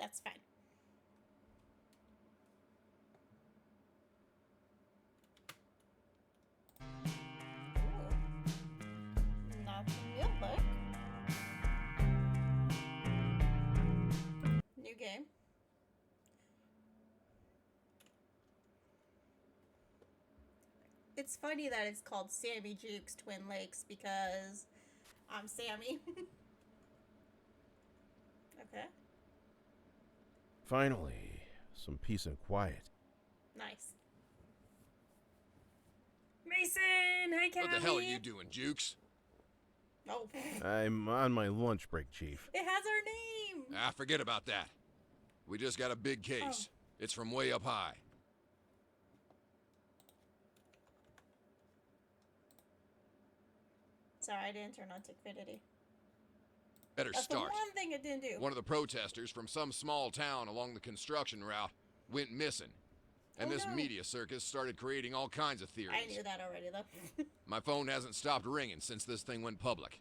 That's fine. Ooh. Not the real book. New game. It's funny that it's called Sammy Jukes Twin Lakes because I'm Sammy. Okay. Finally, some peace and quiet. Nice. Mason! Hi, Callie! What the hell are you doing, Jukes? Oh. I'm on my lunch break, Chief. It has our name! Ah, forget about that. We just got a big case. Oh. It's from way up high. Sorry, I didn't turn on Tickfidity. Better That's start. the one thing it didn't do. One of the protesters from some small town along the construction route went missing. And this media circus started creating all kinds of theories. I knew that already, though. My phone hasn't stopped ringing since this thing went public.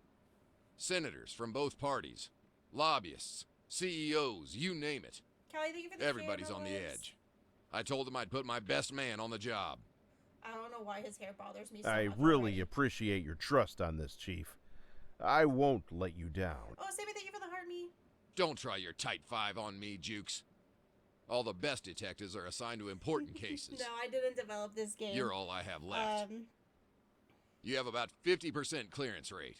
Senators from both parties, lobbyists, CEOs, you name it. Callie, thank you for the Everybody's on the edge. I told them I'd put my best man on the job. I don't know why his hair bothers me so I much really already. appreciate your trust on this, Chief. I won't let you down. Oh, Sammy, thank you for the heart me. Don't try your tight five on me, Jukes. All the best detectives are assigned to important cases. No, I didn't develop this game. You're all I have left. You have about 50% clearance rate.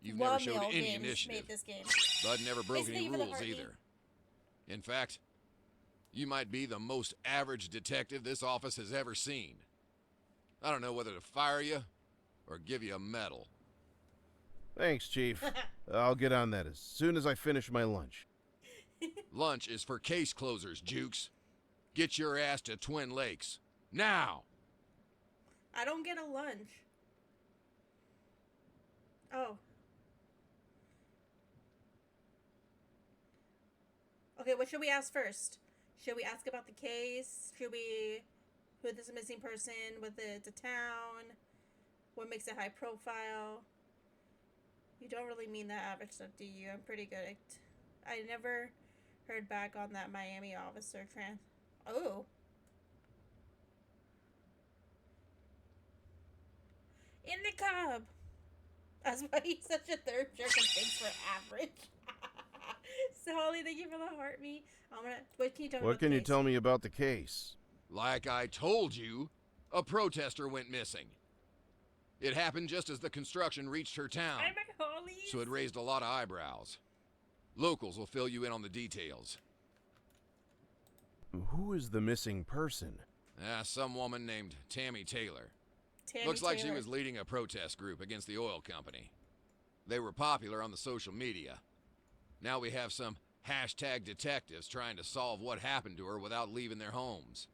You've never showed any Games initiative, made this game. but never broke Mason, any thank you for the rules heartbeat. either. In fact, you might be the most average detective this office has ever seen. I don't know whether to fire you or give you a medal. Thanks, Chief. I'll get on that as soon as I finish my lunch. Lunch is for case closers, Jukes. Get your ass to Twin Lakes. Now! I don't get a lunch. Oh. Okay, what should we ask first? Should we ask about the case? Should we... Who is a missing person? With the town? What makes it high profile? You don't really mean that average stuff, do you? I'm pretty good at... I never heard back on that Miami officer Oh. In the cub. That's why he's such a third jerk and thinks for average. So, Holly, thank you for the heart me. What can you tell me What about can the you case? tell me about the case? Like I told you, a protester went missing. It happened just as the construction reached her town, I'm at Holly's. so it raised a lot of eyebrows. Locals will fill you in on the details. Who is the missing person? Some woman named Tammy Taylor. Tammy Looks like she Taylor. was leading a protest group against the oil company. They were popular on the social media. Now we have some hashtag detectives trying to solve what happened to her without leaving their homes.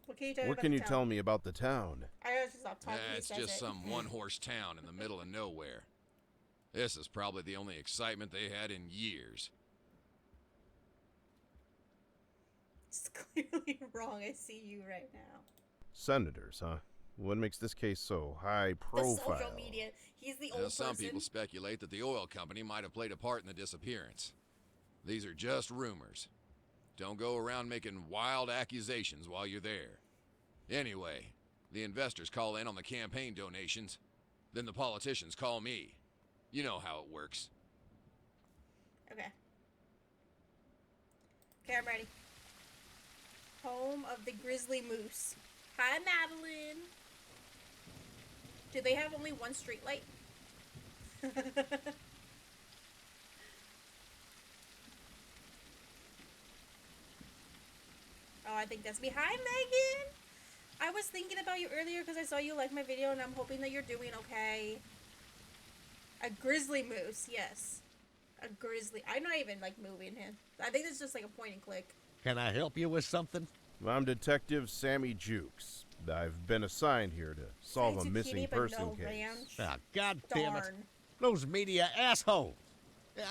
What can you tell me What about can the you town? tell me about the town? I gotta stop talking. He It's says just it. some one-horse town in the middle of nowhere. This is probably the only excitement they had in years. It's clearly wrong. I see you right now. Senators, huh? What makes this case so high profile? The social media. He's the old Some person. people speculate that the oil company might have played a part in the disappearance. These are just rumors. Don't go around making wild accusations while you're there. Anyway, the investors call in on the campaign donations. Then the politicians call me. You know how it works. Okay. Okay, I'm ready. Home of the Grizzly Moose. Hi, Madeline. Do they have only one street light? Oh, I think that's me. Hi, Megan. I was thinking about you earlier because I saw you like my video, and I'm hoping that you're doing okay. A grizzly moose, yes. A grizzly. I'm not even like moving him. I think it's just like a point and click. Can I help you with something? I'm Detective Sammy Jukes. I've been assigned here to solve a Zucchini, missing but person no case. ranch. Ah, God damn it. Darn. Those media assholes.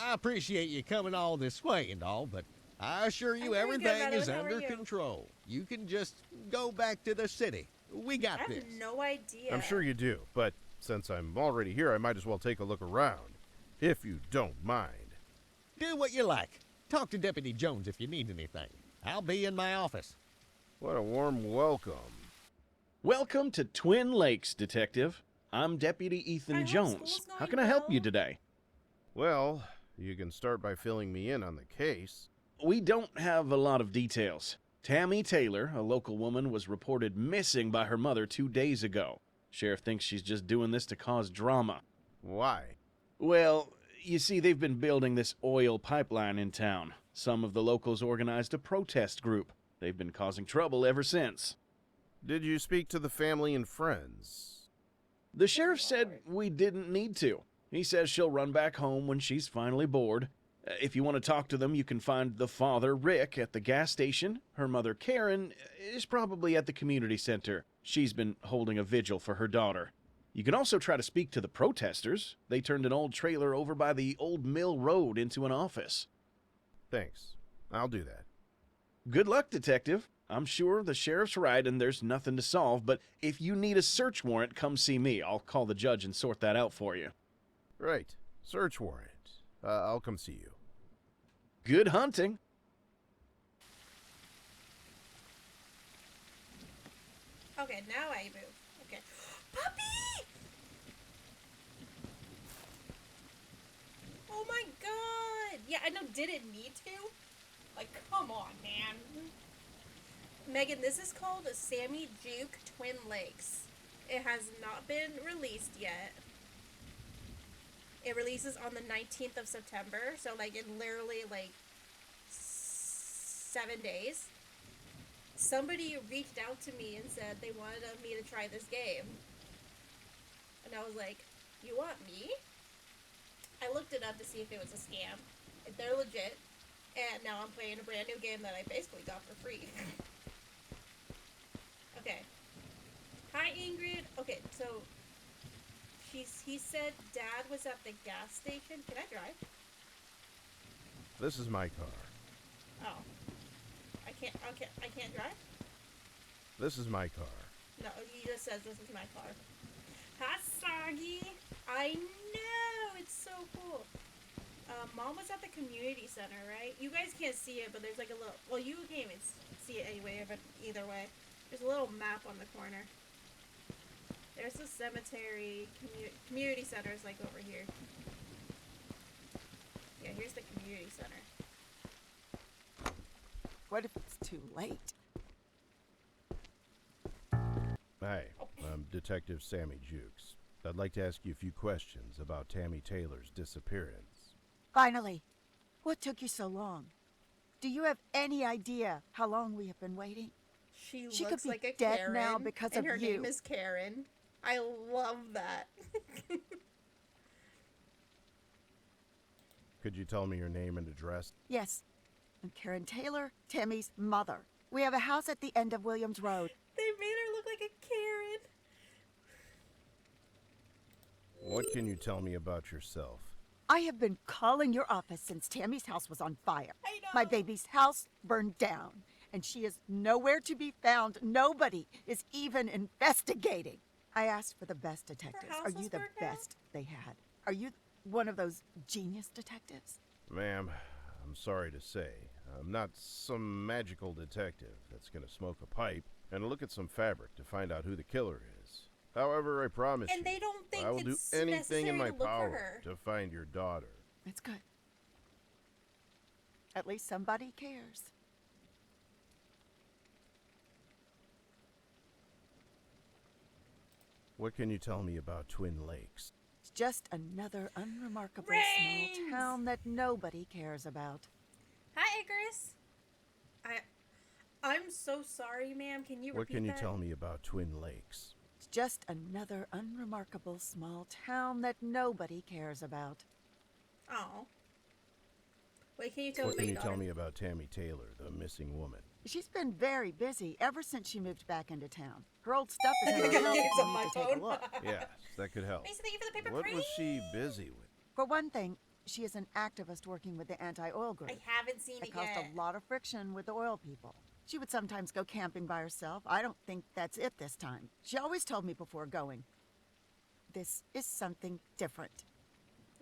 I appreciate you coming all this way and all, but I assure you I'm doing good, everything is Madeline. How are under you? control. You can just go back to the city. We I got have this. no idea. I'm sure you do, but since I'm already here, I might as well take a look around, if you don't mind. Do what you like. Talk to Deputy Jones if you need anything. I'll be in my office. What a warm welcome. Welcome to Twin Lakes, Detective. I'm Deputy I Ethan hope Jones. school's How going can I help you well. today? Well, you can start by filling me in on the case. We don't have a lot of details. Tammy Taylor, a local woman, was reported missing by her mother 2 days ago. Sheriff thinks she's just doing this to cause drama. Why? Well, you see, they've been building this oil pipeline in town. Some of the locals organized a protest group. They've been causing trouble ever since. Did you speak to the family and friends? The sheriff said we didn't need to. He says she'll run back home when she's finally bored. If you want to talk to them, you can find the father, Rick, at the gas station. Her mother, Karen, is probably at the community center. She's been holding a vigil for her daughter. You can also try to speak to the protesters. They turned an old trailer over by the old mill road into an office. Thanks. I'll do that. Good luck, Detective. I'm sure the sheriff's right and there's nothing to solve, but if you need a search warrant, come see me. I'll call the judge and sort that out for you. Right. Search warrant. I'll come see you. Good hunting. Okay, now I move. Okay. Puppy! Oh my god! Yeah, I know, did it need to? Like, come on, man. Megan, this is called a Sammy Jukes Twin Lakes. It has not been released yet. It releases on the 19th of September, so like in literally like 7 days. Somebody reached out to me and said they wanted me to try this game. And I was like, you want me? I looked it up to see if it was a scam. If they're legit. And now I'm playing a brand new game that I basically got for free. Okay. Hi, Ingrid. Okay, so he said Dad was at the gas station. Can I drive? This is my car. Oh. I can't drive? This is my car. No, he just says this is my car. Hi, Soggy. I know, it's so cool. Mom was at the community center, right? You guys can't see it, but there's like a little, well, you can't even see it anyway, but either way. There's a little map on the corner. There's the cemetery, community center is like over here. Yeah, here's the community center. What if it's too late? Hi, I'm Detective Sammy Jukes. I'd like to ask you a few questions about Tammy Taylor's disappearance. Finally. What took you so long? Do you have any idea how long we have been waiting? She She could looks be like a dead Karen, now because and of her you. name is Karen. I love that. Could you tell me your name and address? Yes. I'm Karen Taylor, Tammy's mother. We have a house at the end of Williams Road. They made her look like a Karen. What can you tell me about yourself? I have been calling your office since Tammy's house was on fire. I know. My baby's house burned down, and she is nowhere to be found. Nobody is even investigating. I asked for the best detectives. house Are was you the burned down? best they had? Are you one of those genius detectives? Ma'am, I'm sorry to say, I'm not some magical detective that's gonna smoke a pipe and look at some fabric to find out who the killer is. However, I promise And you, they don't think I will do it's anything in necessary my to look for power her. to find your daughter. That's good. At least somebody cares. What can you tell me about Twin Lakes? It's just another unremarkable Rains! small town that nobody cares about. Hi, Icarus. I'm so sorry, ma'am. Can you repeat What can you that? tell me about Twin Lakes? It's just another unremarkable small town that nobody cares about. Oh. Wait, can you tell What me can about you your tell daughter? me about Tammy Taylor, the missing woman? She's been very busy ever since she moved back into town. Her old stuff is in I her got house games if you on need my to take phone. a look. Yes, that could help. Mason, thank you for the paper What was she crane. busy with? For one thing, she is an activist working with the anti-oil group. I haven't seen It it caused yet. a lot of friction with the oil people. She would sometimes go camping by herself. I don't think that's it this time. She always told me before going, this is something different.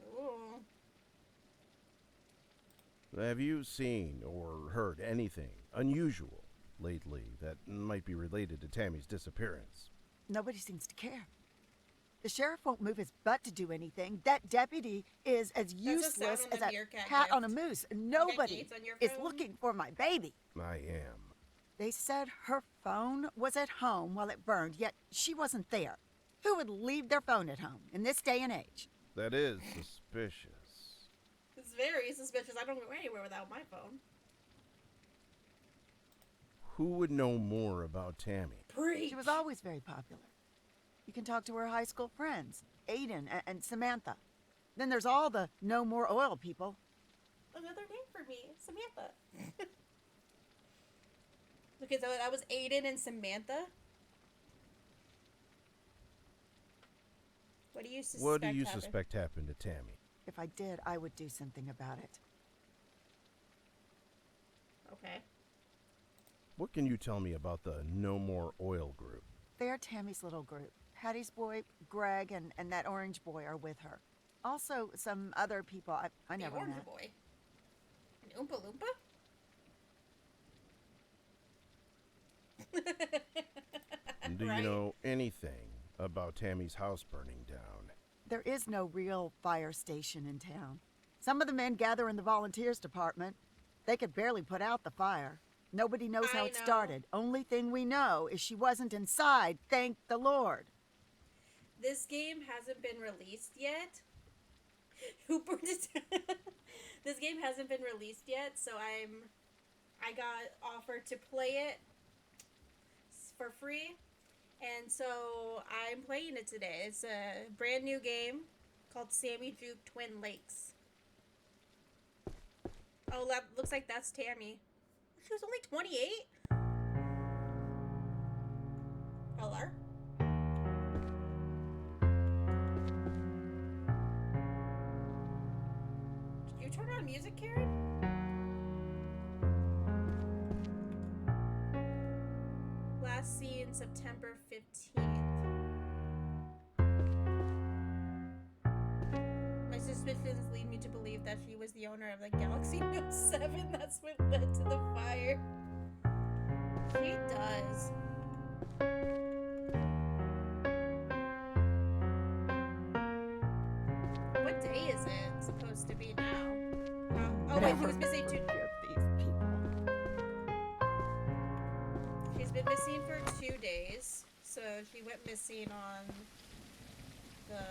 Ooh. Have you seen or heard anything unusual lately that might be related to Tammy's disappearance? Nobody seems to care. The sheriff won't move his butt to do anything. That deputy is as useless sound on as the a meerkat cat on a gift. moose. Nobody gates on your is phone? looking for my baby. I am. They said her phone was at home while it burned, yet she wasn't there. Who would leave their phone at home in this day and age? That is suspicious. It's very suspicious. I don't go anywhere without my phone. Who would know more about Tammy? Preach. She was always very popular. You can talk to her high school friends, Aiden and Samantha. Then there's all the no more oil people. Another name for me, Samantha. Okay, so that was Aiden and Samantha. What do you suspect? What do you happened? suspect happened to Tammy? If I did, I would do something about it. Okay. What can you tell me about the No More Oil group? They're Tammy's little group. Hattie's boy, Greg, and that orange boy are with her. Also, some other people I The never orange met. boy. An Oompa Loompa? Do Right. you know anything about Tammy's house burning down? There is no real fire station in town. Some of the men gather in the volunteers department. They could barely put out the fire. Nobody knows how I it know. started. Only thing we know is she wasn't inside, thank the Lord. This game hasn't been released yet. Who burned it down? This game hasn't been released yet, so I got offered to play it for free, and so I'm playing it today. It's a brand new game called Sammy Jukes Twin Lakes. Oh, that looks like that's Tammy. She was only 28? Hello? Did you turn on music, Karen? Last seen September 15th. My suspicions lead me to believe that she was the owner of the Galaxy Note 7. That's what led to the fire. She does. What day is it supposed to be now? Oh wait, she was missing two. Forgive these people. She's been missing for 2 days. So she went missing on the.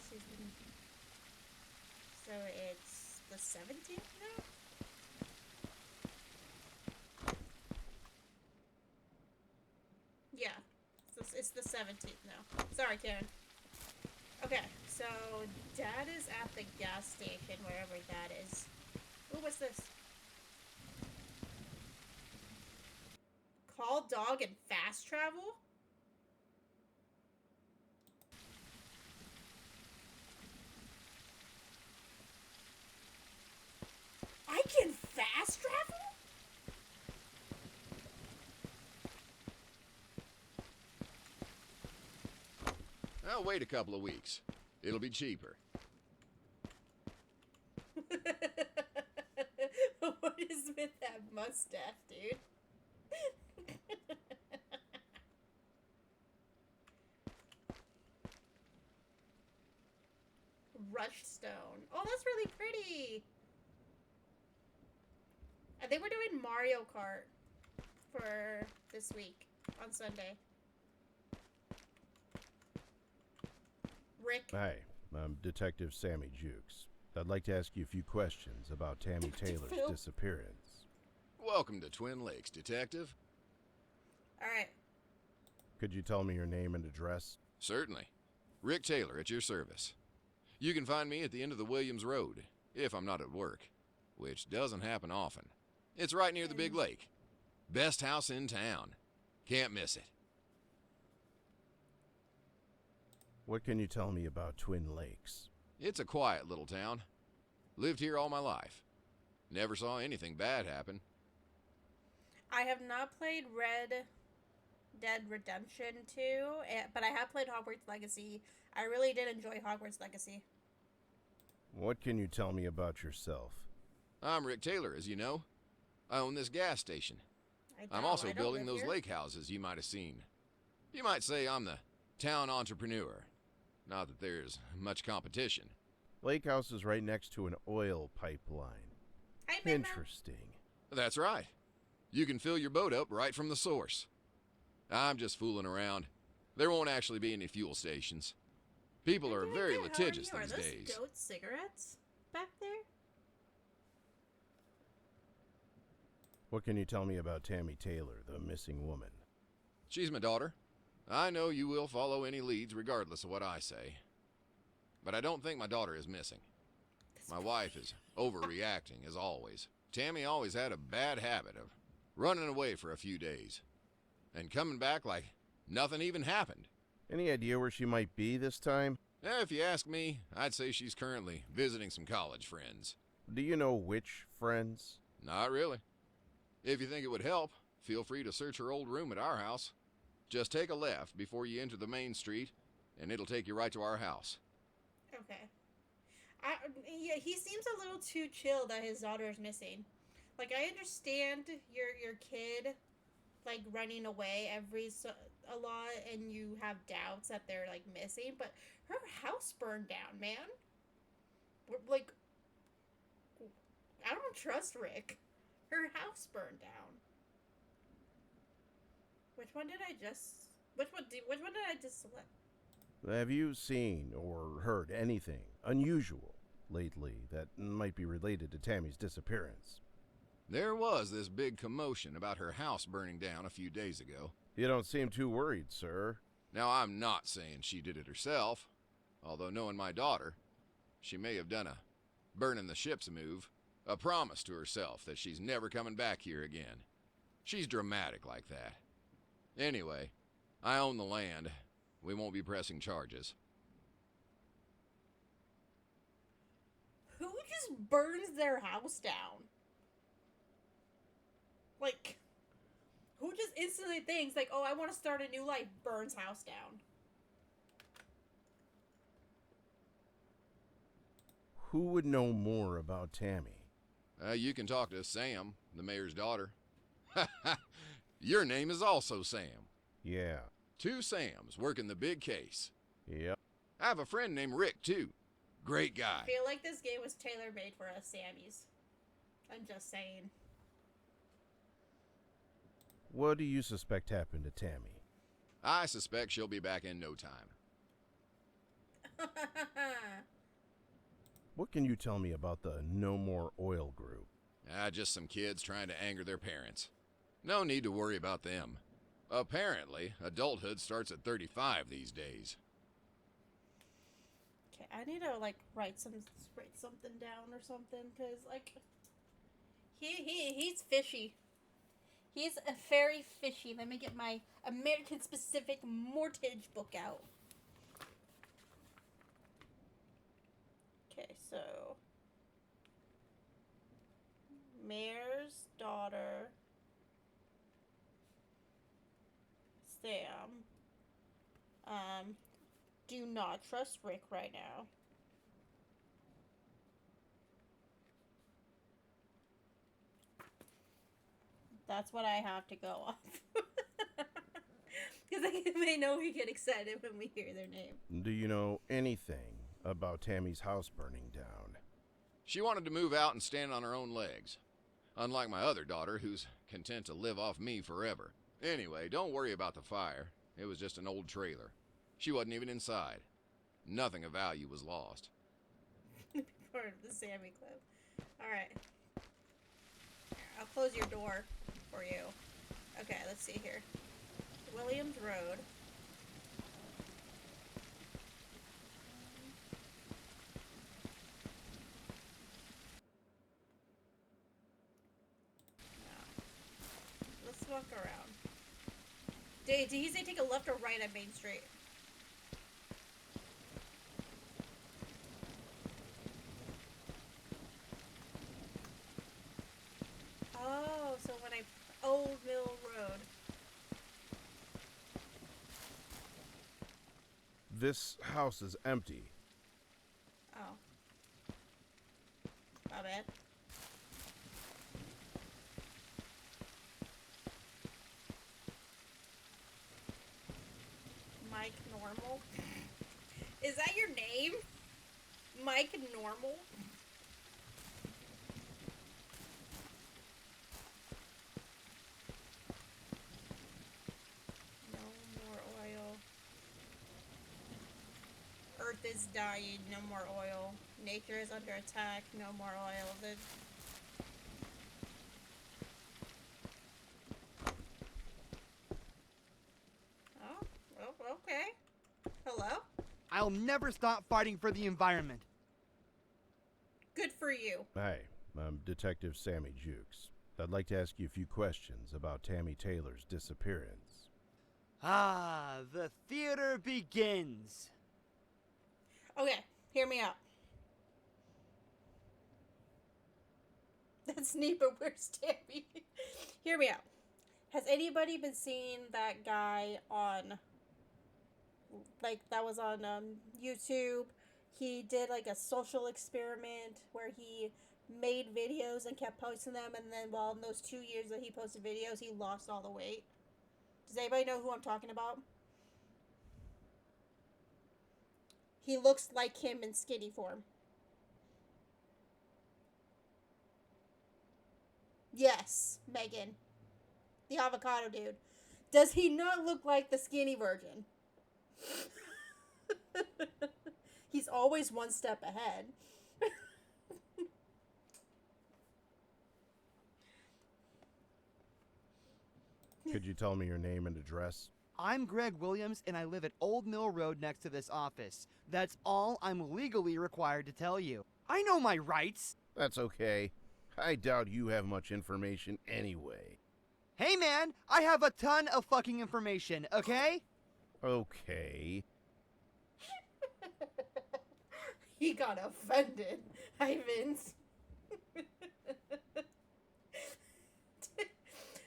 She's been, so it's the 17th now? Yeah. It's the 17th now. Sorry, Karen. Okay, so Dad is at the gas station, wherever that is. Ooh, what's this? Call dog and fast travel? I can fast travel? I'll wait a couple of weeks. It'll be cheaper. What is with that mustache, dude? Rush stone. Oh, that's really pretty. I think we're doing Mario Kart for this week on Sunday. Rick. Hi, I'm Detective Sammy Jukes. I'd like to ask you a few questions about Tammy Taylor's Phil. disappearance. Welcome to Twin Lakes, Detective. All right. Could you tell me your name and address? Certainly. Rick Taylor at your service. You can find me at the end of the Williams Road, if I'm not at work, which doesn't happen often. It's right near the big lake. Best house in town. Can't miss it. What can you tell me about Twin Lakes? It's a quiet little town. Lived here all my life. Never saw anything bad happen. I have not played Red Dead Redemption 2, but I have played Hogwarts Legacy. I really did enjoy Hogwarts Legacy. What can you tell me about yourself? I'm Rick Taylor, as you know. I own this gas station. I'm I also don't building live those here. lake houses you might have seen. You might say I'm the town entrepreneur. Not that there's much competition. Lake House is right next to an oil pipeline. Hi, Mama. Interesting. That's right. You can fill your boat up right from the source. I'm just fooling around. There won't actually be any fuel stations. People are very litigious Are these those days. goat cigarettes back there? What can you tell me about Tammy Taylor, the missing woman? She's my daughter. I know you will follow any leads regardless of what I say. But I don't think my daughter is missing. My wife is overreacting, as always. Tammy always had a bad habit of running away for a few days and coming back like nothing even happened. Any idea where she might be this time? If you ask me, I'd say she's currently visiting some college friends. Do you know which friends? Not really. If you think it would help, feel free to search her old room at our house. Just take a left before you enter the main street, and it'll take you right to our house. Okay. Yeah, he seems a little too chill that his daughter is missing. Like, I understand your kid, like, running away a lot, and you have doubts that they're, like, missing, but her house burned down, man. Like, I don't trust Rick. Her house burned down. Which one did I just select? Have you seen or heard anything unusual lately that might be related to Tammy's disappearance? There was this big commotion about her house burning down a few days ago. You don't seem too worried, sir. Now, I'm not saying she did it herself, although knowing my daughter, she may have done a burning the ships move, a promise to herself that she's never coming back here again. She's dramatic like that. Anyway, I own the land. We won't be pressing charges. Who just burns their house down? Like, who just instantly thinks, like, oh, I want to start a new life, burns house down? Who would know more about Tammy? You can talk to Sam, the mayor's daughter. Your name is also Sam. Yeah. 2 Sams working the big case. Yep. I have a friend named Rick, too. Great guy. I feel like this game was tailor-made for us Sammys. I'm just saying. What do you suspect happened to Tammy? I suspect she'll be back in no time. What can you tell me about the No More Oil group? Just some kids trying to anger their parents. No need to worry about them. Apparently, adulthood starts at 35 these days. Okay, I need to, like, write something down or something, because, like, he's fishy. He's very fishy. Let me get my American-specific mortgage book out. Okay, so mayor's daughter, Sam. Do not trust Rick right now. That's what I have to go off. Because they know we get excited when we hear their name. Do you know anything about Tammy's house burning down? She wanted to move out and stand on her own legs. Unlike my other daughter, who's content to live off me forever. Anyway, don't worry about the fire. It was just an old trailer. She wasn't even inside. Nothing of value was lost. Part of the Sammy Club. Alright. I'll close your door for you. Okay, let's see here. Williams Road. Let's walk around. Did he say take a left or right at Main Street? Oh, so when I... Old Mill Road. This house is empty. Oh. Normal? Is that your name? Mike Normal? No more oil. Earth is dying, no more oil. Nature is under attack, no more oil. Oh, well, okay. Hello? I'll never stop fighting for the environment. Good for you. Hi, I'm Detective Sammy Jukes. I'd like to ask you a few questions about Tammy Taylor's disappearance. Ah, the theater begins. Okay, hear me out. That's neat, but where's Tammy? Hear me out. Has anybody been seeing that guy on, like, that was on YouTube? He did, like, a social experiment where he made videos and kept posting them, and then, well, in those 2 years that he posted videos, he lost all the weight. Does anybody know who I'm talking about? He looks like him in skinny form. Yes, Megan. The avocado dude. Does he not look like the skinny version? He's always one step ahead. Could you tell me your name and address? I'm Greg Williams, and I live at Old Mill Road next to this office. That's all I'm legally required to tell you. I know my rights. That's okay. I doubt you have much information anyway. Hey man, I have a ton of fucking information, okay? Okay. He got offended. Hi, Vince.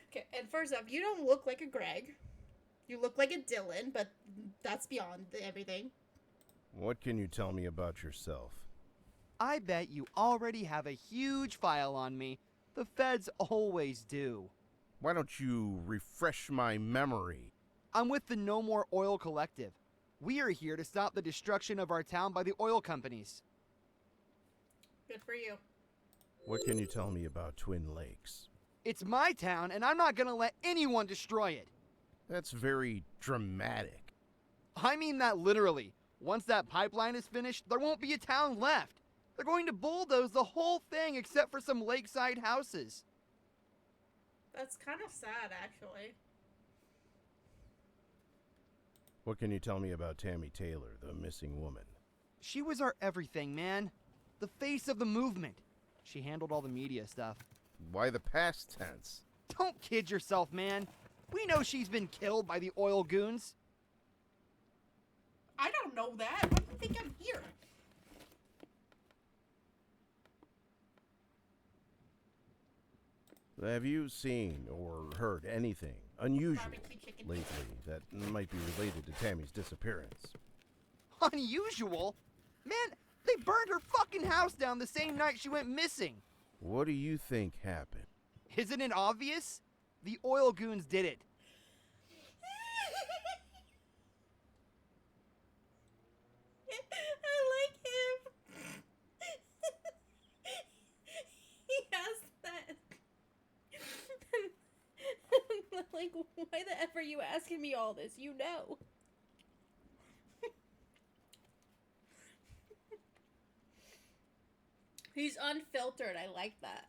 Okay, and first off, you don't look like a Greg. You look like a Dylan, but that's beyond everything. What can you tell me about yourself? I bet you already have a huge file on me. The feds always do. Why don't you refresh my memory? I'm with the No More Oil Collective. We are here to stop the destruction of our town by the oil companies. Good for you. What can you tell me about Twin Lakes? It's my town, and I'm not gonna let anyone destroy it. That's very dramatic. I mean that literally. Once that pipeline is finished, there won't be a town left. They're going to bulldoze the whole thing except for some lakeside houses. That's kind of sad, actually. What can you tell me about Tammy Taylor, the missing woman? She was our everything, man. The face of the movement. She handled all the media stuff. Why the past tense? Don't kid yourself, man. We know she's been killed by the oil goons. I don't know that. Why do you think I'm here? Have you seen or heard anything unusual Barbecue chicken. lately that might be related to Tammy's disappearance? Unusual? Man, they burned her fucking house down the same night she went missing. What do you think happened? Isn't it obvious? The oil goons did it. I like him. He has that. Like, why the F are you asking me all this? You know. He's unfiltered. I like that.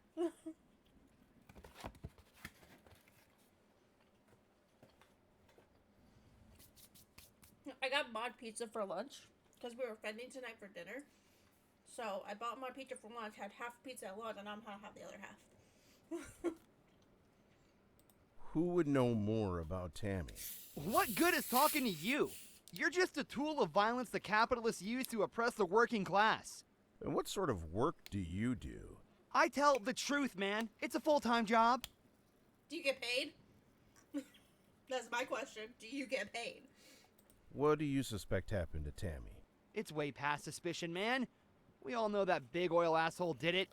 I got mod pizza for lunch because we were spending tonight for dinner. So I bought mod pizza for lunch, had half pizza at lunch, and I'm gonna have the other half. Who would know more about Tammy? What good is talking to you? You're just a tool of violence the capitalists use to oppress the working class. And what sort of work do you do? I tell the truth, man. It's a full-time job. Do you get paid? That's my question. Do you get paid? What do you suspect happened to Tammy? It's way past suspicion, man. We all know that big oil asshole did it.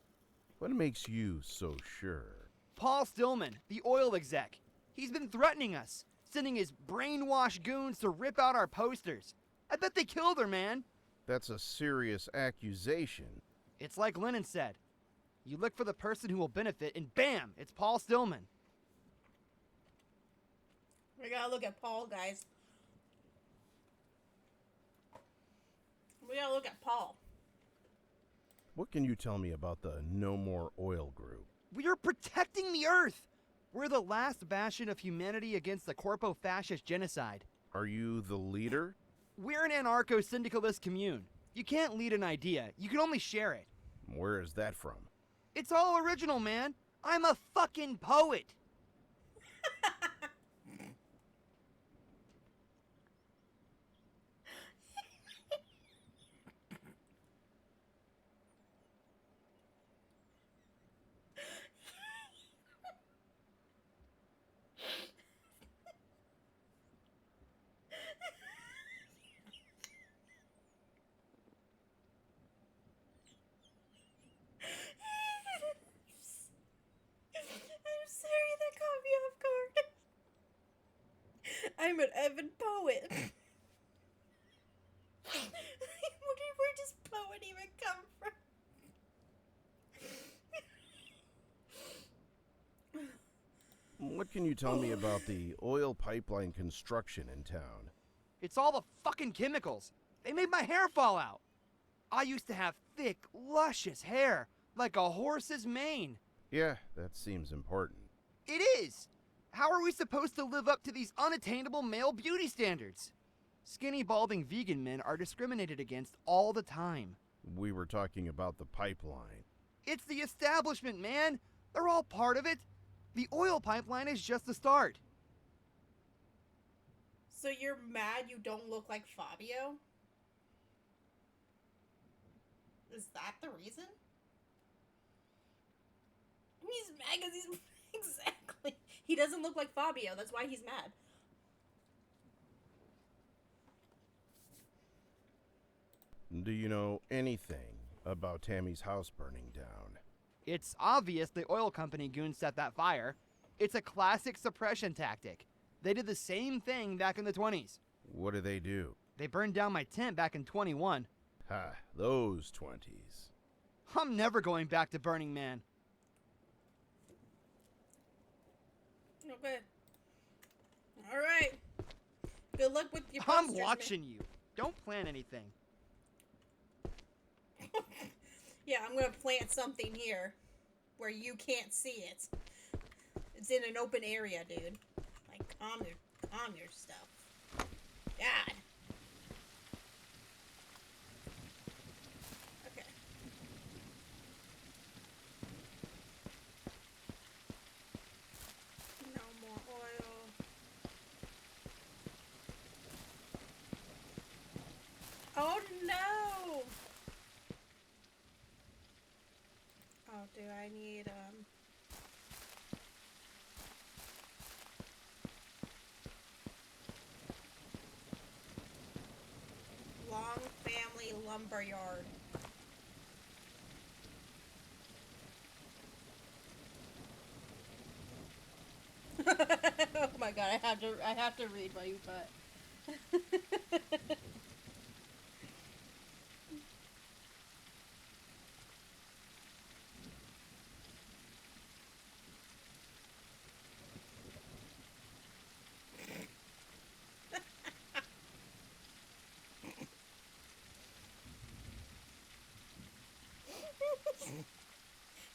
What makes you so sure? Paul Stillman, the oil exec. He's been threatening us, sending his brainwashed goons to rip out our posters. I bet they killed her, man. That's a serious accusation. It's like Lennon said. You look for the person who will benefit, and bam, it's Paul Stillman. We gotta look at Paul, guys. We gotta look at Paul. What can you tell me about the No More Oil group? We are protecting the Earth. We're the last bastion of humanity against the corpo-fascist genocide. Are you the leader? We're an anarcho-syndicalist commune. You can't lead an idea. You can only share it. Where is that from? It's all original, man. I'm a fucking poet. I'm sorry, that caught me off guard. I'm an Evan poet. Where does poet even come from? What can you tell me about the oil pipeline construction in town? It's all the fucking chemicals. They made my hair fall out. I used to have thick, luscious hair, like a horse's mane. Yeah, that seems important. It is! How are we supposed to live up to these unattainable male beauty standards? Skinny, balding vegan men are discriminated against all the time. We were talking about the pipeline. It's the establishment, man! They're all part of it. The oil pipeline is just the start. So you're mad you don't look like Fabio? Is that the reason? He's mad because he's... Exactly. He doesn't look like Fabio. That's why he's mad. Do you know anything about Tammy's house burning down? It's obvious the oil company goons set that fire. It's a classic suppression tactic. They did the same thing back in the 20s. What do they do? They burned down my tent back in 21. Ha, those 20s. I'm never going back to Burning Man. Okay. Alright. Good luck with your I'm posters, watching you. Don't plan anything. man. Yeah, I'm gonna plant something here where you can't see it. It's in an open area, dude. Like, calm your stuff. God. Okay. No more oil. Oh no! Oh, do I need, Long Family Lumberyard. Oh my god, I have to read while you put.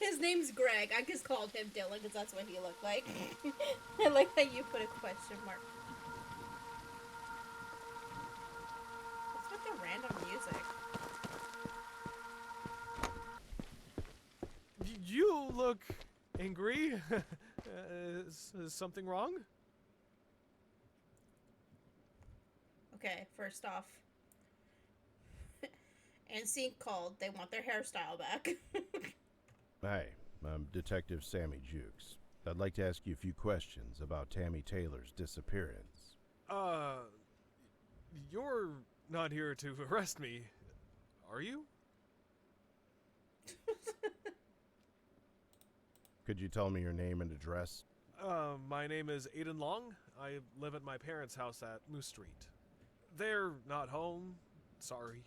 His name's Greg. I just called him Dylan because that's what he looked like. I like how you put a question mark. What's with the random music? You look angry. Is something wrong? Okay, first off. NSYNC called. They want their hairstyle back. Hi, I'm Detective Sammy Jukes. I'd like to ask you a few questions about Tammy Taylor's disappearance. You're not here to arrest me, are you? Could you tell me your name and address? My name is Aiden Long. I live at my parents' house at Moose Street. They're not home. Sorry.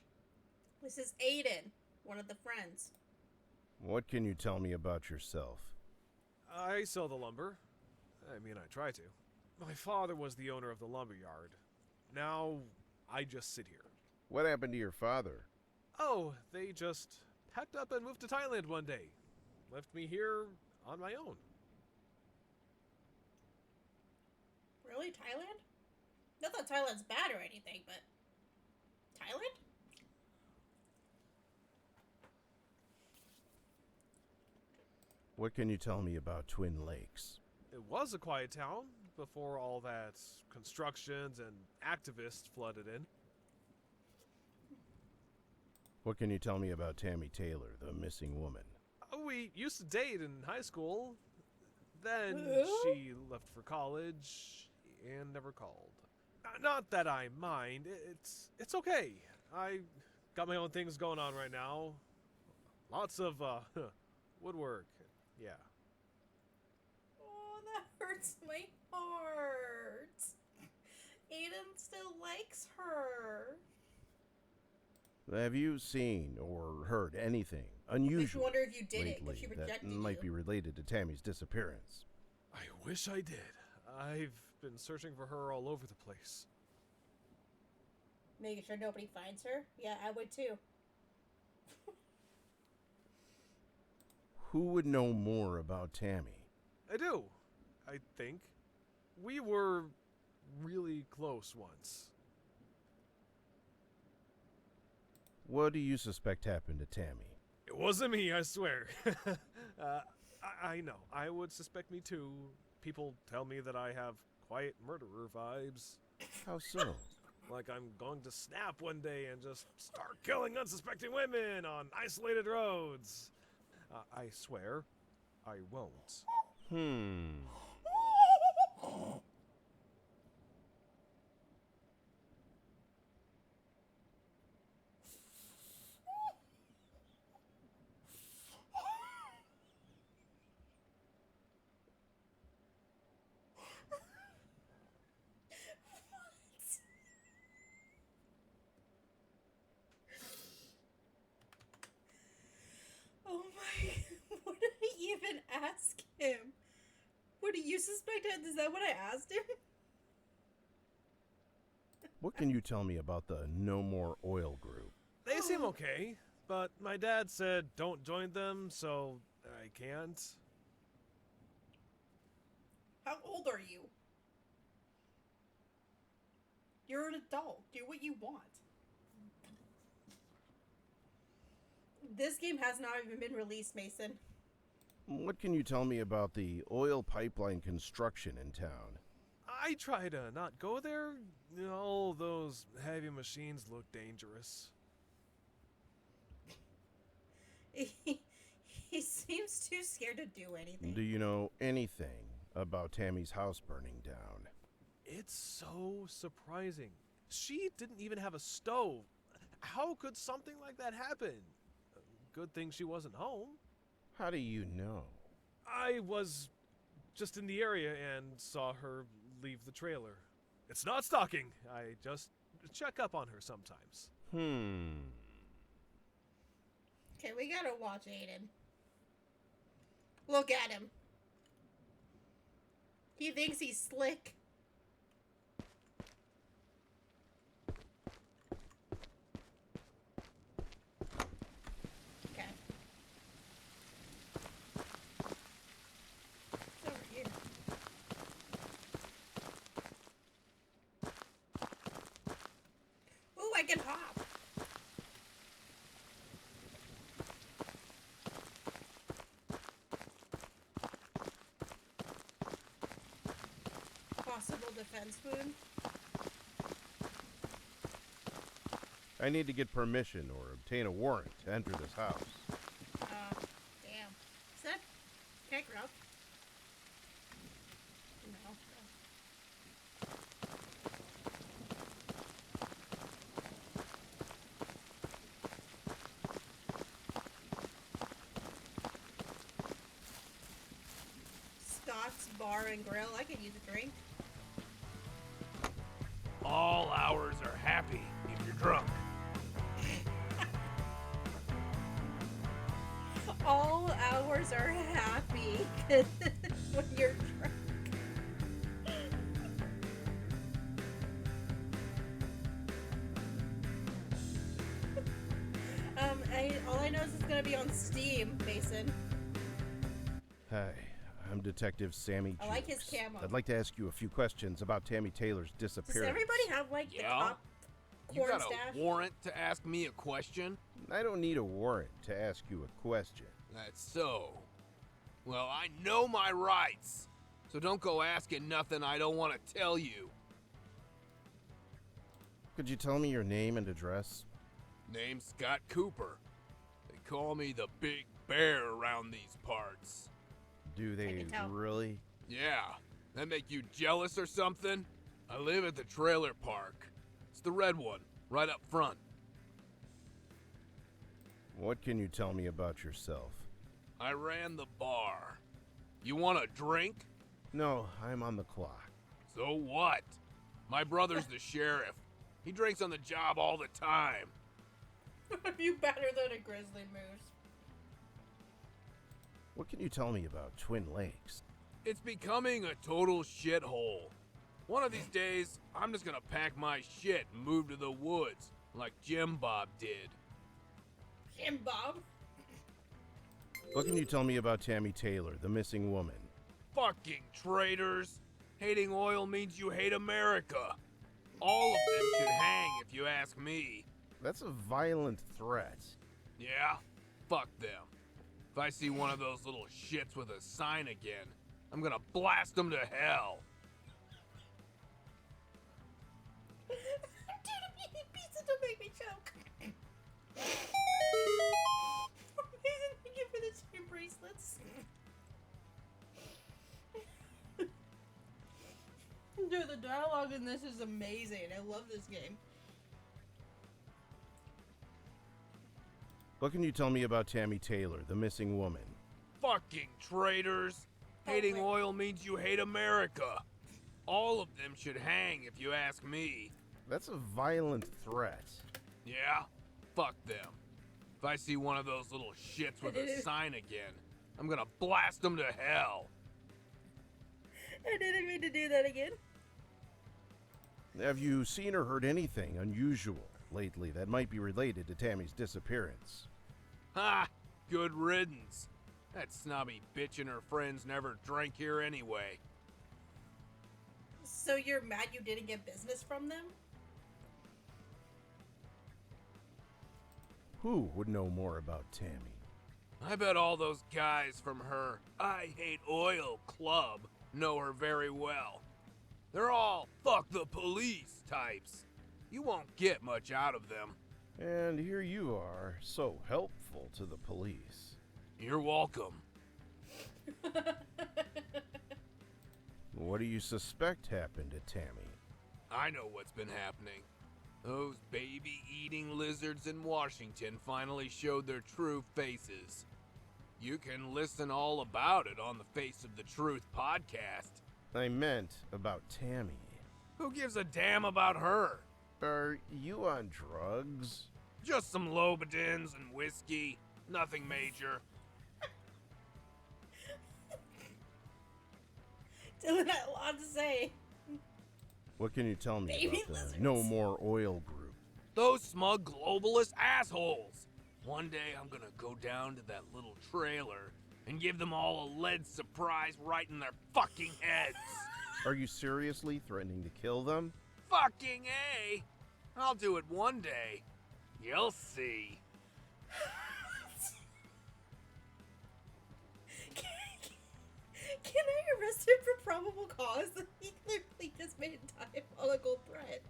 This is Aiden, one of the friends. What can you tell me about yourself? I sell the lumber. I mean, I try to. My father was the owner of the lumber yard. Now, I just sit here. What happened to your father? Oh, they just packed up and moved to Thailand one day. Left me here on my own. Really? Thailand? Not that Thailand's bad or anything, but... Thailand? What can you tell me about Twin Lakes? It was a quiet town before all that constructions and activists flooded in. What can you tell me about Tammy Taylor, the missing woman? We used to date in high school. Then Who? she left for college and never called. Not that I mind. It's okay. I got my own things going on right now. Lots of woodwork. Yeah. Oh, that hurts my heart. Aiden still likes her. Have you seen or heard anything Makes me unusual wonder if you did it, lately if she that rejected you. might be related to Tammy's disappearance? I wish I did. I've been searching for her all over the place. Making sure nobody finds her? Yeah, I would too. Who would know more about Tammy? I do, I think. We were really close once. What do you suspect happened to Tammy? It wasn't me, I swear. I know. I would suspect me too. People tell me that I have quiet murderer vibes. How so? Like I'm going to snap one day and just start killing unsuspecting women on isolated roads. I swear, I won't. Oh my, what did I even ask him? What do you suspect? Is that what I asked him? What can you tell me about the No More Oil group? They seem okay, but my dad said don't join them, so I can't. How old are you? You're an adult. Do what you want. This game has not even been released, Mason. What can you tell me about the oil pipeline construction in town? I try to not go there. All those heavy machines look dangerous. He seems too scared to do anything. Do you know anything about Tammy's house burning down? It's so surprising. She didn't even have a stove. How could something like that happen? Good thing she wasn't home. How do you know? I was just in the area and saw her leave the trailer. It's not stalking. I just check up on her sometimes. Okay, we gotta watch Aiden. Look at him. He thinks he's slick. Okay. It's over here. Ooh, I can hop. Possible defense wound. I need to get permission or obtain a warrant to enter this house. Damn. Is that peg rough? No. Scott's Bar and Grill. I could use a drink. All hours are happy if you're drunk. All hours are happy when you're drunk. All I know is it's gonna be on Steam, Mason. Hi, I'm Detective Sammy Jukes. I like his camo. I'd like to ask you a few questions about Tammy Taylor's Does disappearance. everybody have like the Yeah? top You corn got stash? a warrant to ask me a question? I don't need a warrant to ask you a question. That's so. Well, I know my rights, so don't go asking nothing I don't want to tell you. Could you tell me your name and address? Name's Scott Cooper. They call me the Big Bear around these parts. Do they can tell. really? Yeah, that make you jealous or something? I live at the trailer park. It's the red one, right up front. What can you tell me about yourself? I ran the bar. You want a drink? No, I'm on the clock. So what? My brother's the sheriff. He drinks on the job all the time. You better than a grizzly moose. What can you tell me about Twin Lakes? It's becoming a total shithole. One of these days, I'm just gonna pack my shit and move to the woods, like Jim Bob did. Jim Bob. What can you tell me about Tammy Taylor, the missing woman? Fucking traitors! Hating oil means you hate America. All of them should hang if you ask me. That's a violent threat. Yeah? Fuck them. If I see one of those little shits with a sign again, I'm gonna blast them to hell. Dude, pizza don't make me choke. Thank you for the two bracelets. Dude, the dialogue in this is amazing. I love this game. What can you tell me about Tammy Taylor, the missing woman? Fucking traitors! Hating my- oil means you hate America. All of them should hang if you ask me. That's a violent threat. Yeah? Fuck them. If I see one of those little shits with a sign again, I'm gonna blast them to hell. I didn't mean to do that again. Have you seen or heard anything unusual lately that might be related to Tammy's disappearance? Ha! Good riddance. That snobby bitch and her friends never drank here anyway. So you're mad you didn't get business from them? Who would know more about Tammy? I bet all those guys from her I Hate Oil club know her very well. They're all fuck the police types. You won't get much out of them. And here you are, so helpful to the police. You're welcome. What do you suspect happened to Tammy? I know what's been happening. Those baby-eating lizards in Washington finally showed their true faces. You can listen all about it on the Face of the Truth podcast. I meant about Tammy. Who gives a damn about her? Are you on drugs? Just some Lobodins and whiskey. Nothing major. Dylan had a lot to say. What can you tell me Baby about the lizards. No More Oil group? Those smug globalist assholes. One day I'm gonna go down to that little trailer and give them all a lead surprise right in their fucking heads. Are you seriously threatening to kill them? Fucking A! I'll do it one day. You'll see. Can I arrest him for probable cause? He clearly just made a diabolical threat.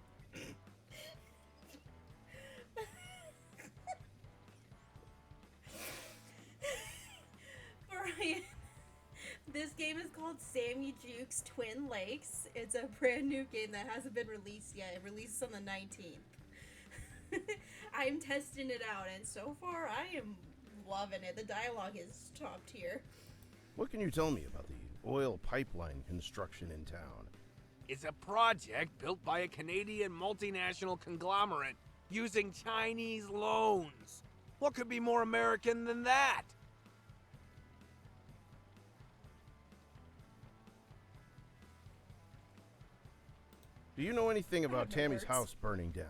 Brian, this game is called Sammy Jukes Twin Lakes. It's a brand new game that hasn't been released yet. It releases on the 19th. I'm testing it out, and so far I am loving it. The dialogue is top tier. What can you tell me about the oil pipeline construction in town? is a project built by a Canadian multinational conglomerate using Chinese loans. What could be more American than that? Do you know anything I have about no Tammy's words. house burning down?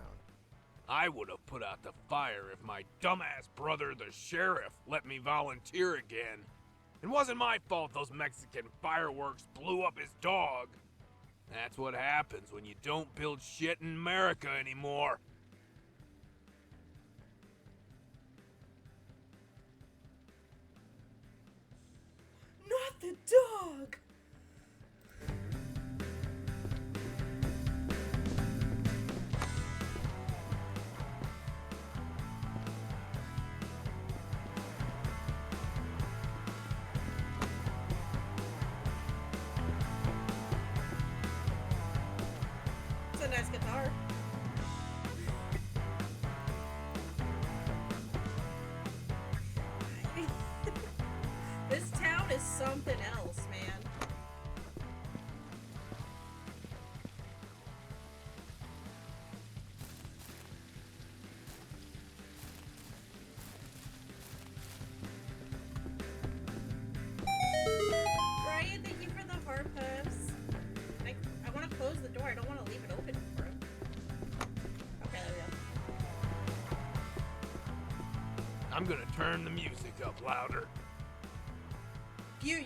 I would have put out the fire if my dumbass brother, the sheriff, let me volunteer again. It wasn't my fault those Mexican fireworks blew up his dog. That's what happens when you don't build shit in America anymore. Not the dog! It's a nice guitar. This town is something else, man. Brian, thank you for the heart puffs. I want to close the door. I don't want to leave it open for him. Okay, there we go. I'm gonna turn the music up louder.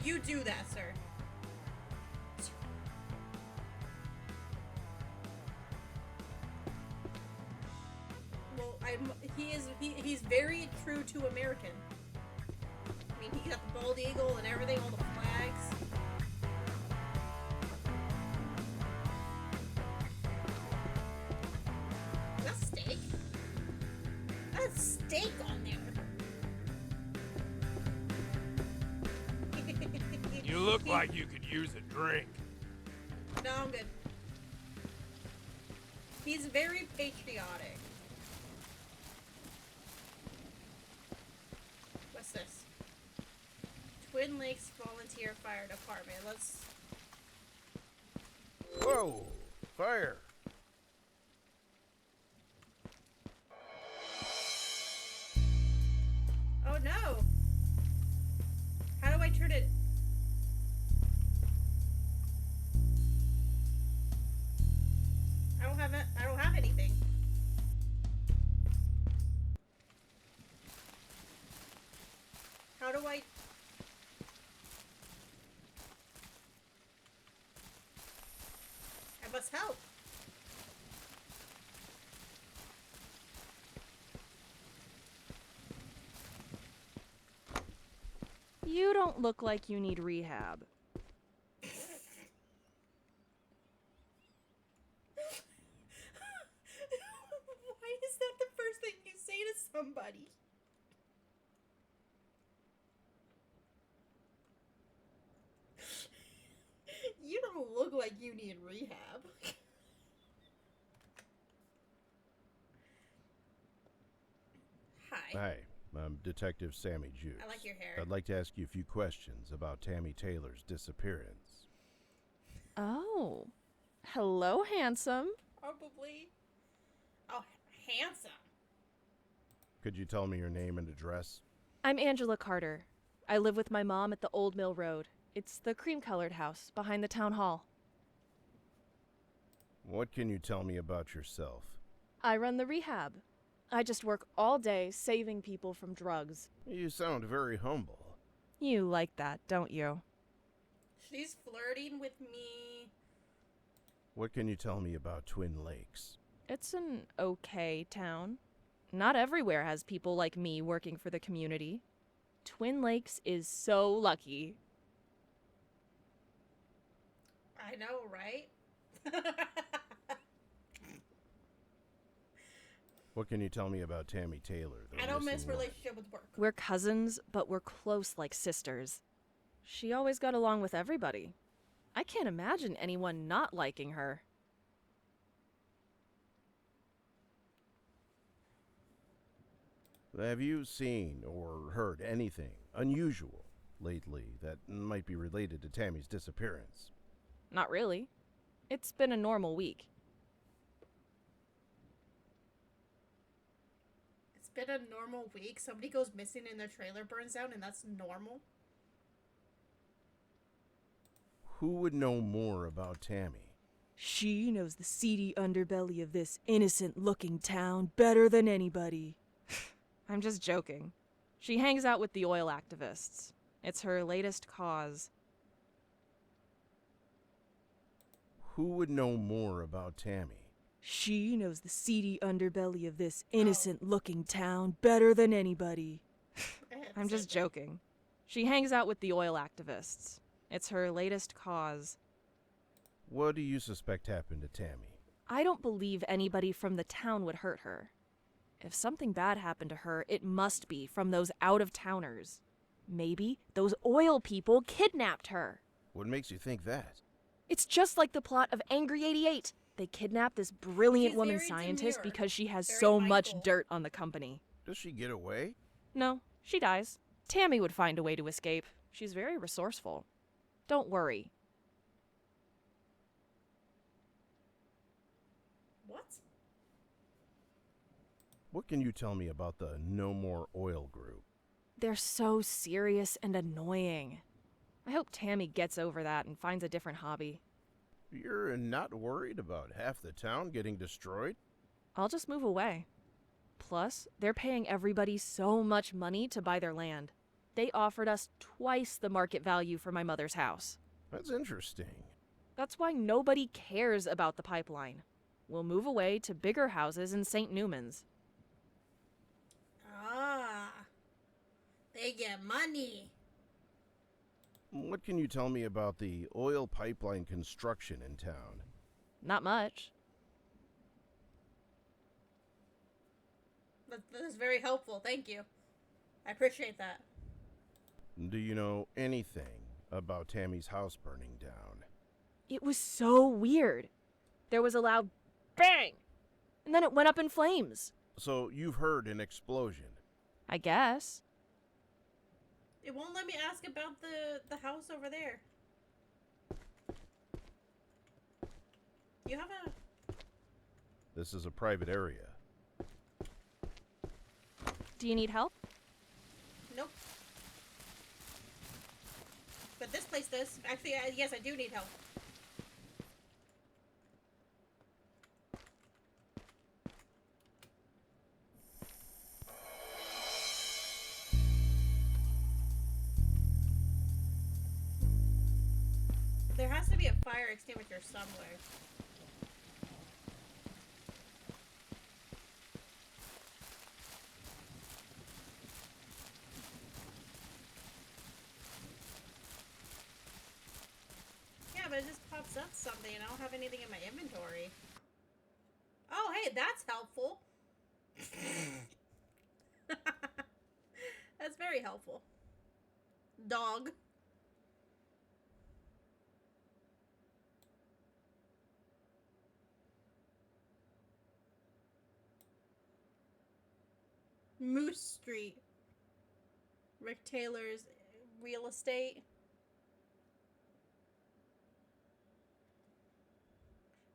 You do that, sir. Well, he's very true to American. I mean, he got the bald eagle and everything, all the flags. Is that steak? That's steak on there. You look like you could use a drink. No, I'm good. He's very patriotic. What's this? Twin Lakes Volunteer Fire Department. Let's... Whoa! Fire! Oh no! How do I turn it? I don't have anything. How do I... I must help. You don't look like you need rehab. Why is that the first thing you say to somebody? You don't look like you need rehab. Hi. Hi, I'm Detective Sammy Jukes. I like your hair. I'd like to ask you a few questions about Tammy Taylor's disappearance. Oh. Hello, handsome. Probably. Oh, handsome. Could you tell me your name and address? I'm Angela Carter. I live with my mom at the Old Mill Road. It's the cream-colored house behind the town hall. What can you tell me about yourself? I run the rehab. I just work all day saving people from drugs. You sound very humble. You like that, don't you? She's flirting with me. What can you tell me about Twin Lakes? It's an okay town. Not everywhere has people like me working for the community. Twin Lakes is so lucky. I know, right? What can you tell me about Tammy Taylor? the I don't miss missing woman? relationship with work. We're cousins, but we're close like sisters. She always got along with everybody. I can't imagine anyone not liking her. Have you seen or heard anything unusual lately that might be related to Tammy's disappearance? Not really. It's been a normal week. It's been a normal week. Somebody goes missing and their trailer burns down, and that's normal. Who would know more about Tammy? She knows the seedy underbelly of this innocent-looking town better than anybody. I'm just joking. She hangs out with the oil activists. It's her latest cause. Who would know more about Tammy? She knows the seedy underbelly of this innocent-looking town better than anybody. I'm just joking. She hangs out with the oil activists. It's her latest cause. What do you suspect happened to Tammy? I don't believe anybody from the town would hurt her. If something bad happened to her, it must be from those out-of-towners. Maybe those oil people kidnapped her. What makes you think that? It's just like the plot of Angry 88. They kidnap this brilliant She's woman very scientist demure, because she has very so much Michael. dirt on the company. Does she get away? No, she dies. Tammy would find a way to escape. She's very resourceful. Don't worry. What? What can you tell me about the No More Oil group? They're so serious and annoying. I hope Tammy gets over that and finds a different hobby. You're not worried about half the town getting destroyed? I'll just move away. Plus, they're paying everybody so much money to buy their land. They offered us twice the market value for my mother's house. That's interesting. That's why nobody cares about the pipeline. We'll move away to bigger houses in St. Newman's. Ah. They get money. What can you tell me about the oil pipeline construction in town? Not much. That's very helpful. Thank you. I appreciate that. Do you know anything about Tammy's house burning down? It was so weird. There was a loud bang, and then it went up in flames. So you've heard an explosion. I guess. It won't let me ask about the house over there. You have a... This is a private area. Do you need help? Nope. But this place does. Actually, yes, I do need help. There has to be a fire extinguisher somewhere. Yeah, but it just pops up something and I don't have anything in my inventory. Oh, hey, that's helpful. That's very helpful. Dog. Moose Street. Rick Taylor's real estate.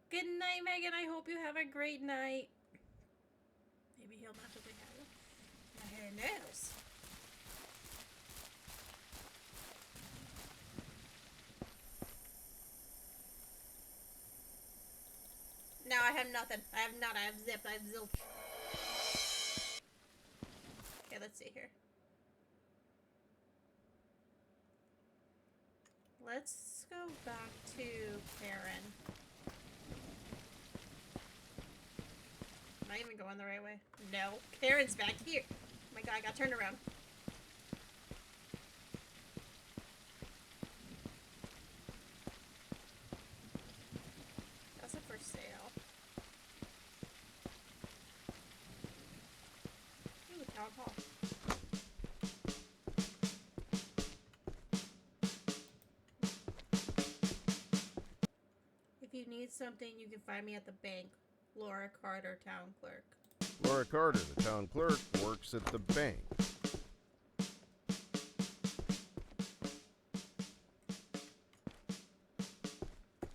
Good night, Megan. I hope you have a great night. Maybe he'll magically have it. My hair knows. No, I have nothing. I have none. I have zip. I have zilch. Okay, let's see here. Let's go back to Karen. Am I even going the right way? No. Karen's back here. Oh my god, I got turned around. That's a for sale. Ooh, town hall. If you need something, you can find me at the bank. Laura Carter, town clerk. Laura Carter, the town clerk, works at the bank.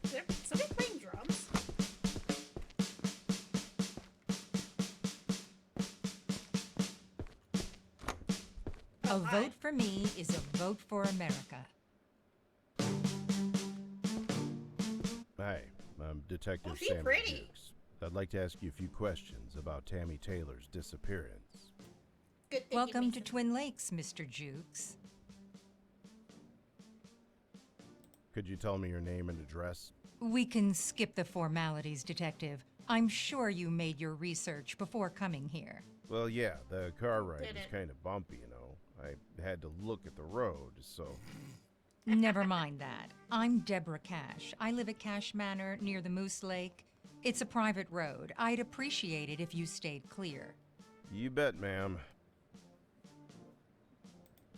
Is there somebody playing drums? A vote for me is a vote for America. Hi, I'm Detective Oh, she's Sammy pretty. Jukes. I'd like to ask you a few questions about Tammy Taylor's disappearance. Good thing you Welcome made to some- Twin Lakes, Mr. Jukes. Could you tell me your name and address? We can skip the formalities, Detective. I'm sure you made your research before coming here. Well, yeah, the car ride Did was it. kind of bumpy, you know. I had to look at the road, so... Never mind that. I'm Deborah Cash. I live at Cash Manor near the Moose Lake. It's a private road. I'd appreciate it if you stayed clear. You bet, ma'am.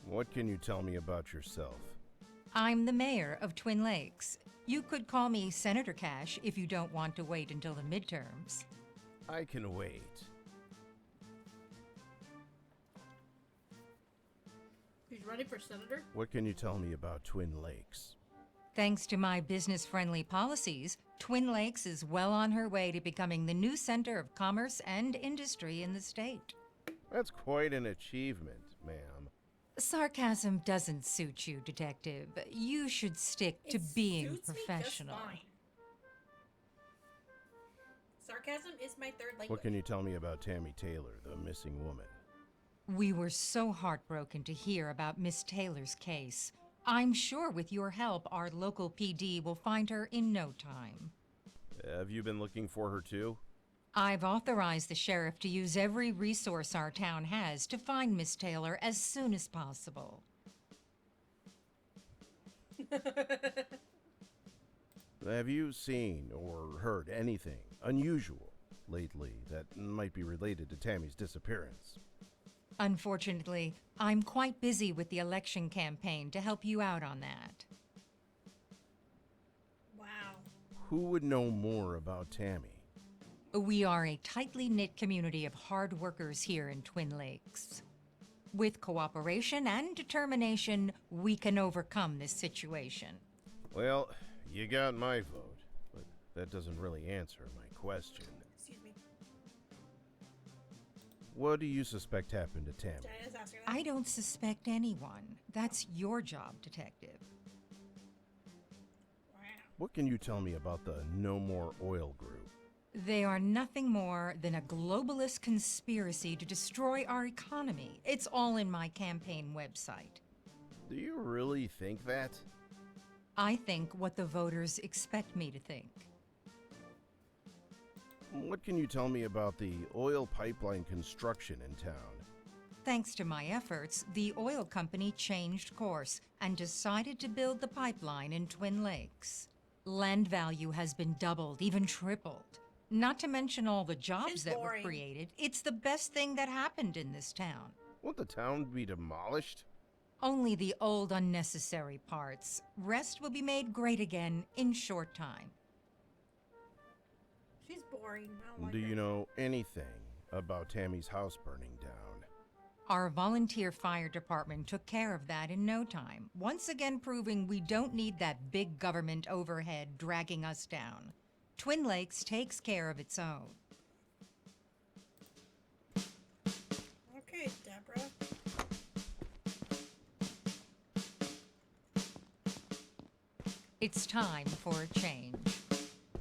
What can you tell me about yourself? I'm the mayor of Twin Lakes. You could call me Senator Cash if you don't want to wait until the midterms. I can wait. He's running for senator? What can you tell me about Twin Lakes? Thanks to my business-friendly policies, Twin Lakes is well on her way to becoming the new center of commerce and industry in the state. That's quite an achievement, ma'am. Sarcasm doesn't suit you, Detective. You should stick to It being suits me just professional. fine. Sarcasm is my third language. What can you tell me about Tammy Taylor, the missing woman? We were so heartbroken to hear about Miss Taylor's case. I'm sure with your help, our local PD will find her in no time. Have you been looking for her too? I've authorized the sheriff to use every resource our town has to find Miss Taylor as soon as possible. Have you seen or heard anything unusual lately that might be related to Tammy's disappearance? Unfortunately, I'm quite busy with the election campaign to help you out on that. Wow. Who would know more about Tammy? We are a tightly knit community of hard workers here in Twin Lakes. With cooperation and determination, we can overcome this situation. Well, you got my vote, but that doesn't really answer my question. Excuse me. What do you suspect happened to Tammy? Did I just ask her that? I don't suspect anyone. That's your job, Detective. Wow. What can you tell me about the No More Oil Group? They are nothing more than a globalist conspiracy to destroy our economy. It's all in my campaign website. Do you really think that? I think what the voters expect me to think. What can you tell me about the oil pipeline construction in town? Thanks to my efforts, the oil company changed course and decided to build the pipeline in Twin Lakes. Land value has been doubled, even tripled. Not to mention all the jobs She's that were boring. created. It's the best thing that happened in this town. Won't the town be demolished? Only the old unnecessary parts. Rest will be made great again in short time. She's boring. I don't like Do her. you know anything about Tammy's house burning down? Our volunteer fire department took care of that in no time, once again proving we don't need that big government overhead dragging us down. Twin Lakes takes care of its own. Okay, Deborah. It's time for a change.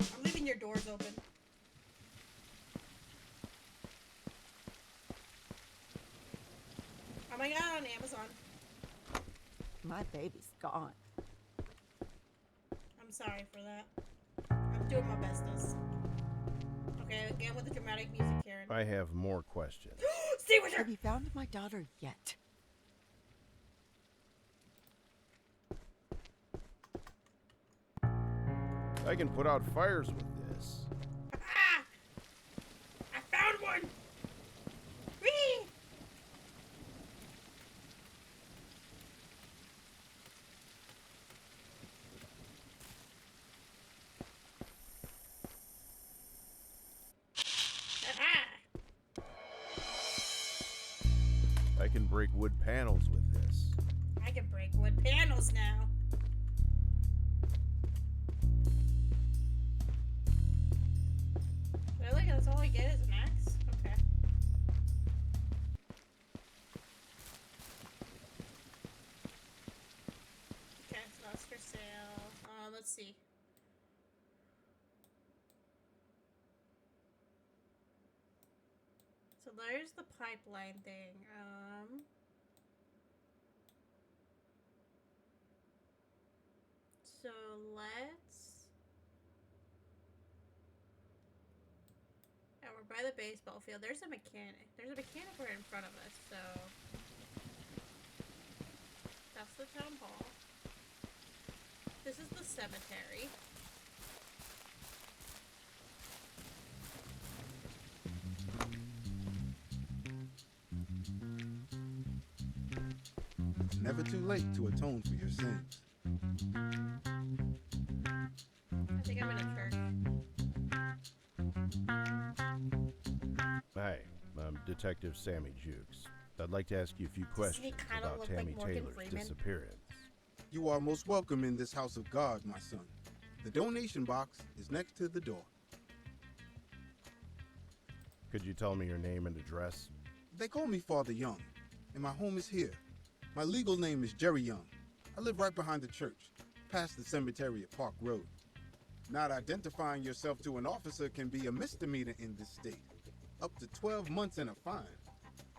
I'm leaving your doors open. Oh my god, on Amazon. My baby's gone. I'm sorry for that. I'm doing my bestest. Okay, again with the dramatic music, Karen. I have more questions. Stay with her! Have you found my daughter yet? I can put out fires with this. Ah! I found one! Whee! Ah! I can break wood panels with this. I can break wood panels now. Really? That's all I get is an axe? Okay. So there's the pipeline thing. So let's... And we're by the baseball field. There's a mechanic. There's a mechanic right in front of us, so... That's the town hall. This is the cemetery. It's never too late to atone for your sins. I think I'm in a church. Hi, I'm Detective Sammy Jukes. I'd like to ask you a few questions kinda about look like Tammy Morgan Taylor's Freeman? disappearance. You are most welcome in this house of God, my son. The donation box is next to the door. Could you tell me your name and address? They call me Father Young, and my home is here. My legal name is Jerry Young. I live right behind the church, past the cemetery at Park Road. Not identifying yourself to an officer can be a misdemeanor in this state. Up to 12 months and a fine.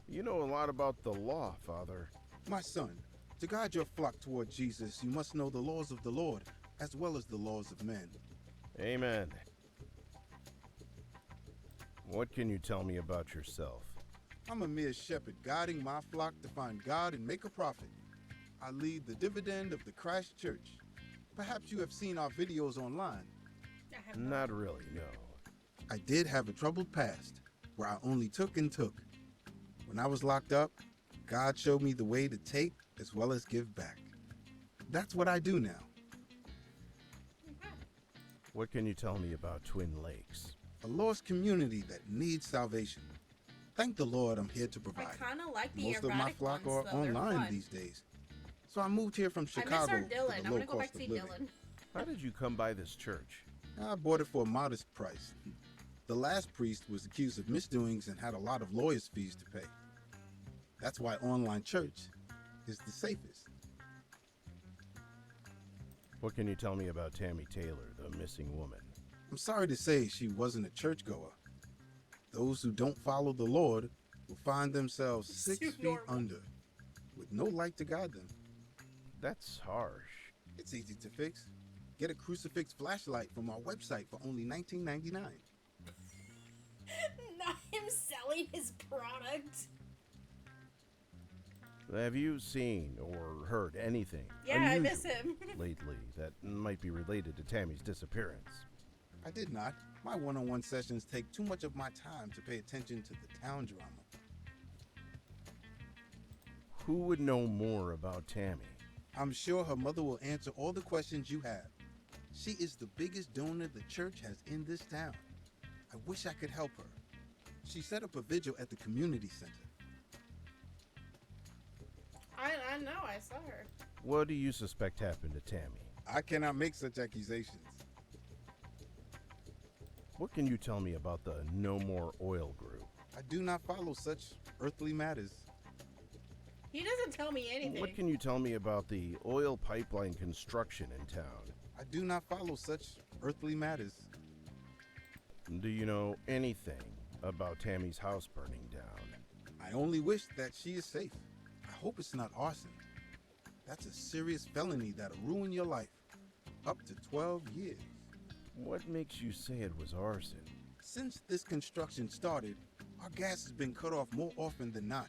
You know a lot about the law, Father. My son, to guide your flock toward Jesus, you must know the laws of the Lord, as well as the laws of men. Amen. What can you tell me about yourself? I'm a mere shepherd guiding my flock to find God and make a profit. I lead the dividend of the Christ Church. Perhaps you have seen our videos online. Not really, no. I did have a troubled past, where I only took and took. When I was locked up, God showed me the way to take as well as give back. That's what I do now. What can you tell me about Twin Lakes? A lost community that needs salvation. Thank the Lord I'm here to provide. I kind of like the Most of my erratic flock ones, are though. They're online fun. these days. So I moved here from I Chicago miss our for Dylan. the I'm low gonna go back cost to see of living. Dylan. How did you come by this church? I bought it for a modest price. The last priest was accused of misdoings and had a lot of lawyers' fees to pay. That's why online church is the safest. What can you tell me about Tammy Taylor, the missing woman? I'm sorry to say she wasn't a churchgoer. Those who don't follow the Lord will find themselves 6 Too feet normal. under, with no light to guide them. That's harsh. It's easy to fix. Get a crucifix flashlight from our website for only $19.99. Not him selling his product. Have you seen or heard anything Yeah, unusual I miss him. lately that might be related to Tammy's disappearance? I did not. My one-on-one sessions take too much of my time to pay attention to the town drama. Who would know more about Tammy? I'm sure her mother will answer all the questions you have. She is the biggest donor the church has in this town. I wish I could help her. She set up a vigil at the community center. I know, I saw her. What do you suspect happened to Tammy? I cannot make such accusations. What can you tell me about the No More Oil group? I do not follow such earthly matters. He doesn't tell me anything. What can you tell me about the oil pipeline construction in town? I do not follow such earthly matters. Do you know anything about Tammy's house burning down? I only wish that she is safe. I hope it's not arson. That's a serious felony that'll ruin your life. Up to 12 years. What makes you say it was arson? Since this construction started, our gas has been cut off more often than not.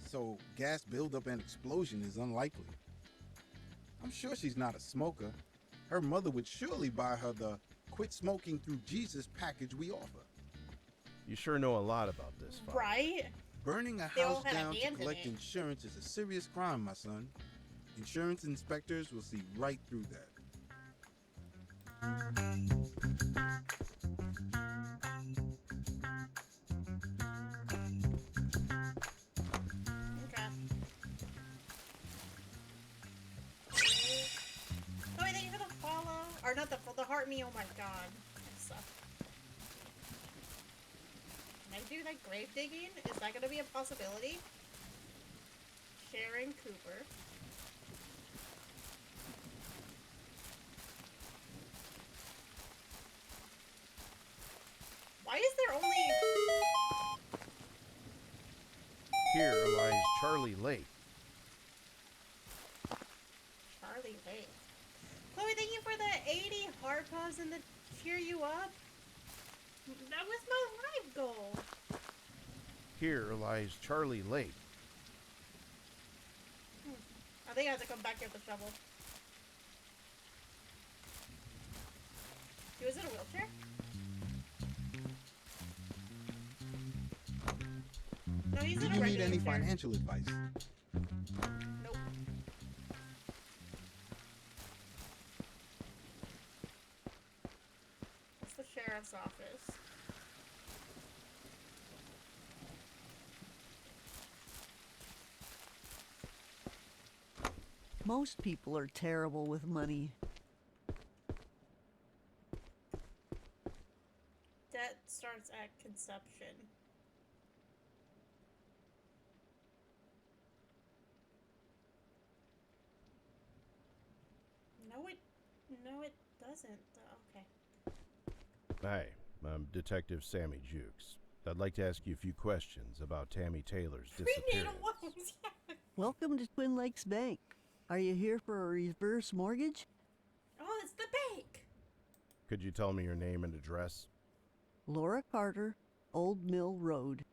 So gas buildup and explosion is unlikely. I'm sure she's not a smoker. Her mother would surely buy her the Quit Smoking Through Jesus package we offer. You sure know a lot about this, Father. Right? Burning a They all house had a down to hand in collect it. insurance is a serious crime, my son. Insurance inspectors will see right through that. Okay. Oh, thank you for the follow. Or not the heart me, oh my god. That sucks. Can I do like grave digging? Is that gonna be a possibility? Sharon Cooper. Why is there only... Here lies Charlie Lake. Charlie Lake. Chloe, thank you for the 80 heart pause and the cheer you up. That was my life goal. Here lies Charlie Lake. I think I have to come back here with the shovel. He was in a wheelchair? No, he's Do in a you need regular any chair. financial advice? Nope. It's the sheriff's office. Most people are terrible with money. Debt starts at conception. No, it doesn't. Okay. Hi, I'm Detective Sammy Jukes. I'd like to ask you a few questions about Tammy Taylor's disappearance. Prenatal loans. Yeah. Welcome to Twin Lakes Bank. Are you here for a reverse mortgage? Oh, it's the bank. Could you tell me your name and address? Laura Carter, Old Mill Road.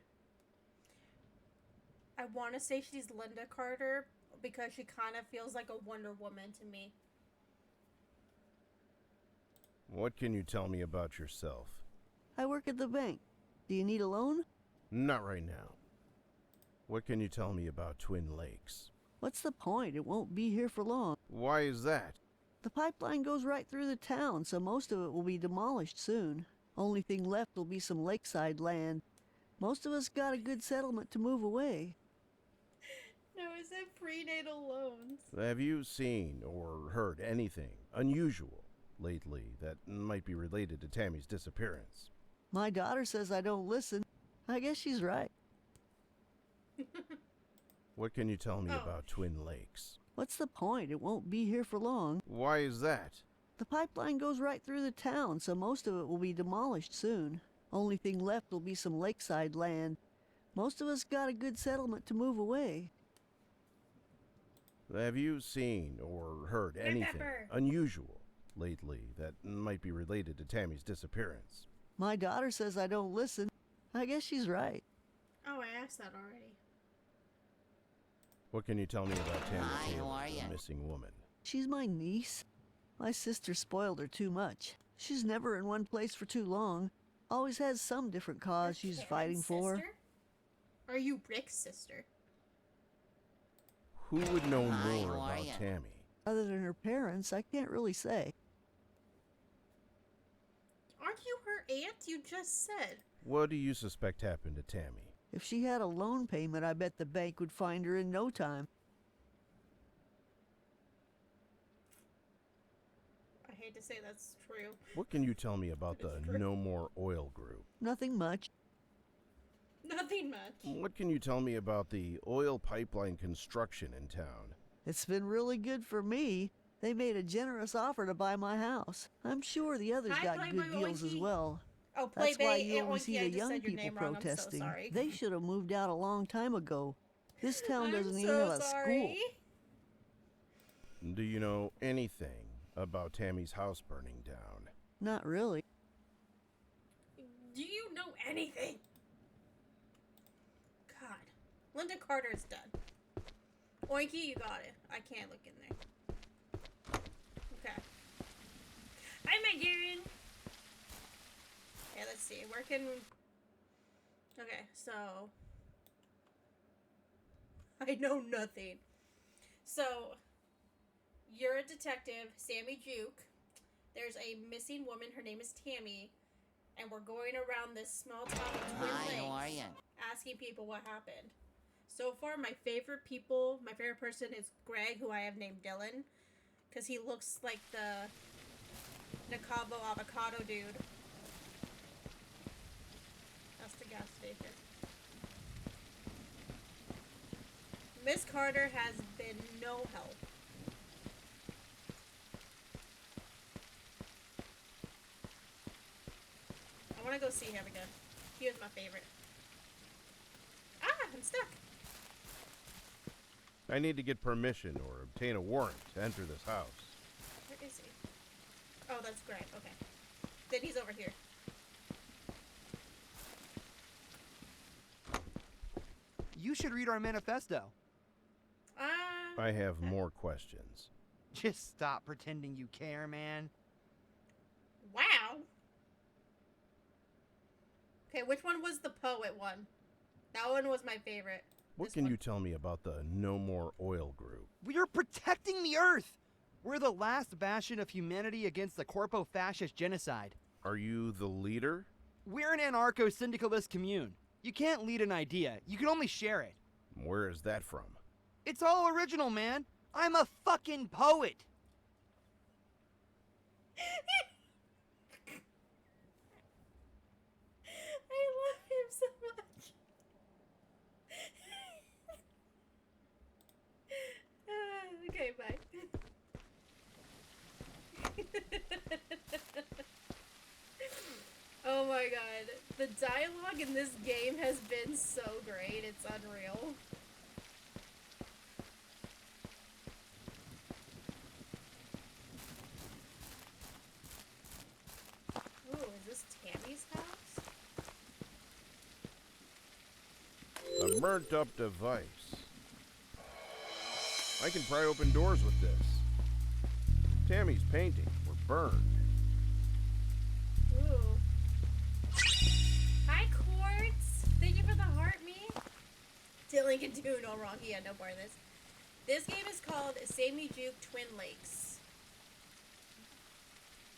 I want to say she's Linda Carter because she kind of feels like a Wonder Woman to me. What can you tell me about yourself? I work at the bank. Do you need a loan? Not right now. What can you tell me about Twin Lakes? What's the point? It won't be here for long. Why is that? The pipeline goes right through the town, so most of it will be demolished soon. Only thing left will be some lakeside land. Most of us got a good settlement to move away. No, it said prenatal loans. Have you seen or heard anything unusual lately that might be related to Tammy's disappearance? My daughter says I don't listen. I guess she's right. What can you tell me about Twin Lakes? What's the point? It won't be here for long. Why is that? The pipeline goes right through the town, so most of it will be demolished soon. Only thing left will be some lakeside land. Most of us got a good settlement to move away. Have you seen or heard anything unusual lately that might be related to Tammy's disappearance? My daughter says I don't listen. I guess she's right. Oh, I asked that already. What can you tell me about Tammy Taylor, the missing woman? She's my niece. My sister spoiled her too much. She's never in one place for too long. Always has some different cause she's fighting for. Are you Rick's sister? Who would know more about Tammy? Other than her parents, I can't really say. Aren't you her aunt? You just said. What do you suspect happened to Tammy? If she had a loan payment, I bet the bank would find her in no time. I hate to say that's true. What can you tell me about the No More Oil Group? Nothing much. Nothing much. What can you tell me about the oil pipeline construction in town? It's been really good for me. They made a generous offer to buy my house. I'm sure the others got good deals as well. Oh, That's why you Oinky, always see I the just young said your people name wrong. I'm so protesting. sorry. They should have moved out a long time ago. This town doesn't even so have a sorry. school. Do you know anything about Tammy's house burning down? Not really. Do you know anything? God. Linda Carter is done. Oinky, you got it. I can't look in there. Okay. Hi, Megan. Okay, let's see. Where can... Okay, so... I know nothing. So, you're a detective, Sammy Juke. There's a missing woman. Her name is Tammy. And we're going around this small town of Twin Lakes asking people what happened. So far, my favorite person is Greg, who I have named Dylan. Because he looks like the Nicavo avocado dude. That's the gas station. Miss Carter has been no help. I want to go see him again. He was my favorite. Ah, I'm stuck. I need to get permission or obtain a warrant to enter this house. Where is he? Oh, that's Grant. Okay. Then he's over here. You should read our manifesto. I have more questions. Just stop pretending you care, man. Wow. Okay, which one was the poet one? That one was my favorite. What can you tell me about the No More Oil group? We are protecting the Earth! We're the last bastion of humanity against the corpo-fascist genocide. Are you the leader? We're an anarcho-syndicalist commune. You can't lead an idea, you can only share it. Where is that from? It's all original, man. I'm a fucking poet. I love him so much. Okay, bye. Oh my god. The dialogue in this game has been so great. It's unreal. Ooh, is this Tammy's house? A burnt up device. I can pry open doors with this. Tammy's paintings were burned. Ooh. Hi, Quartz. Thank you for the heart, me. Dylan can do no wrong. He had no part in this. This game is called Sammy Jukes Twin Lakes.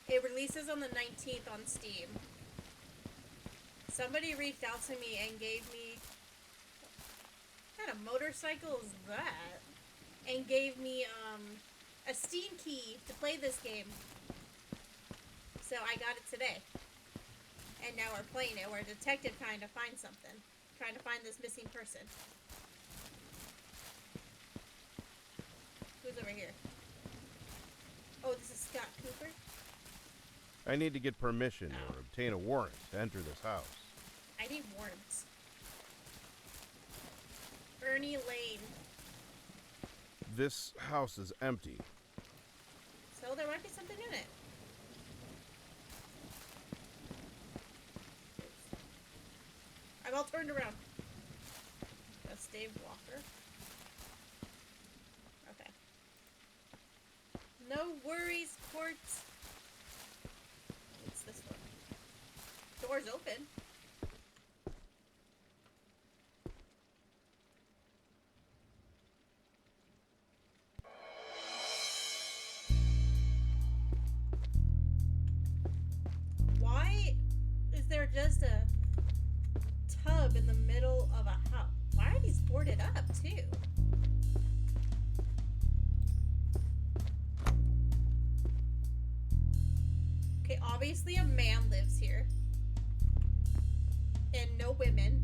It releases on the 19th on Steam. Somebody reached out to me and gave me... What kind of motorcycle is that? And gave me a Steam key to play this game. So I got it today. And now we're playing it. We're a detective trying to find something. Trying to find this missing person. Who's over here? Oh, this is Scott Cooper? I need to get permission or obtain a warrant to enter this house. I need warrants. Ernie Lane. This house is empty. So there might be something in it. I'm all turned around. That's Dave Walker. Okay. No worries, Quartz. What's this one? Door's open. Why is there just a tub in the middle of a house? Why are these boarded up, too? Okay, obviously a man lives here. And no women.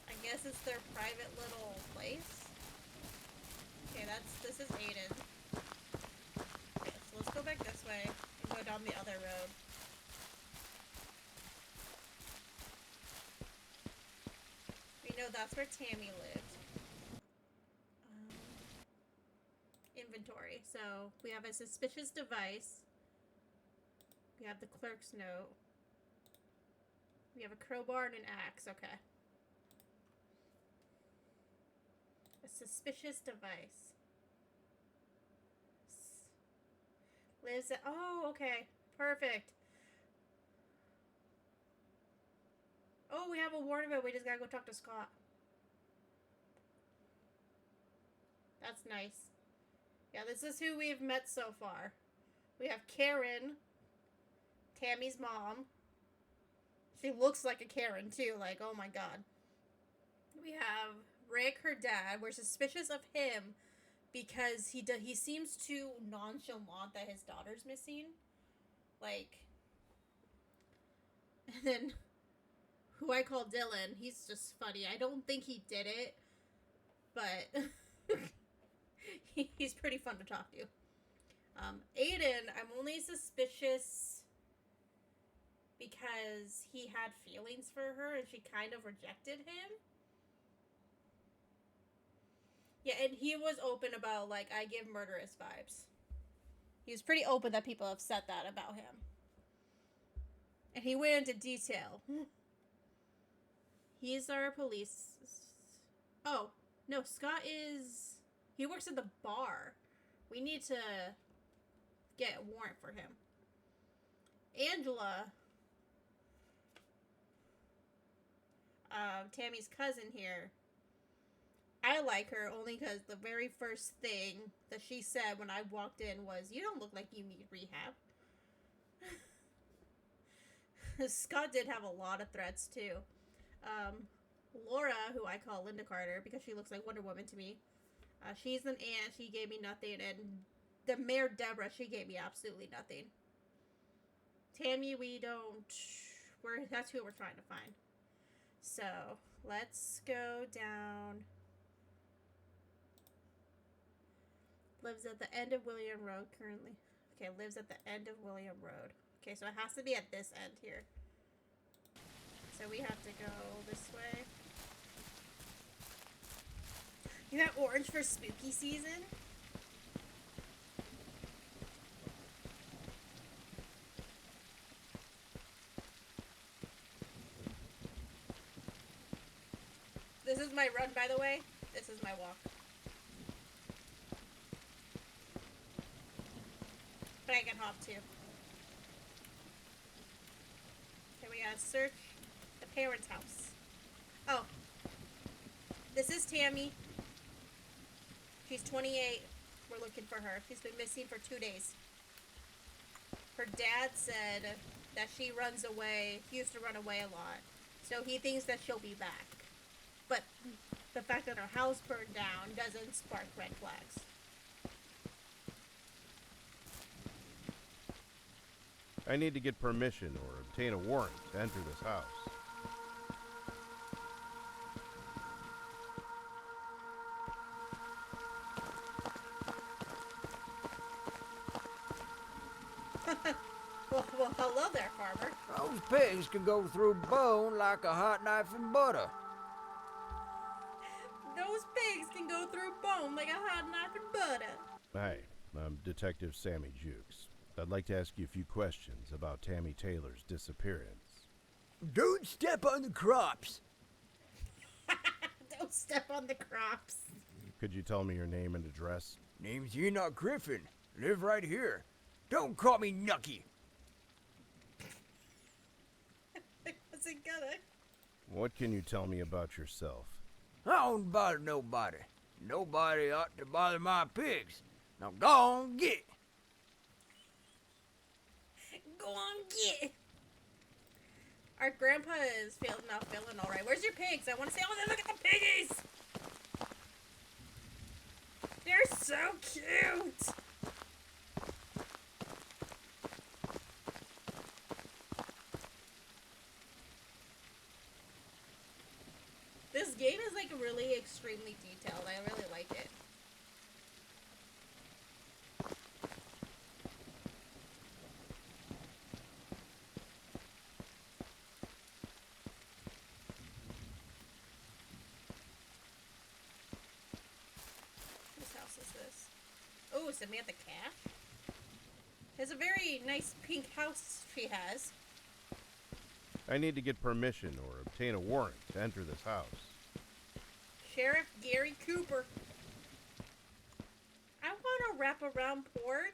I guess it's their private little place. Okay, this is Aiden. Okay, so let's go back this way and go down the other road. We know that's where Tammy lived. Inventory. So we have a suspicious device. We have the clerk's note. We have a crowbar and an axe. Okay. A suspicious device. Lives at... Oh, okay. Perfect. Oh, we have a warrant of it. We just gotta go talk to Scott. That's nice. Yeah, this is who we've met so far. We have Karen, Tammy's mom. She looks like a Karen, too. Like, oh my god. We have Rick, her dad. We're suspicious of him because he seems too nonchalant that his daughter's missing. Like, and then who I call Dylan, he's just funny. I don't think he did it, but he's pretty fun to talk to. Aiden, I'm only suspicious because he had feelings for her and she kind of rejected him. Yeah, and he was open about, like, I give murderous vibes. He was pretty open that people have said that about him. And he went into detail. He's our police. Oh, no, Scott is... He works at the bar. We need to get a warrant for him. Angela, Tammy's cousin here. I like her only because the very first thing that she said when I walked in was, "You don't look like you need rehab." Scott did have a lot of threats too. Laura, who I call Linda Carter because she looks like Wonder Woman to me. She's an aunt. She gave me nothing. And the Mayor Deborah, she gave me absolutely nothing. Tammy, that's who we're trying to find. So, let's go down. Lives at the end of William Road currently. Okay, lives at the end of William Road. Okay, so it has to be at this end here. So we have to go this way. You got orange for spooky season? This is my run, by the way. This is my walk. But I can hop too. Okay, we gotta search the parents' house. Oh. This is Tammy. She's 28. We're looking for her. She's been missing for 2 days. Her dad said that she runs away. She used to run away a lot. So he thinks that she'll be back. But the fact that her house burned down doesn't spark red flags. I need to get permission or obtain a warrant to enter this house. Well, hello there, farmer. Those pigs can go through bone like a hot knife and butter. Those pigs can go through bone like a hot knife and butter. Hi, I'm Detective Sammy Jukes. I'd like to ask you a few questions about Tammy Taylor's disappearance. Don't step on the crops. Don't step on the crops. Could you tell me your name and address? Name's Enoch Griffin. Live right here. Don't call me Nucky. I wasn't gonna. What can you tell me about yourself? I don't bother nobody. Nobody ought to bother my pigs. Now go on, get. Go on, get. Our grandpa is not feeling all right. Where's your pigs? I want to say, oh, look at the piggies. They're so cute. This game is like really extremely detailed. I really like it. Whose house is this? Oh, Samantha Cash? It's a very nice pink house she has. I need to get permission or obtain a warrant to enter this house. Sheriff Gary Cooper. I want a wraparound porch.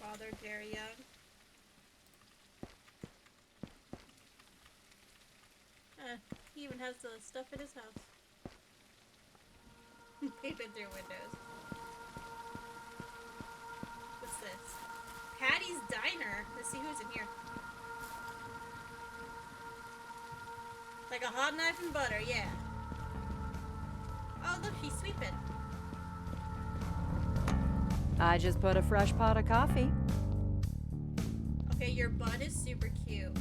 Father Jerry Young. He even has the stuff in his house. Peeping through windows. What's this? Patty's Diner. Let's see who's in here. Like a hot knife and butter, yeah. Oh, look, she's sweeping. I just put a fresh pot of coffee. Okay, your bun is super cute.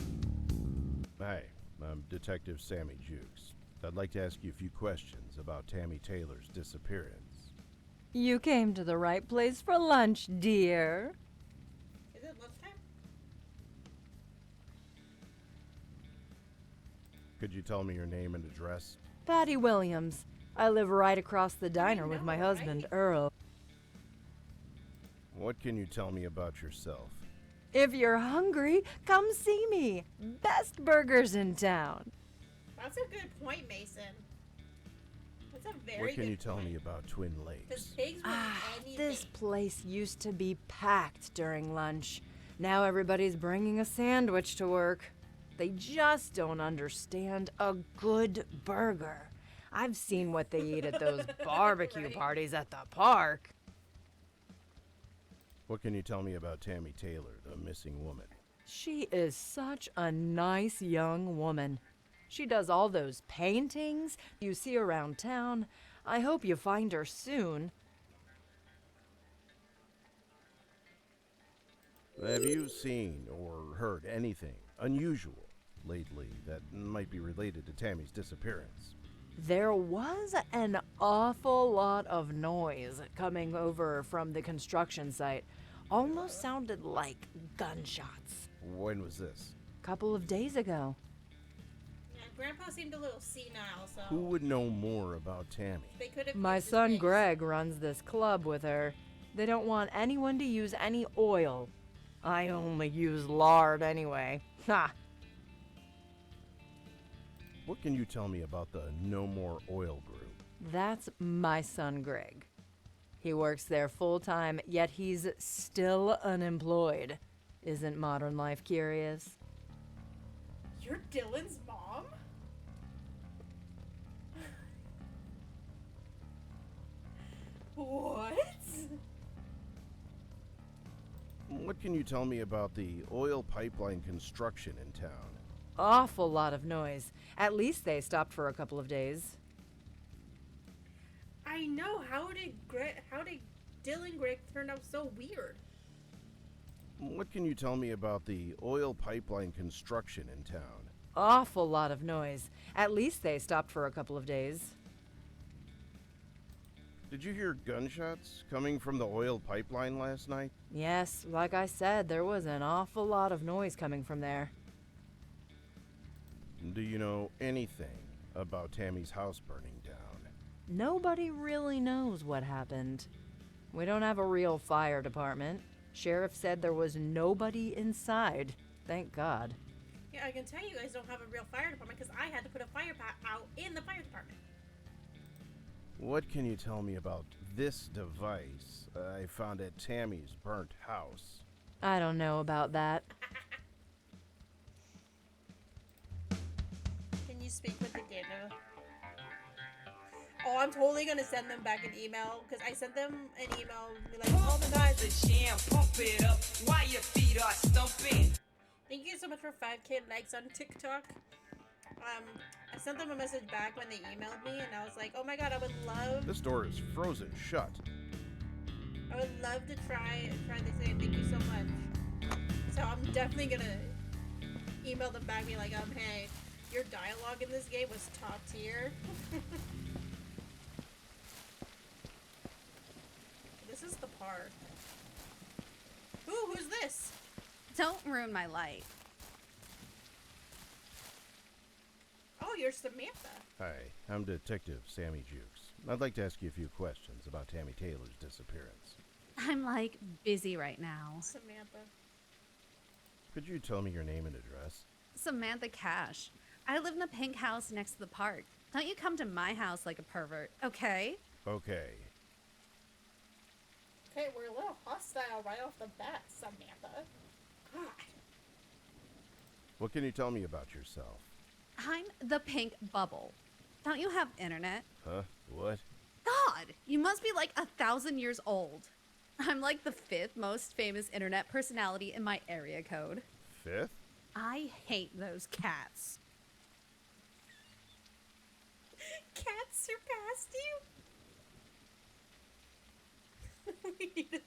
Hi, I'm Detective Sammy Jukes. I'd like to ask you a few questions about Tammy Taylor's disappearance. You came to the right place for lunch, dear. Is it lunchtime? Could you tell me your name and address? Patty Williams. I live right across the diner with my know, husband, right? Earl. What can you tell me about yourself? If you're hungry, come see me. Best burgers in town. That's a good point, Mason. That's a very What can good you tell point. me about Twin Because Lakes? pigs will eat anything. This place used to be packed during lunch. Now everybody's bringing a sandwich to work. They just don't understand a good burger. I've seen what they eat at those barbecue Right. parties at the park. What can you tell me about Tammy Taylor, the missing woman? She is such a nice young woman. She does all those paintings you see around town. I hope you find her soon. Have you seen or heard anything unusual lately that might be related to Tammy's disappearance? There was an awful lot of noise coming over from the construction site. Almost sounded like gunshots. When was this? Couple of days ago. Yeah, Grandpa seemed a little senile, so Who would know more about Tammy? they could have. My used his son face. Greg runs this club with her. They don't want anyone to use any oil. I only use lard anyway. Ha! What can you tell me about the No More Oil group? That's my son Greg. He works there full time, yet he's still unemployed. Isn't modern life curious? You're Dylan's mom? What? What can you tell me about the oil pipeline construction in town? Awful lot of noise. At least they stopped for a couple of days. I know. How did Dylan Greg turn out so weird? What can you tell me about the oil pipeline construction in town? Awful lot of noise. At least they stopped for a couple of days. Did you hear gunshots coming from the oil pipeline last night? Yes, like I said, there was an awful lot of noise coming from there. Do you know anything about Tammy's house burning down? Nobody really knows what happened. We don't have a real fire department. Sheriff said there was nobody inside. Thank God. Yeah, I can tell you guys don't have a real fire department because I had to put a fire pot out in the fire department. What can you tell me about this device I found at Tammy's burnt house? I don't know about that. Can you speak with the gamer? Oh, I'm totally gonna send them back an email because I sent them an email be like, oh my god. Thank you so much for 5K likes on TikTok. I sent them a message back when they emailed me, and I was like, oh my god, I would love. This door is frozen shut. I would love to try this again. Thank you so much. So I'm definitely gonna email them back, be like, hey, your dialogue in this game was top tier. This is the park. Ooh, who's this? Don't ruin my life. Oh, you're Samantha. Hi, I'm Detective Sammy Jukes. I'd like to ask you a few questions about Tammy Taylor's disappearance. I'm like busy right now. Samantha. Could you tell me your name and address? Samantha Cash. I live in a pink house next to the park. Don't you come to my house like a pervert, okay? Okay. Okay, we're a little hostile right off the bat, Samantha. God. What can you tell me about yourself? I'm the pink bubble. Don't you have internet? Huh? What? God, you must be like 1,000 years old. I'm like the 5th most famous internet personality in my area code. 5th? I hate those cats. Cats surpassed you? We need to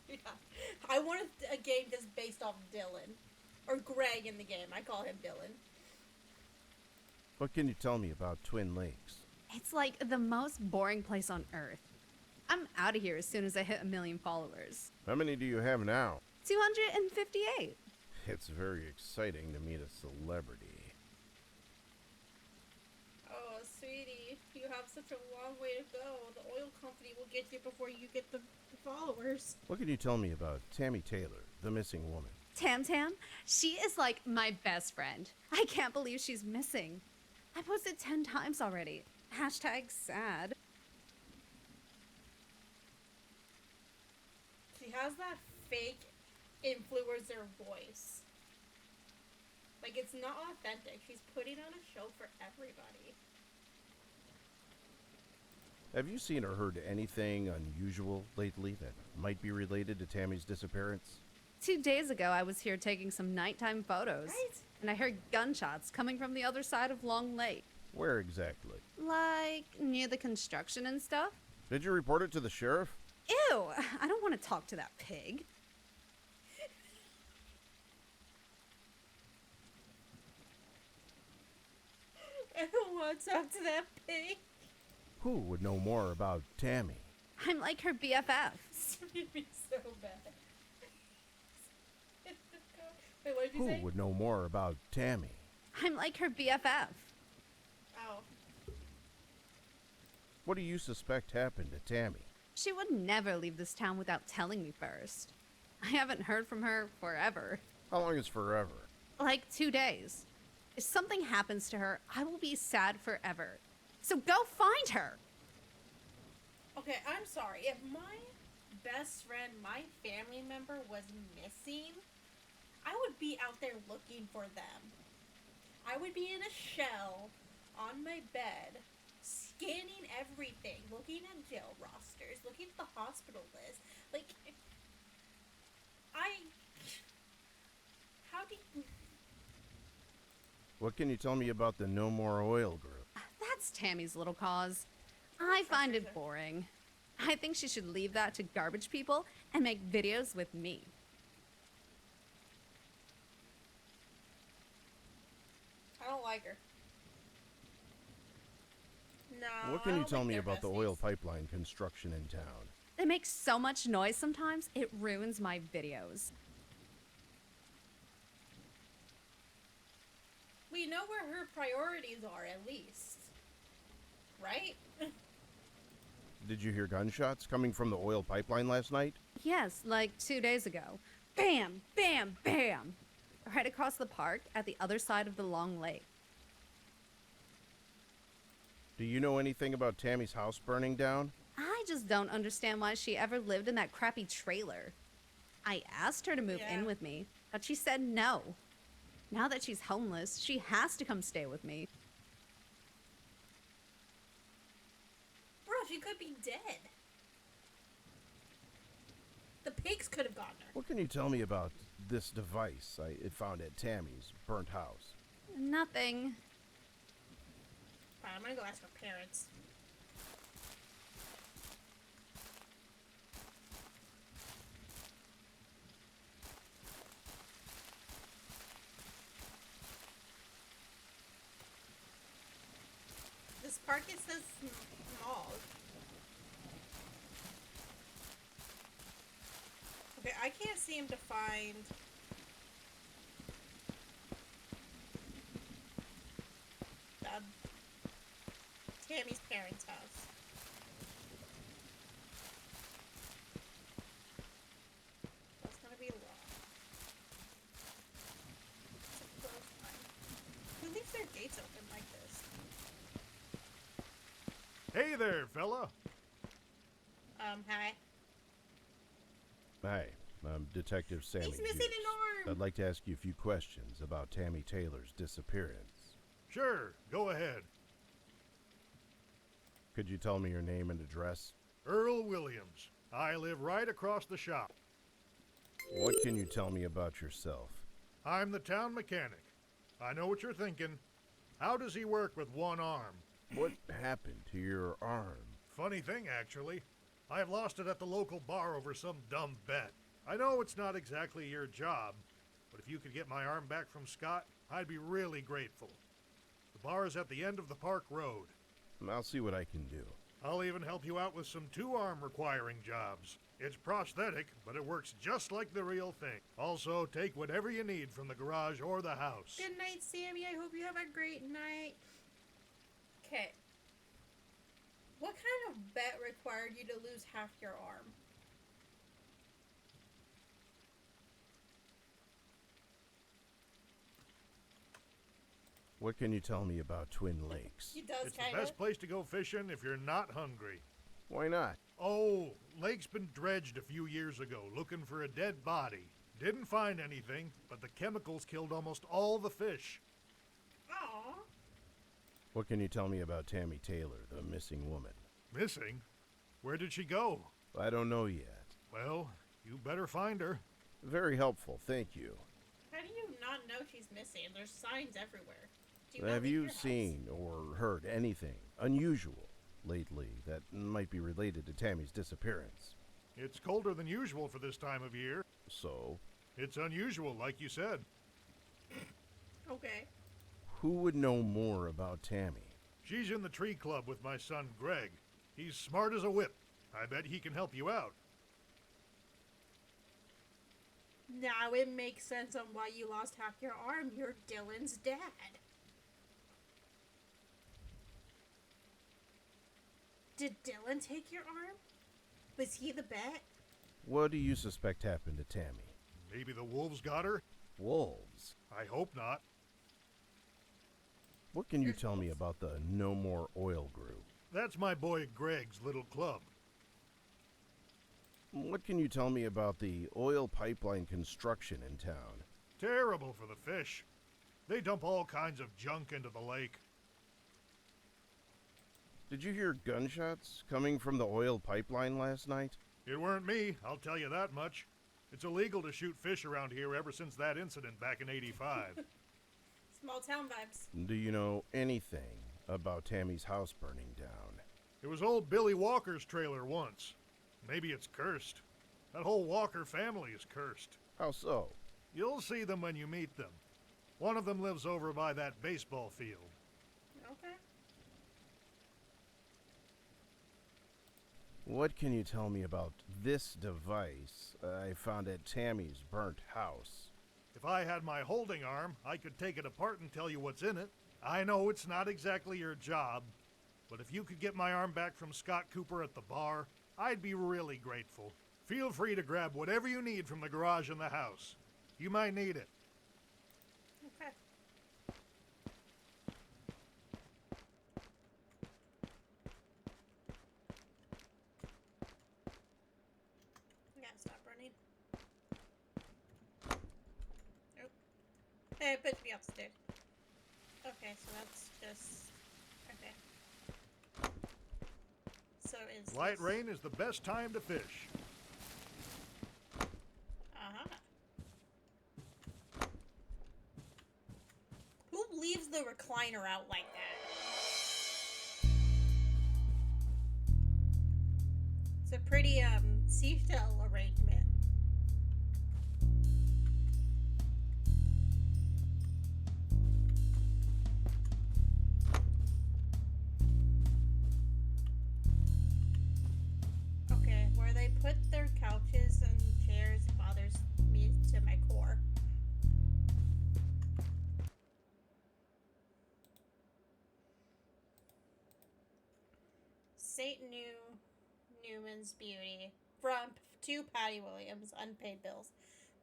Yeah. I want a game just based off Dylan. Or Greg in the game. I call him Dylan. What can you tell me about Twin Lakes? It's like the most boring place on Earth. I'm out of here as soon as I hit 1 million followers. How many do you have now? 258. It's very exciting to meet a celebrity. Oh, sweetie, you have such a long way to go. The oil company will get you before you get the followers. What can you tell me about Tammy Taylor, the missing woman? Tam Tam, she is like my best friend. I can't believe she's missing. I posted 10 times already. Hashtag sad. She has that fake influencer voice. Like, it's not authentic. She's putting on a show for everybody. Have you seen or heard anything unusual lately that might be related to Tammy's disappearance? 2 days ago, I was here taking some nighttime photos. Right? And I heard gunshots coming from the other side of Long Lake. Where exactly? Like, near the construction and stuff. Did you report it to the sheriff? Ew! I don't want to talk to that pig. I don't want to talk to that pig. Who would know more about Tammy? I'm like her BFF. This made me so bad. Wait, what did you Who say? would know more about Tammy? I'm like her BFF. Oh. What do you suspect happened to Tammy? She would never leave this town without telling me first. I haven't heard from her forever. How long is forever? Like 2 days. If something happens to her, I will be sad forever. So go find her! Okay, I'm sorry. If my best friend, my family member was missing, I would be out there looking for them. I would be in a shell on my bed, scanning everything, looking at jail rosters, looking at the hospital list. Like, how do you... What can you tell me about the No More Oil group? That's Tammy's little cause. I find it boring. I think she should leave that to garbage people and make videos with me. I don't like her. No. What can you tell me about the oil pipeline construction in town? They make so much noise sometimes, it ruins my videos. We know where her priorities are, at least. Right? Did you hear gunshots coming from the oil pipeline last night? Yes, like 2 days ago. Bam, bam, bam! Right across the park at the other side of the Long Lake. Do you know anything about Tammy's house burning down? I just don't understand why she ever lived in that crappy trailer. I asked her to move in with me, but she said no. Now that she's homeless, she has to come stay with me. Bro, she could be dead. The pigs could have gotten her. What can you tell me about this device I found at Tammy's burnt house? Nothing. Fine, I'm gonna go ask her parents. This park, it says small. Okay, I can't seem to find... Tammy's parents' house. That's gonna be long. It's a close one. Who leaves their gates open like this? Hey there, fella. Hi. Hi, I'm Detective Sammy He's missing Jukes. an arm! I'd like to ask you a few questions about Tammy Taylor's disappearance. Sure, go ahead. Could you tell me your name and address? Earl Williams. I live right across the shop. What can you tell me about yourself? I'm the town mechanic. I know what you're thinking. How does he work with one arm? What happened to your arm? Funny thing, actually. I have lost it at the local bar over some dumb bet. I know it's not exactly your job, but if you could get my arm back from Scott, I'd be really grateful. The bar is at the end of the park road. I'll see what I can do. I'll even help you out with some two-arm requiring jobs. It's prosthetic, but it works just like the real thing. Also, take whatever you need from the garage or the house. Good night, Sammy. I hope you have a great night. Okay. What kind of bet required you to lose half your arm? What can you tell me about Twin Lakes? He does It's the kind best of. place to go fishing if you're not hungry. Why not? Oh, lake's been dredged a few years ago looking for a dead body. Didn't find anything, but the chemicals killed almost all the fish. Aww. What can you tell me about Tammy Taylor, the missing woman? Missing? Where did she go? I don't know yet. Well, you better find her. Very helpful, thank you. How do you not know she's missing? There's signs everywhere. Do not Have leave you your house. seen or heard anything unusual lately that might be related to Tammy's disappearance? It's colder than usual for this time of year. So? It's unusual, like you said. Okay. Who would know more about Tammy? She's in the tree club with my son Greg. He's smart as a whip. I bet he can help you out. Now it makes sense on why you lost half your arm. You're Dylan's dad. Did Dylan take your arm? Was he the bet? What do you suspect happened to Tammy? Maybe the wolves got her? Wolves? I hope not. What can you tell me about the No More Oil group? That's my boy Greg's little club. What can you tell me about the oil pipeline construction in town? Terrible for the fish. They dump all kinds of junk into the lake. Did you hear gunshots coming from the oil pipeline last night? It weren't me, I'll tell you that much. It's illegal to shoot fish around here ever since that incident back in '85. Small town vibes. Do you know anything about Tammy's house burning down? It was old Billy Walker's trailer once. Maybe it's cursed. That whole Walker family is cursed. How so? You'll see them when you meet them. One of them lives over by that baseball field. Okay. What can you tell me about this device I found at Tammy's burnt house? If I had my holding arm, I could take it apart and tell you what's in it. I know it's not exactly your job, but if you could get my arm back from Scott Cooper at the bar, I'd be really grateful. Feel free to grab whatever you need from the garage and the house. You might need it. Okay. I gotta stop running. Oh. Hey, it pushed me upstairs. Okay, so that's just... Okay. So is Light this... rain is the best time to fish. Uh-huh. Who leaves the recliner out like that? It's a pretty, seashell arrangement. Okay, where they put their couches and chairs bothers me to my core. St. Newman's Beauty from to Patty Williams, unpaid bills.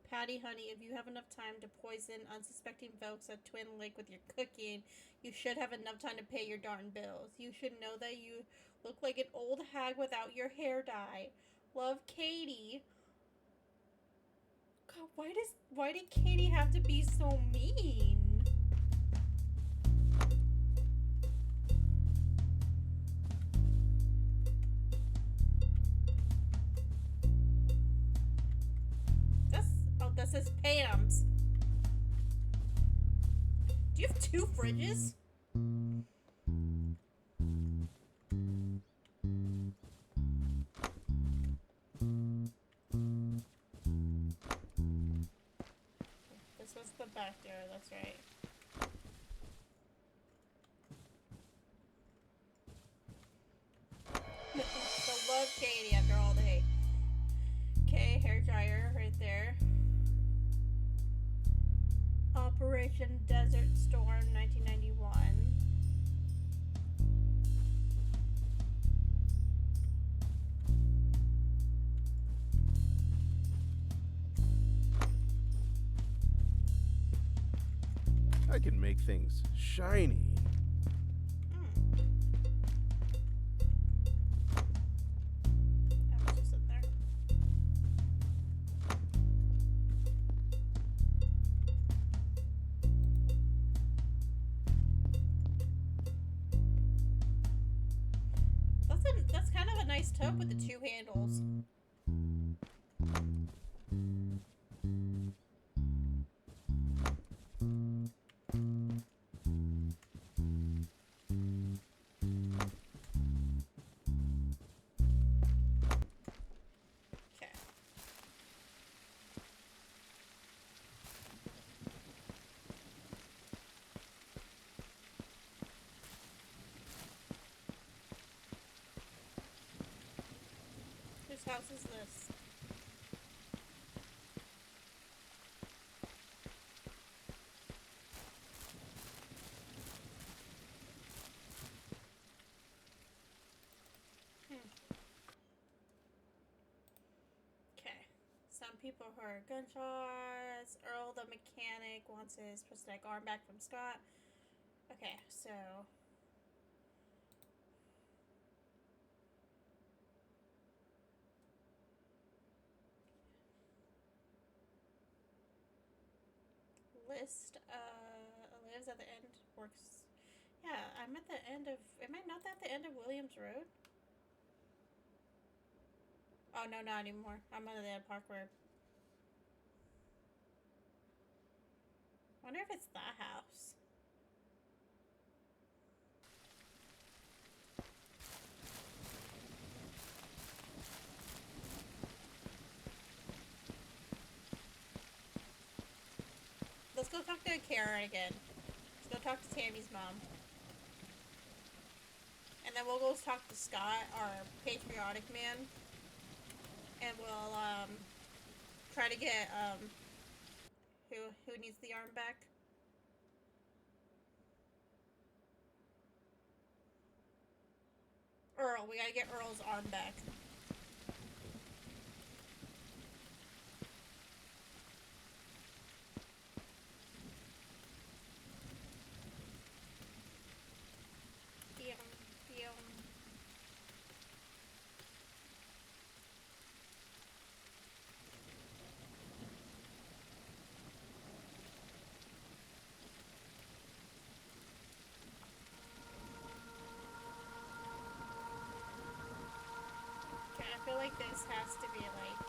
Patty, honey, if you have enough time to poison unsuspecting folks at Twin Lake with your cooking, you should have enough time to pay your darn bills. You should know that you look like an old hag without your hair dye. Love, Katie. God, why did Katie have to be so mean? This is Pam's. Do you have 2 fridges? back there, that's right. So love Katie after all the hate. Okay, hair dryer right there. Operation Desert Storm 1991. I can make things shiny. That was just in there. That's kind of a nice tub with the two handles. Okay. Whose house is this? Okay. Some people heard gunshots. Earl the mechanic wants his prosthetic arm back from Scott. Okay, so list lives at the end, works. Yeah, I'm at the end of, am I not at the end of Williams Road? Oh no, not anymore. I'm at the end of Park Road. Wonder if it's that house. Let's go talk to Karen again. Let's go talk to Tammy's mom. And then we'll go talk to Scott, our patriotic man. And we'll, try to get, who needs the arm back? Earl. We gotta get Earl's arm back. Okay, I feel like this has to be like...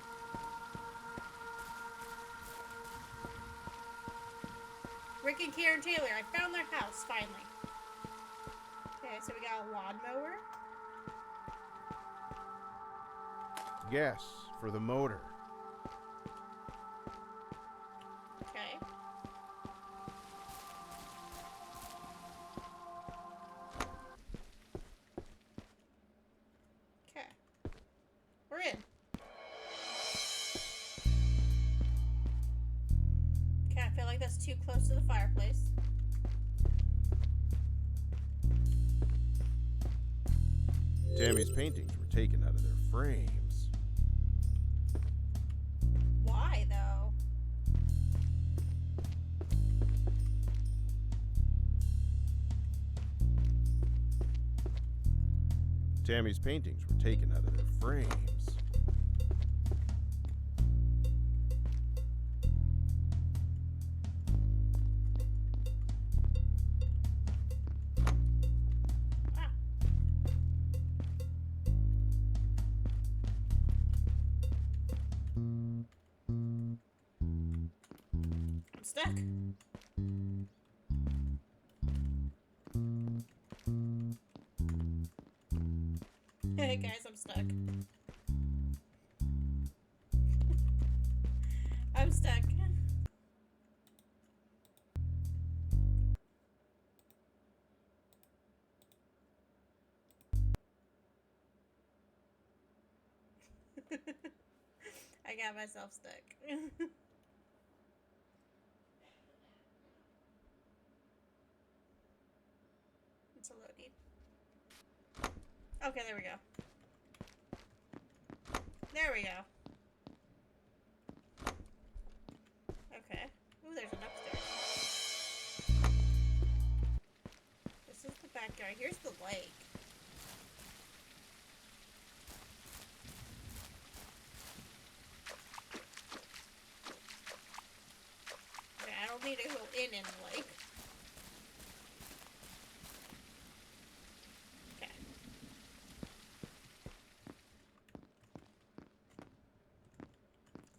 Rick and Karen Taylor, I found their house, finally. Okay, so we got a lawnmower. Gas for the motor. Okay. Okay. We're in. Okay, I feel like that's too close to the fireplace. Tammy's paintings were taken out of their frames. Why, though? Tammy's paintings were taken out of their frames. I'm stuck. Hey guys, I'm stuck. I'm stuck. I got myself stuck. It's a loading. Okay, there we go. There we go. Okay. Ooh, there's an upstairs. This is the backyard. Here's the lake. Okay, I don't need to go in the lake. Okay.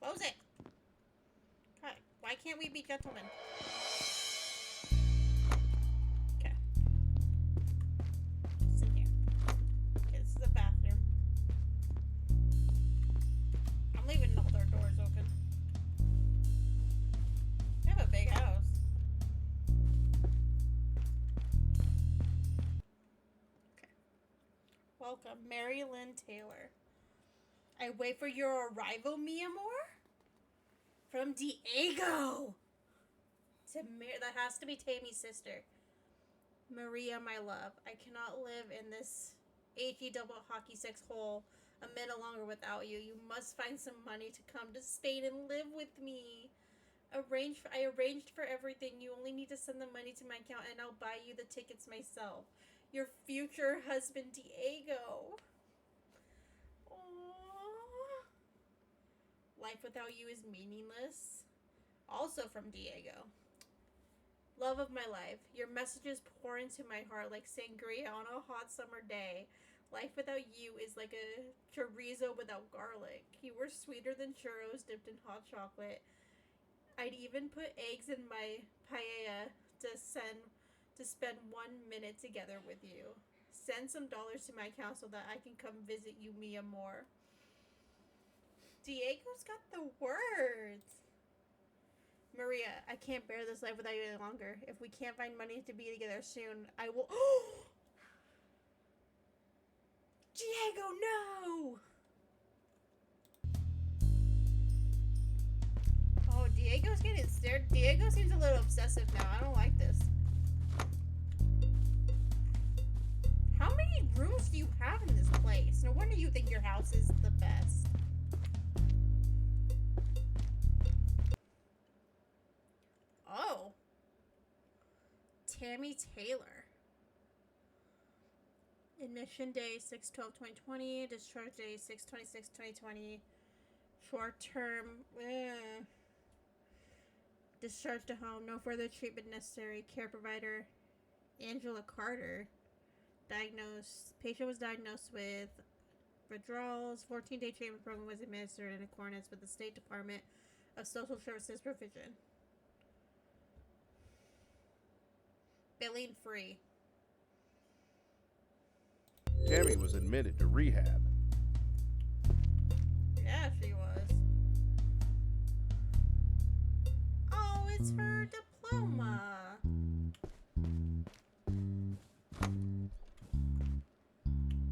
Close it. God, why can't we be gentlemen? Okay. It's in here. Okay, this is the bathroom. I'm leaving all their doors open. We have a big house. Okay. Welcome, Mary Lynn Taylor. I wait for your arrival, mi amor. From Diego. That has to be Tammy's sister. Maria, my love. I cannot live in this HE double hockey six hole a minute longer without you. You must find some money to come to Spain and live with me. I arranged for everything. You only need to send the money to my account and I'll buy you the tickets myself. Your future husband, Diego. Aww. Life without you is meaningless. Also from Diego. Love of my life. Your messages pour into my heart like sangria on a hot summer day. Life without you is like a chorizo without garlic. You were sweeter than churros dipped in hot chocolate. I'd even put eggs in my paella to spend 1 minute together with you. Send some dollars to my account so that I can come visit you, mi amor. Diego's got the words. Maria, I can't bear this life without you any longer. If we can't find money to be together soon, I will... Diego, no! Oh, Diego's getting stared. Diego seems a little obsessive now. I don't like this. How many rooms do you have in this place? No wonder you think your house is the best. Oh. Tammy Taylor. Admission day 6/12/2020. Discharge day 6/26/2020. Short term. Discharge to home. No further treatment necessary. Care provider Angela Carter. Diagnosed. Patient was diagnosed with withdrawals. 14-day treatment program was administered in accordance with the State Department of Social Services provision. Billing free. Tammy was admitted to rehab. Yeah, she was. Oh, it's her diploma.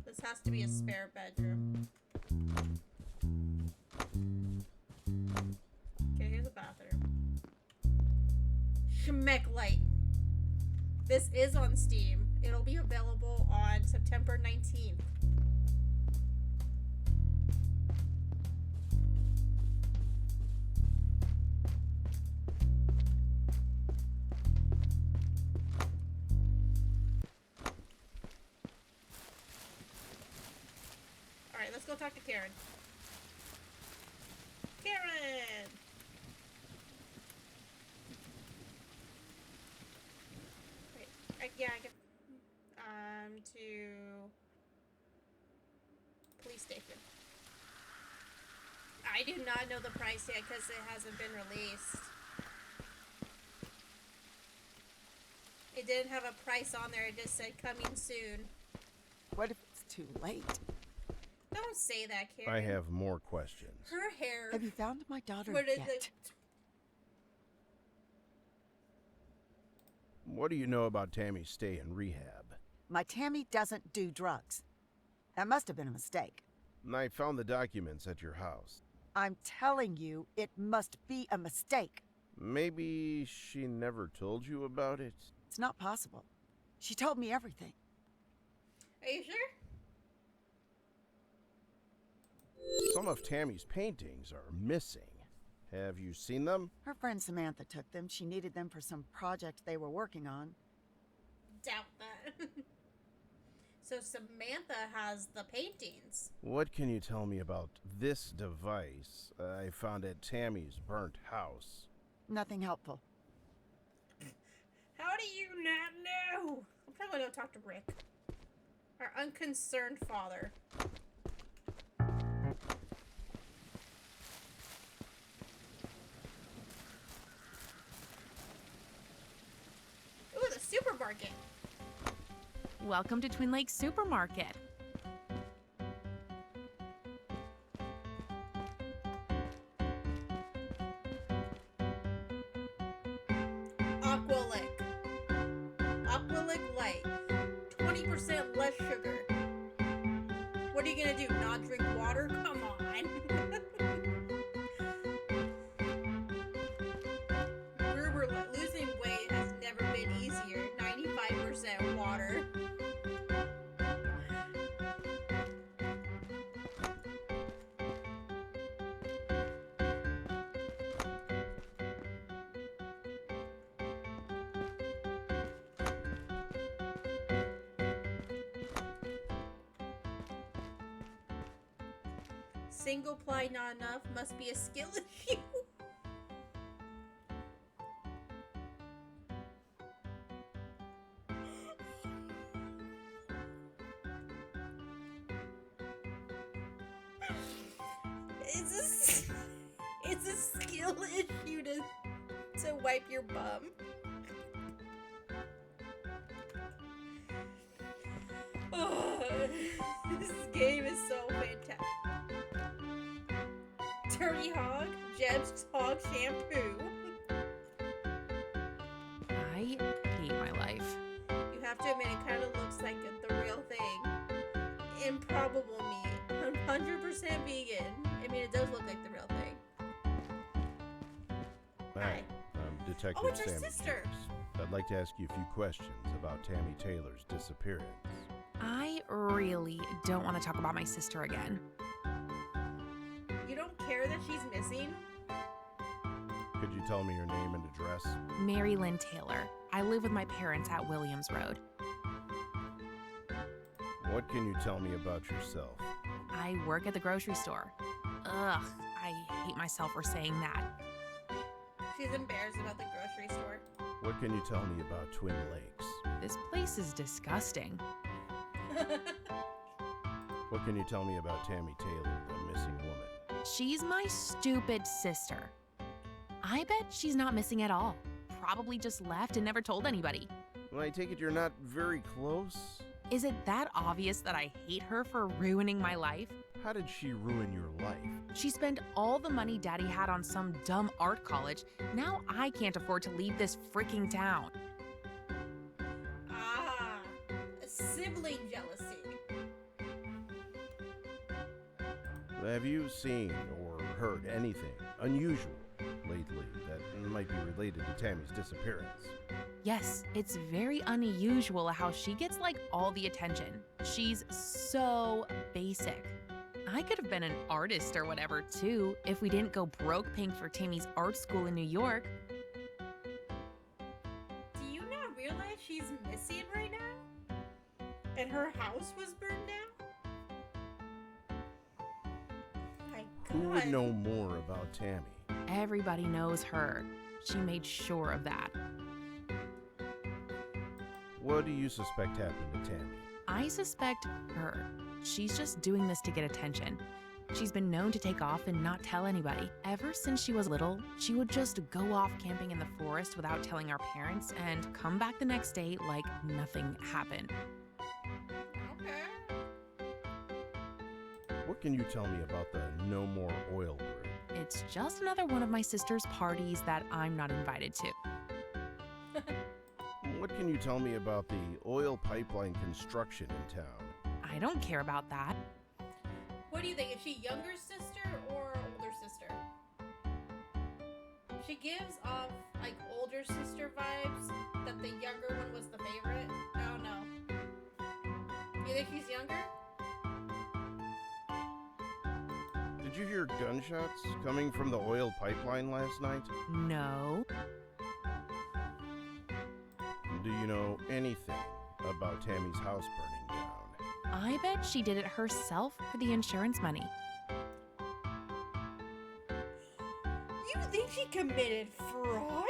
This has to be a spare bedroom. Okay, here's a bathroom. Schmeck light. This is on Steam. It'll be available on September 19th. Alright, let's go talk to Karen. Karen! Yeah, I can. To police station. I do not know the price yet because it hasn't been released. It didn't have a price on there. It just said coming soon. What if it's too late? Don't say that, Karen. I have more questions. Her hair. Have you found my daughter What is yet? it? What do you know about Tammy's stay in rehab? My Tammy doesn't do drugs. That must have been a mistake. I found the documents at your house. I'm telling you, it must be a mistake. Maybe she never told you about it? It's not possible. She told me everything. Are you sure? Some of Tammy's paintings are missing. Have you seen them? Her friend Samantha took them. She needed them for some project they were working on. Doubt that. So Samantha has the paintings. What can you tell me about this device I found at Tammy's burnt house? Nothing helpful. How do you not know? I'm probably gonna talk to Rick. Our unconcerned father. Ooh, the supermarket. Welcome to Twin Lakes Supermarket. Aqualick. Aqualick Light. 20% less sugar. What are you gonna do? Not drink water? Come on. Gruber, losing weight has never been easier. 95% water. Single ply not enough, must be a skill issue. It's a skill issue to wipe your bum. Oh, this game is so fantastic. Dirty Hog, Jeb's Hog Shampoo. I hate my life. You have to admit, it kind of looks like the real thing. Improbable meat, 100% vegan. I mean, it does look like the real thing. Hi, I'm Detective Oh, it's her Sammy sister. Jukes. I'd like to ask you a few questions about Tammy Taylor's disappearance. I really don't want to talk about my sister again. You don't care that she's missing? Could you tell me your name and address? Mary Lynn Taylor. I live with my parents at Williams Road. What can you tell me about yourself? I work at the grocery store. Ugh, I hate myself for saying that. She's embarrassed about the grocery store. What can you tell me about Twin Lakes? This place is disgusting. What can you tell me about Tammy Taylor, the missing woman? She's my stupid sister. I bet she's not missing at all. Probably just left and never told anybody. Well, I take it you're not very close? Is it that obvious that I hate her for ruining my life? How did she ruin your life? She spent all the money Daddy had on some dumb art college. Now I can't afford to leave this freaking town. Ah, sibling jealousy. Have you seen or heard anything unusual lately that might be related to Tammy's disappearance? Yes, it's very unusual how she gets like all the attention. She's so basic. I could have been an artist or whatever too if we didn't go broke paying for Tammy's art school in New York. Do you not realize she's missing right now? And her house was burned down? My Who would God. know more about Tammy? Everybody knows her. She made sure of that. What do you suspect happened to Tammy? I suspect her. She's just doing this to get attention. She's been known to take off and not tell anybody. Ever since she was little, she would just go off camping in the forest without telling our parents and come back the next day like nothing happened. Okay. What can you tell me about the No More Oil group? It's just another one of my sister's parties that I'm not invited to. What can you tell me about the oil pipeline construction in town? I don't care about that. What do you think? Is she younger sister or older sister? She gives off like older sister vibes. That the younger one was the favorite. I don't know. You think she's younger? Did you hear gunshots coming from the oil pipeline last night? No. Do you know anything about Tammy's house burning down? I bet she did it herself for the insurance money. You think she committed fraud?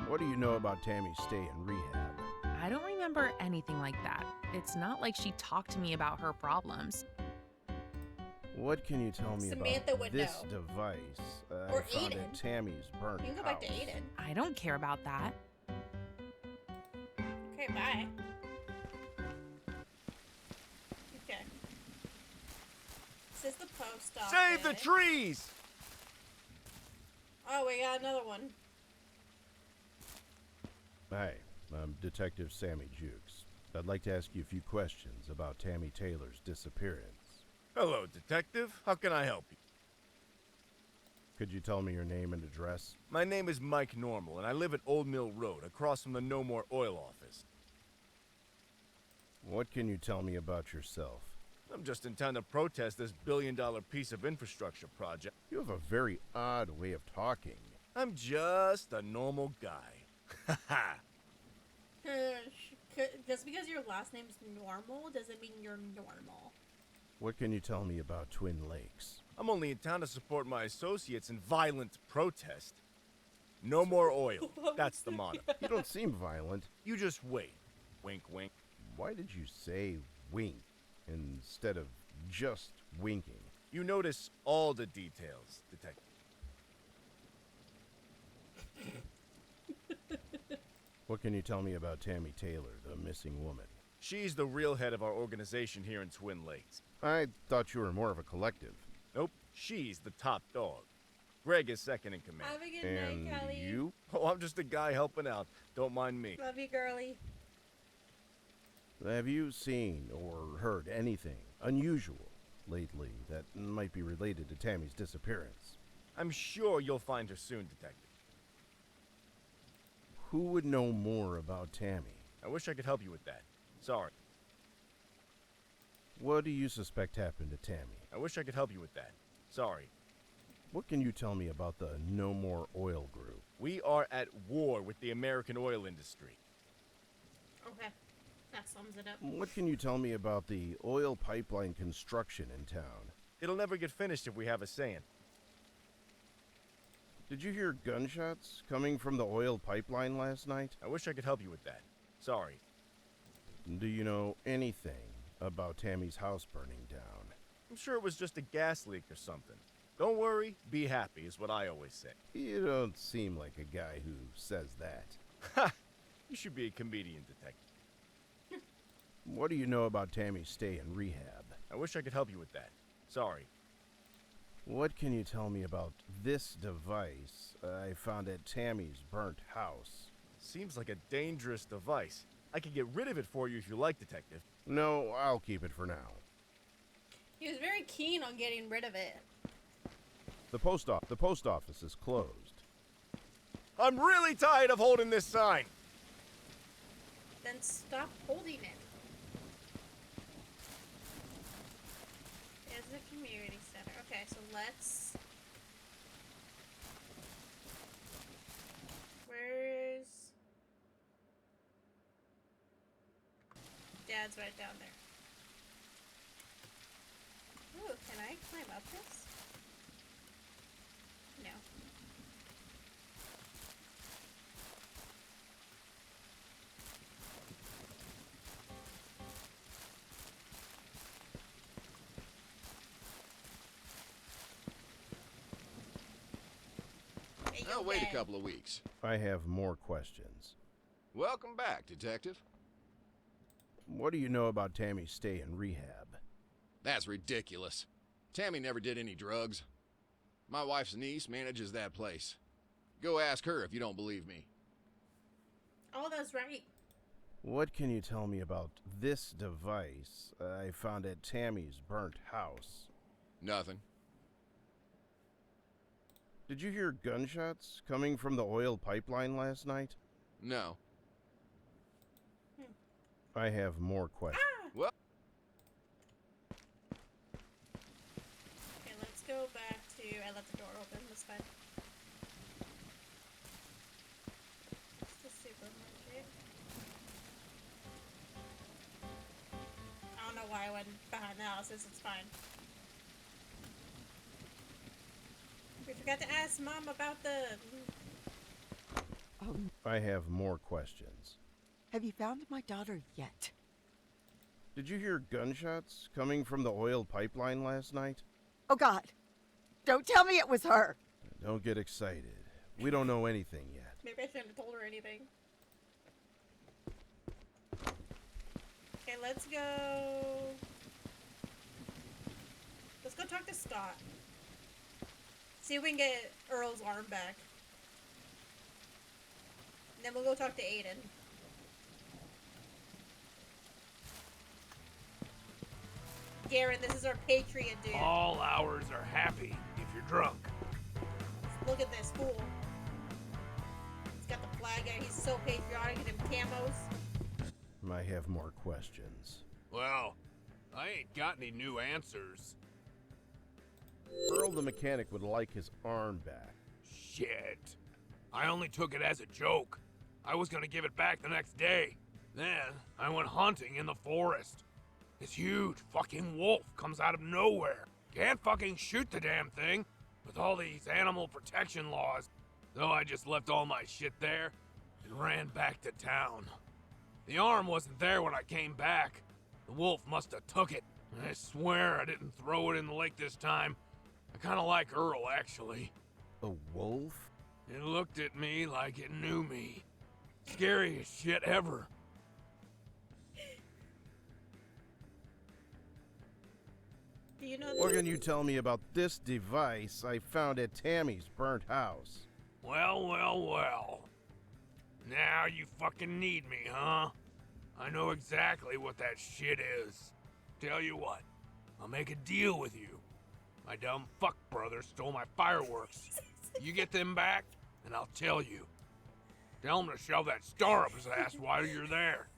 What do you know about Tammy's stay in rehab? I don't remember anything like that. It's not like she talked to me about her problems. What can you tell me Samantha about would this know. device Or I found Aiden. at Tammy's burnt You can go house? back to Aiden. I don't care about that. Okay, bye. Okay. This is the post office. Save the trees! Oh, we got another one. Hi, I'm Detective Sammy Jukes. I'd like to ask you a few questions about Tammy Taylor's disappearance. Hello, Detective. How can I help you? Could you tell me your name and address? My name is Mike Normal, and I live at Old Mill Road, across from the No More Oil office. What can you tell me about yourself? I'm just in town to protest this billion-dollar piece of infrastructure project. You have a very odd way of talking. I'm just a normal guy. Ha ha! Just because your last name's normal doesn't mean you're normal. What can you tell me about Twin Lakes? I'm only in town to support my associates in violent protest. No more oil. That's the motto. You don't seem violent. You just wait. Wink, wink. Why did you say wink instead of just winking? You notice all the details, Detective. What can you tell me about Tammy Taylor, the missing woman? She's the real head of our organization here in Twin Lakes. I thought you were more of a collective. Nope, she's the top dog. Greg is second in command. Have a good And night, Kelly. you? Oh, I'm just a guy helping out. Don't mind me. Love you, girly. Have you seen or heard anything unusual lately that might be related to Tammy's disappearance? I'm sure you'll find her soon, Detective. Who would know more about Tammy? I wish I could help you with that. Sorry. What do you suspect happened to Tammy? I wish I could help you with that. Sorry. What can you tell me about the No More Oil group? We are at war with the American oil industry. Okay. That sums it up. What can you tell me about the oil pipeline construction in town? It'll never get finished if we have a say in. Did you hear gunshots coming from the oil pipeline last night? I wish I could help you with that. Sorry. Do you know anything about Tammy's house burning down? I'm sure it was just a gas leak or something. Don't worry, be happy is what I always say. You don't seem like a guy who says that. Ha! You should be a comedian, Detective. What do you know about Tammy's stay in rehab? I wish I could help you with that. Sorry. What can you tell me about this device I found at Tammy's burnt house? Seems like a dangerous device. I could get rid of it for you if you like, Detective. No, I'll keep it for now. He was very keen on getting rid of it. The post office is closed. I'm really tired of holding this sign. Then stop holding it. There's the community center. Okay, so let's... Where's... Dad's right down there. Ooh, can I climb up this? No. Hey, Now yo, wait Dad. a couple of weeks. I have more questions. Welcome back, Detective. What do you know about Tammy's stay in rehab? That's ridiculous. Tammy never did any drugs. My wife's niece manages that place. Go ask her if you don't believe me. Oh, that's right. What can you tell me about this device I found at Tammy's burnt house? Nothing. Did you hear gunshots coming from the oil pipeline last night? No. I have more questions. What? Okay, let's go back to... I left the door open, that's fine. It's the supermarket. I don't know why I went behind the houses, it's fine. We forgot to ask Mom about the... I have more questions. Have you found my daughter yet? Did you hear gunshots coming from the oil pipeline last night? Oh, God. Don't tell me it was her. Don't get excited. We don't know anything yet. Maybe I shouldn't have told her anything. Okay, let's go... Let's go talk to Scott. See if we can get Earl's arm back. And then we'll go talk to Aiden. Garen, this is our Patriot dude. All hours are happy if you're drunk. Look at this fool. He's got the flag out. He's so patriotic in them camos. I have more questions. Well, I ain't got any new answers. Earl the mechanic would like his arm back. Shit. I only took it as a joke. I was gonna give it back the next day. Then, I went hunting in the forest. This huge fucking wolf comes out of nowhere. Can't fucking shoot the damn thing with all these animal protection laws. So I just left all my shit there and ran back to town. The arm wasn't there when I came back. The wolf must have took it. I swear I didn't throw it in the lake this time. I kinda like Earl, actually. A wolf? It looked at me like it knew me. Scariest shit ever. Do you know What can you tell me about this device I found at Tammy's burnt house? Well, well, well. Now you fucking need me, huh? I know exactly what that shit is. Tell you what, I'll make a deal with you. My dumb fuck brother stole my fireworks. You get them back, and I'll tell you. Tell him to shove that star up his ass while you're there.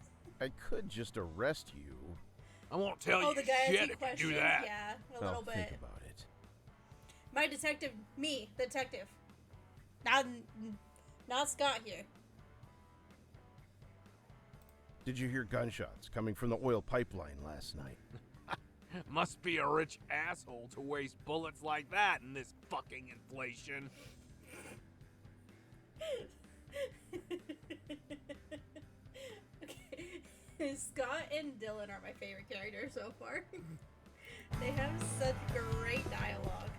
I could just arrest you. I won't tell you the guy shit asking if questions? you do that. Yeah, a I'll little bit. think about it. My detective, me, the detective. Not Scott here. Did you hear gunshots coming from the oil pipeline last night? Must be a rich asshole to waste bullets like that in this fucking inflation. Okay. Scott and Dylan are my favorite characters so far. They have such great dialogue.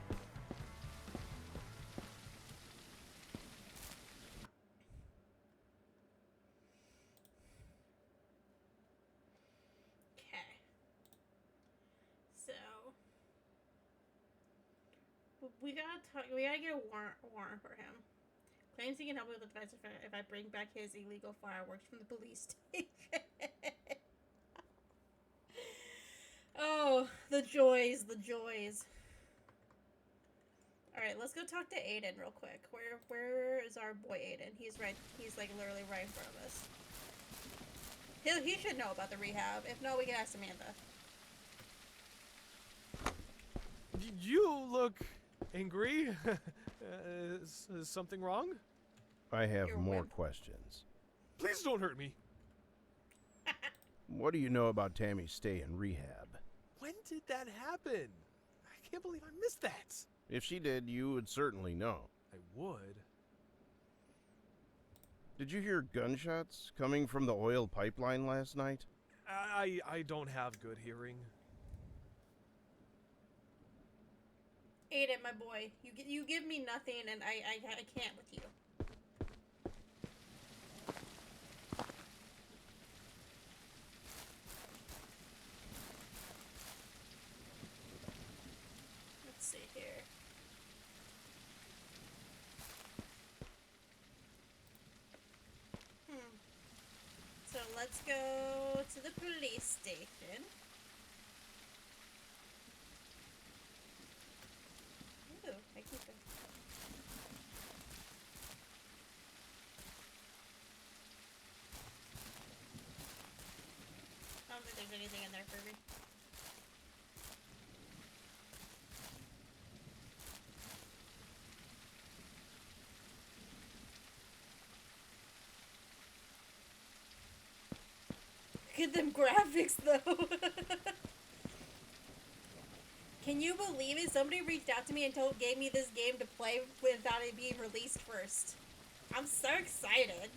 Okay. So we gotta talk. We gotta get a warrant for him. Claims he can help me with the device if I bring back his illegal fireworks from the police station. Oh, the joys, the joys. Alright, let's go talk to Aiden real quick. Where is our boy Aiden? He's like literally right in front of us. He should know about the rehab. If not, we can ask Samantha. You look angry. Is something wrong? I have more questions. Please don't hurt me. What do you know about Tammy's stay in rehab? When did that happen? I can't believe I missed that. If she did, you would certainly know. I would. Did you hear gunshots coming from the oil pipeline last night? I don't have good hearing. Aiden, my boy, you give me nothing, and I can't with you. Let's see here. So let's go to the police station. Ooh, I can go. I don't think there's anything in there for me. Look at them graphics, though. Can you believe it? Somebody reached out to me and gave me this game to play without it being released first. I'm so excited.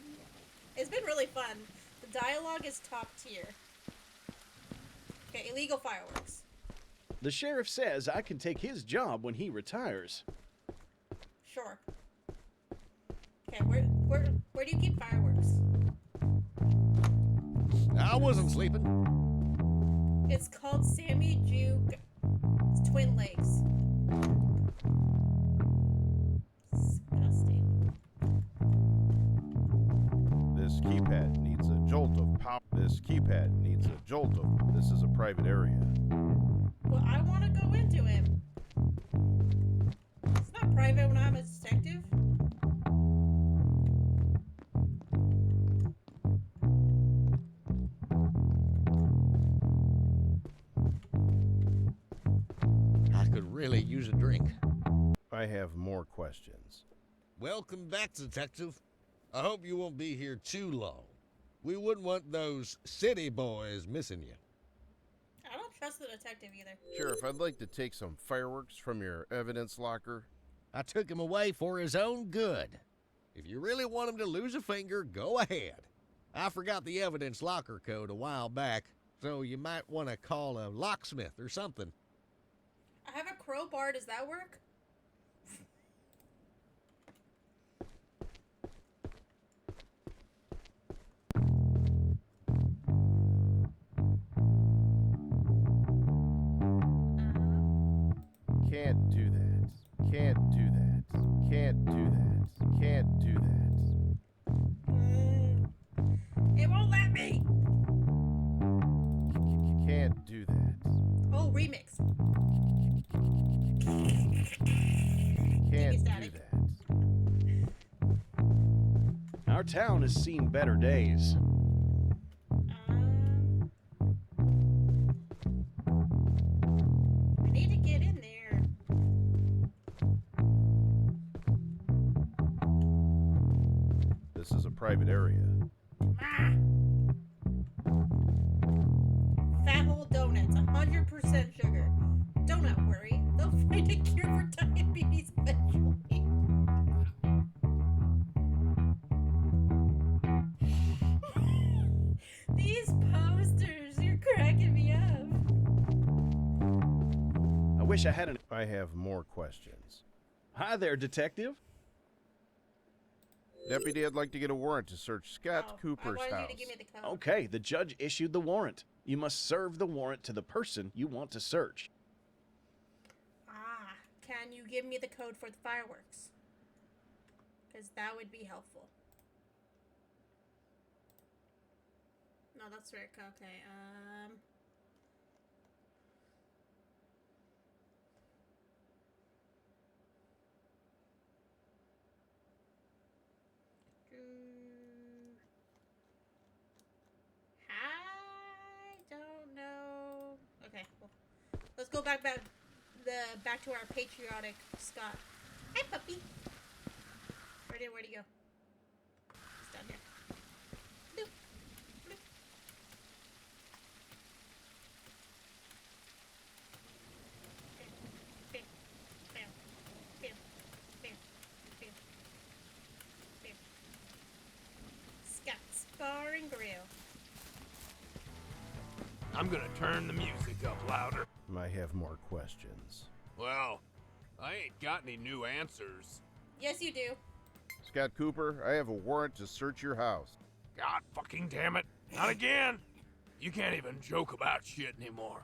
It's been really fun. The dialogue is top tier. Okay, illegal fireworks. The sheriff says I can take his job when he retires. Sure. Okay, where do you keep fireworks? I wasn't sleeping. It's called Sammy Jukes Twin Lakes. Disgusting. This keypad needs a jolt of power. This keypad needs a jolt of. This is a private area. Well, I want to go into it. It's not private when I'm a detective. I could really use a drink. I have more questions. Welcome back, Detective. I hope you won't be here too long. We wouldn't want those city boys missing you. I don't trust the detective either. Sheriff, I'd like to take some fireworks from your evidence locker. I took him away for his own good. If you really want him to lose a finger, go ahead. I forgot the evidence locker code a while back, so you might want to call a locksmith or something. I have a crowbar. Does that work? Can't do that. Can't do that. Can't do that. Can't do that. It won't let me. Can't do that. Oh, remix. Can't do static. that. Our town has seen better days. I need to get in there. This is a private area. Ah. Fat whole donuts, 100% sugar. Don't not worry, they'll find a cure for diabetes eventually. These posters, you're cracking me up. I wish I had an... I have more questions. Hi there, Detective. Deputy, I'd like to get a warrant to search Scott Cooper's I wanted house. you to give me the code. Okay, the judge issued the warrant. You must serve the warrant to the person you want to search. Ah, can you give me the code for the fireworks? Because that would be helpful. No, that's right. Okay, I don't know. Okay, well, let's go back to our patriotic Scott. Hi, puppy. Where'd he go? He's down here. Bloop, bloop. Bam, bam, bam, bam, bam, bam. Scott's Bar and Grill. I'm gonna turn the music up louder. I have more questions. Well, I ain't got any new answers. Yes, you do. Scott Cooper, I have a warrant to search your house. God fucking damn it. Not again. You can't even joke about shit anymore.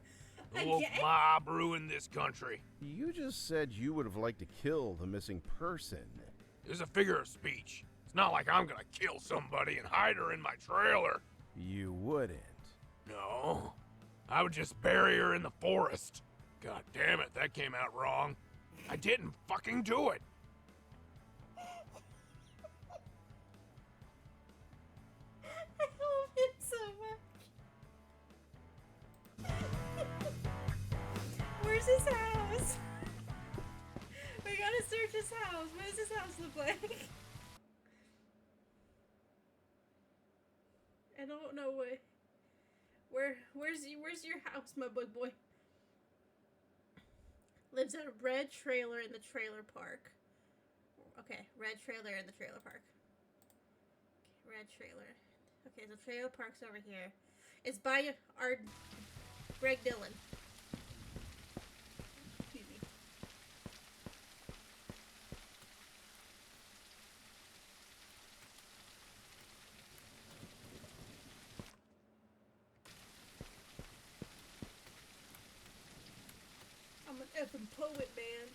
The woke Again? mob ruined this country. You just said you would have liked to kill the missing person. It's a figure of speech. It's not like I'm gonna kill somebody and hide her in my trailer. You wouldn't. No. I would just bury her in the forest. God damn it, that came out wrong. I didn't fucking do it. I love him so much. Where's his house? We gotta search his house. What does his house look like? I don't know what. Where's your house, my big boy? Lives at a red trailer in the trailer park. Okay, red trailer in the trailer park. Okay, red trailer. Okay, the trailer park's over here. It's by our Greg Dillon. Excuse me. I'm an effing poet, man.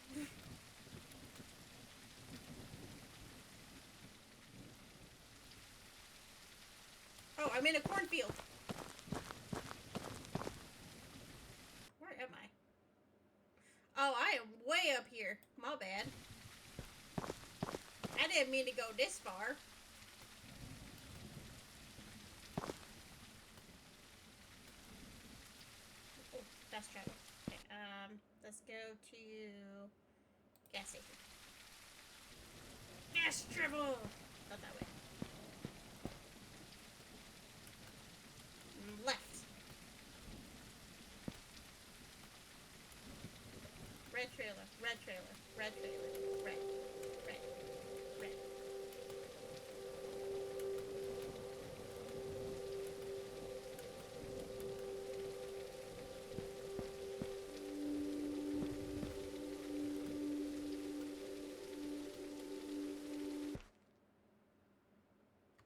Oh, I'm in a cornfield. Where am I? Oh, I am way up here. My bad. I didn't mean to go this far. Oh, that's travel. Okay, let's go to gas station. Gas travel! Not that way. Left. Red trailer, red trailer, red trailer, red, red, red.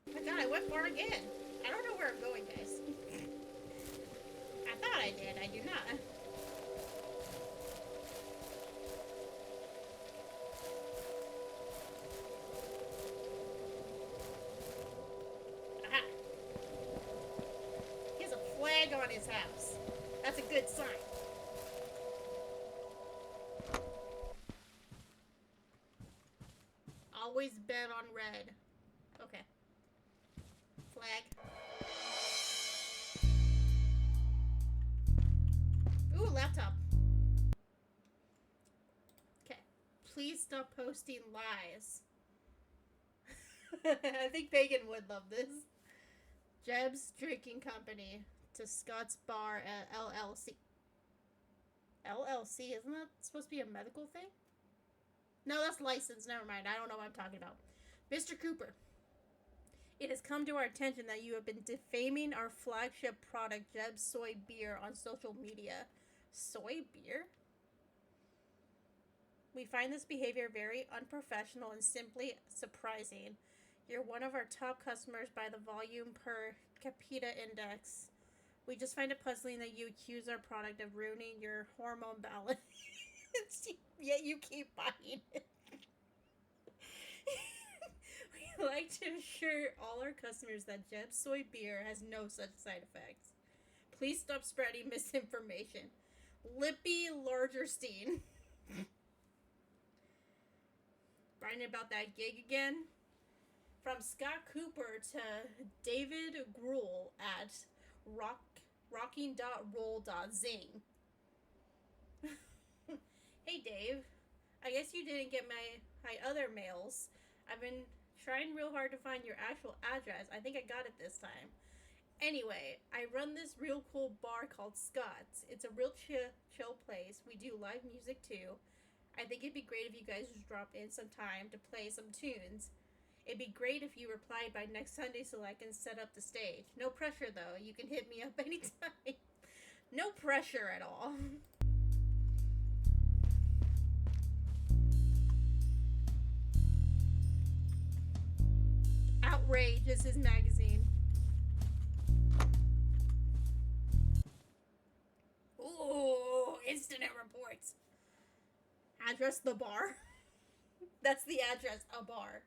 Oh my god, I went far again. I don't know where I'm going, guys. I thought I did. I do not. Aha. He has a flag on his house. That's a good sign. Always bet on red. Okay. Flag. Ooh, laptop. Okay. Please stop posting lies. I think Pagan would love this. Jeb's Drinking Company to Scott's Bar at LLC. LLC? Isn't that supposed to be a medical thing? No, that's licensed. Never mind. I don't know what I'm talking about. Mr. Cooper. It has come to our attention that you have been defaming our flagship product, Jeb's Soy Beer, on social media. Soy beer? We find this behavior very unprofessional and simply surprising. You're one of our top customers by the volume per capita index. We just find it puzzling that you accuse our product of ruining your hormone balance, yet you keep buying it. We'd like to assure all our customers that Jeb's Soy Beer has no such side effects. Please stop spreading misinformation. Lippy Largerstein. Writing about that gig again. From Scott Cooper to David Gruhl at rocking.roll.zing. Hey Dave, I guess you didn't get my other mails. I've been trying real hard to find your actual address. I think I got it this time. Anyway, I run this real cool bar called Scott's. It's a real chill place. We do live music too. I think it'd be great if you guys just dropped in some time to play some tunes. It'd be great if you replied by next Sunday so I can set up the stage. No pressure though. You can hit me up anytime. No pressure at all. Outrage is his magazine. Ooh, incident reports. Address the bar. That's the address, a bar.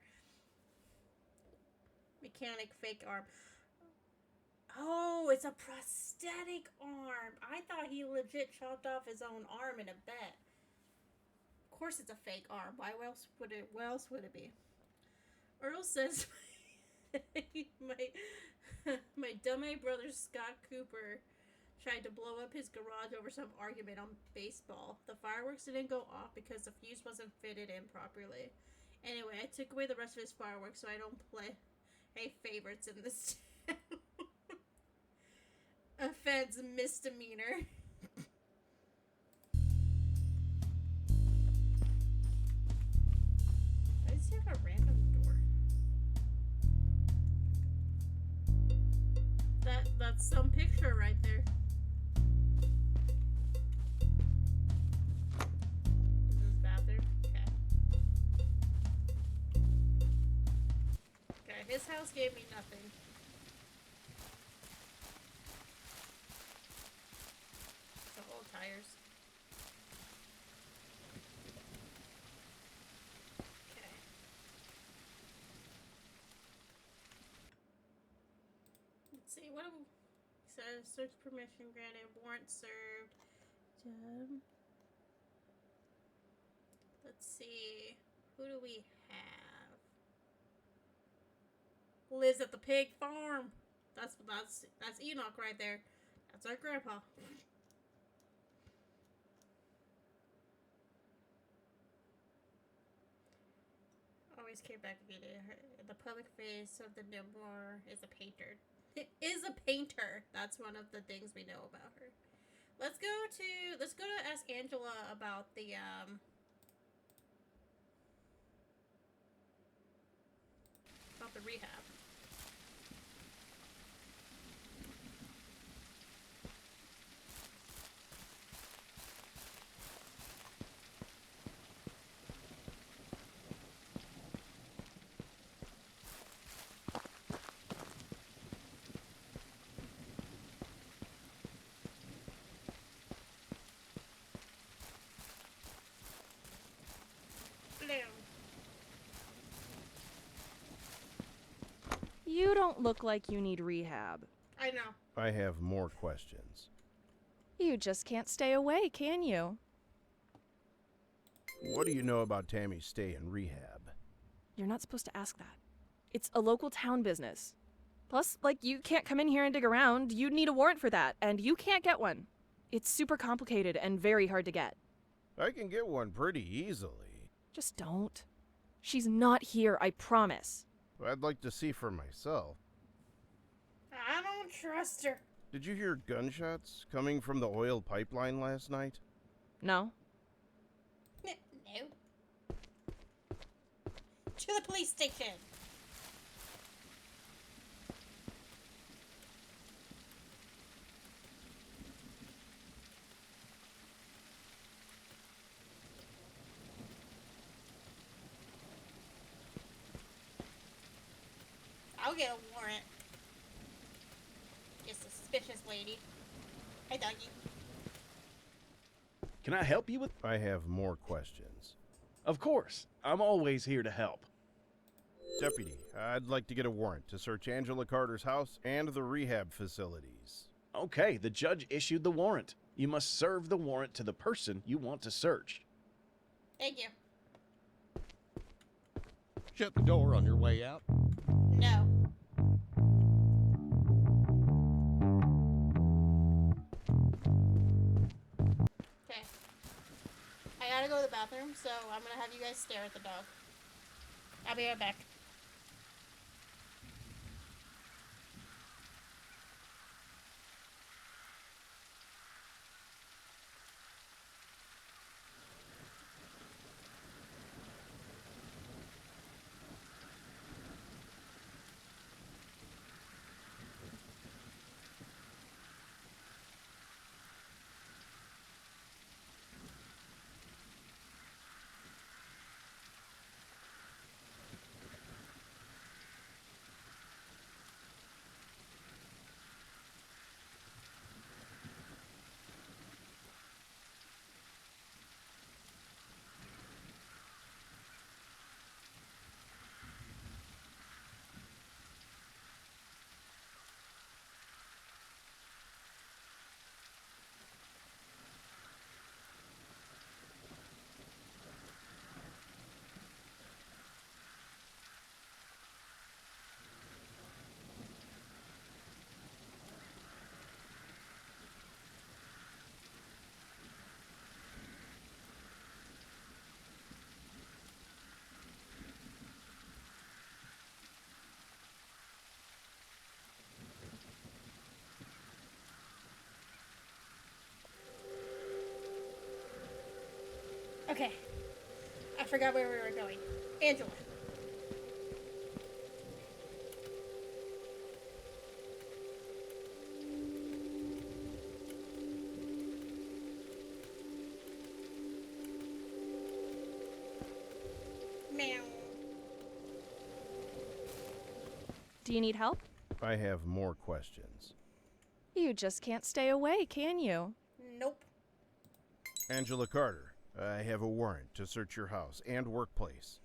Mechanic fake arm. Oh, it's a prosthetic arm. I thought he legit chopped off his own arm in a bet. Of course it's a fake arm. Why else would it be? Earl says my dumb brother Scott Cooper tried to blow up his garage over some argument on baseball. The fireworks didn't go off because the fuse wasn't fitted in properly. Anyway, I took away the rest of his fireworks so I don't play favorites in this town. Offense misdemeanor. I just have a random door. That's some picture right there. This is bathroom. Okay, his house gave me nothing. The old tires. Okay. Let's see, what do we... Says search permission granted, warrant served. Let's see, who do we have? Lives at the pig farm. That's Enoch right there. That's our grandpa. Always came back again. The public face of the Nimor is a painter. Is a painter. That's one of the things we know about her. Let's go to ask Angela about the rehab. You don't look like you need rehab. I know. I have more questions. You just can't stay away, can you? What do you know about Tammy's stay in rehab? You're not supposed to ask that. It's a local town business. Plus, you can't come in here and dig around. You'd need a warrant for that, and you can't get one. It's super complicated and very hard to get. I can get one pretty easily. Just don't. She's not here, I promise. I'd like to see for myself. I don't trust her. Did you hear gunshots coming from the oil pipeline last night? No. No. To the police station. I'll get a warrant. You suspicious lady. Hi, doggy. Can I help you with... I have more questions. Of course. I'm always here to help. Deputy, I'd like to get a warrant to search Angela Carter's house and the rehab facilities. Okay, the judge issued the warrant. You must serve the warrant to the person you want to search. Thank you. Shut the door on your way out. No. Okay. I gotta go to the bathroom, so I'm gonna have you guys stare at the dog. I'll be right back. Okay. I forgot where we were going. Angela. Meow. Do you need help? I have more questions. You just can't stay away, can you? Nope. Angela Carter, I have a warrant to search your house and workplace.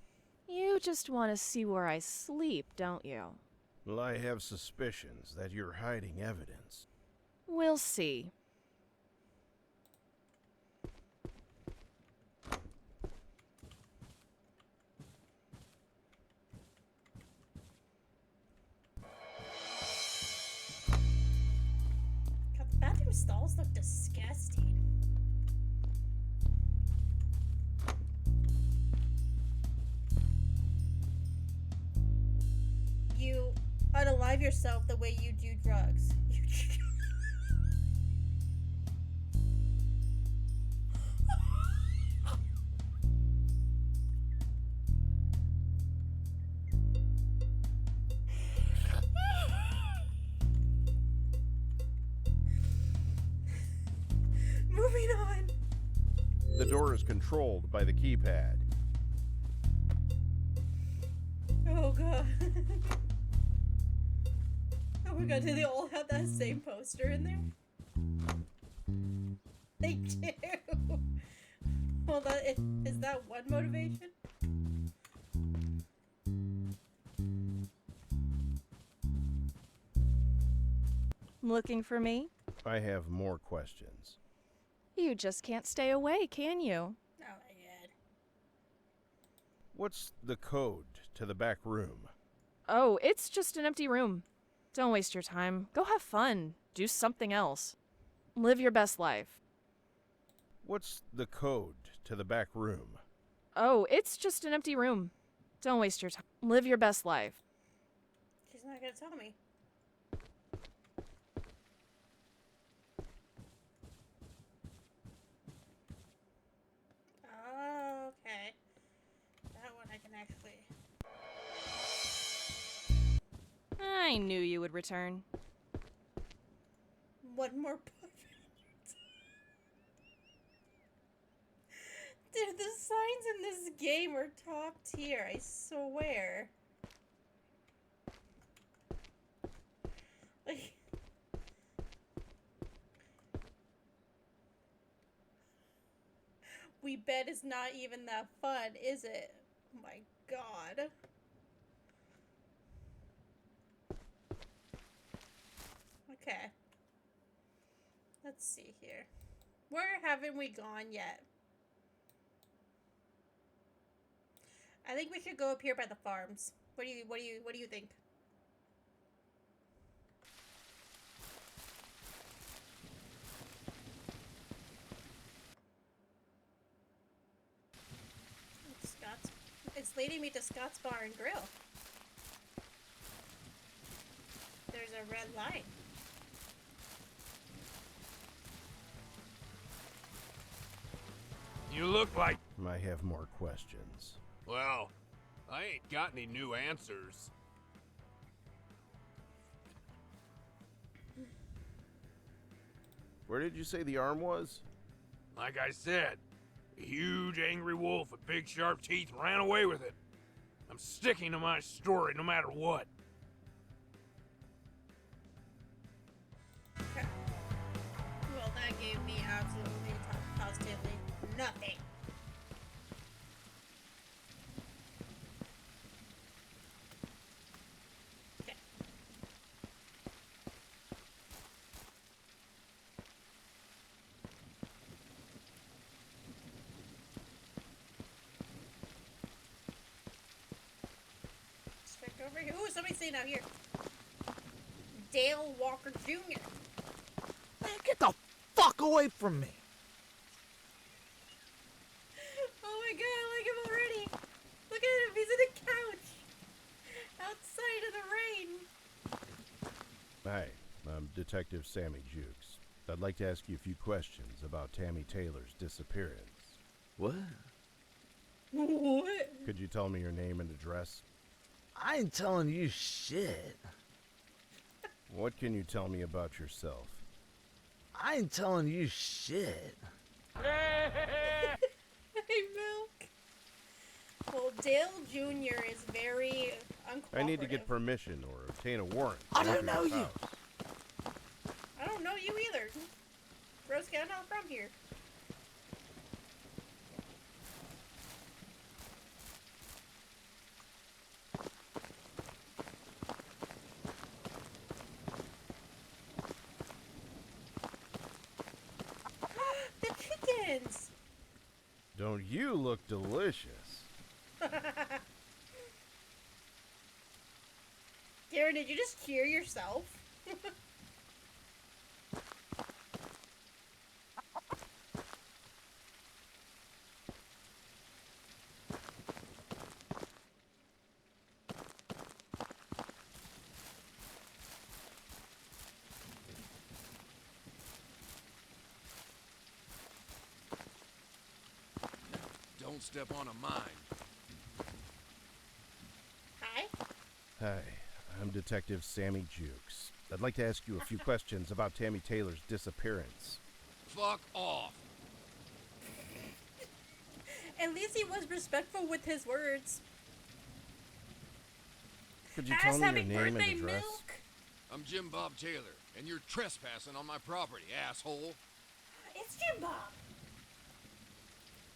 You just want to see where I sleep, don't you? Well, I have suspicions that you're hiding evidence. We'll see. God, the bathroom stalls look disgusting. You unalive yourself the way you do drugs. Moving on. The door is controlled by the keypad. Oh god. Oh my god, do they all have that same poster in there? They do. Well, is that one motivation? Looking for me? I have more questions. You just can't stay away, can you? Oh my god. What's the code to the back room? Oh, it's just an empty room. Don't waste your time. Go have fun. Do something else. Live your best life. What's the code to the back room? Oh, it's just an empty room. Don't waste your time. Live your best life. She's not gonna tell me. Oh, okay. That one I can actually... I knew you would return. One more puppet. Dude, the signs in this game are top tier, I swear. Like... We bet it's not even that fun, is it? Oh my god. Okay. Let's see here. Where haven't we gone yet? I think we should go up here by the farms. What do you think? Scott's. It's leading me to Scott's Bar and Grill. There's a red line. You look like... I have more questions. Well, I ain't got any new answers. Where did you say the arm was? Like I said, a huge angry wolf with big sharp teeth ran away with it. I'm sticking to my story no matter what. Okay. Well, that gave me absolutely positively nothing. Okay. Let's check over here. Ooh, somebody's saying out here. Dale Walker Jr. Man, get the fuck away from me. Oh my god, I like him already. Look at him, he's in a couch. Outside in the rain. Hi, I'm Detective Sammy Jukes. I'd like to ask you a few questions about Tammy Taylor's disappearance. What? What? Could you tell me your name and address? I ain't telling you shit. What can you tell me about yourself? I ain't telling you shit. Hey, Milk. Well, Dale Jr. is very uncooperative. I need to get permission or obtain a warrant. I to don't enter know this you. house. I don't know you either. Broski, I'm not from here. The chickens! Don't you look delicious? Garen, did you just hear yourself? Don't step on a mine. Hi. Hi, I'm Detective Sammy Jukes. I'd like to ask you a few questions about Tammy Taylor's disappearance. Fuck off. At least he was respectful with his words. Could you tell me your name and address? Milk. I'm Jim Bob Taylor, and you're trespassing on my property, asshole. It's Jim Bob.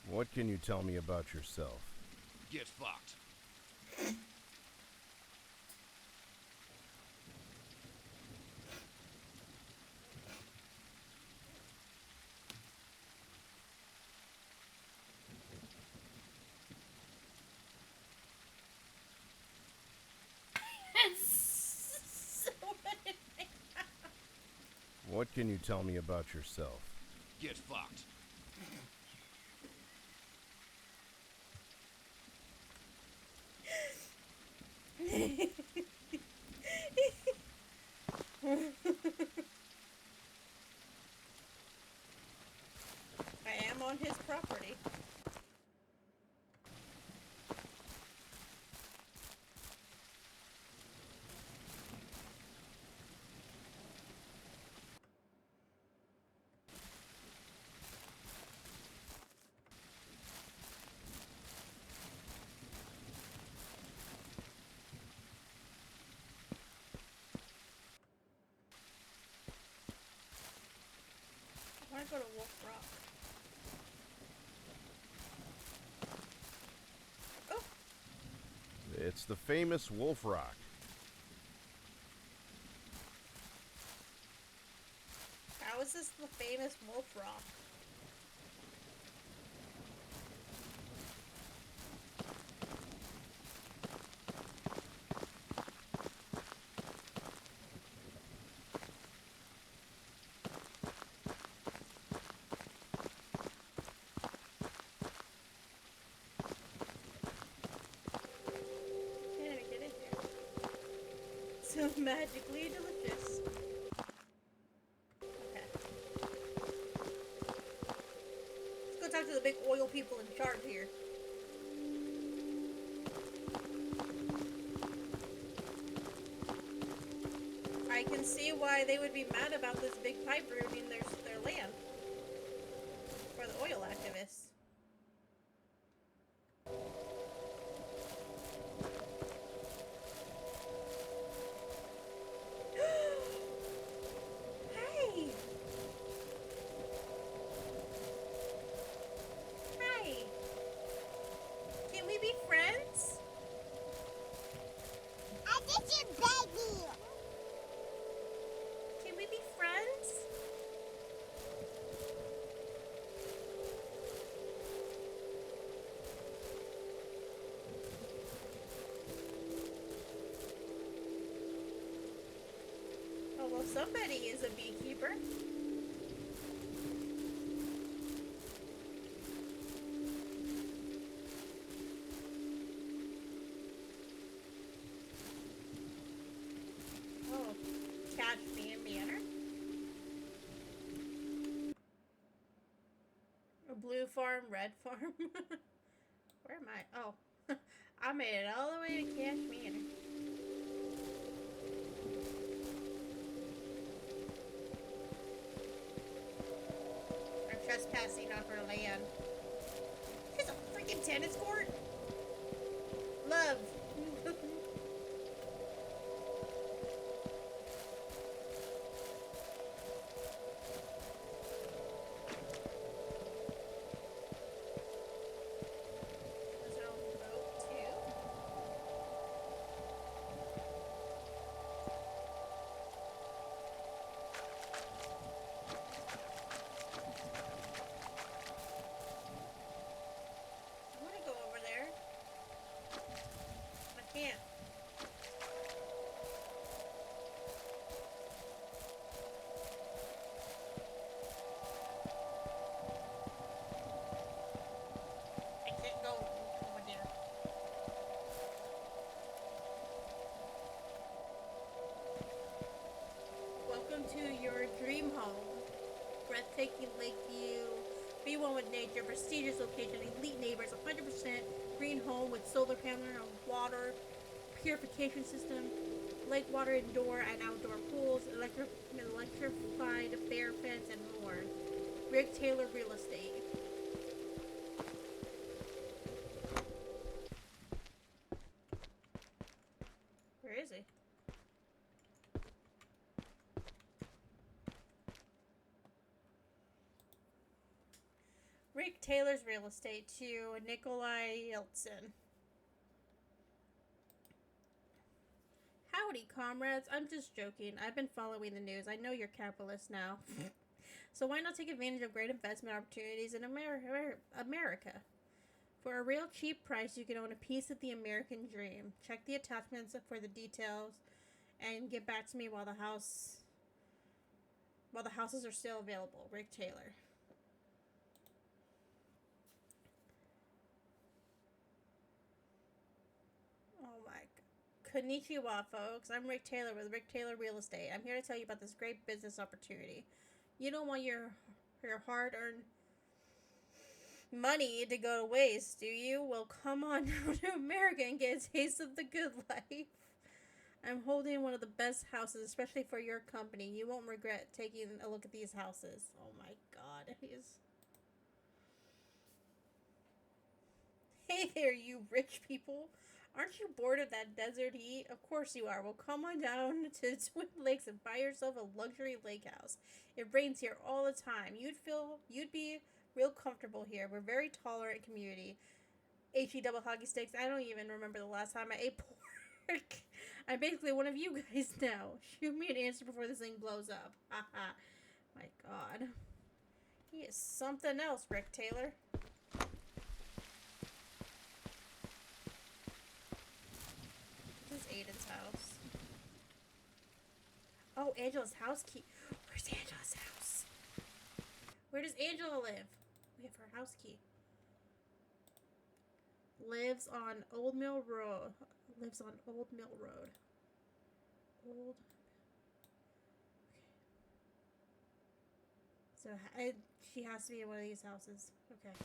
What can you tell me about yourself? Get fucked. What can you tell me about yourself? Get fucked. I am on his property. I want to go to Wolf Rock. Oh, It's the famous Wolf Rock. how is this the famous Wolf Rock? Can't even get in here. So magically delicious. Okay. Let's go talk to the big oil people in charge here. I can see why they would be mad about this big pipe ruining their land. For the oil activists. Hey! Hi! Can we be friends? I did your baby! Can we be friends? Oh, well, somebody is a beekeeper. Oh, catch me in manner. A blue farm, red farm. Where am I? Oh. I made it all the way to Cash Manor. I'm trespassing on her land. Here's a freaking tennis court. Love. To your dream home. Breathtaking lake view. Be one with nature. Prestigious location. Elite neighbors. 100% green home with solar panel and water purification system. Lake water indoor and outdoor pools. Electrified bear fence and more. Rick Taylor Real Estate. Where is he? Rick Taylor's Real Estate to Nikolai Yeltsin. Howdy, comrades. I'm just joking. I've been following the news. I know you're capitalists now. So why not take advantage of great investment opportunities in America? For a real cheap price, you can own a piece of the American dream. Check the attachments for the details and get back to me while the houses are still available. Rick Taylor. Oh my god. Konnichiwa, folks. I'm Rick Taylor with Rick Taylor Real Estate. I'm here to tell you about this great business opportunity. You don't want your hard-earned money to go to waste, do you? Well, come on down to America and get a taste of the good life. I'm holding one of the best houses, especially for your company. You won't regret taking a look at these houses. Oh my god. Hey there, you rich people. Aren't you bored of that desert heat? Of course you are. Well, come on down to Twin Lakes and buy yourself a luxury lake house. It rains here all the time. You'd be real comfortable here. We're a very tolerant community. HE double hockey sticks. I don't even remember the last time I ate pork. I'm basically one of you guys now. Shoot me an answer before this thing blows up. Haha. My god. He is something else, Rick Taylor. This is Aiden's house. Oh, Angela's house key. Where's Angela's house? Where does Angela live? We have her house key. Lives on Old Mill Road. Lives on Old Mill Road. Old. Okay. So she has to be in one of these houses. Okay.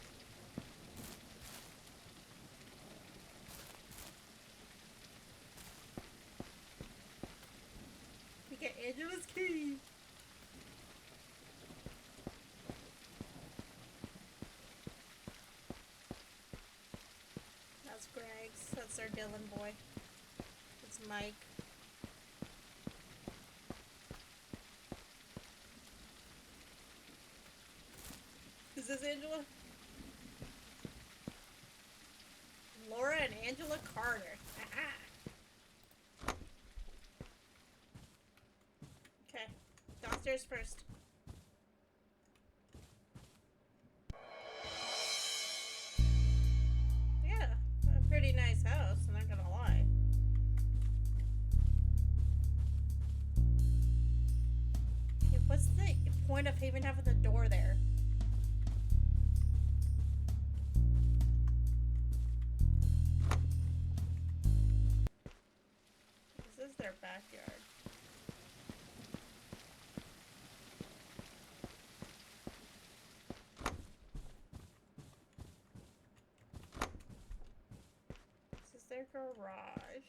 We get Angela's key. That's Greg's. That's our Dylan boy. It's Mike. Is this Angela? Laura and Angela Carter. Aha. Okay. Downstairs first. Yeah. A pretty nice house, I'm not gonna lie. Okay, what's the point of even having the door there? This is their backyard. their garage.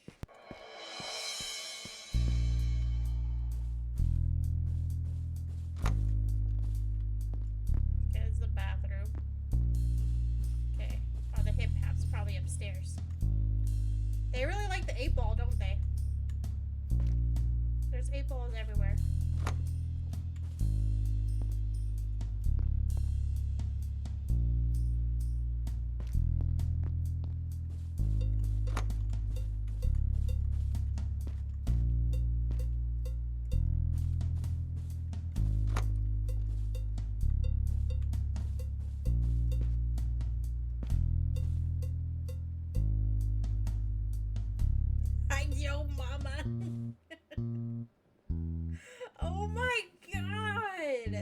Okay, it's the bathroom. Okay. Oh, the hip hop's probably upstairs. They really like the 8-ball, don't they? There's 8 balls everywhere. Hi, yo, mama. Oh my god.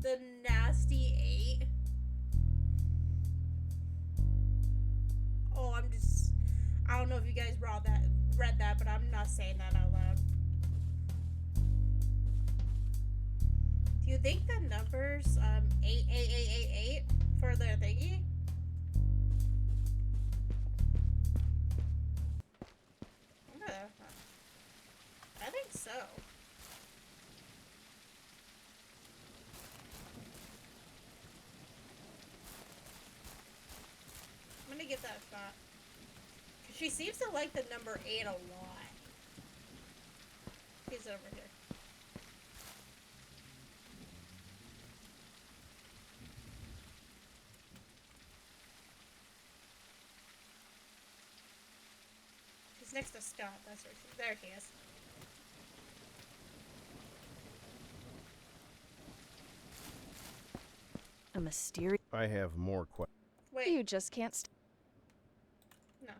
The nasty 8. Oh, I don't know if you guys read that, but I'm not saying that out loud. Do you think the numbers 88888 for the thingy? I think so. I'm gonna give that a shot. 'Cause she seems to like the number 8 a lot. He's over here. He's next to Scott. That's where there he is. A mysterious. I have more questions. Wait. You just can't. No.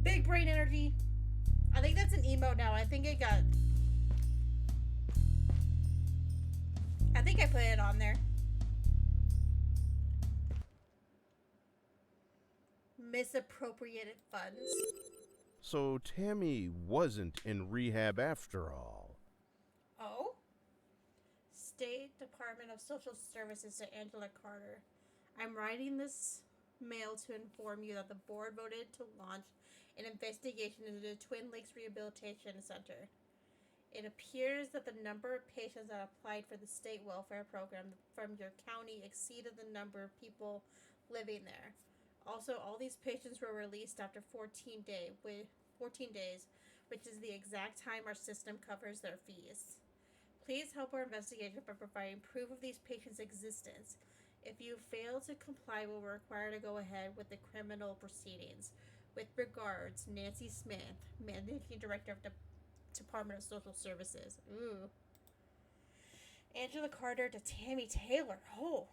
Big brain energy. I think that's an emote now. I think I put it on there. Misappropriated funds. So Tammy wasn't in rehab after all. Oh? State Department of Social Services to Angela Carter. I'm writing this mail to inform you that the board voted to launch an investigation into the Twin Lakes Rehabilitation Center. It appears that the number of patients that applied for the state welfare program from your county exceeded the number of people living there. Also, all these patients were released after 14 days, which is the exact time our system covers their fees. Please help our investigation by providing proof of these patients' existence. If you fail to comply, we'll require to go ahead with the criminal proceedings. With regards, Nancy Smith, Managing Director of the Department of Social Services. Ooh. Angela Carter to Tammy Taylor. Oh.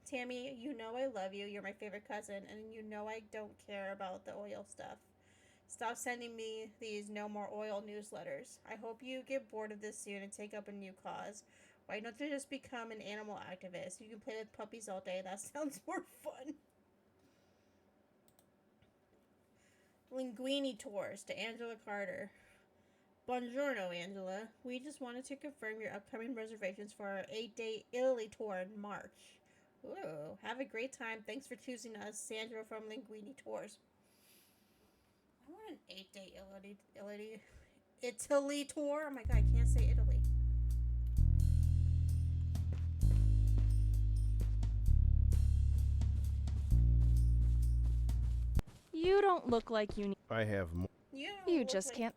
Tammy, you know I love you. You're my favorite cousin, and you know I don't care about the oil stuff. Stop sending me these no more oil newsletters. I hope you get bored of this soon and take up a new cause. Why don't you just become an animal activist? You can play with puppies all day. That sounds more fun. Linguini tours to Angela Carter. Buongiorno, Angela. We just wanted to confirm your upcoming reservations for our 8-day Italy tour in March. Ooh, have a great time. Thanks for choosing us, Sandra from Linguini Tours. I want an 8-day Italy tour. Oh my god, I can't say Italy. You don't look like you need. I have more. You just can't.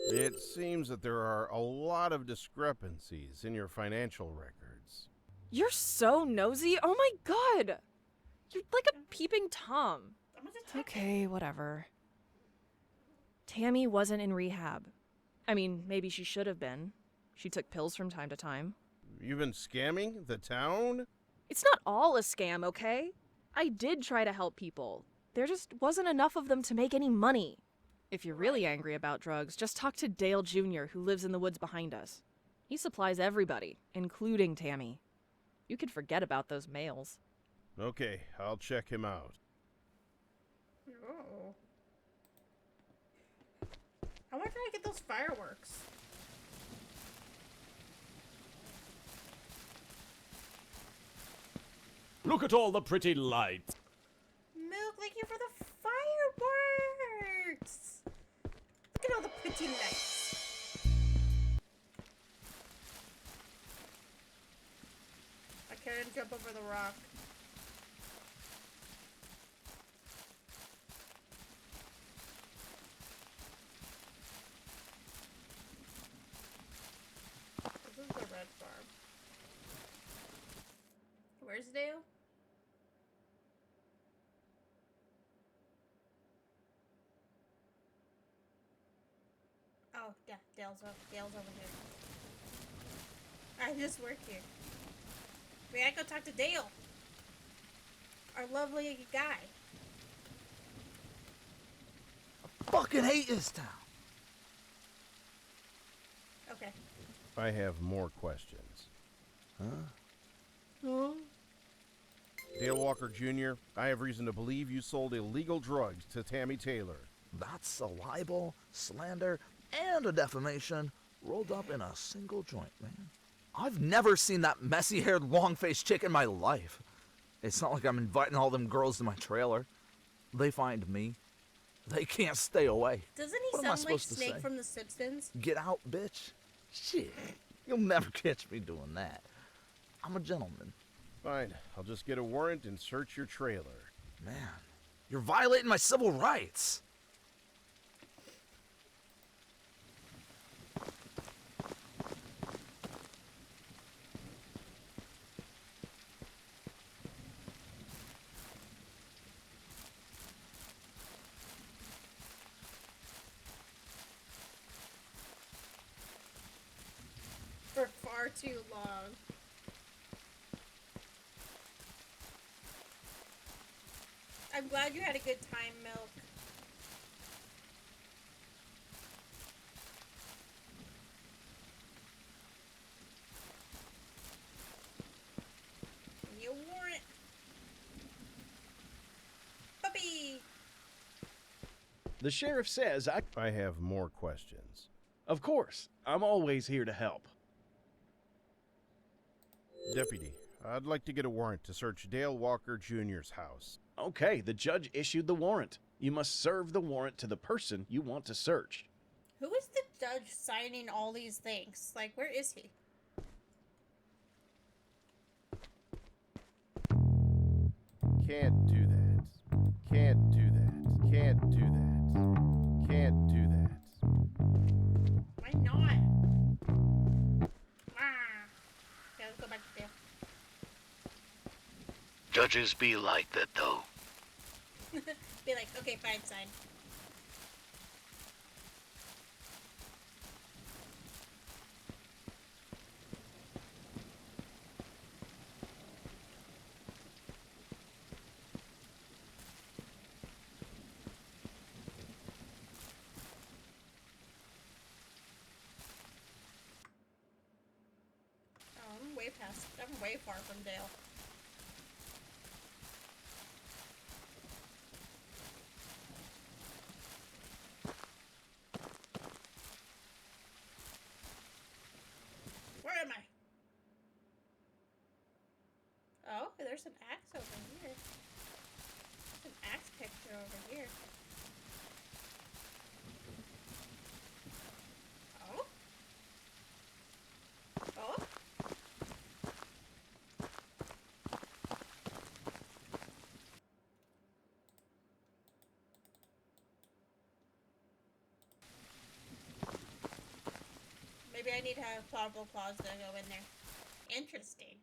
It seems that there are a lot of discrepancies in your financial records. You're so nosy. Oh my god. You're like a peeping Tom. Okay, whatever. Tammy wasn't in rehab. I mean, maybe she should have been. She took pills from time to time. You've been scamming the town? It's not all a scam, okay? I did try to help people. There just wasn't enough of them to make any money. If you're really angry about drugs, just talk to Dale Jr., who lives in the woods behind us. He supplies everybody, including Tammy. You could forget about those males. Okay, I'll check him out. Oh. I want to try to get those fireworks. Look at all the pretty lights. Milk, thank you for the fireworks. Look at all the pretty lights. I can't jump over the rock. This is the red farm. Where's Dale? Oh, yeah, Dale's over here. I just work here. We gotta go talk to Dale. Our lovely guy. Fucking hate this town. Okay. I have more questions. Huh? Dale Walker Jr., I have reason to believe you sold illegal drugs to Tammy Taylor. That's a libel, slander, and a defamation rolled up in a single joint, man. I've never seen that messy-haired, long-faced chick in my life. It's not like I'm inviting all them girls to my trailer. They find me. They can't stay away. Doesn't he What am I sound like supposed to Snake say? from The Simpsons? Get out, bitch. Shit. You'll never catch me doing that. I'm a gentleman. Fine, I'll just get a warrant and search your trailer. Man, you're violating my civil rights. For far too long. I'm glad you had a good time, Milk. You warrant. Puppy! The sheriff says I have more questions. Of course, I'm always here to help. Deputy, I'd like to get a warrant to search Dale Walker Jr.'s house. Okay, the judge issued the warrant. You must serve the warrant to the person you want to search. Who is the judge signing all these things? Like, where is he? Can't do that. Can't do that. Can't do that. Can't do that. Why not? Ah. Okay, let's go back to Dale. Judges be like that, though. Be like, okay, fine, sign. Oh, I'm way far from Dale. Where am I? Oh, there's an axe over here. There's an axe picture over here. Oh? Oh? Maybe I need to have probable cause to go in there. Interesting.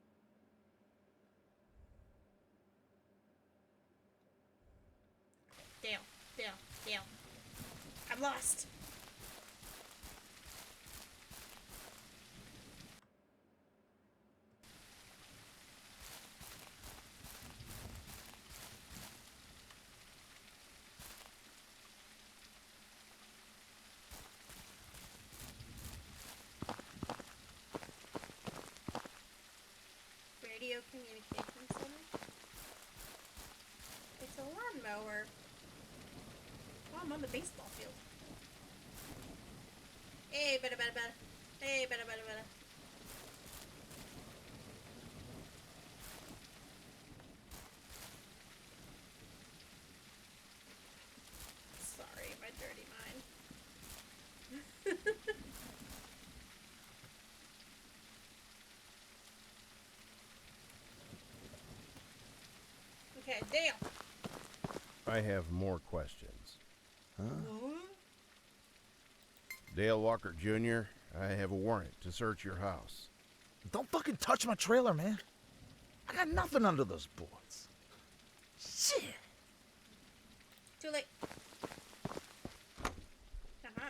Dale, Dale, Dale. I'm lost. Communication center. It's a lawnmower. Oh, I'm on the baseball field. Hey, bada bada bada. Hey, bada bada bada. Sorry, my dirty mind. Okay, Dale. I have more questions. Huh? Dale Walker Jr., I have a warrant to search your house. Don't fucking touch my trailer, man. I got nothing under those boards. Shit. Too late. Uh-huh.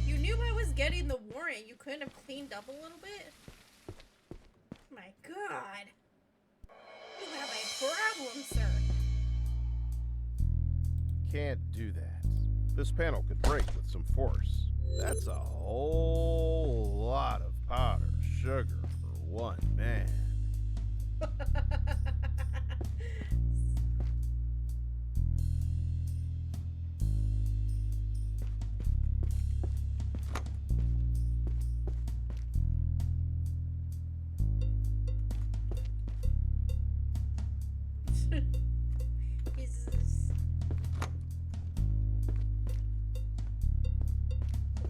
You knew I was getting the warrant. You couldn't have cleaned up a little bit? My God. You have a problem, sir. Can't do that. This panel could break with some force. That's a whole lot of powder sugar for one man.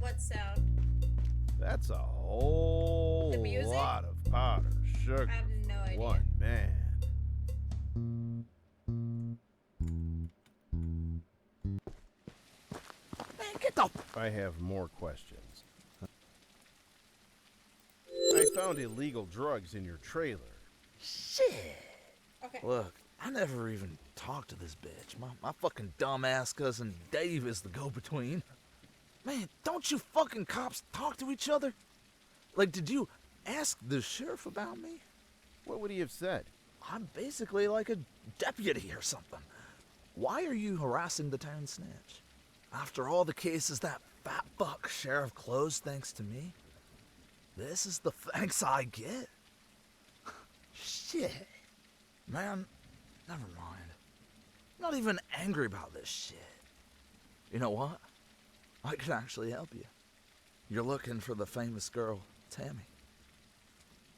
What sound? That's a whole The music? lot of powder sugar I have no for idea. one man. Man, get the... I have more questions. I found illegal drugs in your trailer. Shit. Okay. Look, I never even talked to this bitch. My fucking dumbass cousin Dave is the go-between. Man, don't you fucking cops talk to each other? Like, did you ask the sheriff about me? What would he have said? I'm basically like a deputy or something. Why are you harassing the town snitch? After all the cases that fat fuck sheriff closed thanks to me, this is the thanks I get? Shit. Man, never mind. I'm not even angry about this shit. You know what? I can actually help you. You're looking for the famous girl, Tammy.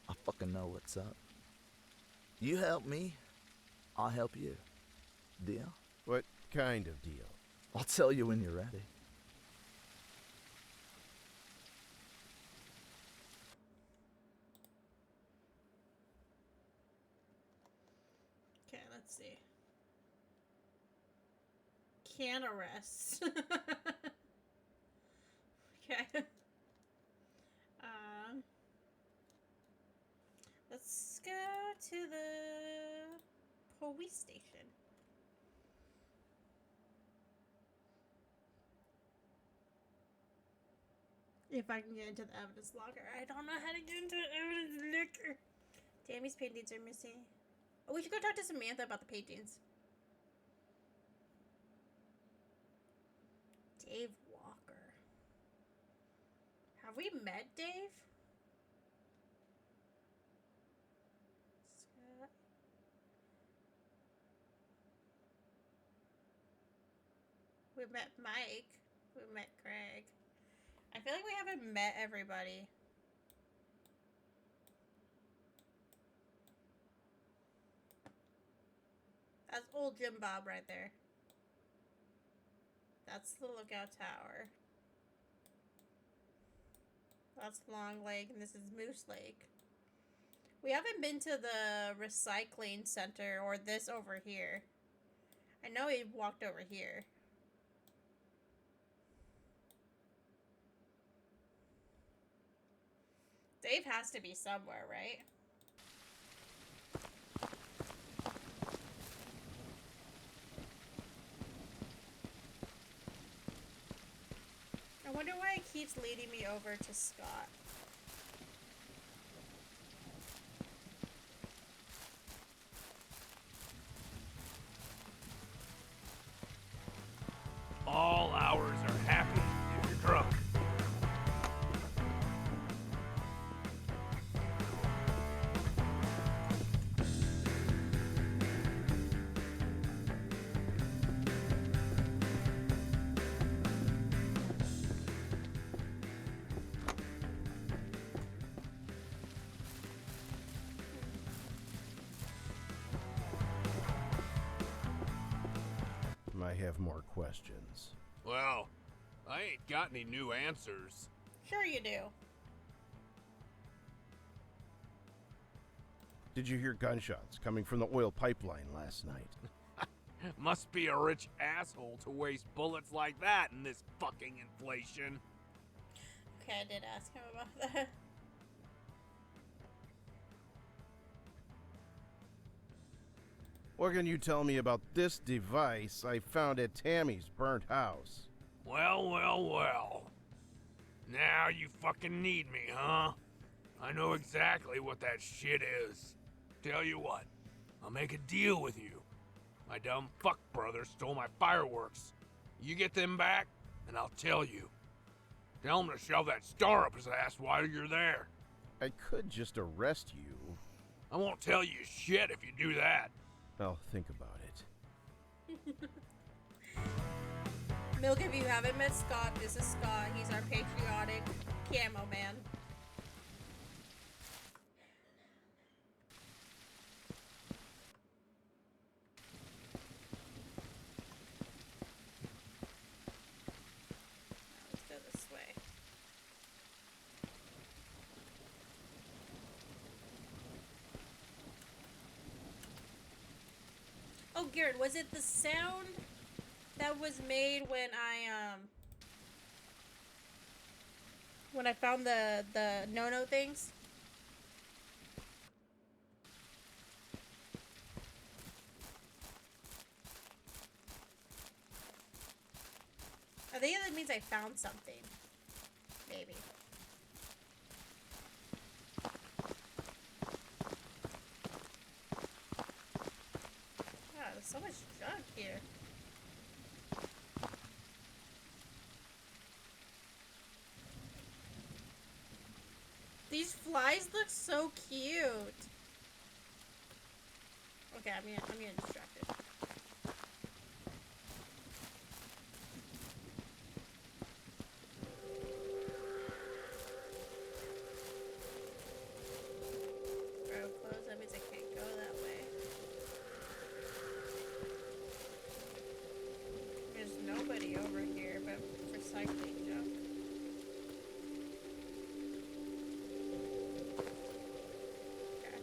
I fucking know what's up. You help me, I'll help you. Deal? What kind of deal? I'll tell you when you're ready. Okay, let's see. Can arrest. Okay. Let's go to the police station. If I can get into the evidence locker. I don't know how to get into the evidence locker. Tammy's paintings are missing. Oh, we should go talk to Samantha about the paintings. Dave Walker. Have we met Dave? Scott. We met Mike. We met Craig. I feel like we haven't met everybody. That's old Jim Bob right there. That's the lookout tower. That's Long Lake, and this is Moose Lake. We haven't been to the recycling center or this over here. I know we walked over here. Dave has to be somewhere, right? I wonder why it keeps leading me over to Scott. All hours are happy if you're drunk. have more questions. Well, I ain't got any new answers. Sure you do. Did you hear gunshots coming from the oil pipeline last night? Must be a rich asshole to waste bullets like that in this fucking inflation. Okay, I did ask him about that. What can you tell me about this device I found at Tammy's burnt house? Well, well, well. Now you fucking need me, huh? I know exactly what that shit is. Tell you what, I'll make a deal with you. My dumb fuck brother stole my fireworks. You get them back, and I'll tell you. Tell him to shove that star up his ass while you're there. I could just arrest you. I won't tell you shit if you do that. I'll think about it. Milk, if you haven't met Scott, this is Scott. He's our patriotic camo man. Let's go this way. Oh, Garrett, was it the sound that was made when I found the no-no things? I think that means I found something. Maybe. There's so much junk here. These flies look so cute. Okay, I'm getting distracted. Bro, close. That means I can't go that way. There's nobody over here but recycling junk. Okay.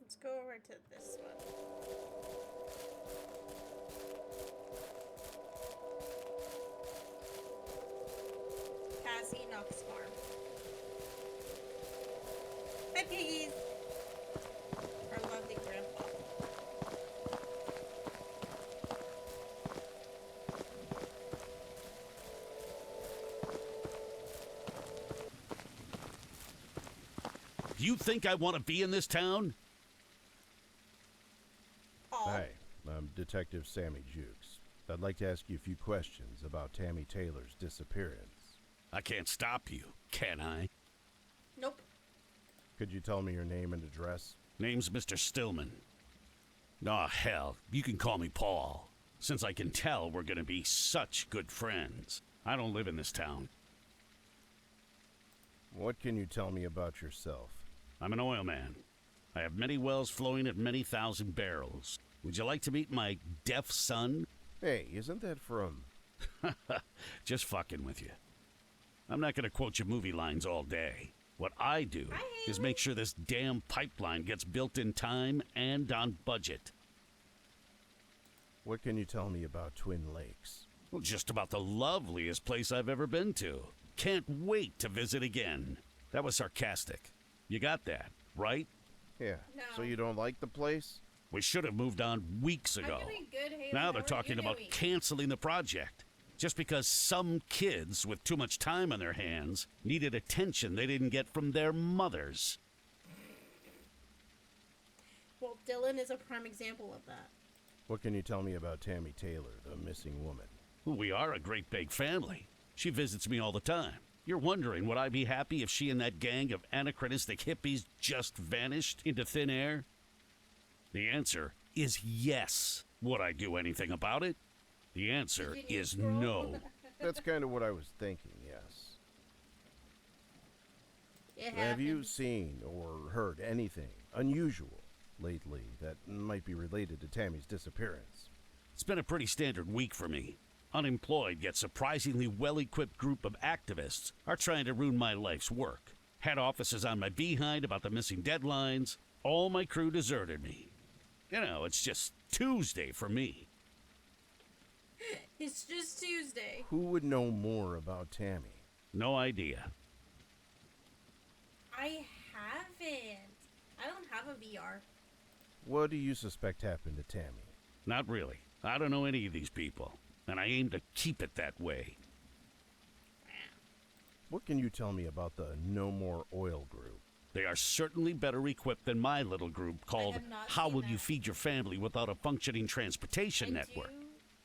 Let's go over to this one. Cassie Knox Farm. Hi, piggies! Our lovely grandpa. Do you think I want to be in this town? Hi, I'm Detective Sammy Jukes. I'd like to ask you a few questions about Tammy Taylor's disappearance. I can't stop you, can I? Nope. Could you tell me your name and address? Name's Mr. Stillman. Aw, hell, you can call me Paul, since I can tell we're gonna be such good friends. I don't live in this town. What can you tell me about yourself? I'm an oil man. I have many wells flowing at many thousand barrels. Would you like to meet my deaf son? Hey, isn't that from... Just fucking with you. I'm not gonna quote your movie lines all day. What I do is make sure this damn pipeline gets built in time and on budget. What can you tell me about Twin Lakes? Well, just about the loveliest place I've ever been to. Can't wait to visit again. That was sarcastic. You got that, right? Yeah. No. So you don't like the place? We should have moved on weeks ago. I'm doing good, Haley. Now they're How are talking you about doing? canceling the project. Just because some kids with too much time on their hands needed attention they didn't get from their mothers. Well, Dylan is a prime example of that. What can you tell me about Tammy Taylor, the missing woman? We are a great big family. She visits me all the time. You're wondering, would I be happy if she and that gang of anachronistic hippies just vanished into thin air? The answer is yes. Would I do anything about it? The answer is no. That's kind of what I was thinking, yes. It Have you happens. seen or heard anything unusual lately that might be related to Tammy's disappearance? It's been a pretty standard week for me. Unemployed yet surprisingly well-equipped group of activists are trying to ruin my life's work. Head office is on my behind about the missing deadlines. All my crew deserted me. You know, it's just Tuesday for me. It's just Tuesday. Who would know more about Tammy? No idea. I haven't. I don't have a VR. What do you suspect happened to Tammy? Not really. I don't know any of these people, and I aim to keep it that way. What can you tell me about the No More Oil group? They are certainly better equipped than my little group called How Will You Feed Your Family Without a Functioning Transportation Network.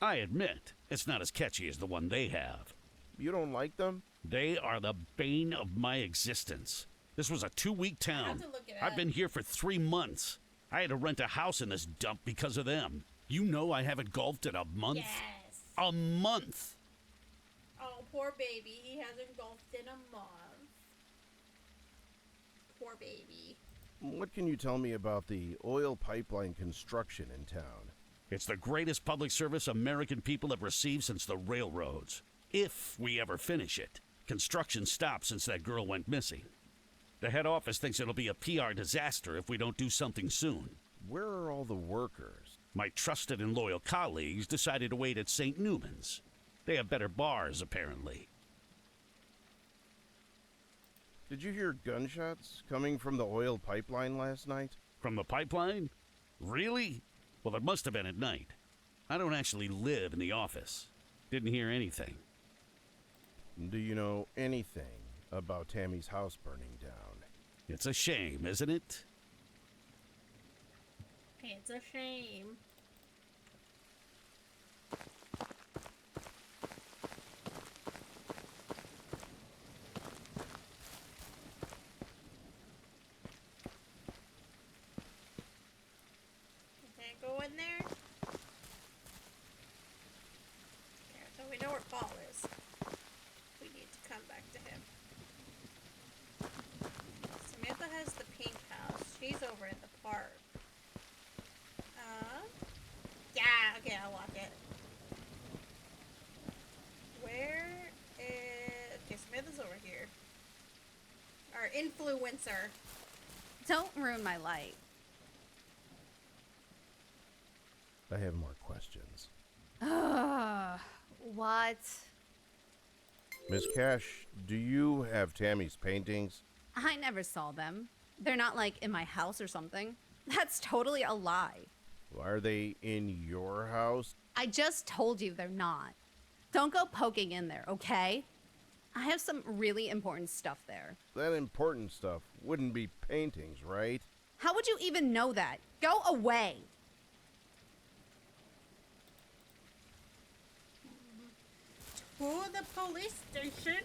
I admit, it's not as catchy as the one they have. You don't like them? They are the bane of my existence. This was a 2-week town. I've been here for 3 months. I had to rent a house in this dump because of them. You know I haven't golfed in a month? Yes. A month! Oh, poor baby. He hasn't golfed in a month. Poor baby. What can you tell me about the oil pipeline construction in town? It's the greatest public service American people have received since the railroads. If we ever finish it. Construction stopped since that girl went missing. The head office thinks it'll be a PR disaster if we don't do something soon. Where are all the workers? My trusted and loyal colleagues decided to wait at St. Newman's. They have better bars, apparently. Did you hear gunshots coming from the oil pipeline last night? From the pipeline? Really? Well, it must have been at night. I don't actually live in the office. Didn't hear anything. Do you know anything about Tammy's house burning down? It's a shame, isn't it? It's a shame. Can't go in there. Okay, so we know where Paul is. We need to come back to him. Samantha has the pink house. She's over in the park. Yeah, okay, I'll lock it. Where is... Okay, Samantha's over here. Our influencer. Don't ruin my light. I have more questions. What? Miss Cash, do you have Tammy's paintings? I never saw them. They're not like in my house or something. That's totally a lie. Are they in your house? I just told you they're not. Don't go poking in there, okay? I have some really important stuff there. That important stuff wouldn't be paintings, right? How would you even know that? Go away. To the police station.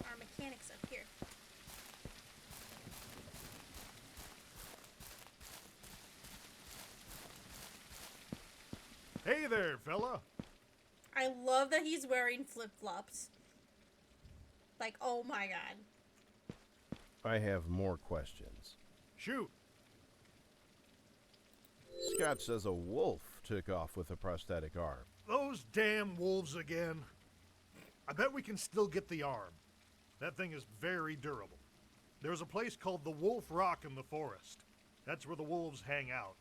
Our mechanic's up here. Hey there, fella. I love that he's wearing flip-flops. Like, oh my god. I have more questions. Shoot. Scott says a wolf took off with a prosthetic arm. Those damn wolves again. I bet we can still get the arm. That thing is very durable. There's a place called the Wolf Rock in the forest. That's where the wolves hang out.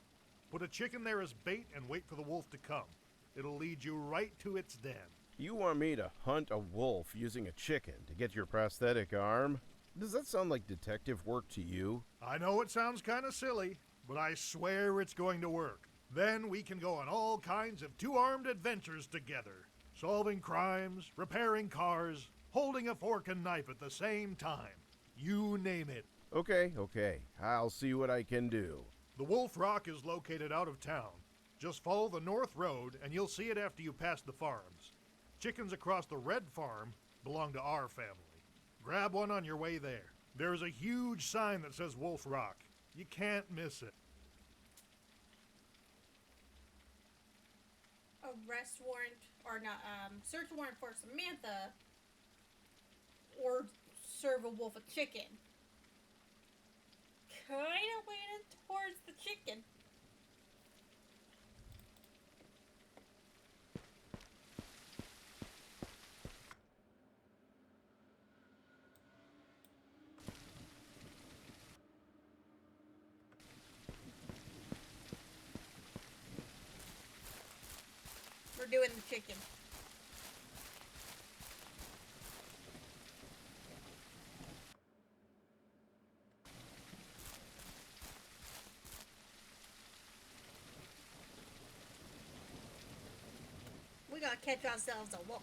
Put a chicken there as bait and wait for the wolf to come. It'll lead you right to its den. You want me to hunt a wolf using a chicken to get your prosthetic arm? Does that sound like detective work to you? I know it sounds kind of silly, but I swear it's going to work. Then we can go on all kinds of two-armed adventures together. Solving crimes, repairing cars, holding a fork and knife at the same time. You name it. Okay. I'll see what I can do. The Wolf Rock is located out of town. Just follow the north road and you'll see it after you pass the farms. Chickens across the red farm belong to our family. Grab one on your way there. There's a huge sign that says Wolf Rock. You can't miss it. Arrest warrant or not, search warrant for Samantha, or serve a wolf a chicken. Kinda leaning towards the chicken. We're doing the chicken. We gotta catch ourselves a wolf.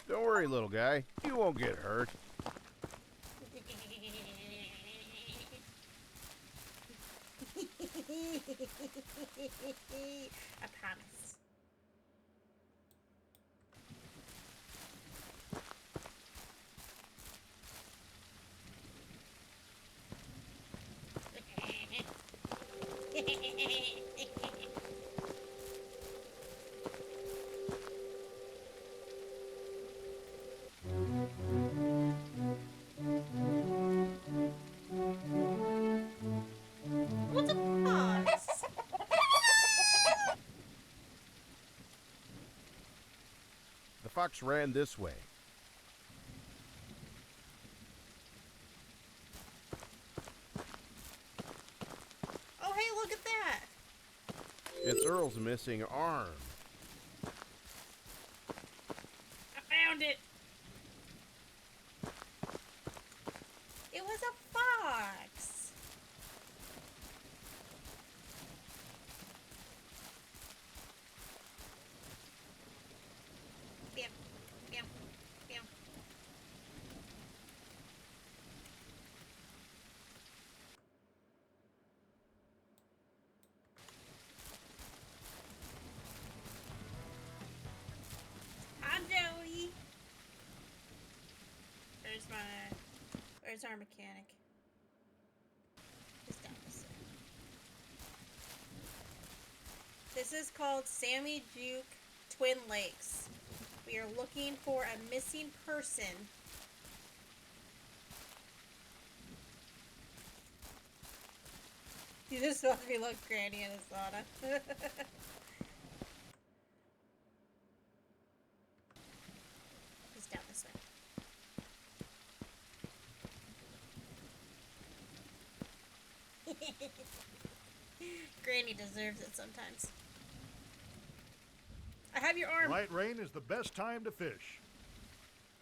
Don't worry, little guy. You won't get hurt. I promise. What's a fox? The fox ran this way. Oh, hey, look at that. It's Earl's missing arm. I found it. It was a fox. Bam, bam, bam. Hi, Joey. Where's our mechanic? He's down this way. This is called Sammy Jukes Twin Lakes. We are looking for a missing person. You just want me look Granny in a sauna. He's down this way. Granny deserves it sometimes. I have your arm. Light rain is the best time to fish.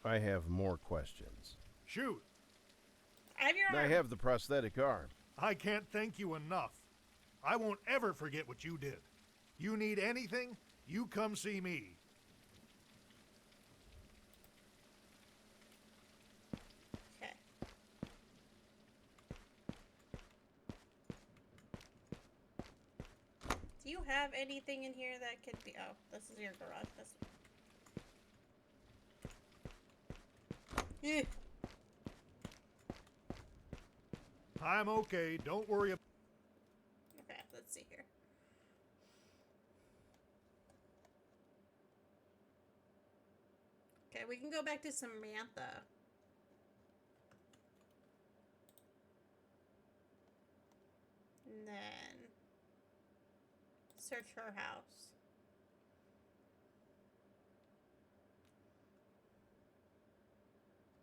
I have more questions. Shoot. I have your arm. I have the prosthetic arm. I can't thank you enough. I won't ever forget what you did. You need anything, you come see me. Okay. Do you have anything in here that could be... Oh, this is your garage. Yeah. I'm okay, don't worry about... Okay, let's see here. Okay, we can go back to Samantha. And then search her house.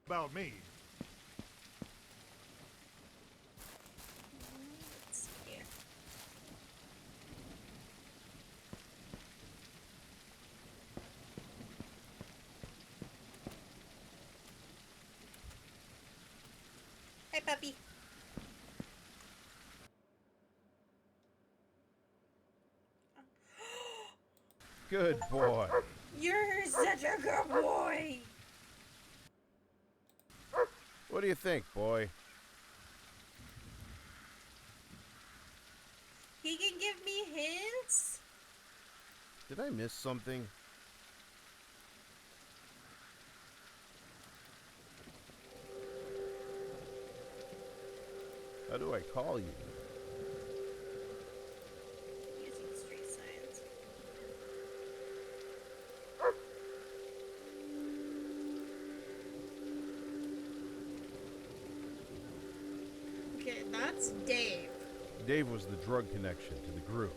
About me. Let's see here. Hey, puppy. Good boy. You're such a good boy. What do you think, boy? He can give me hints? Did I miss something? How do I call you? Using street signs. Okay, that's Dave. Dave was the drug connection to the group.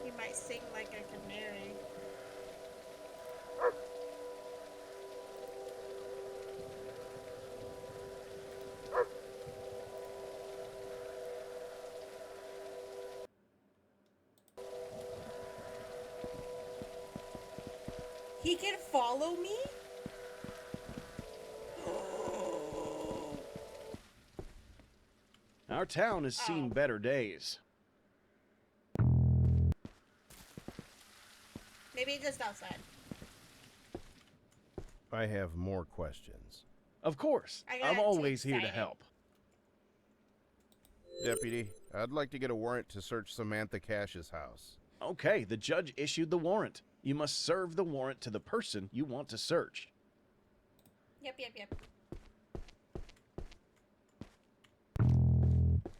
He might sing like a canary. He can follow me? Our town has seen better days. Maybe just outside. I have more questions. Of course. I got I'm too always here to excited. help. Deputy, I'd like to get a warrant to search Samantha Cash's house. Okay, the judge issued the warrant. You must serve the warrant to the person you want to search. Yep.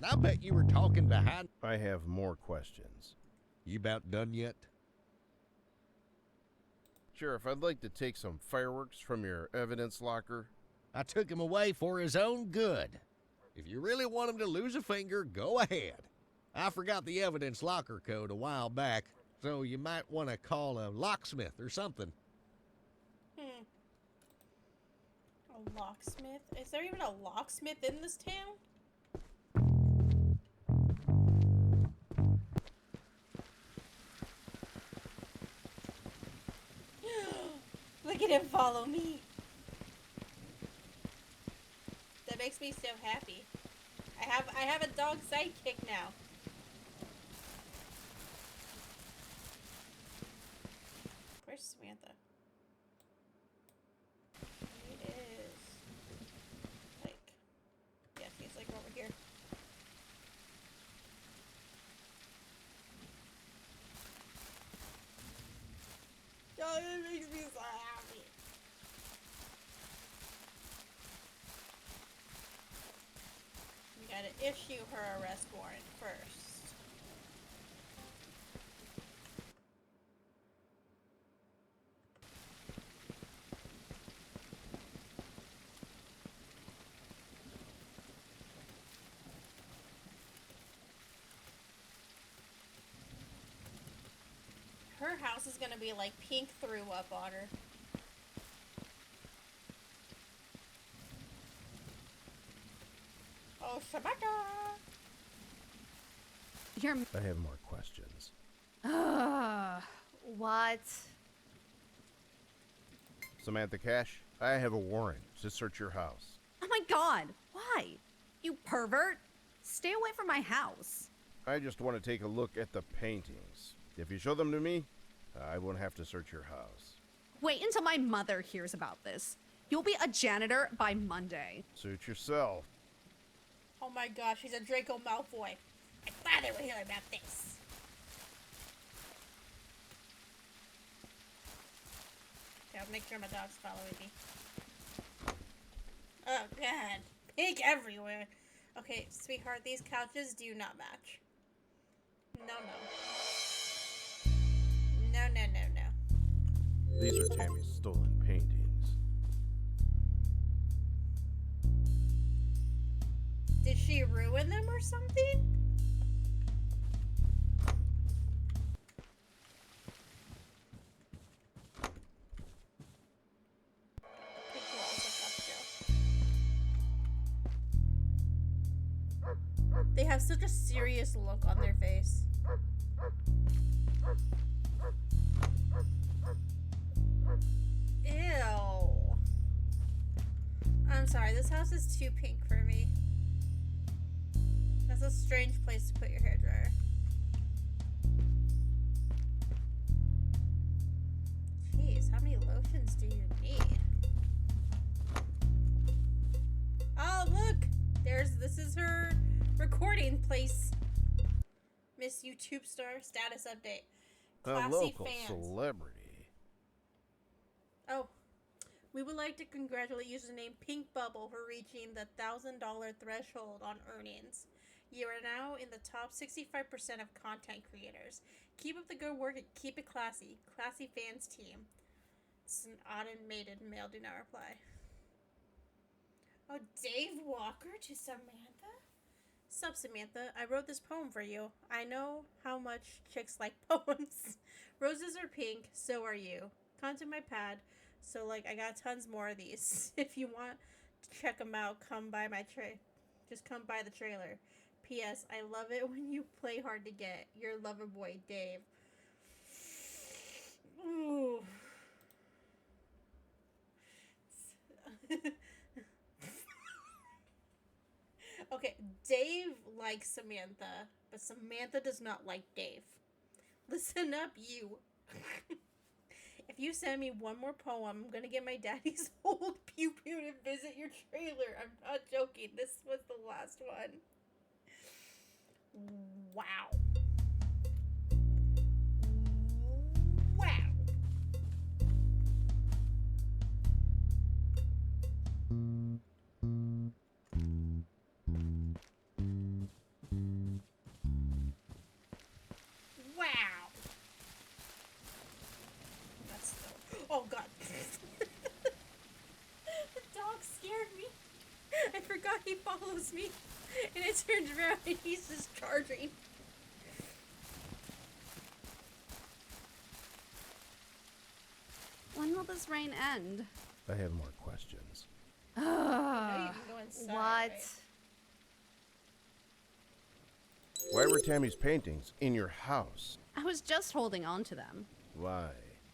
I bet you were talking behind. I have more questions. You about done yet? Sheriff, I'd like to take some fireworks from your evidence locker. I took him away for his own good. If you really want him to lose a finger, go ahead. I forgot the evidence locker code a while back, so you might want to call a locksmith or something. A locksmith? Is there even a locksmith in this town? Look at him follow me. That makes me so happy. I have a dog sidekick now. Where's Samantha? It is like, yeah, she's like over here. Oh, it makes me so happy. We gotta issue her arrest warrant first. Her house is gonna be like pink threw up on her. Oh, Samantha! I have more questions. What? Samantha Cash, I have a warrant to search your house. Oh my god, why? You pervert! Stay away from my house. I just want to take a look at the paintings. If you show them to me, I won't have to search your house. Wait until my mother hears about this. You'll be a janitor by Monday. Suit yourself. Oh my gosh, he's a Draco Malfoy. My father would hear about this. Okay, I'll make sure my dog's following me. Oh god, pink everywhere. Okay, sweetheart, these couches do not match. No. These are Tammy's stolen paintings. Did she ruin them or something? They have such a serious look on their face. Ew. I'm sorry, this house is too pink for me. That's a strange place to put your hairdryer. Jeez, how many lotions do you need? Oh, look! This is her recording place. Miss YouTube Star status update. A Classy local fans. celebrity. Oh, we would like to congratulate username Pink Bubble for reaching the $1,000 threshold on earnings. You are now in the top 65% of content creators. Keep up the good work and keep it classy. Classy fans team. It's an automated mail, do not reply. Oh, Dave Walker to Samantha? Sup, Samantha? I wrote this poem for you. I know how much chicks like poems. Roses are pink, so are you. Contact my pad. So, like, I got tons more of these. If you want to check them out, come by my just come by the trailer. P.S. I love it when you play hard to get. Your lover boy, Dave. Ooh. Okay, Dave likes Samantha, but Samantha does not like Dave. Listen up, you. If you send me one more poem, I'm gonna get my daddy's old pew pew to visit your trailer. I'm not joking. This was the last one. Wow. Wow. Wow. That's so... Oh, God. The dog scared me. I forgot he follows me. And it turns around and he's just charging. When will this rain end? I have more questions. I know you can go inside, What? right? Why were Tammy's paintings in your house? I was just holding on to them. Why?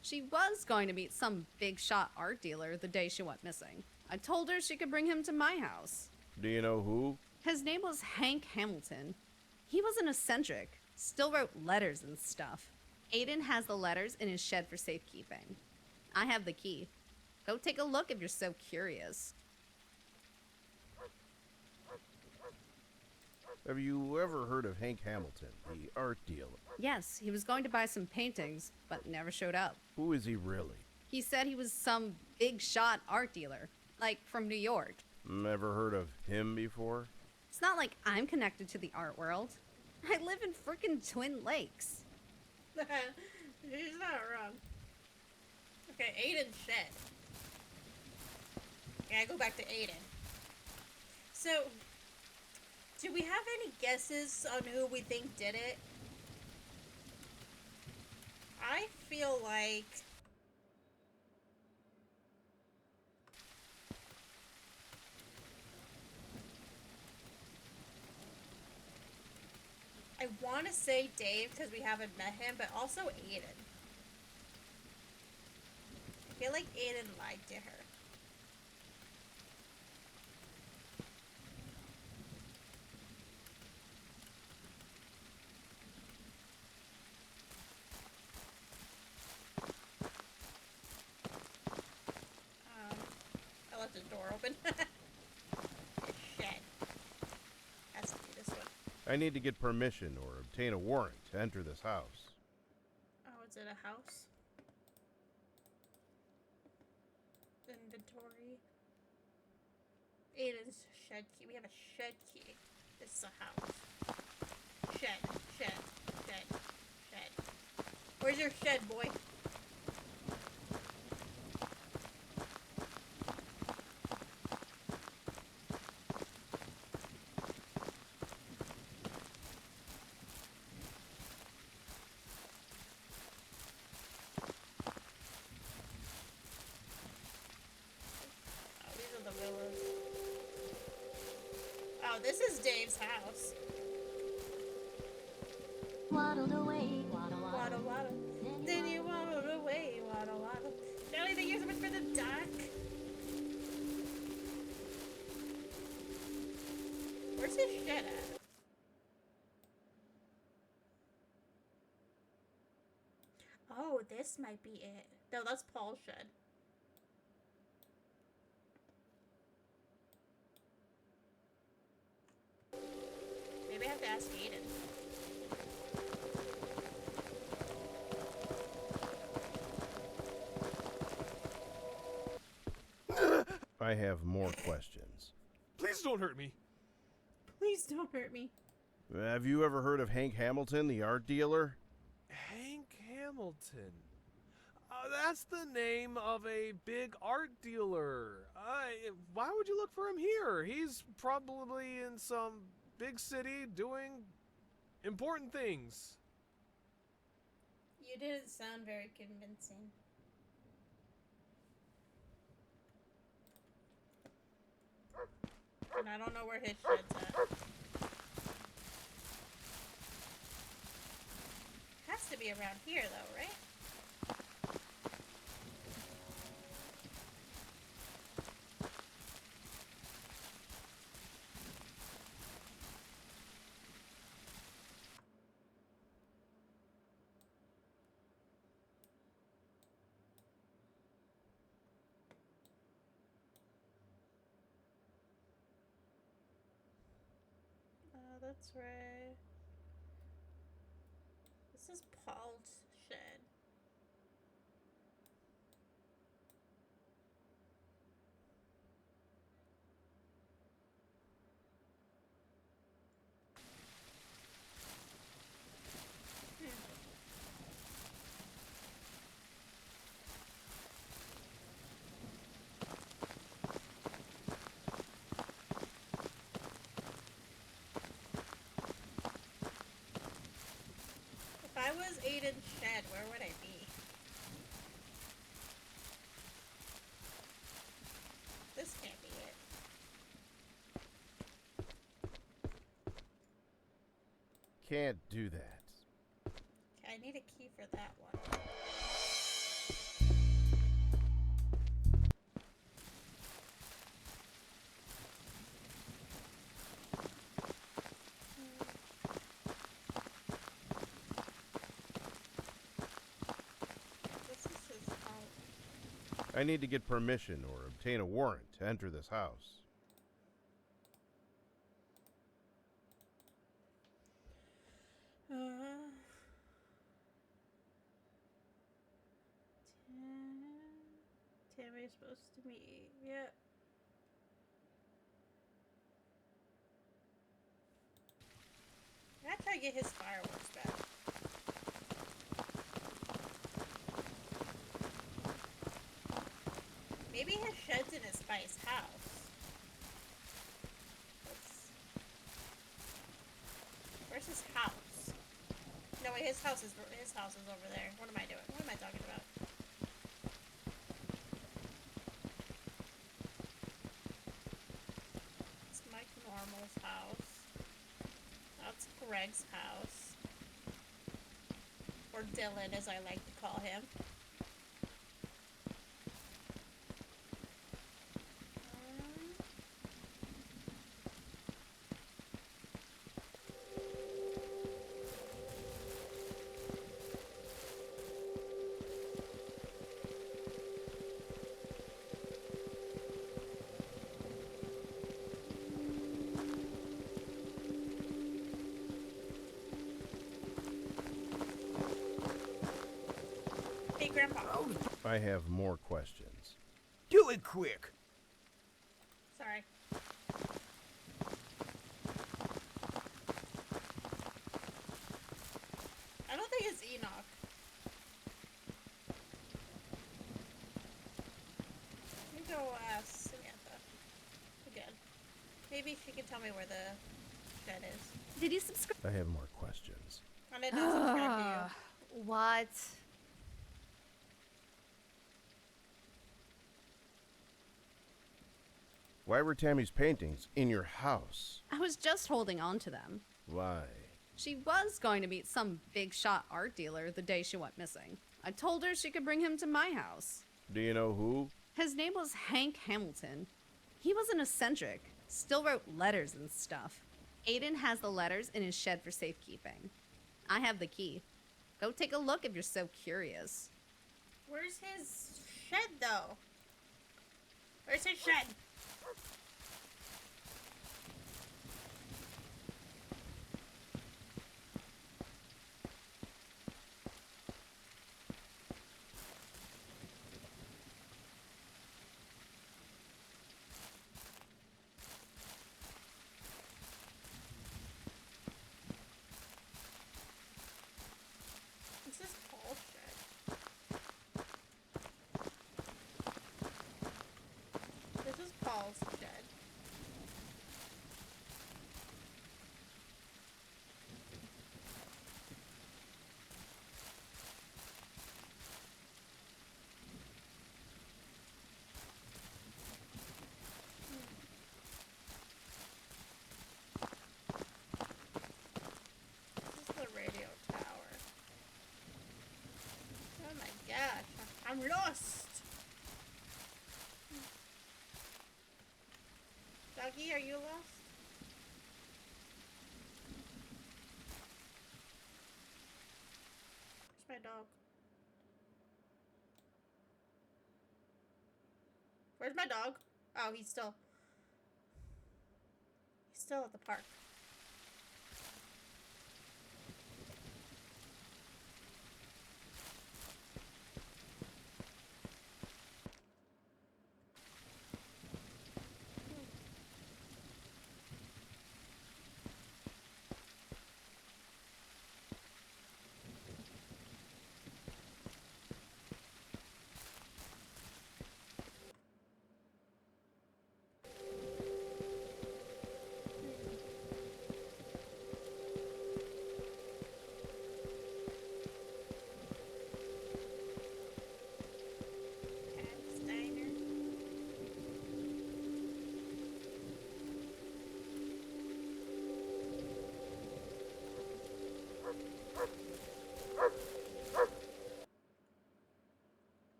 She was going to meet some big shot art dealer the day she went missing. I told her she could bring him to my house. Do you know who? His name was Hank Hamilton. He was an eccentric, still wrote letters and stuff. Aiden has the letters in his shed for safekeeping. I have the key. Go take a look if you're so curious. Have you ever heard of Hank Hamilton, the art dealer? Yes, he was going to buy some paintings, but never showed up. Who is he really? He said he was some big shot art dealer, like from New York. Never heard of him before? It's not like I'm connected to the art world. I live in frickin' Twin Lakes. She's not wrong. Okay, Aiden's shed. Yeah, I go back to Aiden. So, do we have any guesses on who we think did it? I feel like... I want to say Dave because we haven't met him, but also Aiden. I feel like Aiden lied to her. I left the door open. Shit. Has to be this one. I need to get permission or obtain a warrant to enter this house. Oh, is it a house? Inventory. Aiden's shed key. We have a shed key. This is a house. Shed. Where's your shed, boy? Oh, this is Dave's house. Waddled away, waddle, Waddle, waddle. Then you waddled away, waddle, waddle. Nelly, thank you so much for the duck. Where's his shed at? Oh, this might be it. No, that's Paul's shed. Maybe I have to ask Aiden. I have more questions. Please don't hurt me. Please don't hurt me. Have you ever heard of Hank Hamilton, the art dealer? Hank Hamilton. That's the name of a big art dealer. Why would you look for him here? He's probably in some big city doing important things. You didn't sound very convincing. And I don't know where his shed's at. Has to be around here though, right? That's right. This is Paul's shed. If I was Aiden's shed, where would I be? This can't be it. Can't do that. Okay, I need a key for that one. This is his house. I need to get permission or obtain a warrant to enter this house. Tammy's supposed to meet. Yep. I gotta try to get his fireworks back. Maybe his shed's in by his house. Where's his house? No wait, his house is over there. What am I doing? What am I talking about? It's Mike Normal's house. That's Greg's house. Or Dylan, as I like to call him. Hey, Grandpa. I have more questions. Do it quick. Sorry. I don't think it's Enoch. Let me go ask Samantha again. Maybe she can tell me where the shed is. Did you subscribe? I have more questions. And I didn't subscribe to you. What? Why were Tammy's paintings in your house? I was just holding on to them. Why? She was going to meet some big shot art dealer the day she went missing. I told her she could bring him to my house. Do you know who? His name was Hank Hamilton. He was an eccentric, still wrote letters and stuff. Aiden has the letters in his shed for safekeeping. I have the key. Go take a look if you're so curious. Where's his shed, though? Where's his shed? I'm lost. Doggy, are you lost? Where's my dog? Where's my dog? Oh, he's still at the park.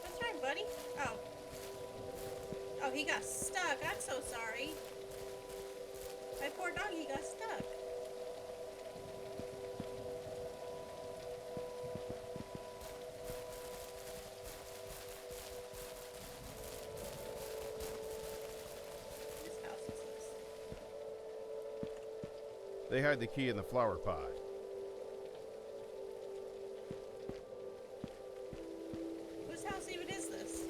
What's wrong, buddy? Oh. Oh, he got stuck. I'm so sorry. My poor dog, he got stuck. Whose house is this? They hide the key in the flower pot. Whose house even is this?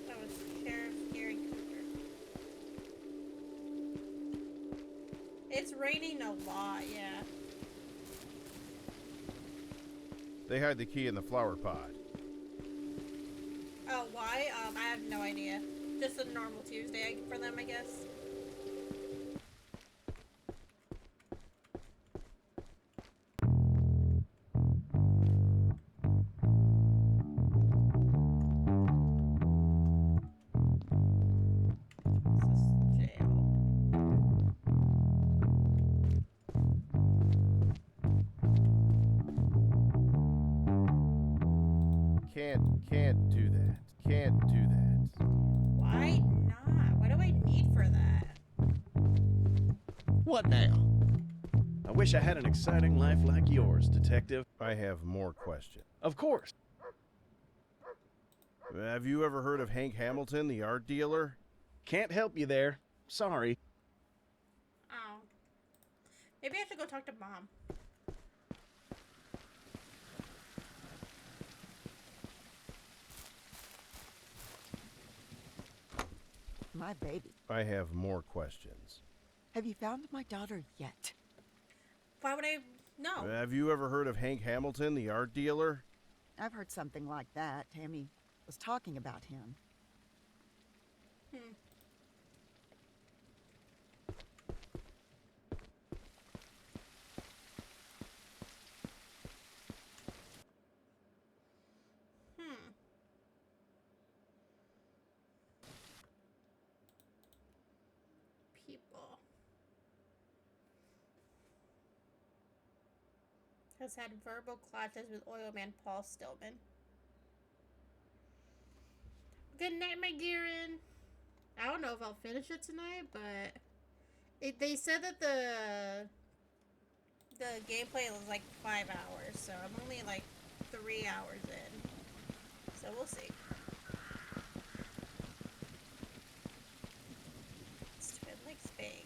That was Sheriff Gary Cooper. It's raining a lot, yeah. They hide the key in the flower pot. Oh, why? I have no idea. Just a normal Tuesday for them, I guess. Can't do that. Can't do that. Why not? What do I need for that? What now? I wish I had an exciting life like yours, Detective. I have more questions. Of course. Have you ever heard of Hank Hamilton, the art dealer? Can't help you there. Sorry. Oh. Maybe I should go talk to Mom. My baby. I have more questions. Have you found my daughter yet? Why would I? No. Have you ever heard of Hank Hamilton, the art dealer? I've heard something like that. Tammy was talking about him. Hmm. People. Has had verbal clashes with oil man Paul Stillman. Good night, my Gearin. I don't know if I'll finish it tonight, but they said that the gameplay was like 5 hours, so I'm only like 3 hours in. So we'll see. It's Twin Lakes Bank.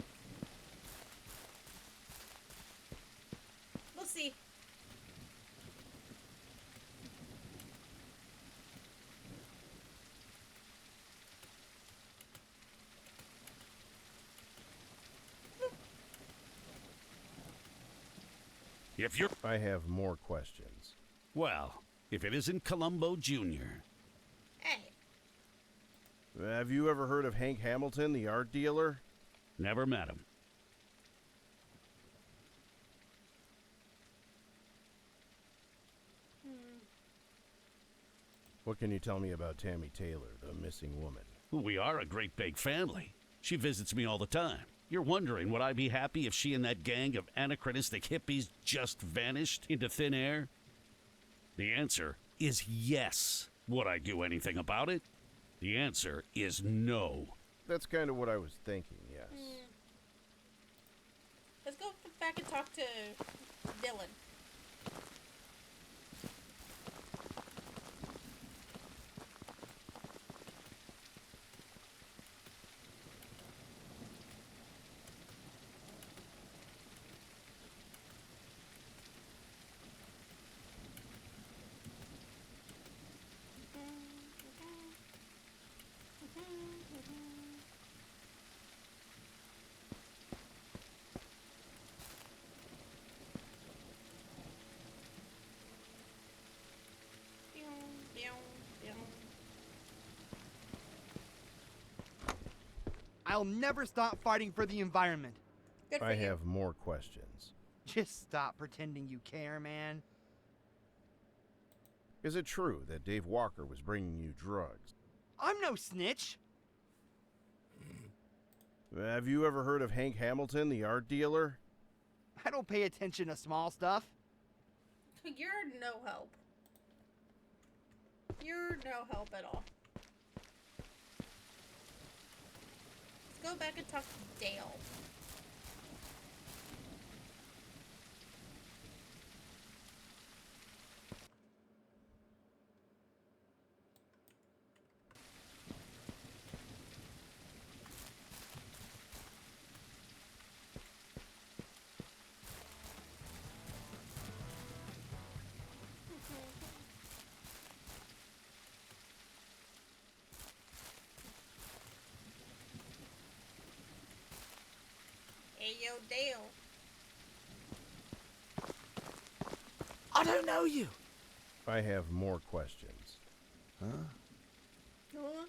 We'll see. If you're... I have more questions. Well, if it isn't Columbo Jr. Hey. Have you ever heard of Hank Hamilton, the art dealer? Never met him. What can you tell me about Tammy Taylor, the missing woman? We are a great big family. She visits me all the time. You're wondering, would I be happy if she and that gang of anachronistic hippies just vanished into thin air? The answer is yes. Would I do anything about it? The answer is no. That's kind of what I was thinking, yes. Let's go back and talk to Dylan. I'll never stop fighting for the environment. I have more questions. Just stop pretending you care, man. Is it true that Dave Walker was bringing you drugs? I'm no snitch. Have you ever heard of Hank Hamilton, the art dealer? I don't pay attention to small stuff. You're no help. You're no help at all. Let's go back and talk to Dale. Hey, yo, Dale. I don't know you. I have more questions. Huh? Huh?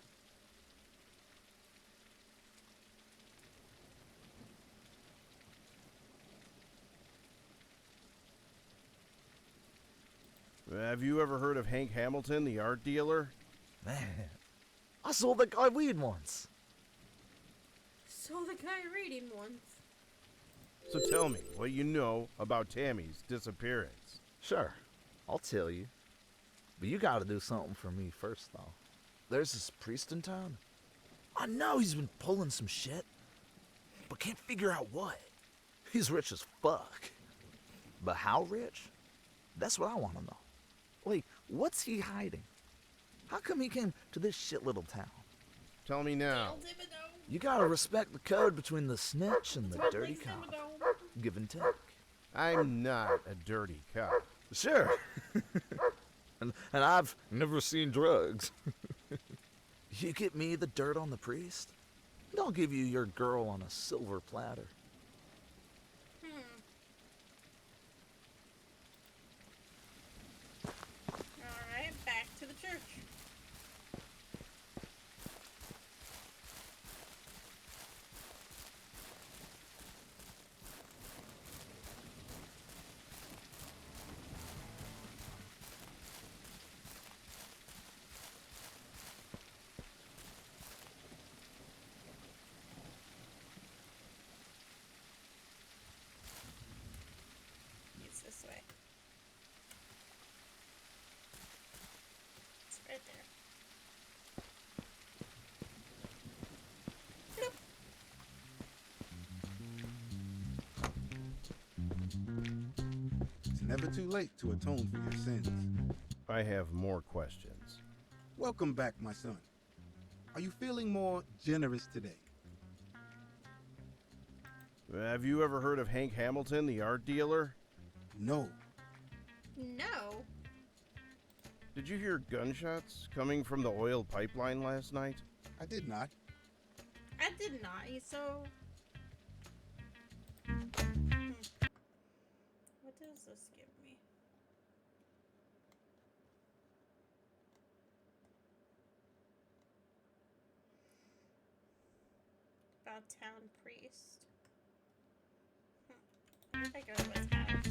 Have you ever heard of Hank Hamilton, the art dealer? Man, I saw that guy weed once. Saw the guy reading once. So tell me what you know about Tammy's disappearance. Sure, I'll tell you. But you gotta do something for me first, though. There's this priest in town. I know he's been pulling some shit, but can't figure out what. He's rich as fuck. But how rich? That's what I want to know. Like, what's he hiding? How come he came to this shit little town? Tell me now. You gotta respect the code between the snitch and the dirty cop. Give and take. I'm not a dirty cop. Sure. and I've never seen drugs. You get me the dirt on the priest, and I'll give you your girl on a silver platter. Alright, back to the church. It's this way. It's right there. Bloop. It's never too late to atone for your sins. I have more questions. Welcome back, my son. Are you feeling more generous today? Have you ever heard of Hank Hamilton, the art dealer? No. No. Did you hear gunshots coming from the oil pipeline last night? I did not. I did not. So. What does this give me? About town priest. What if I go to his house?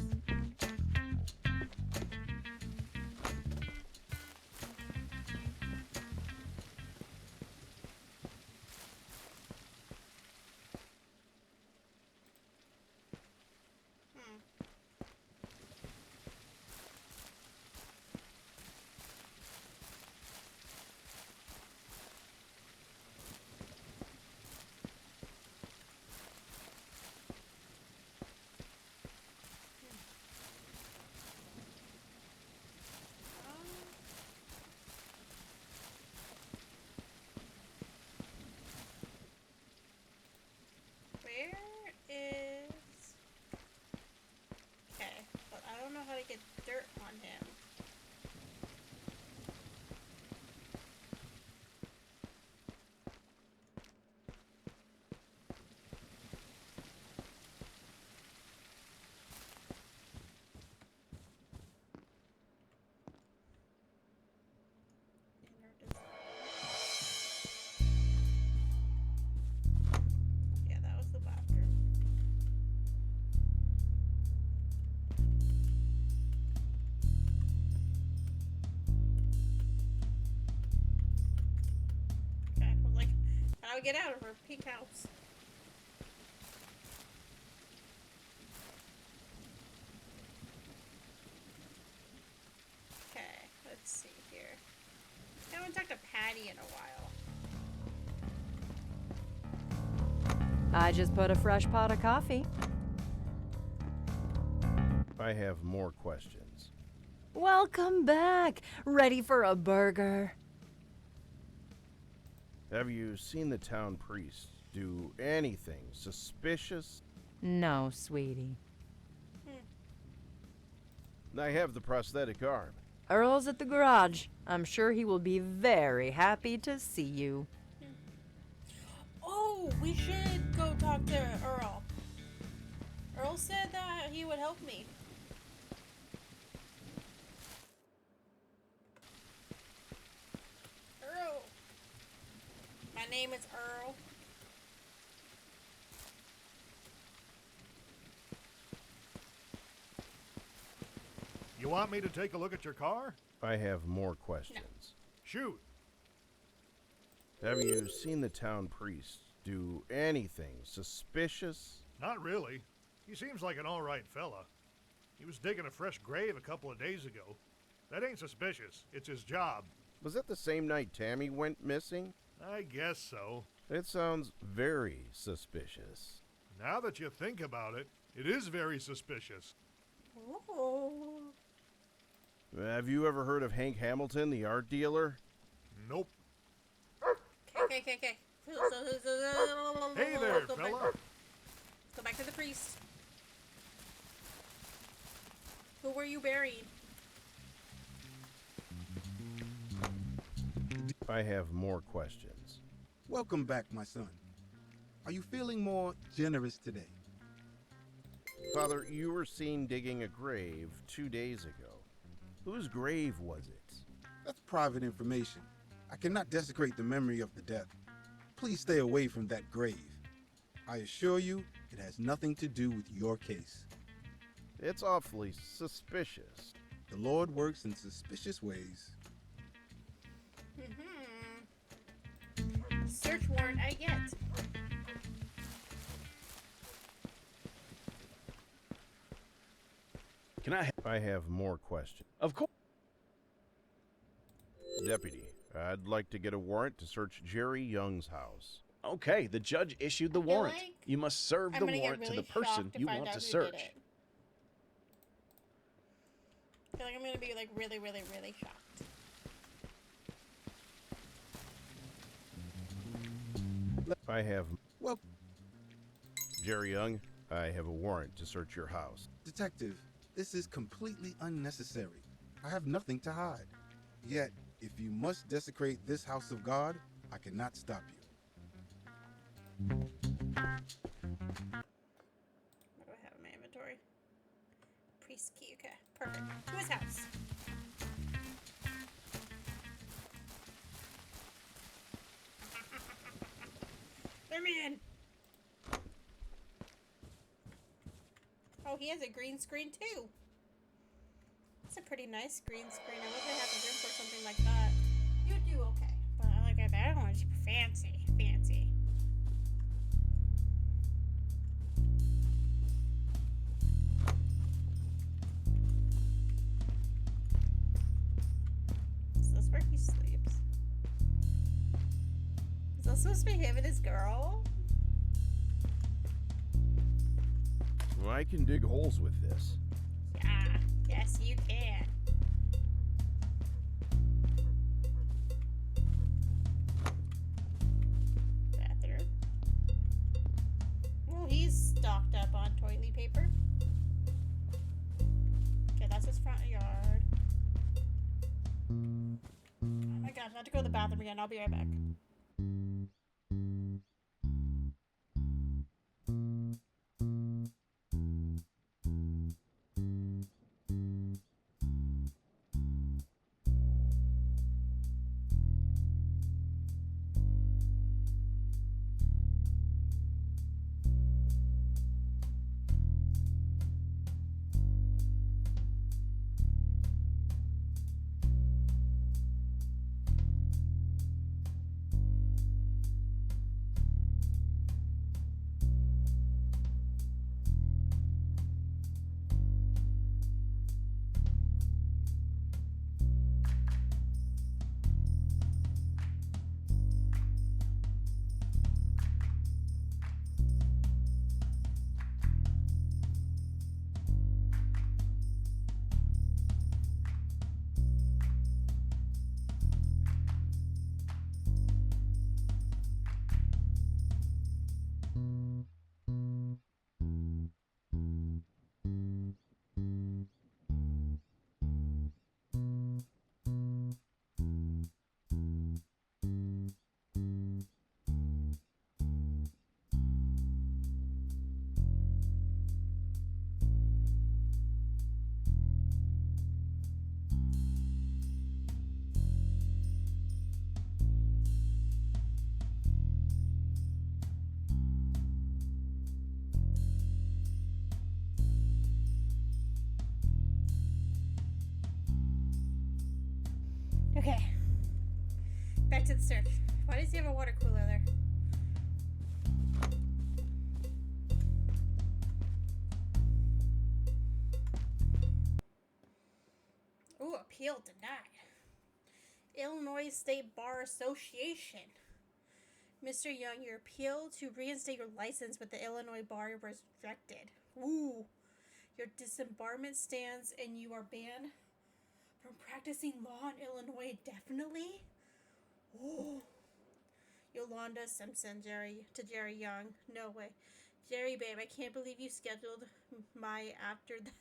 get out of her pink house. Okay, let's see here. I haven't talked to Patty in a while. I just put a fresh pot of coffee. I have more questions. Welcome back. Ready for a burger? Have you seen the town priest do anything suspicious? No, sweetie. I have the prosthetic arm. Earl's at the garage. I'm sure he will be very happy to see you. Oh, we should go talk to Earl. Earl said that he would help me. Earl. My name is Earl. You want me to take a look at your car? I have more questions. Shoot. Have you seen the town priest do anything suspicious? Not really. He seems like an alright fella. He was digging a fresh grave a couple of days ago. That ain't suspicious. It's his job. Was that the same night Tammy went missing? I guess so. It sounds very suspicious. Now that you think about it, it is very suspicious. Oh. Have you ever heard of Hank Hamilton, the art dealer? Nope. Okay. Hey there, fella. Let's go back to the priest. Who were you burying? I have more questions. Welcome back, my son. Are you feeling more generous today? Father, you were seen digging a grave 2 days ago. Whose grave was it? That's private information. I cannot desecrate the memory of the dead. Please stay away from that grave. I assure you, it has nothing to do with your case. It's awfully suspicious. The Lord works in suspicious ways. Search warrant I get. Can I have more questions. Of course. Deputy, I'd like to get a warrant to search Jerry Young's house. Okay, the judge issued the warrant. like You must serve the warrant to the person you want to search. I feel like I'm gonna be like really shocked. I have... Well... Jerry Young, I have a warrant to search your house. Detective, this is completely unnecessary. I have nothing to hide. Yet, if you must desecrate this house of God, I cannot stop you. What do I have in my inventory? Priest key, okay. Perfect. To his house. Let me in. Oh, he has a green screen too. It's a pretty nice green screen. I wish I had the room for something like that. You do okay. But I like it. I don't want to be fancy. Is this where he sleeps? Is this supposed to be him and his girl? Well, I can dig holes with this. Yeah. Yes, you can. Bathroom. Well, he's stocked up on toilet paper. Okay, that's his front yard. Oh my gosh, I have to go to the bathroom again. I'll be right back. exit search. Why does he have a water cooler there? Ooh, appeal denied. Illinois State Bar Association. Mr. Young, your appeal to reinstate your license with the Illinois Bar was rejected. Ooh. Your disbarment stands and you are banned from practicing law in Illinois indefinitely? Ooh. Yolanda Simpson, Jerry Young. No way. Jerry, babe, I can't believe you scheduled my after the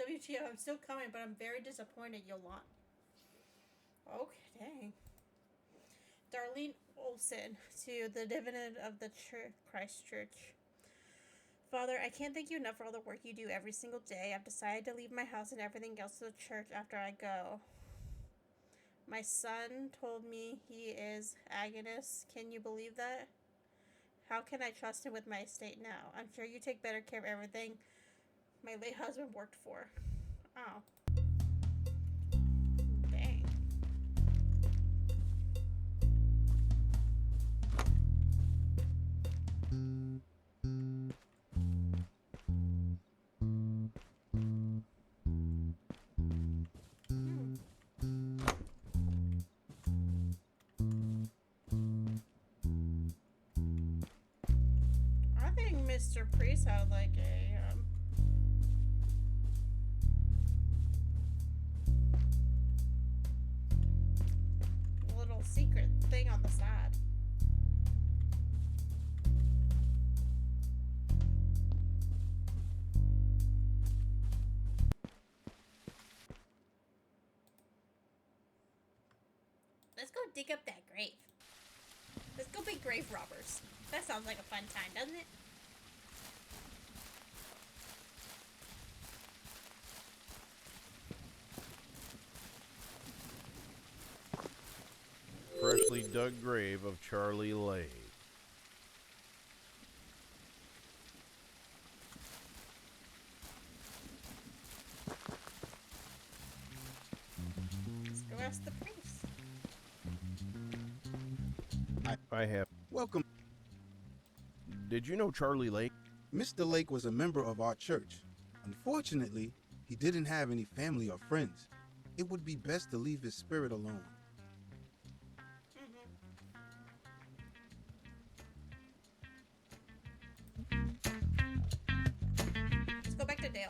WTO, I'm still coming, but I'm very disappointed, Yolanda. Okay, dang. Darlene Olson to the dividend of the Christ Church. Father, I can't thank you enough for all the work you do every single day. I've decided to leave my house and everything else to the church after I go. My son told me he is agonist. Can you believe that? How can I trust him with my estate now? I'm sure you take better care of everything my late husband worked for. Oh. Dang. I think Mr. Priest had like a little secret thing on the side. Let's go dig up that grave. Let's go be grave robbers. That sounds like a fun time, doesn't it? Freshly dug grave of Charlie Lake. Let's go ask the priest. I have. Welcome. Did you know Charlie Lake? Mr. Lake was a member of our church. Unfortunately, he didn't have any family or friends. It would be best to leave his spirit alone. Let's go back to Dale.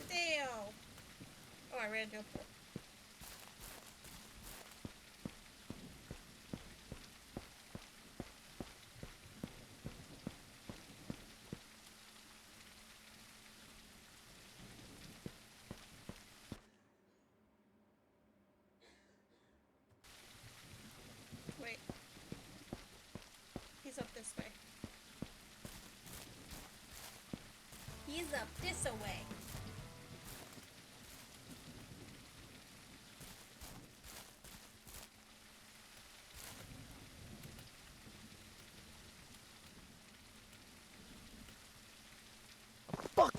Dale! Oh, I ran into a pool. Wait. He's up this way. He's up this way.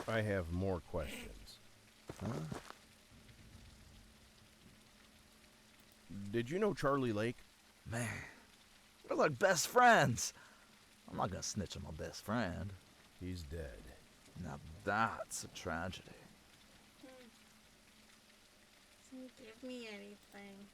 I have more questions. Huh? Did you know Charlie Lake? Man, we're like best friends. I'm not gonna snitch on my best friend. He's dead. Now that's a tragedy. Doesn't give me anything.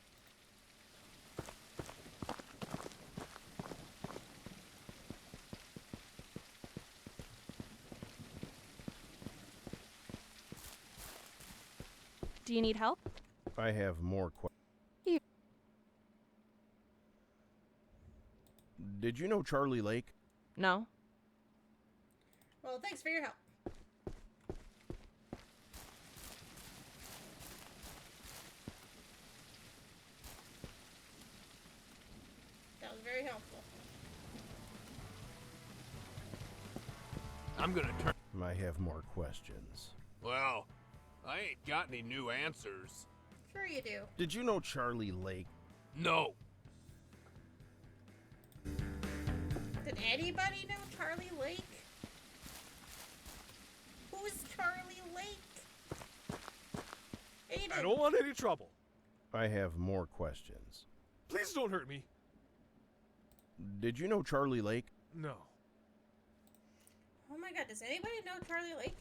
Do you need help? I have more questions. Did you know Charlie Lake? No. Well, thanks for your help. That was very helpful. I'm gonna turn. I have more questions. Well, I ain't got any new answers. Sure you do. Did you know Charlie Lake? No. Did anybody know Charlie Lake? Who's Charlie Lake? Aiden. I don't want any trouble. I have more questions. Please don't hurt me. Did you know Charlie Lake? No. Oh my god, does anybody know Charlie Lake?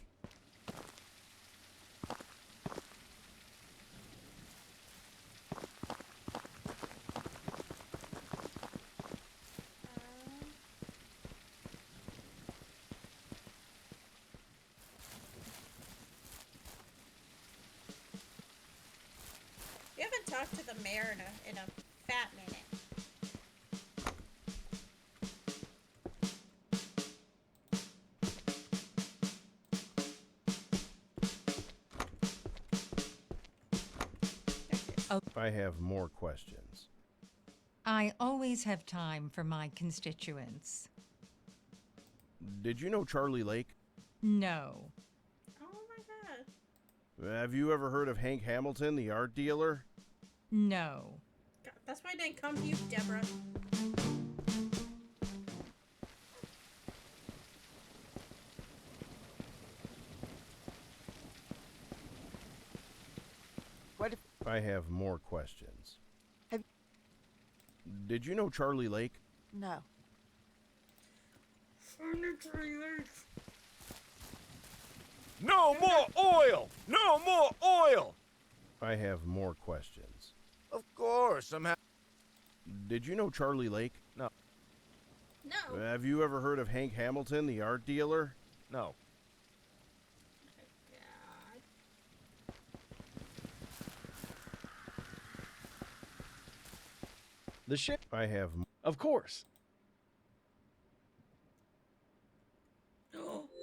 We haven't talked to the mayor in a fat minute. I have more questions. I always have time for my constituents. Did you know Charlie Lake? No. Oh my god. Have you ever heard of Hank Hamilton, the art dealer? No. God, that's why I didn't come to you, Deborah. What if... I have more questions. Have... Did you know Charlie Lake? No. No more oil! No more oil! I have more questions. Of course, I'm Did you know Charlie Lake? No. No. Have you ever heard of Hank Hamilton, the art dealer? No. The ship. I have. Of course.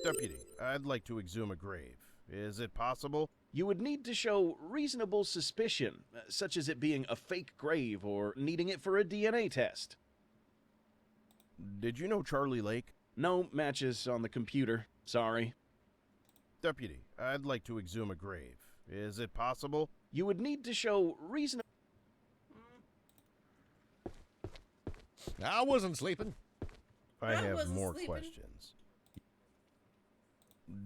Deputy, I'd like to exhume a grave. Is it possible? You would need to show reasonable suspicion, such as it being a fake grave or needing it for a DNA test. Did you know Charlie Lake? No matches on the computer. Sorry. Deputy, I'd like to exhume a grave. Is it possible? You would need to show reasonable... I wasn't sleeping. I have more questions.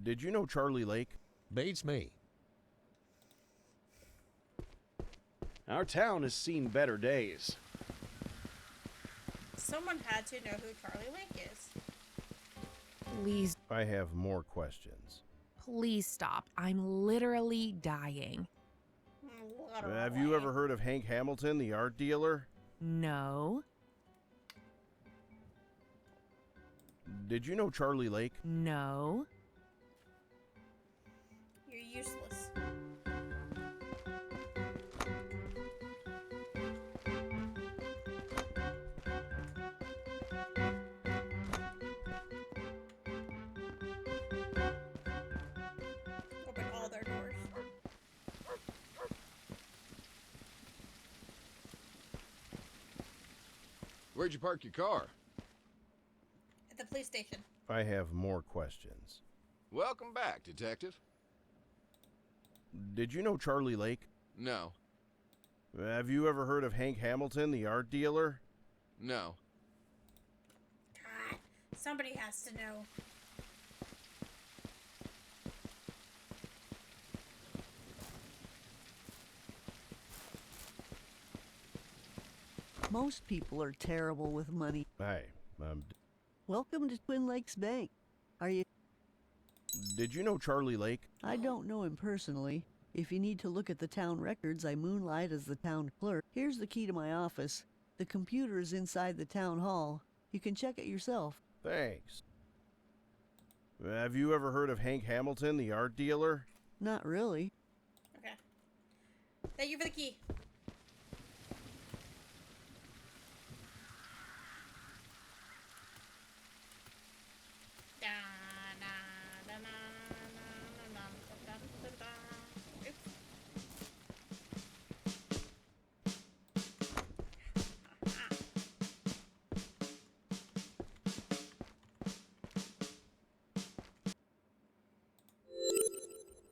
Did you know Charlie Lake? Beats me. Our town has seen better days. Someone had to know who Charlie Lake is. Please, I have more questions. please stop. I'm literally dying. Have you ever heard of Hank Hamilton, the art dealer? No. Did you know Charlie Lake? No. You're useless. Open all their doors. Where'd you park your car? At the police station. I have more questions. Welcome back, Detective. Did you know Charlie Lake? No. Have you ever heard of Hank Hamilton, the art dealer? No. God, somebody has to know. Most people are terrible with money. Hi, Welcome to Twin Lakes Bank. Are you... Did you know Charlie Lake? I don't know him personally. If you need to look at the town records, I moonlight as the town clerk. Here's the key to my office. The computer is inside the town hall. You can check it yourself. Thanks. Have you ever heard of Hank Hamilton, the art dealer? Not really. Okay. Thank you for the key.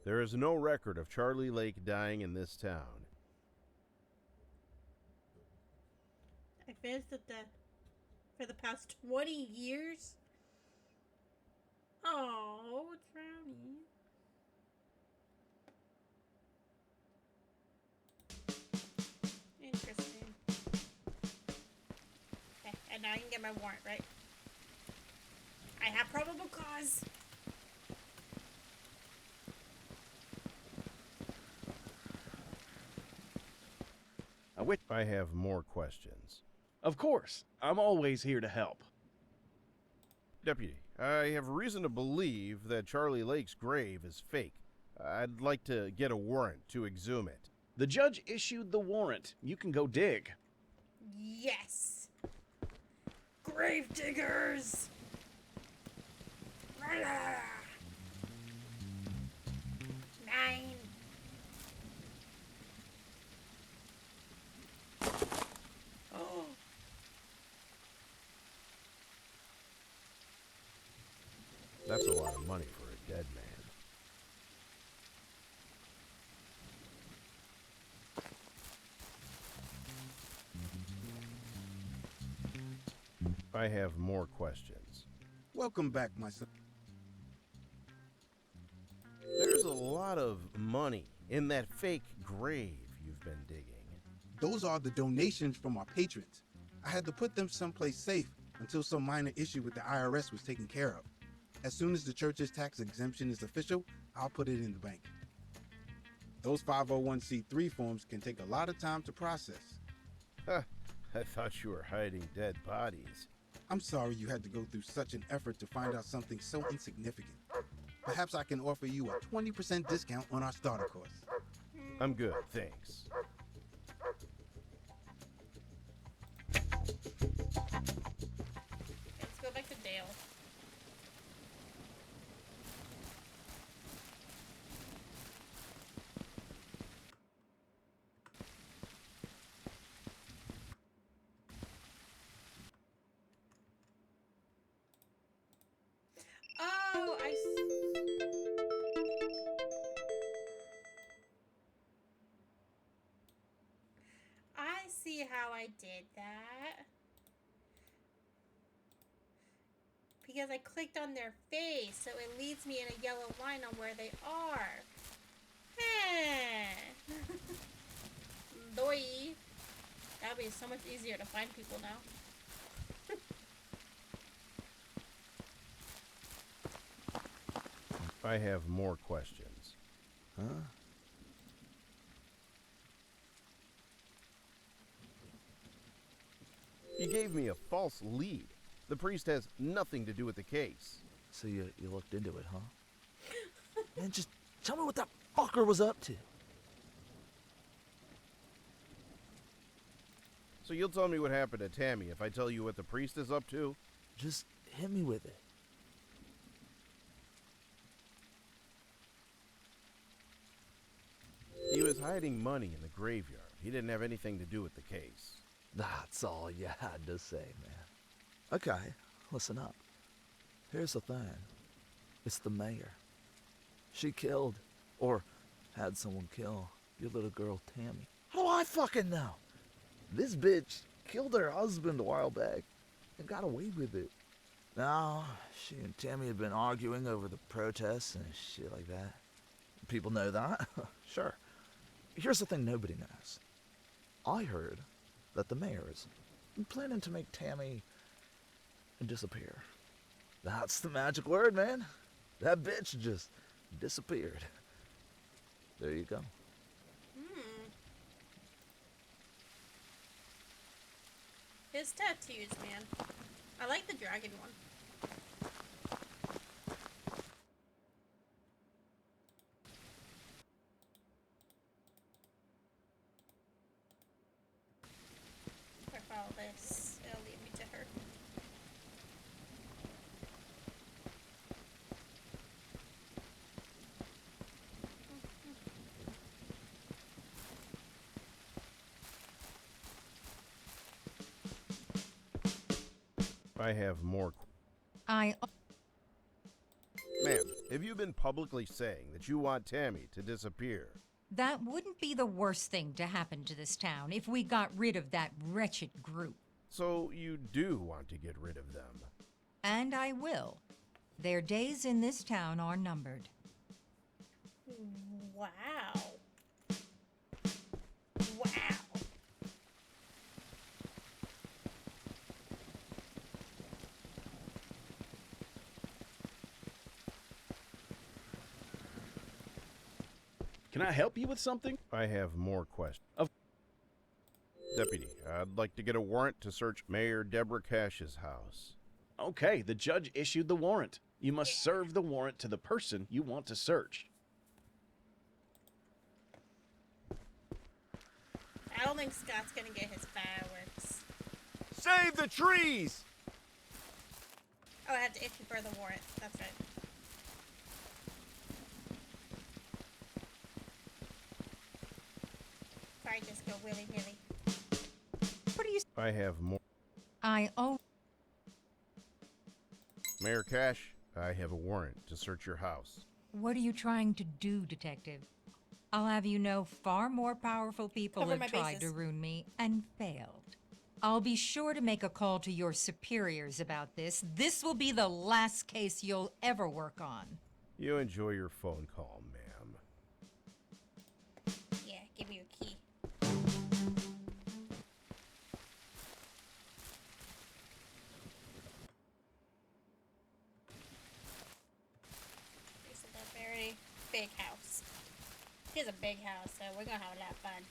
There is no record of Charlie Lake dying in this town. I finished the death. for the past 20 years? Oh, Drowny. Interesting. Okay, and now I can get my warrant, right? I have probable cause. I have more questions. Of course, I'm always here to help. Deputy, I have reason to believe that Charlie Lake's grave is fake. I'd like to get a warrant to exhume it. The judge issued the warrant. You can go dig. Yes. Grave diggers. 9. Oh. That's a lot of money for a dead man. I have more questions. Welcome back, my son. There's a lot of money in that fake grave you've been digging. Those are the donations from our patrons. I had to put them someplace safe until some minor issue with the IRS was taken care of. As soon as the church's tax exemption is official, I'll put it in the bank. Those 501c3 forms can take a lot of time to process. Huh, I thought you were hiding dead bodies. I'm sorry you had to go through such an effort to find out something so insignificant. Perhaps I can offer you a 20% discount on our starter course. I'm good, thanks. Let's go back to Dale. Oh, I see how I did that. Because I clicked on their face, so it leads me in a yellow line on where they are. Boy. That'll be so much easier to find people now. I have more questions. Huh? You gave me a false lead. The priest has nothing to do with the case. So you looked into it, huh? Man, just tell me what that fucker was up to. So you'll tell me what happened to Tammy if I tell you what the priest is up to? Just hit me with it. He was hiding money in the graveyard. He didn't have anything to do with the case. That's all you had to say, man. Okay, listen up. Here's the thing. It's the mayor. She killed, or had someone kill, your little girl, Tammy. How do I fucking know? This bitch killed her husband a while back and got away with it. Now, she and Tammy had been arguing over the protests and shit like that. People know that? Sure. Here's the thing nobody knows. I heard that the mayor is planning to make Tammy disappear. That's the magic word, man. That bitch just disappeared. There you go. His tattoos, man. I like the dragon one. If I follow this, it'll lead me to her. I have more. I. Ma'am, have you been publicly saying that you want Tammy to disappear? That wouldn't be the worst thing to happen to this town if we got rid of that wretched group. So you do want to get rid of them. And I will. Their days in this town are numbered. Wow. Wow. Can I help you with something? I have more questions. Deputy, I'd like to get a warrant to search Mayor Deborah Cash's house. Okay, the judge issued the warrant. You must serve the warrant to the person you want to search. I don't think Scott's gonna get his fireworks. Save the trees! Oh, I have to issue for the warrant. That's right. Sorry, just go willy-nilly. What do you... I have more. I owe... Mayor Cash, I have a warrant to search your house. What are you trying to do, Detective? I'll have you know far more powerful people Cover have my tried bases. to ruin me and failed. I'll be sure to make a call to your superiors about this. This will be the last case you'll ever work on. You enjoy your phone call, ma'am. Yeah, give me your key. This is a very big house. It's a big house, so we're gonna have a lot of fun.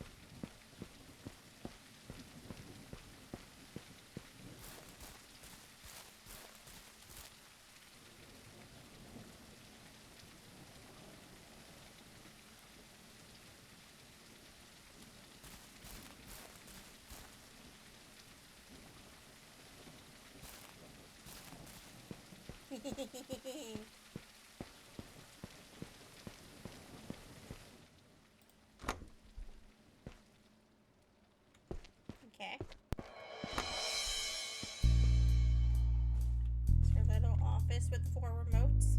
Okay. It's her little office with 4 remotes.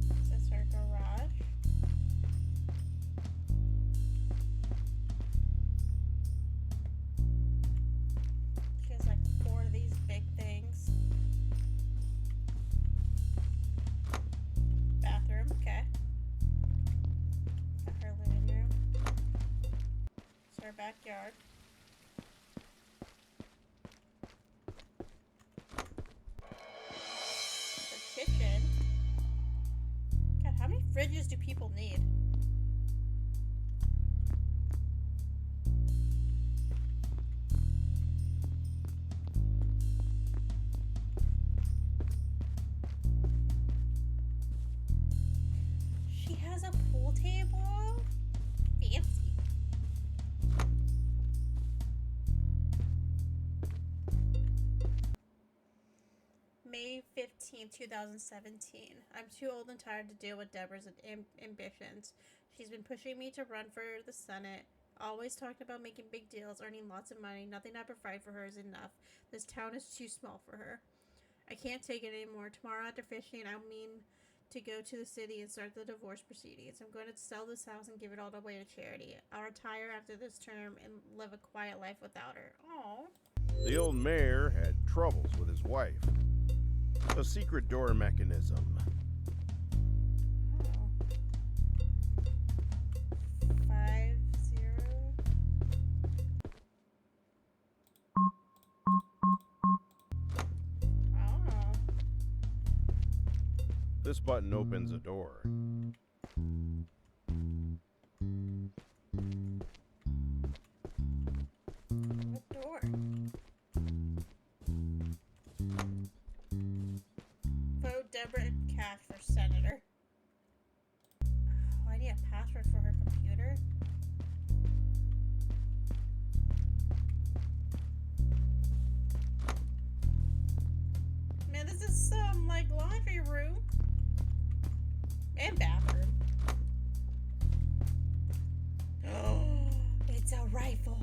This is her garage. She has like 4 of these big things. Bathroom, okay. Got her living room. It's her backyard. The kitchen. God, how many fridges do people need? She has a pool table? Fancy. May 15th, 2017. I'm too old and tired to deal with Deborah's ambitions. She's been pushing me to run for the Senate. Always talked about making big deals, earning lots of money. Nothing I provide for her is enough. This town is too small for her. I can't take it anymore. Tomorrow after fishing, I mean to go to the city and start the divorce proceedings. I'm going to sell this house and give it all away to charity. I'll retire after this term and live a quiet life without her. Aww. The old mayor had troubles with his wife. A secret door mechanism. Oh. 5-0. Oh. This button opens a door. What door? Vote Deborah Cash for senator. Oh, I need a password for her computer. Man, this is some like laundry room and bathroom. Oh, it's a rifle.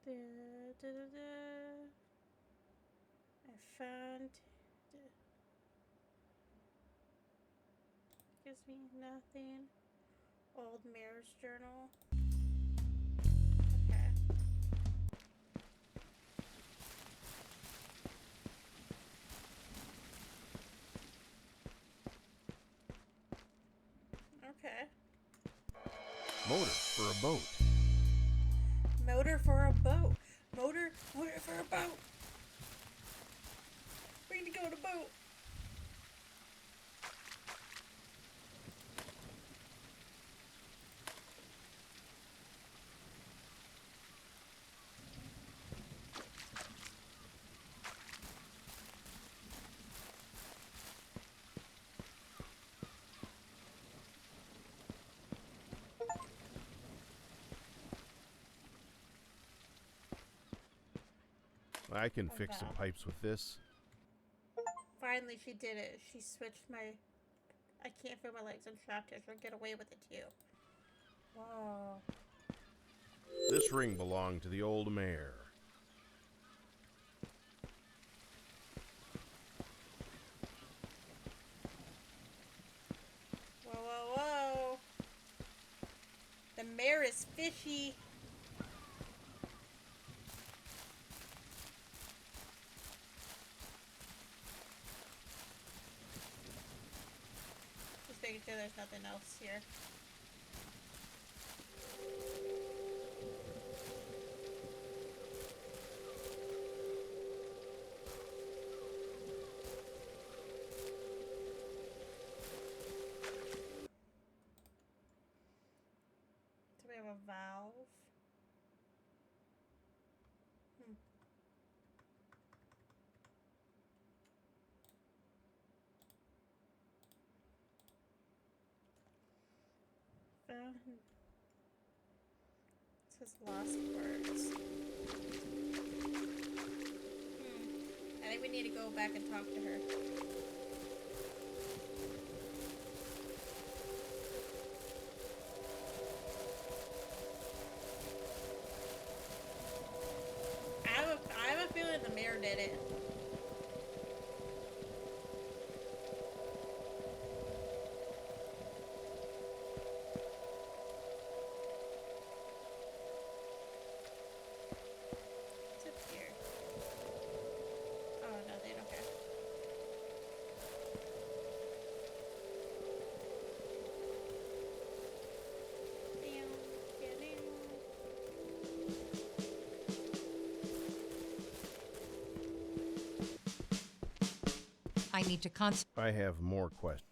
I found. Gives me nothing. Old Mayor's Journal. Okay. Okay. Motor for a boat. Motor for a boat. Motor for a boat. We need to go on a boat. I can fix some pipes with this. Finally, she did it. She switched my... I can't feel my legs. I'm trapped here. She'll get away with it, too. Whoa. This ring belonged to the old mayor. Whoa, whoa, whoa. The mayor is fishy. Just making sure there's nothing else here. Do we have a valve? Found. It says lost words. I think we need to go back and talk to her. I have a feeling the mayor did it. What's up here? Oh, nothing. Okay. I need to concentrate. I have more questions.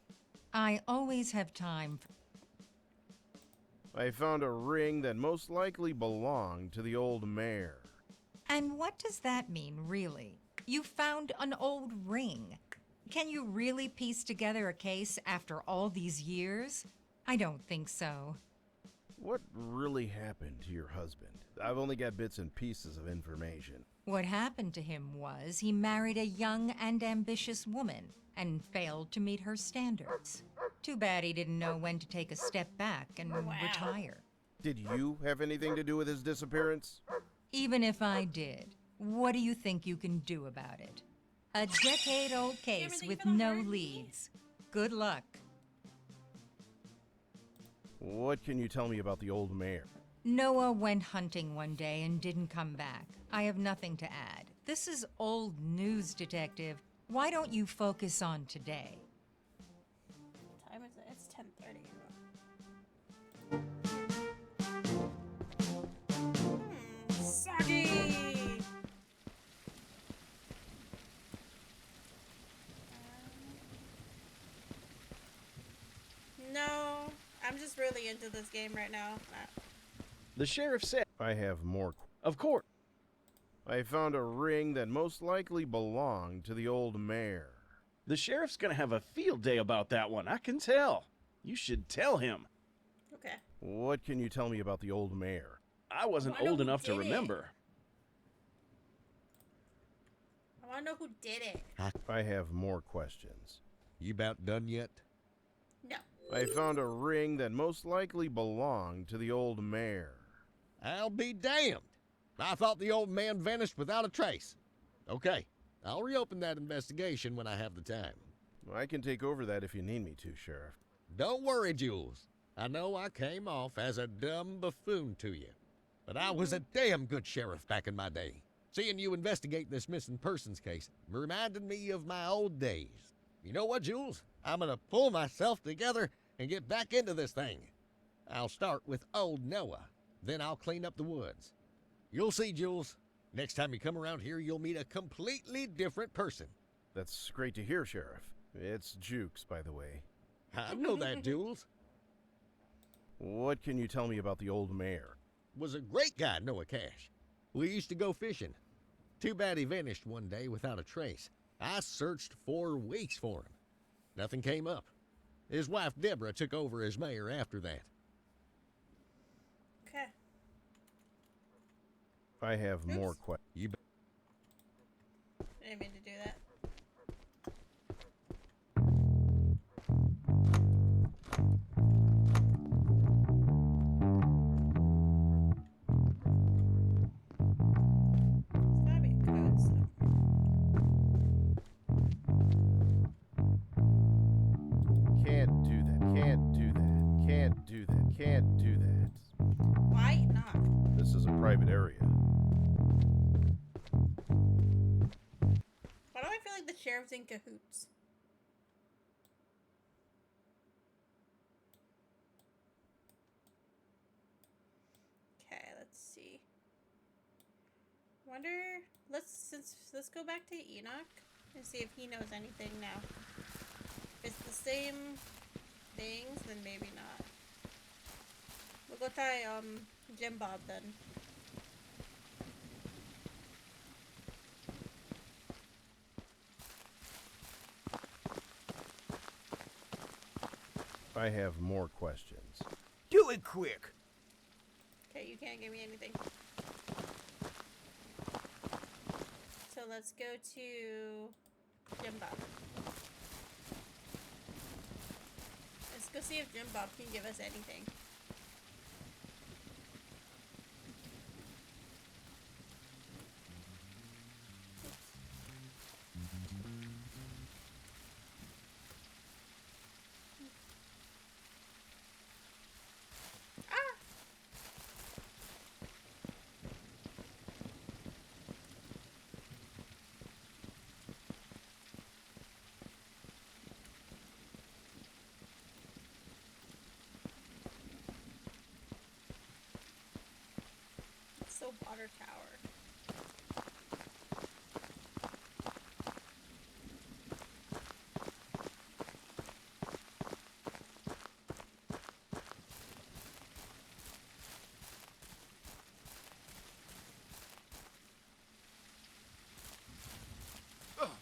I always have time. I found a ring that most likely belonged to the old mayor. And what does that mean, really? You found an old ring. Can you really piece together a case after all these years? I don't think so. What really happened to your husband? I've only got bits and pieces of information. What happened to him was he married a young and ambitious woman and failed to meet her standards. Too bad he didn't know when to take a step back and retire. Did you have anything to do with his disappearance? Even if I did, what do you think you can do about it? A decade-old case with no leads. Good luck. What can you tell me about the old mayor? Noah went hunting one day and didn't come back. I have nothing to add. This is old news, Detective. Why don't you focus on today? What time is it? It's 10:30. Soggy! No, I'm just really into this game right now. The sheriff said, I have more. Of course. I found a ring that most likely belonged to the old mayor. The sheriff's gonna have a field day about that one, I can tell. You should tell him. Okay. What can you tell me about the old mayor? I wasn't old enough to remember. I want to know who did it. I have more questions. You about done yet? No. I found a ring that most likely belonged to the old mayor. I'll be damned. I thought the old man vanished without a trace. Okay, I'll reopen that investigation when I have the time. I can take over that if you need me to, Sheriff. Don't worry, Jules. I know I came off as a dumb buffoon to you, but I was a damn good sheriff back in my day. Seeing you investigate this missing persons case reminded me of my old days. You know what, Jules? I'm gonna pull myself together and get back into this thing. I'll start with old Noah, then I'll clean up the woods. You'll see, Jules. Next time you come around here, you'll meet a completely different person. That's great to hear, Sheriff. It's Jukes, by the way. I know that, Jules. What can you tell me about the old mayor? Was a great guy, Noah Cash. We used to go fishing. Too bad he vanished one day without a trace. I searched for weeks for him. Nothing came up. His wife, Deborah, took over as mayor after that. Okay. I have more questions. I didn't mean to do that. Can't do that. Can't do that. Can't do that. Can't do that. Why not? This is a private area. Why do I feel like the sheriff's in cahoots? Okay, let's see. Wonder. Let's go back to Enoch and see if he knows anything now. If it's the same things, then maybe not. We'll go try Jim Bob then. I have more questions. Do it quick. Okay, you can't give me anything. So let's go to Jim Bob. Let's go see if Jim Bob can give us anything. So water tower.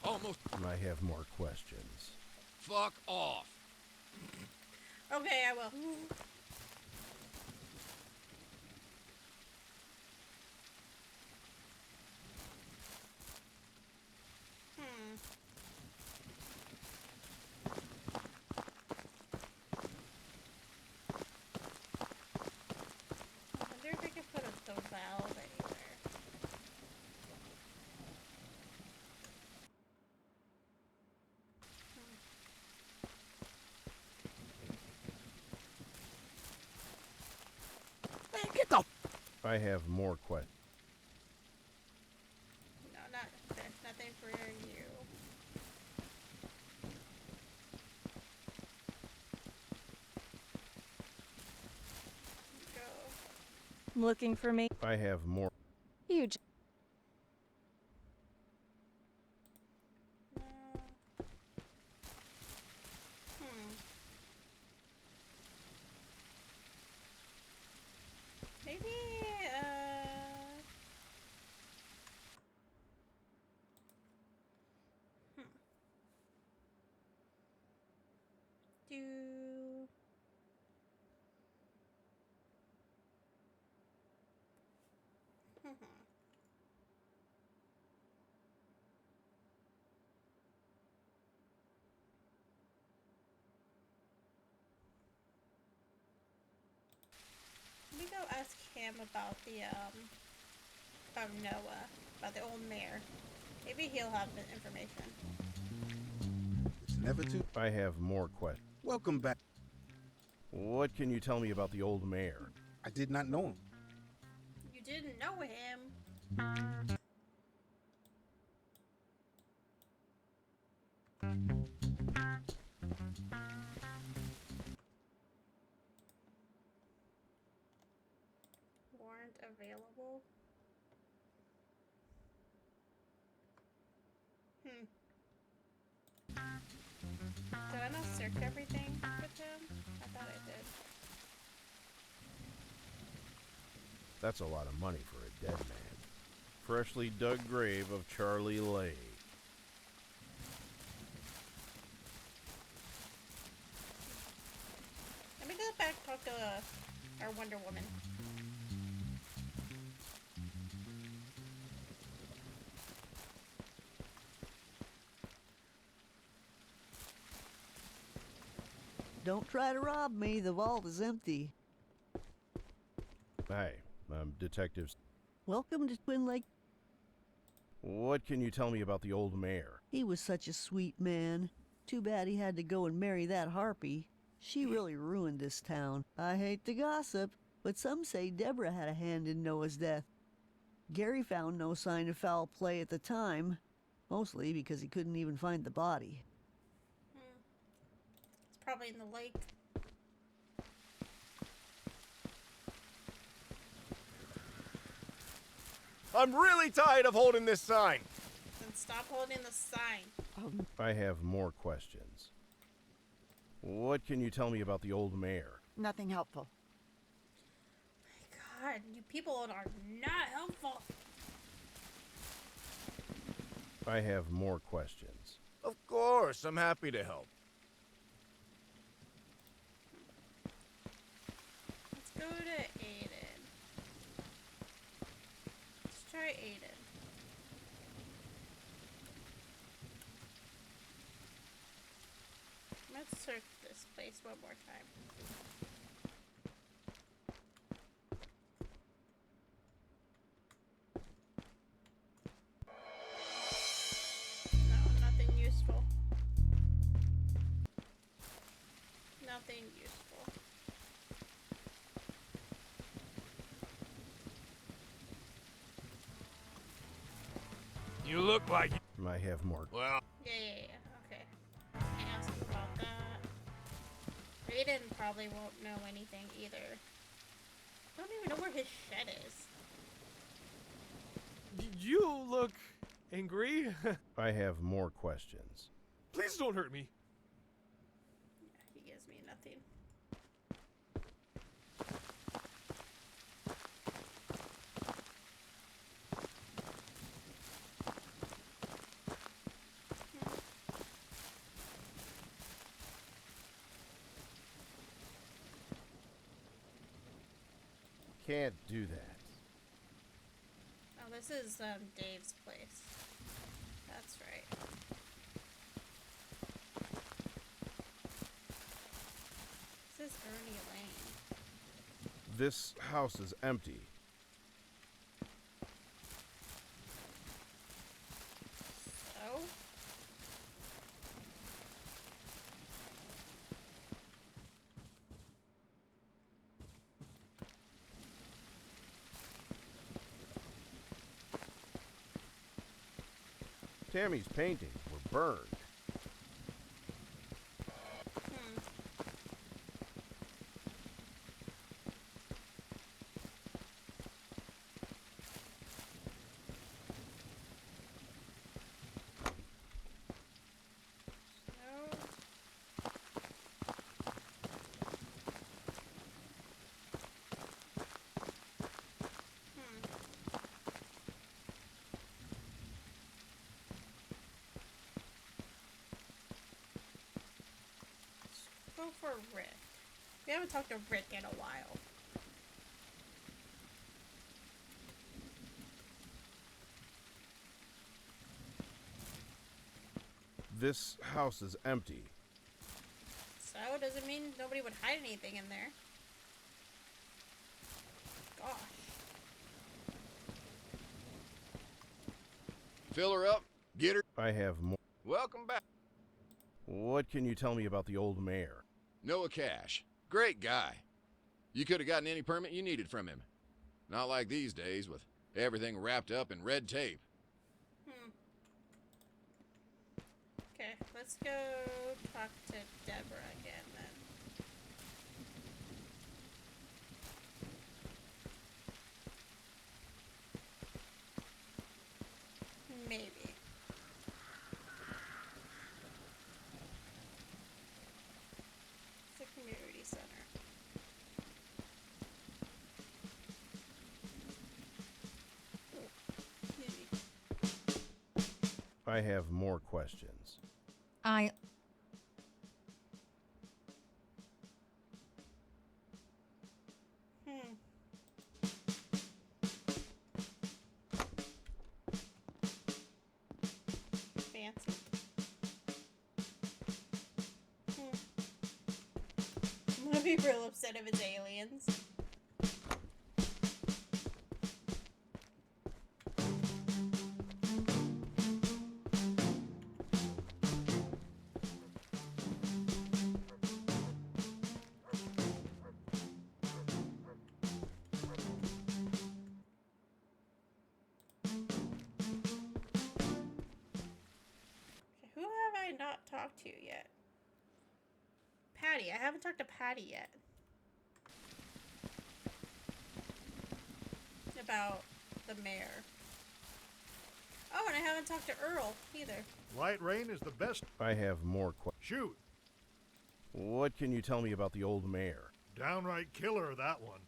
Almost. I have more questions. Fuck off. Okay, I will. I wonder if I could put the valve anywhere. Man, get the... I have more questions. No, there's nothing for you. Go. Looking for me? I have more. Huge. Maybe, do... Let me go ask him about the, about Noah, about the old mayor. Maybe he'll have the information. It's never too. I have more questions. Welcome back. What can you tell me about the old mayor? I did not know him. You didn't know him. Warrant available. Did I not search everything with him? I thought I did. That's a lot of money for a dead man. Freshly dug grave of Charlie Lay. Let me go back and talk to our Wonder Woman. Don't try to rob me. The vault is empty. Hi, I'm Detective. Welcome to Twin Lakes. What can you tell me about the old mayor? He was such a sweet man. Too bad he had to go and marry that harpy. She really ruined this town. I hate to gossip, but some say Deborah had a hand in Noah's death. Gary found no sign of foul play at the time, mostly because he couldn't even find the body. It's probably in the lake. I'm really tired of holding this sign. Then stop holding the sign. I have more questions. What can you tell me about the old mayor? Nothing helpful. God, you people are not helpful. I have more questions. Of course, I'm happy to help. Let's go to Aiden. Let's try Aiden. Let's search this place one more time. No, nothing useful. Nothing useful. You look like. I have more. Well. Yeah. Okay. Ask about that. Aiden probably won't know anything either. I don't even know where his shed is. You look angry. I have more questions. Please don't hurt me. He gives me nothing. Can't do that. Oh, this is Dave's place. That's right. This is Ernie Lane. This house is empty. So? Tammy's paintings were burned. Go for Rick. We haven't talked to Rick in a while. This house is empty. So, doesn't mean nobody would hide anything in there. Gosh. Fill her up, get her. I have more. Welcome back. What can you tell me about the old mayor? Noah Cash. Great guy. You could have gotten any permit you needed from him. Not like these days with everything wrapped up in red tape. Okay, let's go talk to Deborah again then. Maybe. It's a community center. I have more questions. I. Fancy. I'm gonna be real upset if it's aliens. Who have I not talked to yet? Patty. I haven't talked to Patty yet. About the mayor. Oh, and I haven't talked to Earl either. Light rain is the best. I have more questions. Shoot. What can you tell me about the old mayor? Downright killer, that one.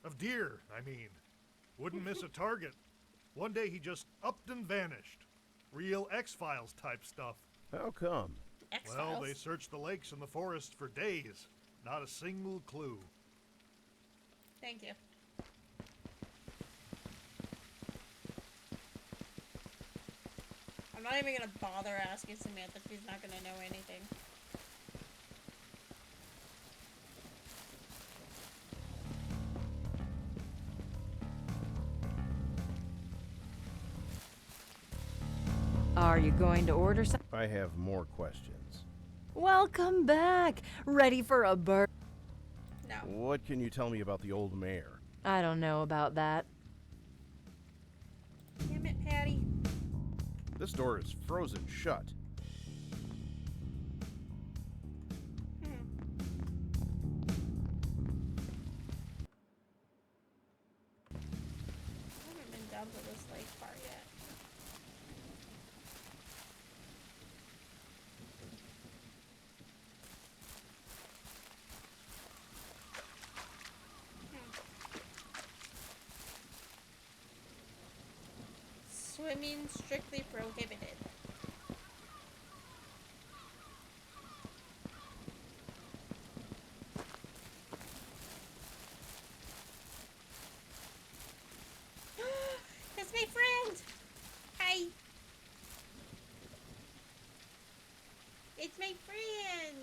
Of deer, I mean. Wouldn't miss a target. One day he just upped and vanished. Real X-Files type stuff. How come? Well, they searched the lakes and the forest for days. Not a single clue. Thank you. I'm not even gonna bother asking Samantha. She's not gonna know anything. Are you going to order some? I have more questions. Welcome back. Ready for a burger? No. What can you tell me about the old mayor? I don't know about that. Damn it, Patty. This door is frozen shut. I haven't been down to this lake part yet. Swimming strictly prohibited. That's my friend! Hi! It's my friend!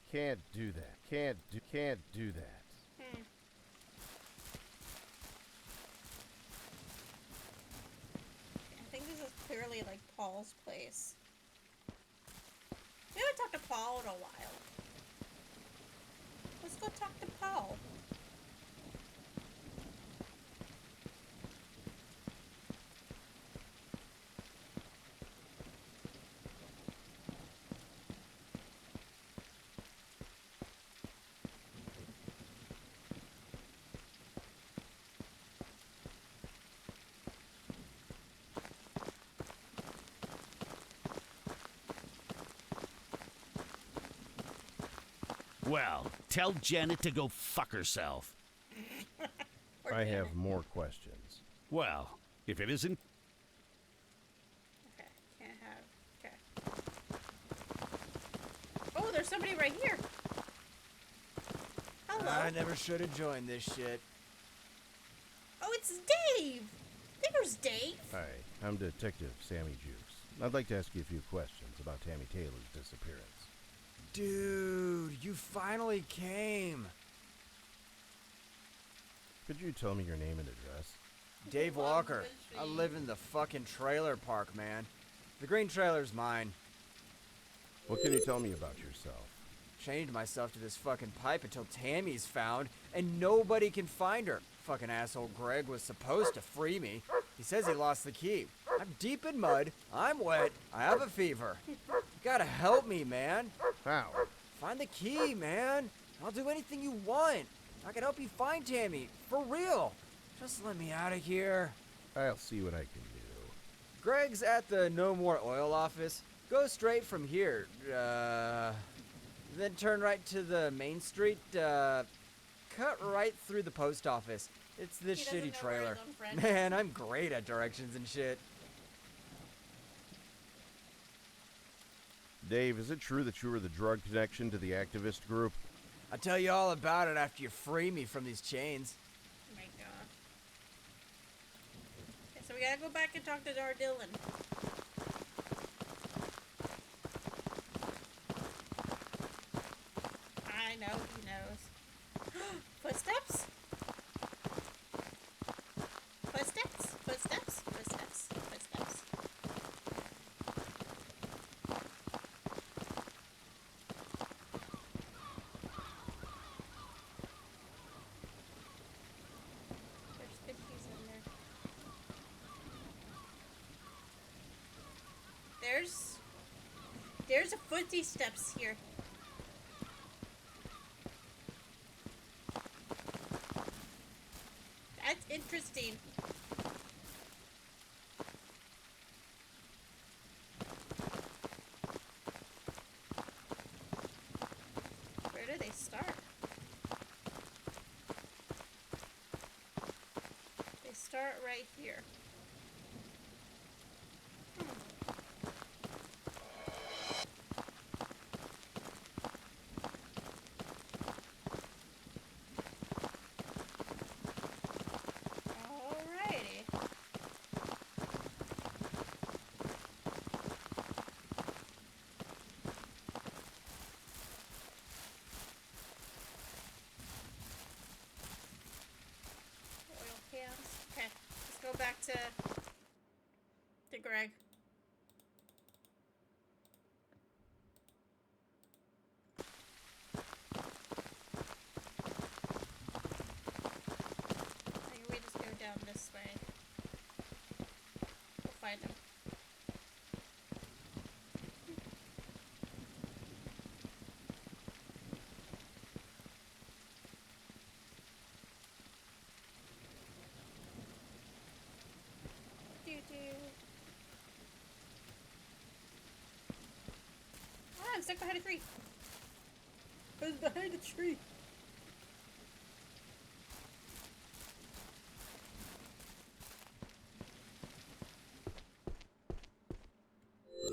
Can't do that. Can't do that. I think this is clearly like Paul's place. We haven't talked to Paul in a while. Let's go talk to Paul. Well, tell Janet to go fuck herself. I have more questions. Well, if it isn't... there's somebody right here. Hello. I never should have joined this shit. Oh, it's Dave. There's Dave. Hi, I'm Detective Sammy Jukes. I'd like to ask you a few questions about Tammy Taylor's disappearance. Dude, you finally came. Could you tell me your name and address? Dave Walker. I live in the fucking trailer park, man. The green trailer's mine. What can you tell me about yourself? Chained myself to this fucking pipe until Tammy's found, and nobody can find her. Fucking asshole Greg was supposed to free me. He says he lost the key. I'm deep in mud, I'm wet, I have a fever. You gotta help me, man. How? Find the key, man. I'll do anything you want. I can help you find Tammy, for real. Just let me out of here. I'll see what I can do. Greg's at the No More Oil office. Go straight from here. Then turn right to the main street. Cut right through the post office. It's this shitty trailer. Man, I'm great at directions and shit. Dave, is it true that you were the drug connection to the activist group? I'll tell you all about it after you free me from these chains. Oh my god. Okay, so we gotta go back and talk to Dar Dillon. I know, he knows. Footsteps? Footsteps? Footsteps? Footsteps? Footsteps. There's fishies in there. There's a footy steps here. That's interesting. Where do they start? They start right here. Alrighty. Oil cans. Okay, let's go back to Greg. Maybe we just go down this way. We'll find him. Ah, I'm stuck behind a tree. I was behind a tree.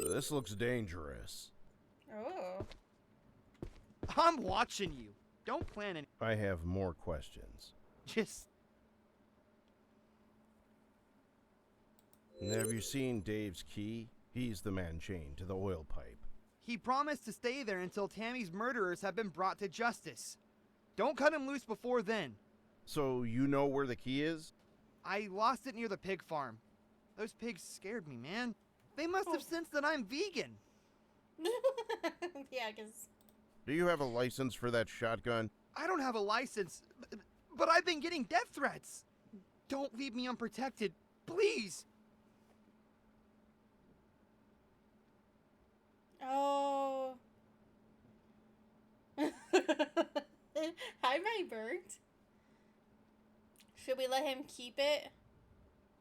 This looks dangerous. Oh. I'm watching you. Don't plan any. I have more questions. Just. Have you seen Dave's key? He's the man chained to the oil pipe. He promised to stay there until Tammy's murderers have been brought to justice. Don't cut him loose before then. So you know where the key is? I lost it near the pig farm. Those pigs scared me, man. They must have sensed that I'm vegan. Yeah, because... Do you have a license for that shotgun? I don't have a license, but I've been getting death threats. Don't leave me unprotected, please. Oh. Hi, my bird. Should we let him keep it?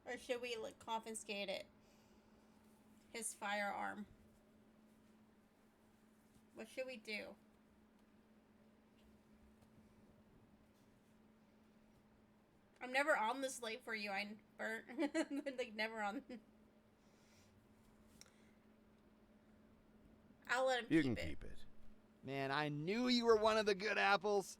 Or should we confiscate it? His firearm. What should we do? I'm never on this late for you, I burnt. Like, never on. I'll let him You keep can it. keep it. Man, I knew you were one of the good apples.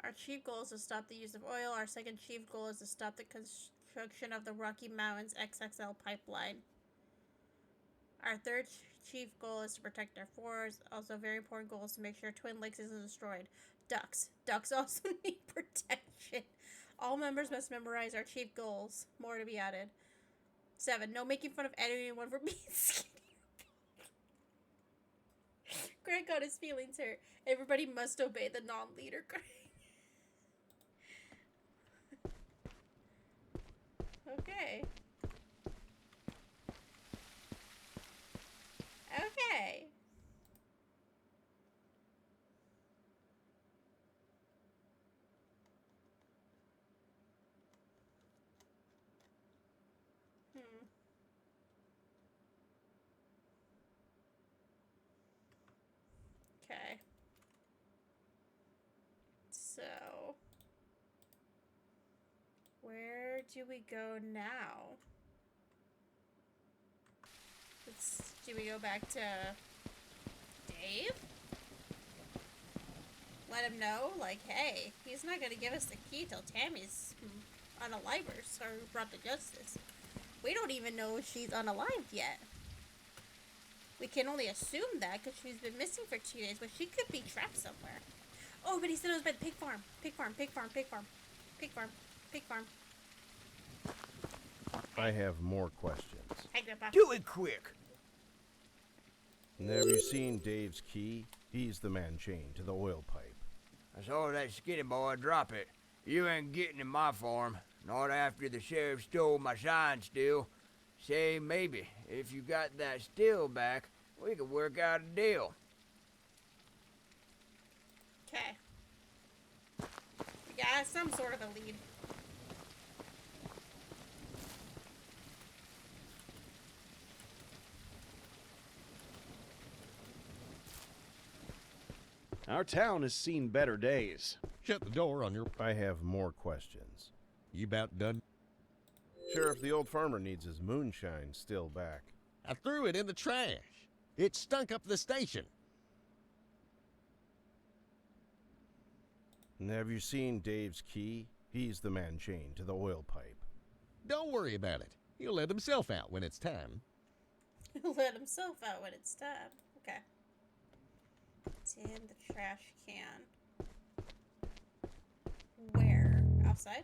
Our chief goal is to stop the use of oil. Our second chief goal is to stop the construction of the Rocky Mountains XXL pipeline. Our third chief goal is to protect our forests. Also, a very important goal is to make sure Twin Lakes isn't destroyed. Ducks. Ducks also need protection. All members must memorize our chief goals. More to be added. 7. No making fun of anyone for being skinny. Greg got his feelings hurt. Everybody must obey the non-leader. Okay. Okay. Okay. So, where do we go now? Do we go back to Dave? Let him know, like, hey, he's not gonna give us the key till Tammy's unalived or brought to justice. We don't even know if she's unalived yet. We can only assume that because she's been missing for 2 days, but she could be trapped somewhere. Oh, but he said it was by the pig farm. Pig farm, pig farm, pig farm. Pig farm, pig farm. I have more questions. Hey, Grandpa. Do it quick. Have you seen Dave's key? He's the man chained to the oil pipe. I saw that skinny boy drop it. You ain't getting in my farm. Not after the sheriff stole my shine still. Say, maybe, if you got that still back, we could work out a deal. Okay. We got some sort of a lead. Our town has seen better days. Shut the door on your... I have more questions. You about done? Sheriff, the old farmer needs his moonshine still back. I threw it in the trash. It stunk up the station. Have you seen Dave's key? He's the man chained to the oil pipe. Don't worry about it. He'll let himself out when it's time. Let himself out when it's time. Okay. It's in the trash can. Where? Outside?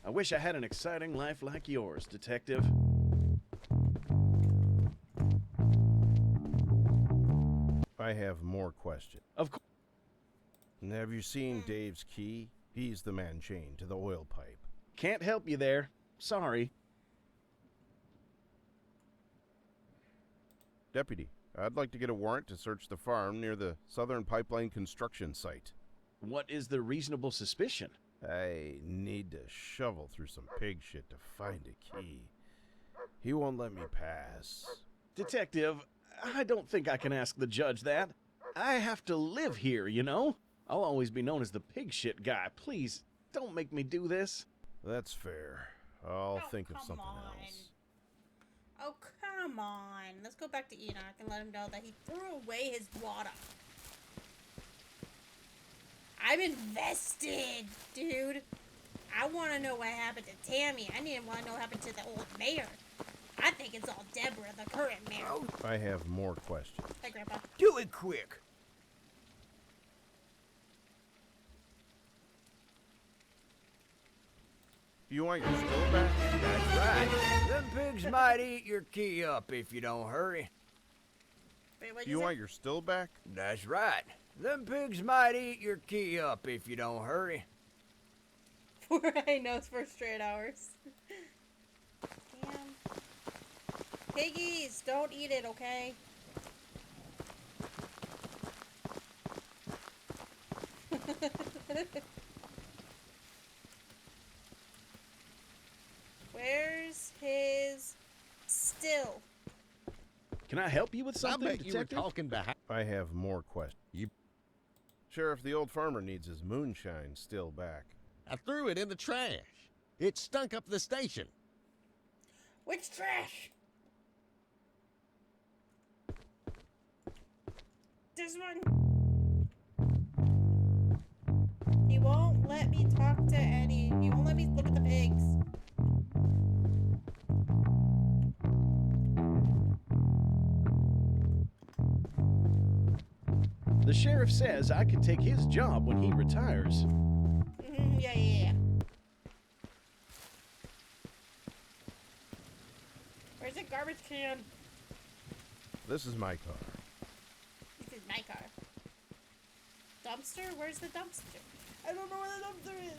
I wish I had an exciting life like yours, Detective. I have more questions. Of course. Have you seen Dave's key? He's the man chained to the oil pipe. Can't help you there. Sorry. Deputy, I'd like to get a warrant to search the farm near the Southern Pipeline construction site. What is the reasonable suspicion? I need to shovel through some pig shit to find a key. He won't let me pass. Detective, I don't think I can ask the judge that. I have to live here, you know? I'll always be known as the pig shit guy. Please, don't make me do this. That's fair. I'll think of something else. Oh, come on. Let's go back to Enoch and let him know that he threw away his water. I'm invested, dude. I want to know what happened to Tammy. I need to want to know what happened to the old mayor. I think it's all Deborah, the current mayor. I have more questions. Hey, Grandpa. Do it quick. You want your still back? That's right. Them pigs might eat your key up if you don't hurry. Wait, what'd You say? want your still back? That's right. Them pigs might eat your key up if you don't hurry. 4 knows for straight hours. Damn. Piggies, don't eat it, okay? Where's his Can I help you with something, I bet you were Detective? talking behind. I have more questions. Sheriff, the old farmer needs his moonshine still back. I threw it in the trash. It stunk up the station. Which trash? This one. He won't let me talk to any. He won't let me look at the pigs. The sheriff says I can take his job when he retires. Yeah. Where's the garbage can? This is my car. This is my car. Dumpster? Where's the dumpster? I don't know where the dumpster is.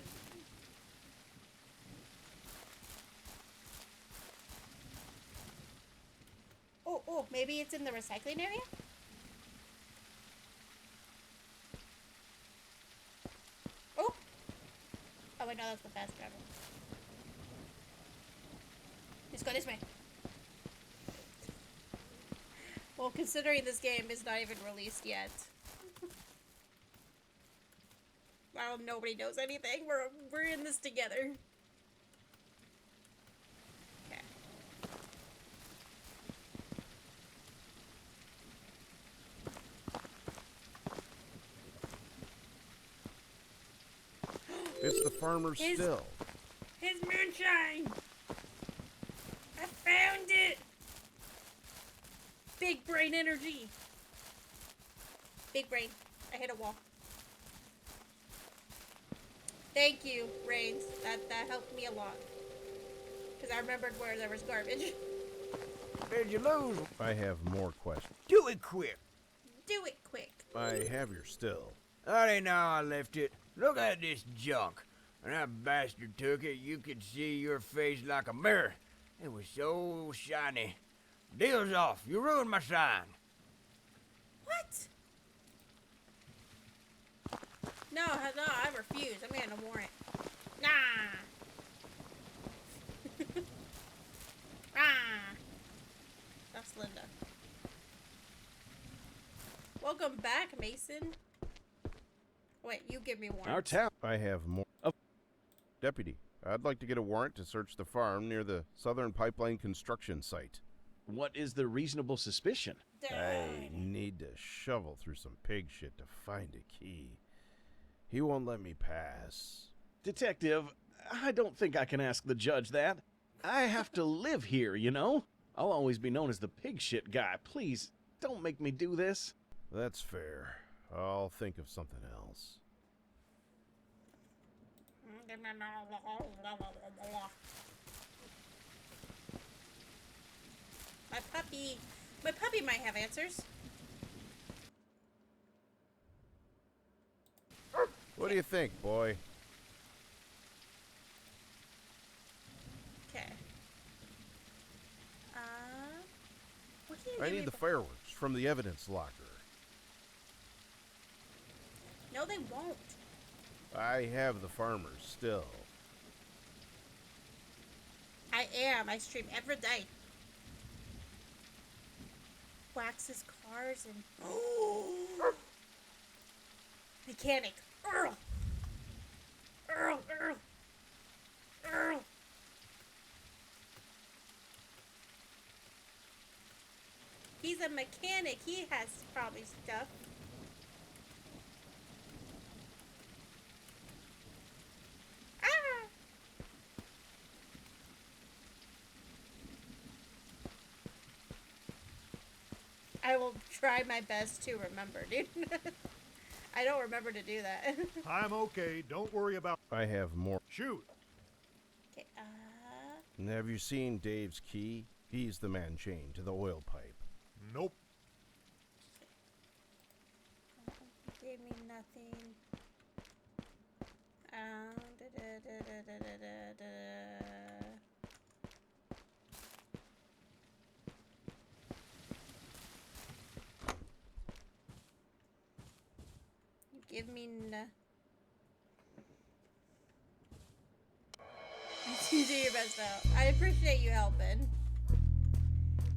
Oh, maybe it's in the recycling area? Oh! Oh, wait, no, that's the fast travel. Let's go this way. Well, considering this game is not even released yet. Well, nobody knows anything. We're in this together. Okay. It's the farmer still. His moonshine! I found it! Big brain energy. Big brain. I hit a wall. Thank you, Rains. That helped me a lot. Because I remembered where there was garbage. Did you lose? I have more questions. Do it quick. Do it quick. I have your still. That ain't how I left it. Look at this junk. When that bastard took it, you could see your face like a mirror. It was so shiny. Deal's off. You ruined my sign. What? No, I refuse. I'm getting a warrant. Nah. That's Linda. Welcome back, Mason. Wait, you give me warrant. Our town. I have more. Deputy, I'd like to get a warrant to search the farm near the Southern Pipeline construction site. What is the reasonable suspicion? I need to shovel through some pig shit to find a key. He won't let me pass. Detective, I don't think I can ask the judge that. I have to live here, you know? I'll always be known as the pig shit guy. Please, don't make me do this. That's fair. I'll think of something else. My puppy might have answers. What do you think, boy? Okay. What can you I give need me the fireworks from the evidence locker. No, they won't. I have the farmers still. I am. I stream every day. Waxes cars and mechanic. Earl. He's a mechanic. He has probably stuff. I will try my best to remember, dude. I don't remember to do that. I'm okay. Don't worry about. I have more. Shoot. Okay, Have you seen Dave's key? He's the man chained to the oil pipe. Nope. Gave me nothing. You give me You do your best out. I appreciate you helping.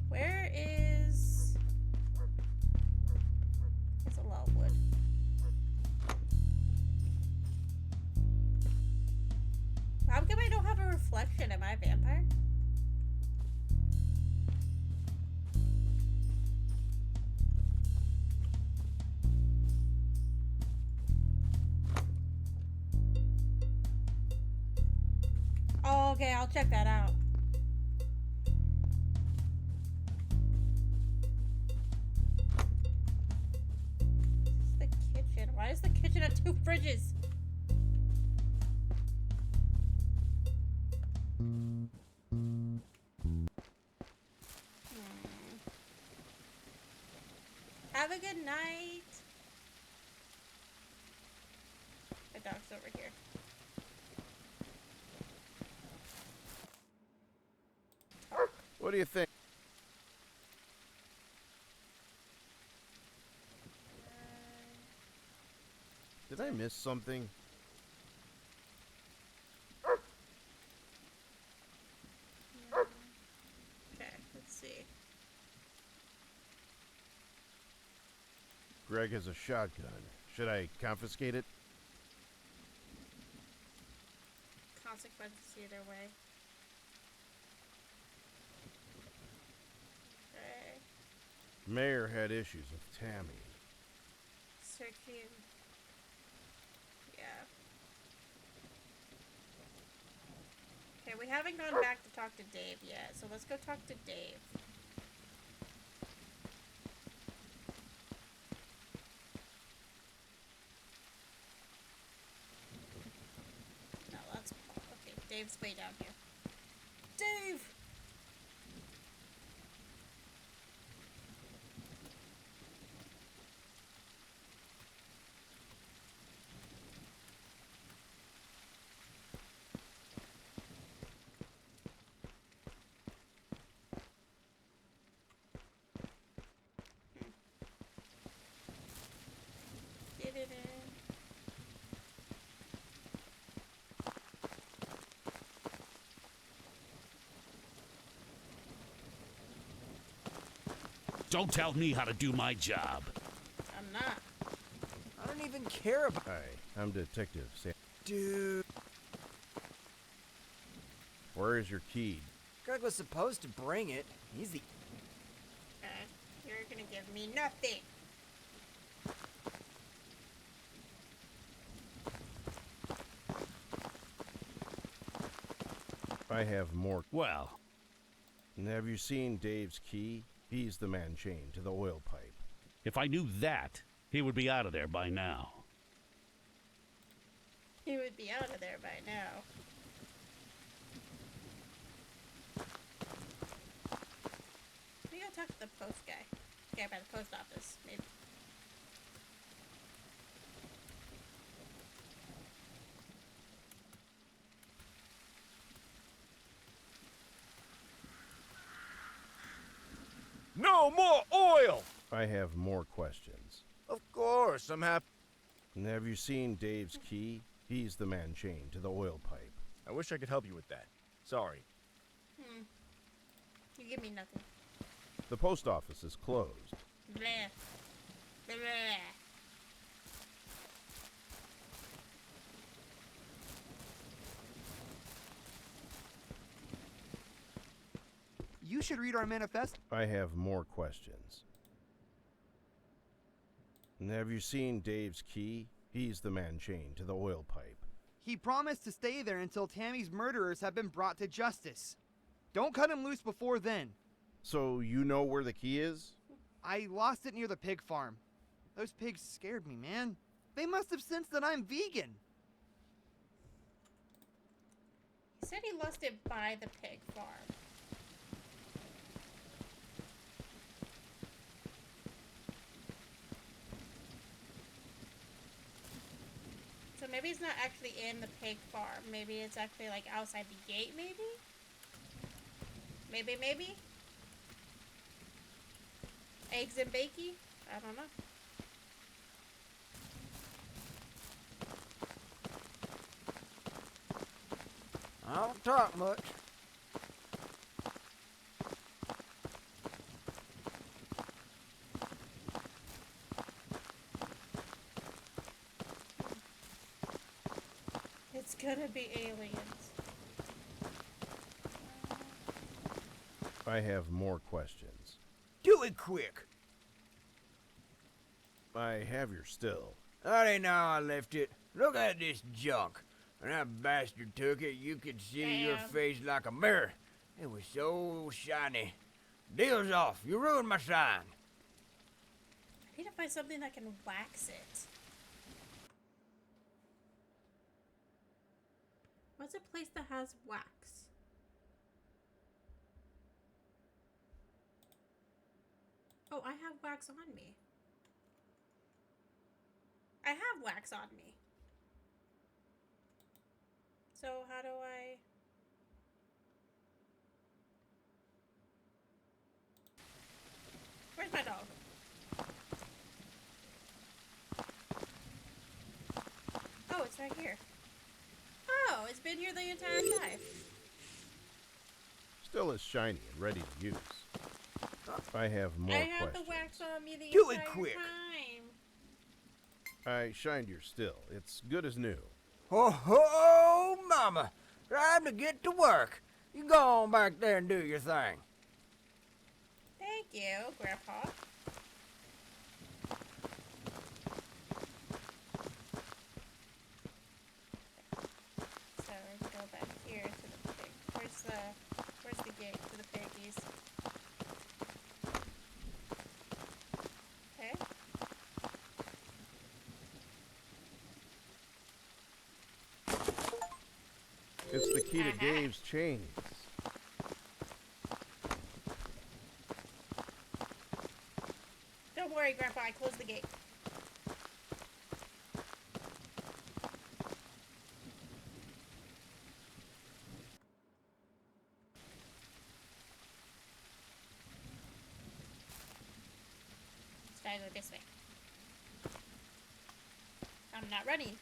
Where is... That's a lot of wood. How come I don't have a reflection? Am I a vampire? Oh, okay, I'll check that out. This is the kitchen. Why is the kitchen have 2 fridges? Have a good night. My dog's over here. What do you think? Did I miss something? Okay, let's see. Greg has a shotgun. Should I confiscate it? Consequences either way. Okay. Mayor had issues with Tammy. Searching. Yeah. Okay, we haven't gone back to talk to Dave yet, so let's go talk to Dave. No, that's Paul. Okay, Dave's way down here. Dave! Don't tell me how to do my job. I'm not. I don't even care about. Hi, I'm Detective Sam. Dude. Where is your key? Greg was supposed to bring it. He's the. You're gonna give me nothing. I have more. Well. Have you seen Dave's key? He's the man chained to the oil pipe. If I knew that, he would be out of there by now. He would be out of there by now. We gotta talk to the post guy. Guy by the post office, maybe. No more oil! I have more questions. Of course, I'm happy. Have you seen Dave's key? He's the man chained to the oil pipe. I wish I could help you with that. Sorry. You give me nothing. The post office is closed. Bleh. Bleh. You should read our manifesto. I have more questions. Have you seen Dave's key? He's the man chained to the oil pipe. He promised to stay there until Tammy's murderers have been brought to justice. Don't cut him loose before then. So you know where the key is? I lost it near the pig farm. Those pigs scared me, man. They must have sensed that I'm vegan. He said he lost it by the pig farm. So maybe it's not actually in the pig farm. Maybe it's actually like outside the gate, maybe? Maybe? Eggs and bakey? I don't know. I don't talk much. gonna be aliens. I have more questions. Do it quick. I have your still. That ain't how I left it. Look at this junk. When that bastard took it, you could see your face like a mirror. It was so shiny. Deal's off. You ruined my shine. I need to find something that can wax it. What's a place that has wax? Oh, I have wax on me. I have wax on me. So how do I... Where's my dog? Oh, it's right here. Oh, it's been here the entire time. Still is shiny and ready to use. I have more I have questions. the wax on me the Do it entire quick. time. I shined your still. It's good as new. Ho ho, mama. Time to get to work. You go on back there and do your thing. Thank you, Grandpa. So let's go back here to the pig. Where's the gate to the piggies? Okay. It's the key to Dave's chains. Don't worry, Grandpa, I closed the gate. Let's try to go this way. I'm not running.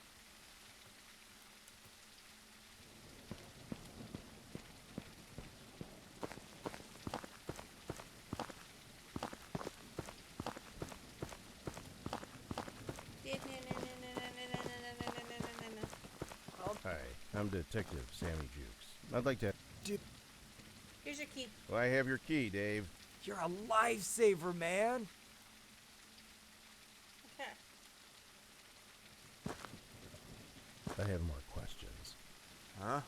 Hi, I'm Detective Sammy Jukes. I'd like to... Here's your key. Well, I have your key, Dave. You're a lifesaver, man. Okay. I have more questions. Huh?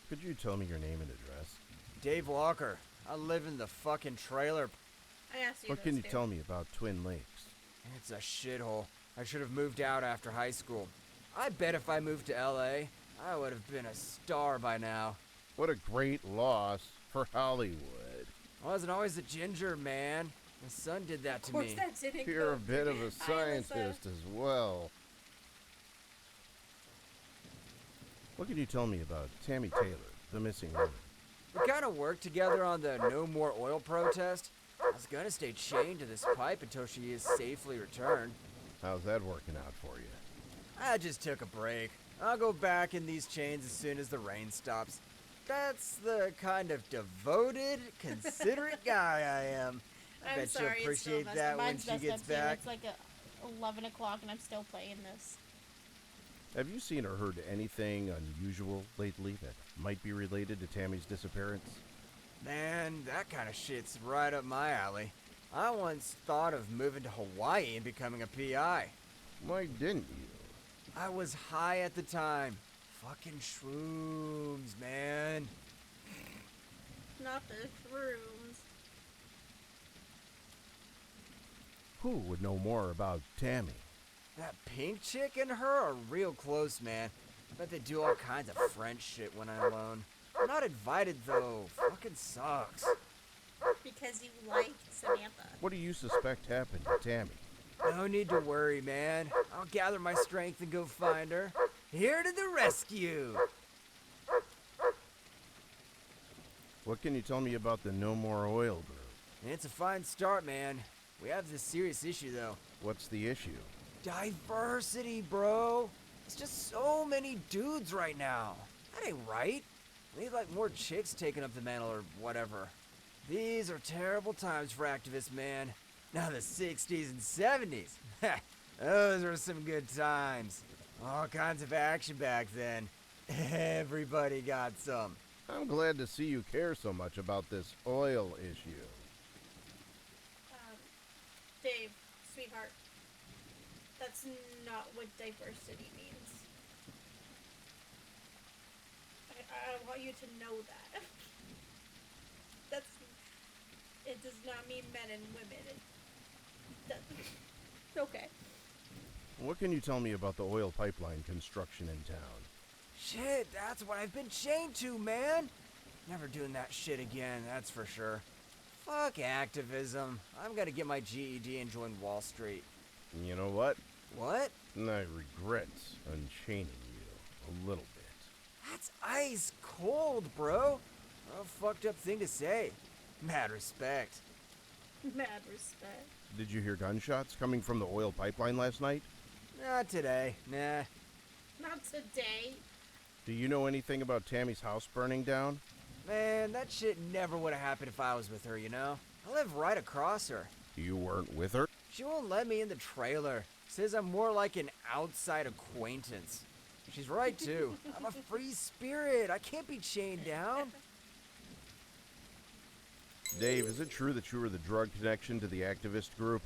Could you tell me your name and address? Dave Walker. I live in the fucking trailer. I asked you What can you tell me about Twin Lakes? It's a shithole. I should have moved out after high school. I bet if I moved to LA, I would have been a star by now. What a great loss for Hollywood. I wasn't always a ginger, man. My son did that to me. That didn't You're go a bit of a good. scientist as well. What can you tell me about Tammy Taylor, the missing woman? We kind of worked together on the No More Oil protest. I was gonna stay chained to this pipe until she is safely returned. How's that working out for you? I just took a break. I'll go back in these chains as soon as the rain stops. That's the kind of devoted, considerate guy I am. I bet she'll appreciate that when she gets back. It's like 11 o'clock and I'm still playing this. Have you seen or heard anything unusual lately that might be related to Tammy's disappearance? Man, that kind of shit's right up my alley. I once thought of moving to Hawaii and becoming a PI. Why didn't you? I was high at the time. Fucking shrooms, man. Not the shrooms. Who would know more about Tammy? That pink chick and her are real close, man. Bet they do all kinds of French shit when I'm alone. I'm not invited, though. Fucking sucks. Because you like Samantha. What do you suspect happened to Tammy? No need to worry, man. I'll gather my strength and go find her. Here to the rescue! What can you tell me about the No More Oil group? It's a fine start, man. We have this serious issue, though. What's the issue? Diversity, bro. It's just so many dudes right now. That ain't right. We need, like, more chicks taking up the mantle or whatever. These are terrible times for activists, man. Now the 60s and 70s. Those were some good times. All kinds of action back then. Everybody got some. I'm glad to see you care so much about this oil issue. Dave, sweetheart, that's not what diversity means. I want you to know that. It does not mean men and women. Okay. What can you tell me about the oil pipeline construction in town? Shit, that's what I've been chained to, man. Never doing that shit again, that's for sure. Fuck activism. I'm gonna get my GED and join Wall Street. You know what? What? I regret unchaining you a little bit. That's ice cold, bro. A fucked up thing to say. Mad respect. Mad respect. Did you hear gunshots coming from the oil pipeline last night? Not today, nah. Not today. Do you know anything about Tammy's house burning down? Man, that shit never would have happened if I was with her, you know? I live right across her. You weren't with her? She won't let me in the trailer. Says I'm more like an outside acquaintance. She's right, too. I'm a free spirit. I can't be chained down. Dave, is it true that you were the drug connection to the activist group?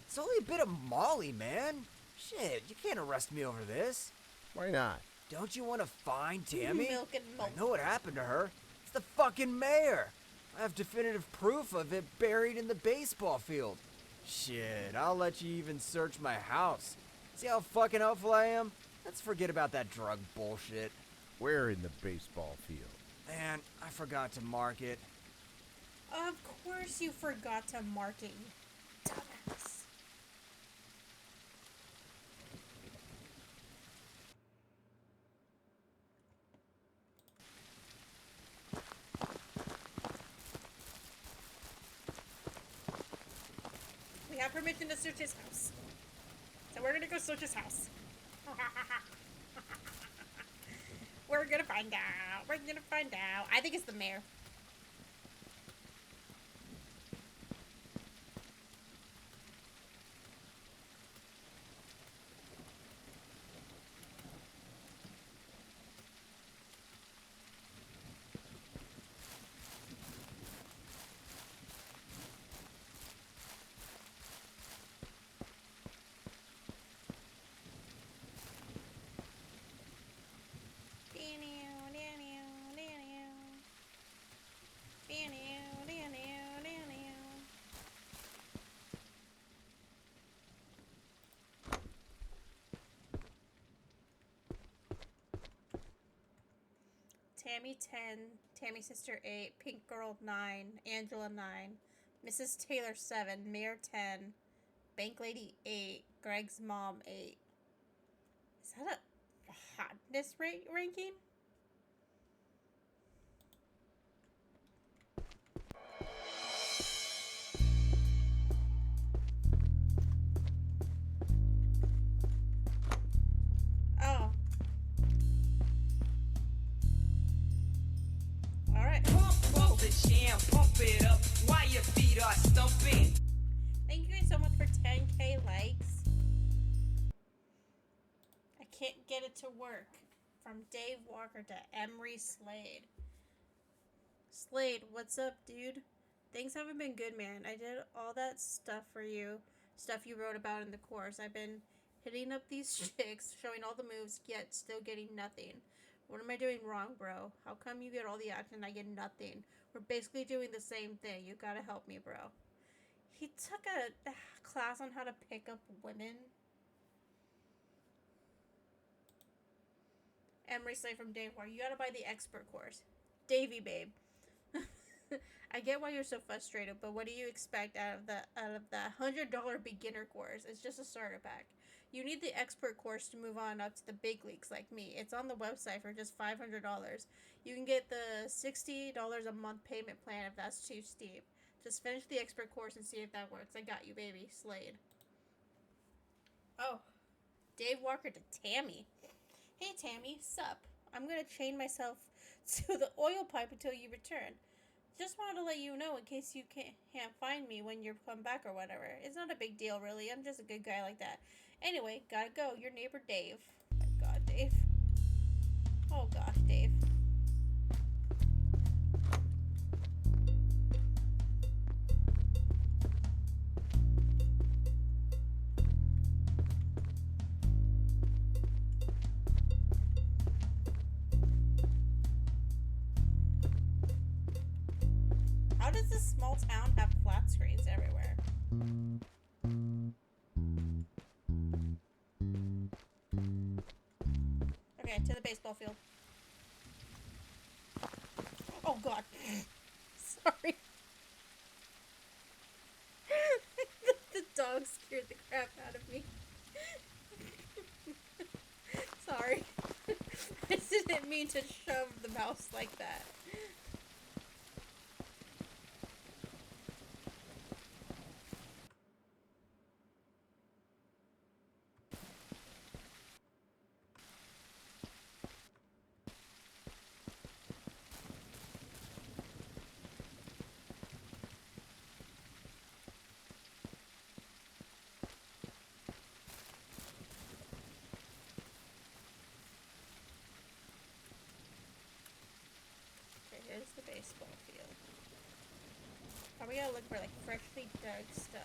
It's only a bit of Molly, man. Shit, you can't arrest me over this. Why not? Don't you want to find Tammy? Milk and milk. I know what happened to her. It's the fucking mayor. I have definitive proof of it buried in the baseball field. Shit, I'll let you even search my house. See how fucking helpful I am? Let's forget about that drug bullshit. Where in the baseball field? Man, I forgot to mark it. Of course you forgot to mark it, you dumbass. We have permission to search his house. So we're gonna go search his house. We're gonna find out. We're gonna find out. I think it's the mayor. Tammy 10, Tammy Sister 8, Pink Girl 9, Angela 9, Mrs. Taylor 7, Mayor 10, Bank Lady 8, Greg's Mom 8. Is that a hotness ranking? Oh. Alright. Pump up the jam, pump it up while your feet are stumping. Thank you guys so much for 10k likes. I can't get it to work. From Dave Walker to Emery Slade. Slade, what's up, dude? Things haven't been good, man. I did all that stuff for you. Stuff you wrote about in the course. I've been hitting up these chicks, showing all the moves, yet still getting nothing. What am I doing wrong, bro? How come you get all the action and I get nothing? We're basically doing the same thing. You gotta help me, bro. He took a class on how to pick up women. Emery Slade from Dave War. You gotta buy the expert course. Davy, babe. I get why you're so frustrated, but what do you expect out of the $100 beginner course? It's just a starter pack. You need the expert course to move on up to the big leagues like me. It's on the website for just $500. You can get the $60 a month payment plan if that's too steep. Just finish the expert course and see if that works. I got you, baby. Slade. Oh. Dave Walker to Tammy. Hey, Tammy. Sup? I'm gonna chain myself to the oil pipe until you return. Just wanted to let you know in case you can't find me when you come back or whatever. It's not a big deal, really. I'm just a good guy like that. Anyway, gotta go. Your neighbor Dave. Oh my God, Dave. Oh gosh, Dave. How does this small town have flat screens everywhere? Okay, to the baseball field. Oh god. Sorry. the dog scared the crap out of me. Sorry. I didn't mean to shove the mouse like that. Okay, here's the baseball field. Probably gotta look for like freshly dug stuff.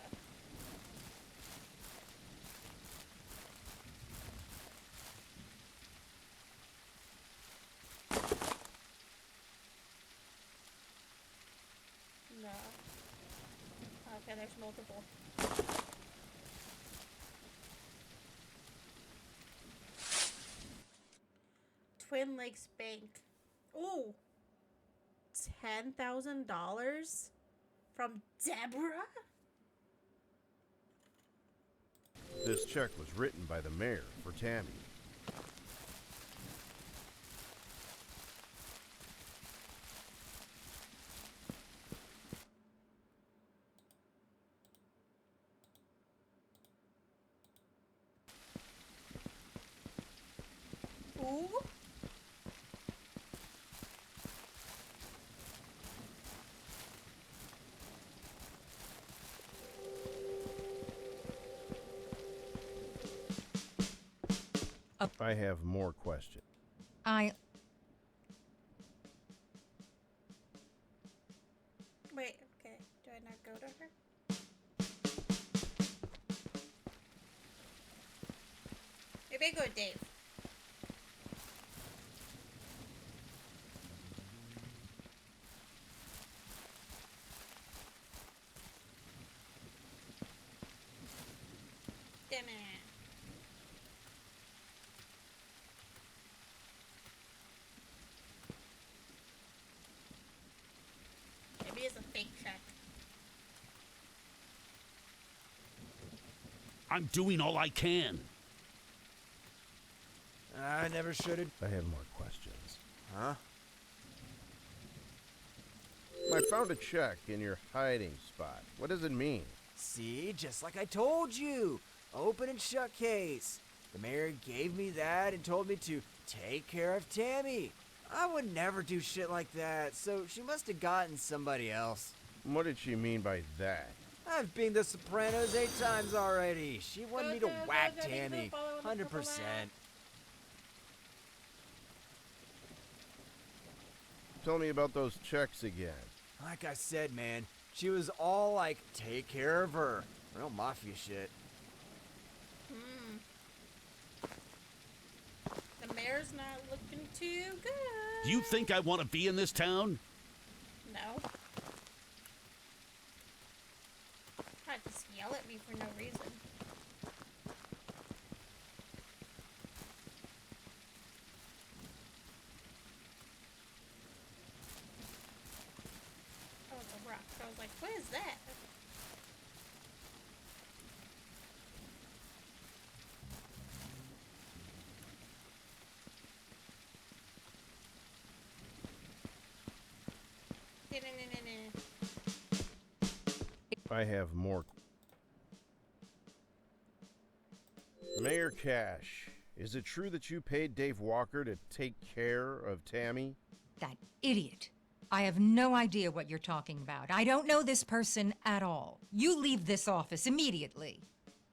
No. Okay, there's multiple. Twin Lakes Bank. Ooh. $10,000 from Deborah? This check was written by the mayor for Tammy. Ooh. I have more questions. I. Wait, okay. Do I not go to her? Maybe I go to Dave. Damn it. Maybe it's a fake check. I'm doing all I can. I never should've. I have more questions. Huh? I found a check in your hiding spot. What does it mean? See, just like I told you. Open and shut case. The mayor gave me that and told me to take care of Tammy. I would never do shit like that, so she must have gotten somebody else. What did she mean by that? I've been The Sopranos 8 times already. She wanted me to whack Tammy. 100%. Tell me about those checks again. Like I said, man, she was all like, take care of her. Real mafia shit. The mayor's not looking too good. Do you think I want to be in this town? No. God, just yell at me for no reason. Oh, it's a rock. I was like, what is that? I have more. Mayor Cash, is it true that you paid Dave Walker to take care of Tammy? That idiot. I have no idea what you're talking about. I don't know this person at all. You leave this office immediately.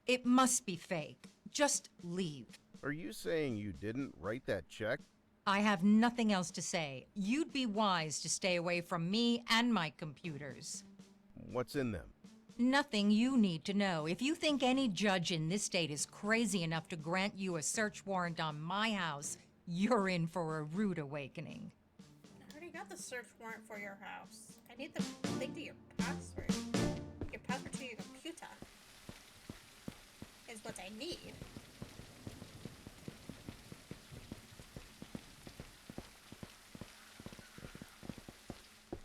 It must be fake. Just leave. Are you saying you didn't write that check? I have nothing else to say. You'd be wise to stay away from me and my computers. What's in them? Nothing you need to know. If you think any judge in this state is crazy enough to grant you a search warrant on my house, you're in for a rude awakening. I already got the search warrant for your house. I need the link to your password. Your password to your computer is what I need.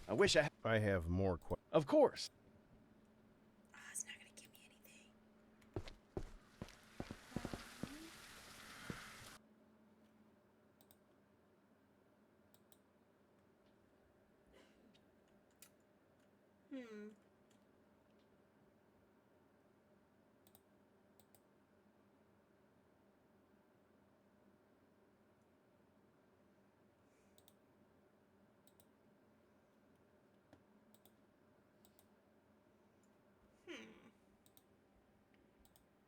I wish I have more questions. Of course. Oh, it's not gonna give me anything. Hmm.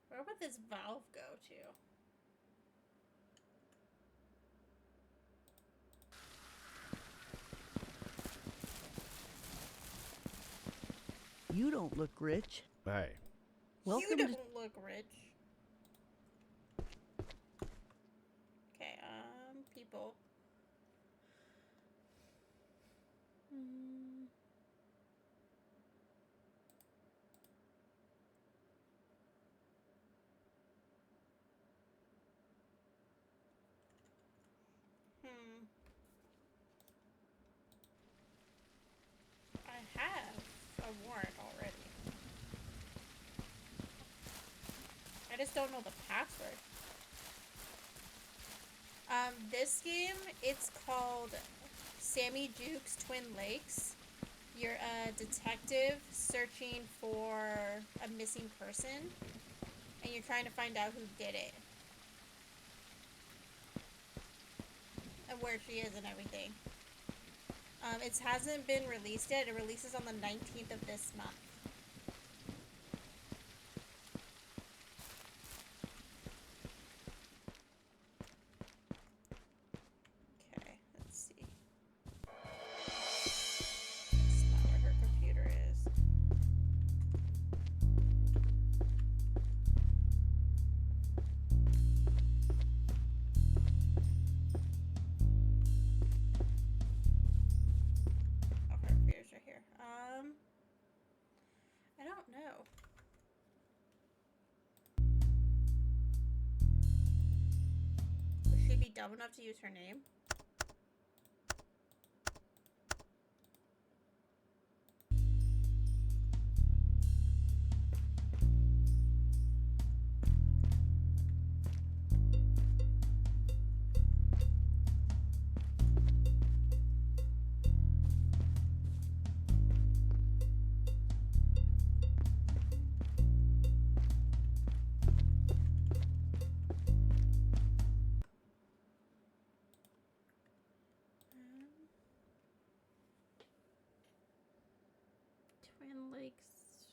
Where would this valve go to? You don't look rich. Hey. Welcome You to don't look rich. Okay, people. Hmm. I have a warrant already. I just don't know the password. This game, it's called Sammy Jukes Twin Lakes. You're a detective searching for a missing person, and you're trying to find out who did it. And where she is and everything. It hasn't been released yet. It releases on the 19th of this month. Okay, let's see. That's not where her computer is. Oh, her computer's right here. I don't know. Would she be dumb enough to use her name? Twin Lakes.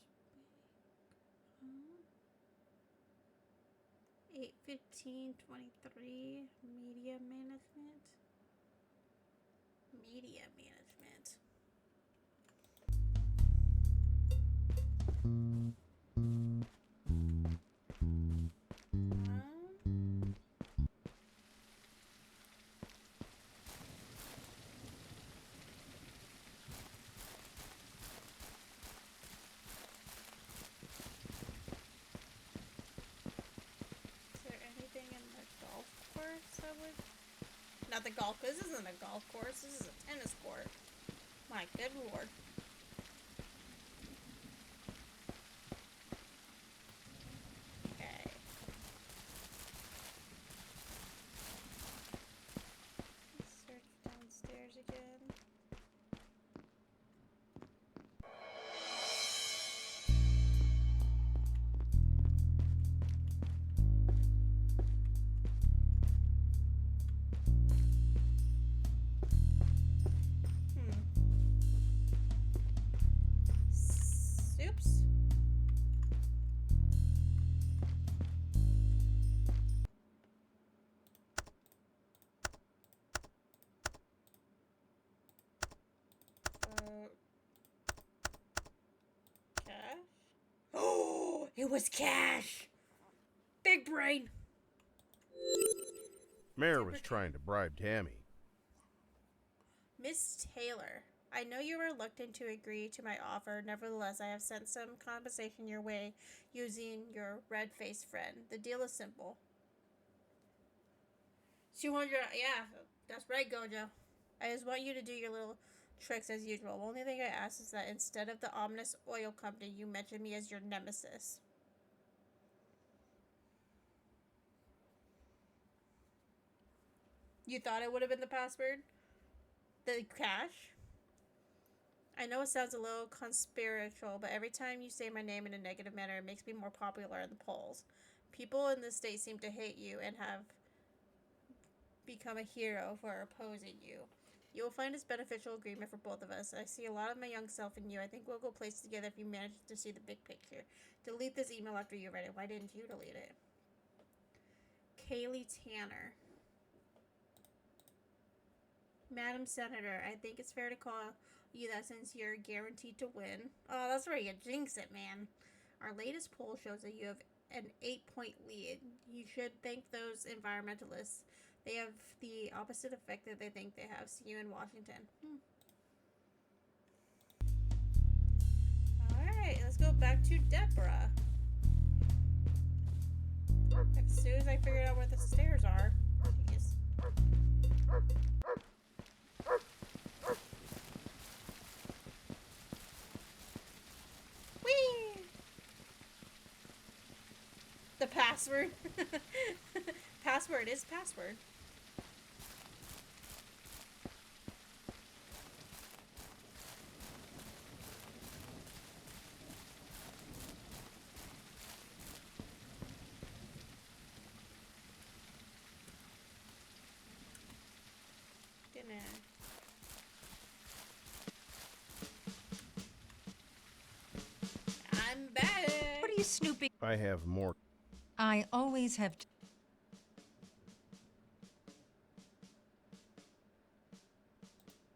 8/15/23. Media management. Media management. Is there anything in the golf course I would... Not the golf, this isn't a golf course, this is a tennis court. My good lord. Okay. Search downstairs again. It was cash. Big brain. Mayor was trying to bribe Tammy. Miss Taylor, I know you are reluctant to agree to my offer. Nevertheless, I have sent some compensation your way using your red-faced friend. The deal is simple. 200, yeah, that's right, Gojo. I just want you to do your little tricks as usual. The only thing I ask is that instead of the ominous oil company, you mention me as your nemesis. You thought it would have been the password? The cash? I know it sounds a little conspiratorial, but every time you say my name in a negative manner, it makes me more popular in the polls. People in this state seem to hate you and have become a hero for opposing you. You will find this beneficial agreement for both of us. I see a lot of my young self in you. I think we'll go places together if you manage to see the big picture. Delete this email after you read it. Why didn't you delete it? Kaylee Tanner. Madam Senator, I think it's fair to call you that since you're guaranteed to win. Oh, that's where you jinx it, man. Our latest poll shows that you have an 8-point lead. You should thank those environmentalists. They have the opposite effect that they think they have. See you in Washington. Alright, let's go back to Deborah. As soon as I figure out where the stairs are. Jeez. Whee! The password. Password is password. I'm back. What are you snooping? I have more. I always have.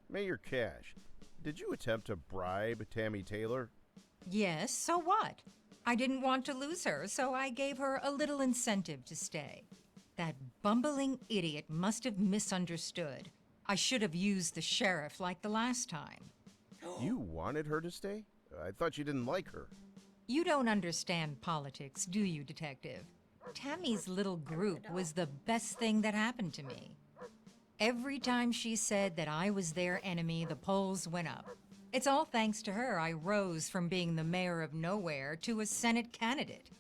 Mayor Cash, did you attempt to bribe Tammy Taylor? Yes, so what? I didn't want to lose her, so I gave her a little incentive to stay. That bumbling idiot must have misunderstood. I should have used the sheriff like the last time. You wanted her to stay? I thought you didn't like her. You don't understand politics, do you, Detective? Tammy's little group was the best thing that happened to me. Every time she said that I was their enemy, the polls went up. It's all thanks to her I rose from being the mayor of nowhere to a Senate candidate.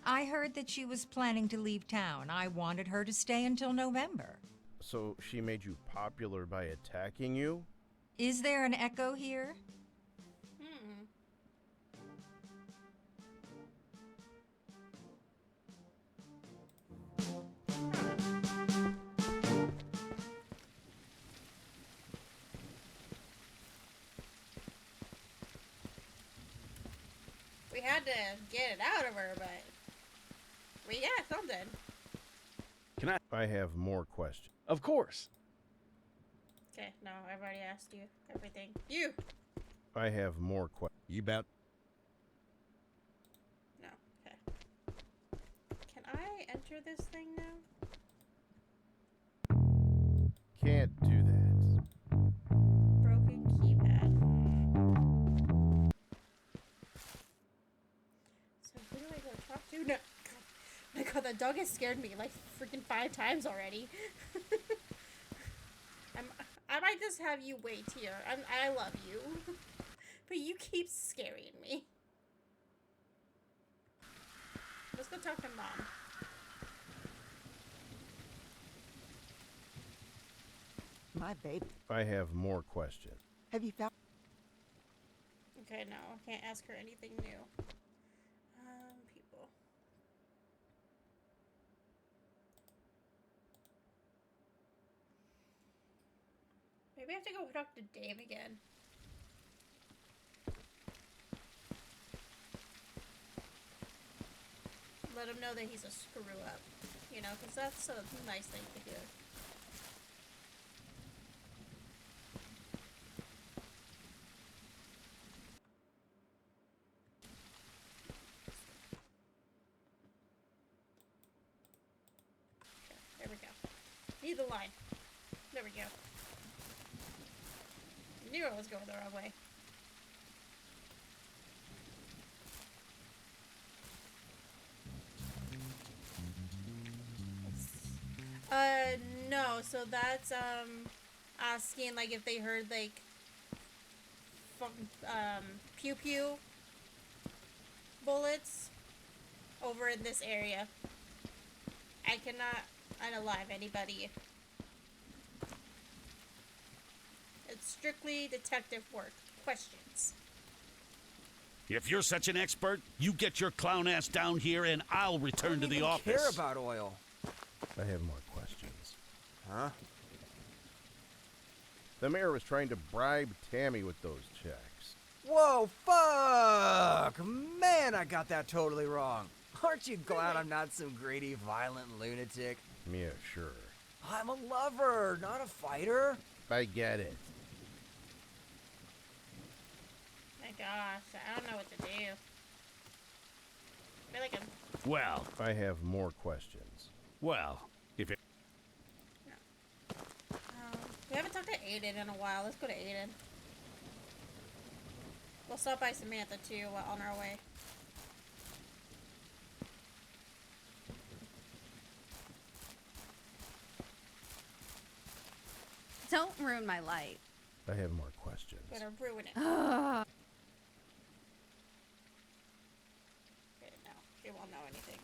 I heard that she was planning to leave town. I wanted her to stay until November. So she made you popular by attacking you? Is there an echo here? We had to get it out of her, but we got something. Can I have more questions. Of course. Okay, no, I've already asked you everything. You! I have more questions. You about? No, okay. Can I enter this thing now? Can't do that. Broken keypad. So who do I go talk to? No. My god, that dog has scared me like freaking 5 times already. I might just have you wait here. I love you. But you keep scaring me. Let's go talk to Mom. My baby. I have more questions. Have you found? Okay, no, I can't ask her anything new. People. Maybe I have to go talk to Dave again. Let him know that he's a screw up. You know, because that's a nice thing to do. Need the line. There we go. Knew I was going the wrong way. No, so that's, asking, like, if they heard, like, pew-pew bullets over in this area. I cannot unalive anybody. It's strictly detective work. Questions. If you're such an expert, you get your clown ass down here and I'll return to the office. I don't care about oil. I have more questions. Huh? The mayor was trying to bribe Tammy with those checks. Whoa, fuck! Man, I got that totally wrong. Aren't you glad I'm not some greedy, violent lunatic? Yeah, sure. I'm a lover, not a fighter. I get it. My gosh, I don't know what to do. I feel like I'm... Well, I have more questions. Well, if it... We haven't talked to Aiden in a while. Let's go to Aiden. We'll stop by Samantha, too, on our way. Don't ruin my light. I have more questions. Gonna ruin it. Ah. Okay, no. She won't know anything.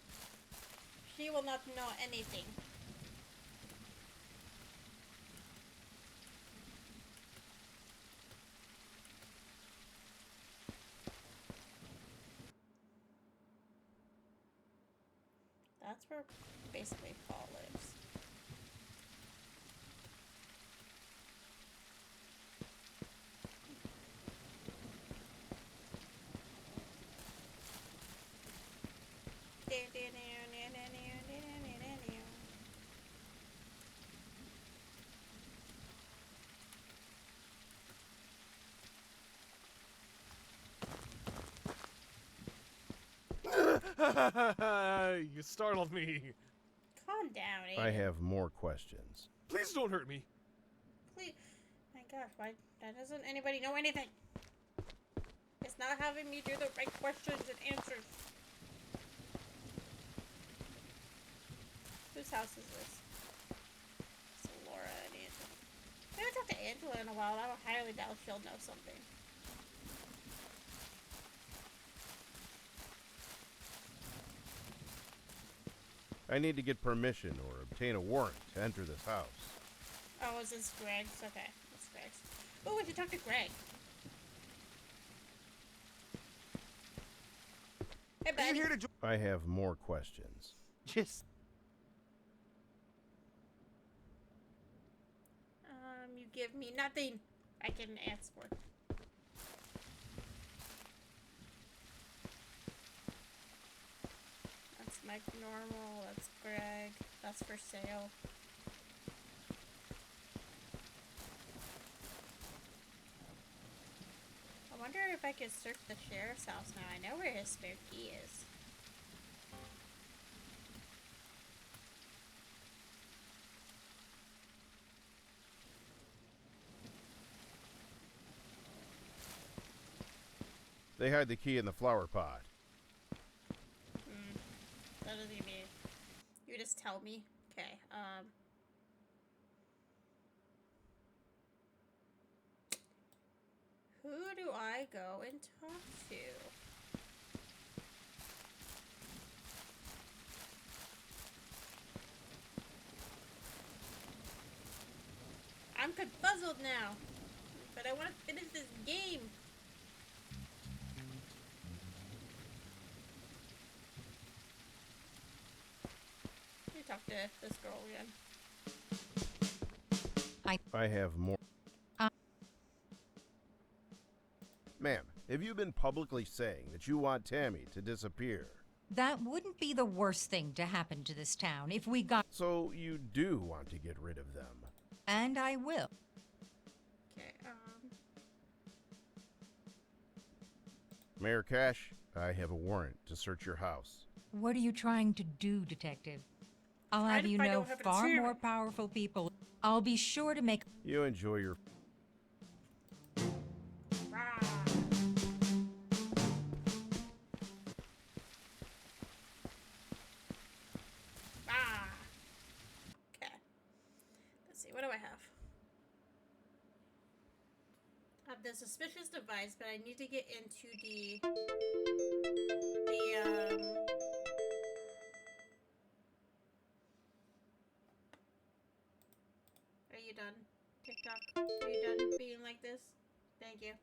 She will not know anything. That's where basically Paul lives. You startled me. Calm down, Aiden. I have more questions. Please don't hurt me. Please. My gosh, why doesn't anybody know anything? It's not having me do the right questions and answers. Whose house is this? It's Laura and Angela. I haven't talked to Angela in a while. I highly doubt she'll know something. I need to get permission or obtain a warrant to enter this house. Oh, is this Greg's? Okay, that's Greg's. Oh, we should talk to Greg. Hey, buddy. I'm here to I have more questions. just... You give me nothing I can ask for. That's Mike Normal, that's Greg, that's for sale. I wonder if I could search the sheriff's house now. I know where his spare key is. They hide the key in the flower pot. That doesn't even mean. You just tell me. Okay, who do I go and talk to? I'm confuzzled now. But I want to finish this game. Let me talk to this girl again. I have more. Ma'am, have you been publicly saying that you want Tammy to disappear? That wouldn't be the worst thing to happen to this town if we got... So you do want to get rid of them? And I will. Okay, Mayor Cash, I have a warrant to search your house. What are you trying to do, Detective? I'll have you if I know don't have an far more experiment. powerful people. I'll be sure to make. You enjoy your. Ah. Okay. Let's see. What do I have? I have the suspicious device, but I need to get into the Are you done, TikTok? Are you done being like this? Thank you.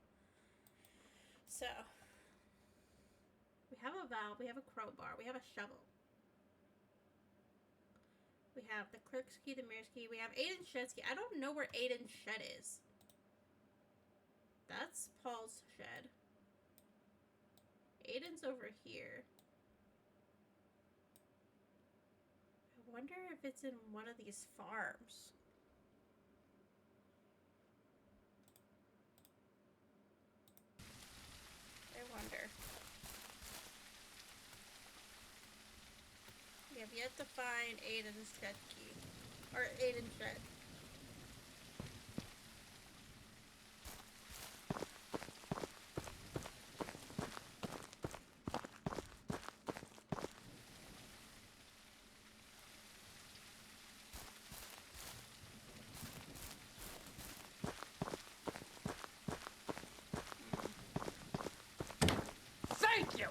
So, we have a valve, we have a crowbar, we have a shovel. We have the clerk's key, the mayor's key, we have Aiden's Shed's key. I don't know where Aiden's shed is. That's Paul's shed. Aiden's over here. I wonder if it's in one of these farms. I wonder. We have yet to find Aiden's shed key. Or Aiden's shed. Thank you!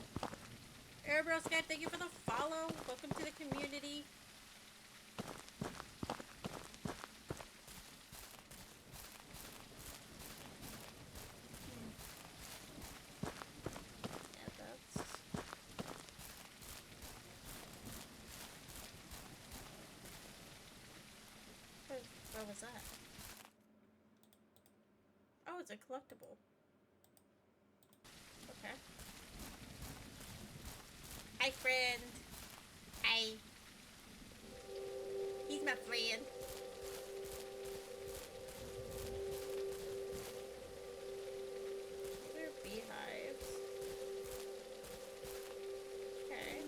Airbro Skype, thank you for the follow. Welcome to the community. Yeah, that's... What was that? Oh, it's a collectible. Okay. Hi, friend. Hi. He's my friend. These are beehives. Okay.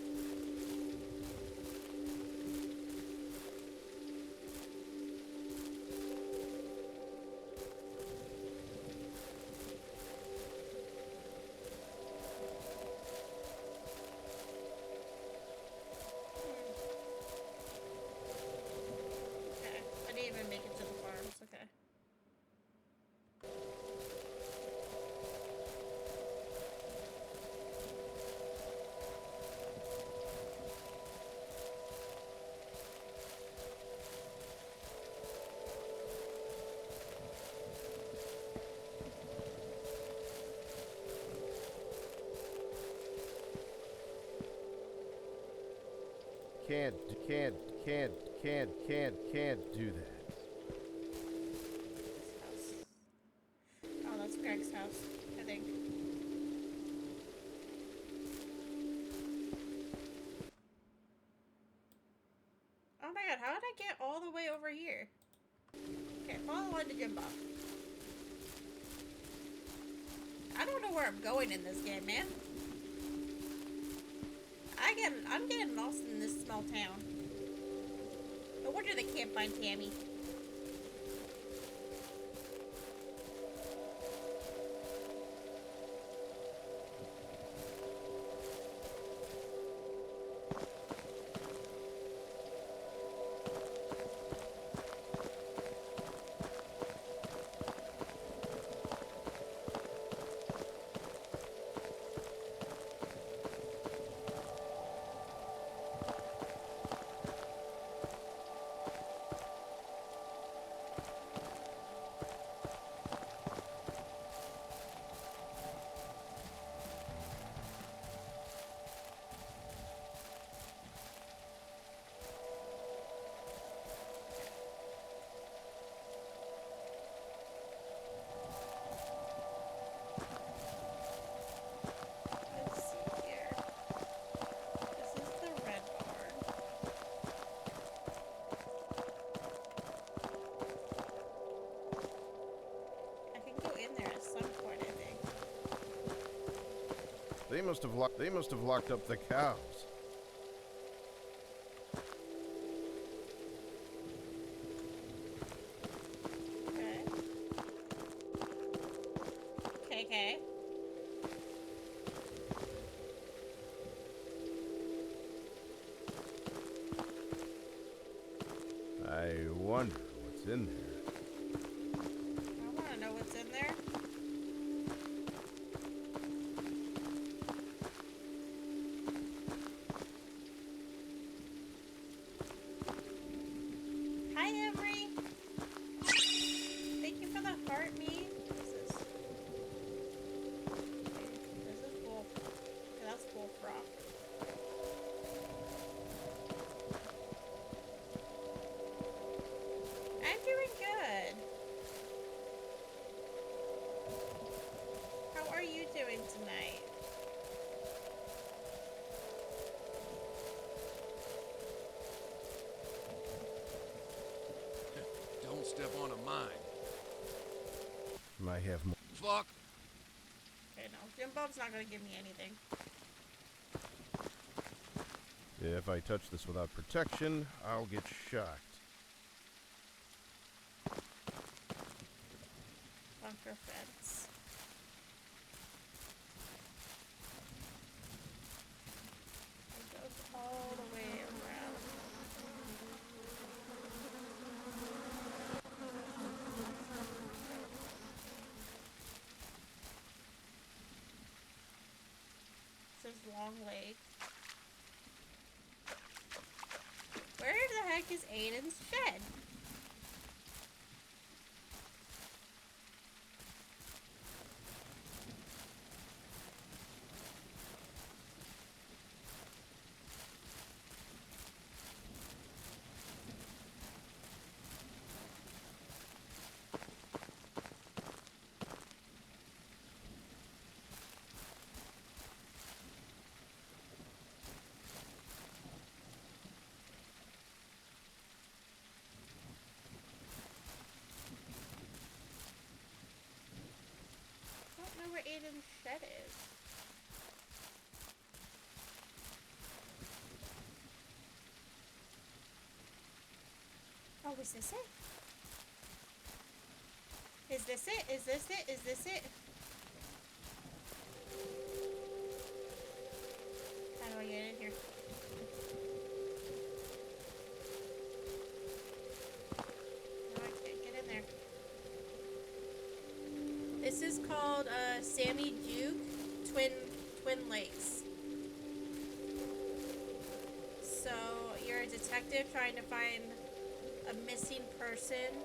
Okay. I didn't even make it to the farms. Okay. Can't do that. Oh, that's Greg's house, I think. Oh my god, how did I get all the way over here? Okay, follow on to Jim Bob. I don't know where I'm going in this game, man. I'm getting lost in this small town. No wonder they can't find Tammy. Let's see here. This is the red barn. I can go in there at some point, I think. They must have locked up the cows. Okay. I wonder what's in there. I want to know what's in there. Hi, Emery. Thank you for the heart, me. What is this? This is wolf. Okay, that's wolf rock. I'm doing good. How are you doing tonight? Don't step on a mine. I have more. Fuck. Okay, no. Jim Bob's not gonna give me anything. If I touch this without protection, I'll get shocked. Bunker fence. It goes all the way around. This is Long Lake. Where the heck is Aiden's shed? I don't know where Aiden's shed is. Oh, is this it? Is this it? Is this it? Is this it? How do I get in here? No, I can't get in there. This is called Sammy Jukes Twin Lakes. So you're a detective trying to find a missing person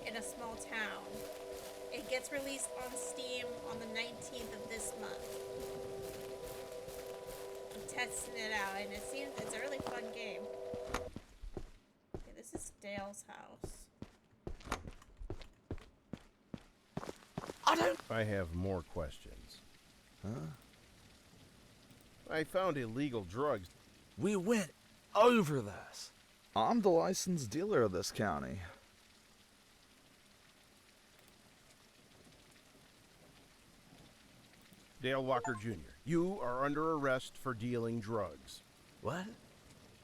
in a small town. It gets released on Steam on the 19th of this month. I'm testing it out, and it seems it's a really fun game. Okay, this is Dale's house. I have more questions. Huh? I found illegal drugs. We went over this. I'm the licensed dealer of this county. Dale Walker Jr., you are under arrest for dealing drugs. What?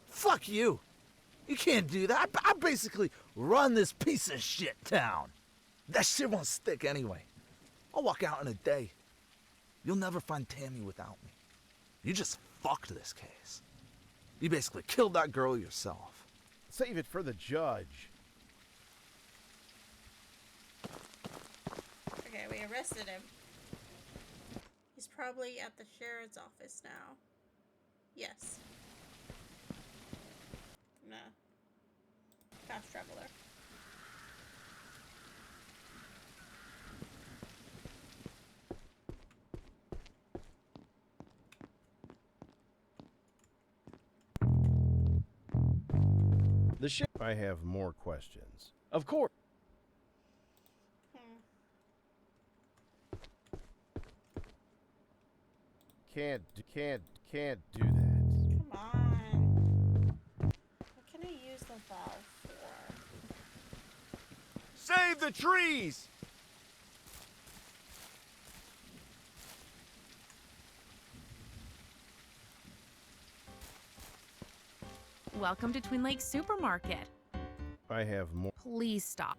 Fuck you! You can't do that. I basically run this piece of shit town. That shit won't stick anyway. I'll walk out in a day. You'll never find Tammy without me. You just fucked this case. You basically killed that girl yourself. Save it for the judge. Okay, we arrested him. He's probably at the sheriff's office now. Yes. No. Fast traveler. The ship. I have more questions. Of course. Can't do that. Come on. What can I use the valve for? Save the trees! Welcome to Twin Lakes Supermarket. I have more. Please stop.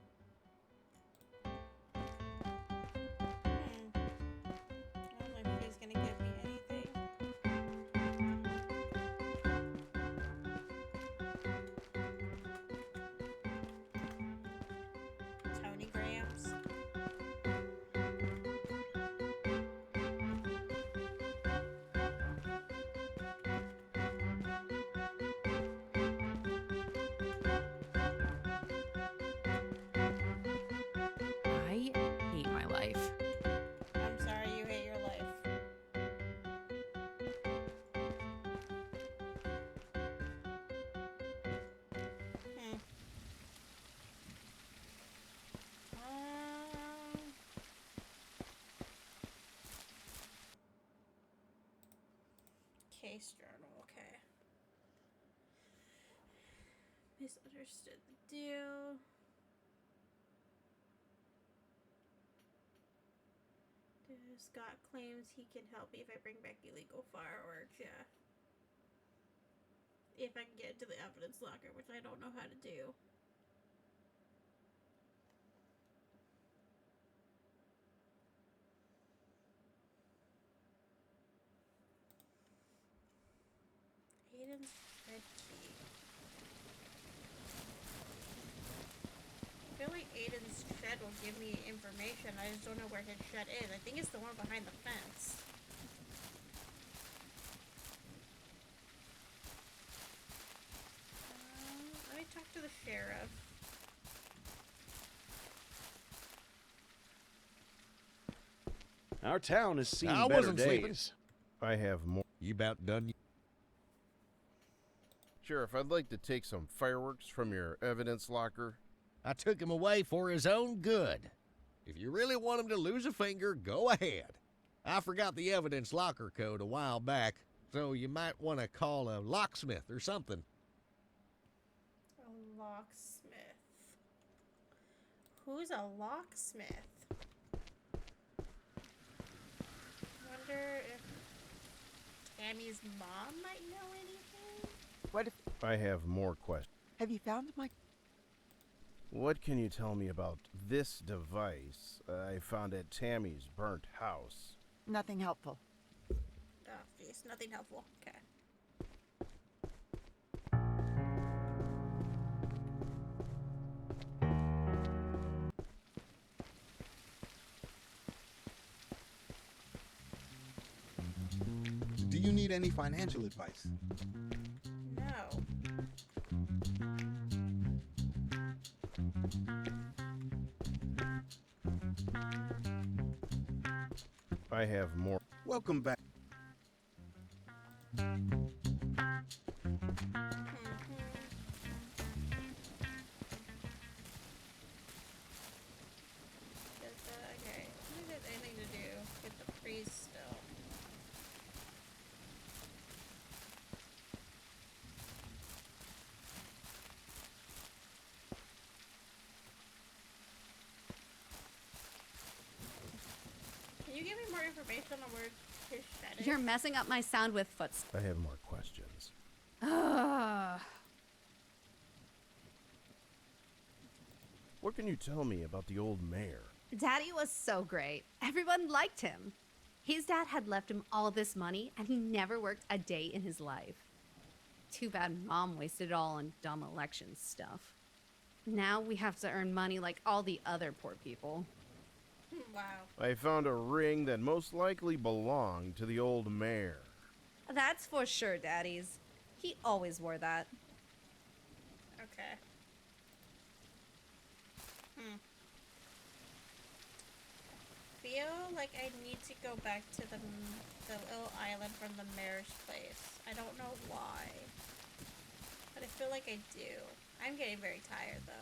Case journal, okay. Misunderstood the deal. Scott claims he can help me if I bring back illegal fireworks, yeah. If I can get into the evidence locker, which I don't know how to do. Aiden's shed key. I feel like Aiden's shed will give me information. I just don't know where his shed is. I think it's the one behind the fence. Let me talk to the sheriff. Our town has seen I better wasn't days. sleeping. I have more. You about done? Sheriff, I'd like to take some fireworks from your evidence locker. I took him away for his own good. If you really want him to lose a finger, go ahead. I forgot the evidence locker code a while back, so you might want to call a locksmith or something. A locksmith. Who's a locksmith? Wonder if Tammy's mom might know anything? What if... I have more questions. Have you found my... What can you tell me about this device I found at Tammy's burnt house? Nothing helpful. Oh, jeez. Nothing helpful. Okay. Do you need any financial advice? No. I have more. Welcome back. Okay. I think there's anything to do with the priest still. Can you give me more information on where his shed is? You're messing up my sound with footsteps. I have more questions. Ugh. What can you tell me about the old mayor? Daddy was so great. Everyone liked him. His dad had left him all this money, and he never worked a day in his life. Too bad Mom wasted it all on dumb election stuff. Now we have to earn money like all the other poor people. Wow. I found a ring that most likely belonged to the old mayor. That's for sure, Daddy's. He always wore that. Okay. Feel like I need to go back to the little island from the mayor's place. I don't know why, but I feel like I do. I'm getting very tired though.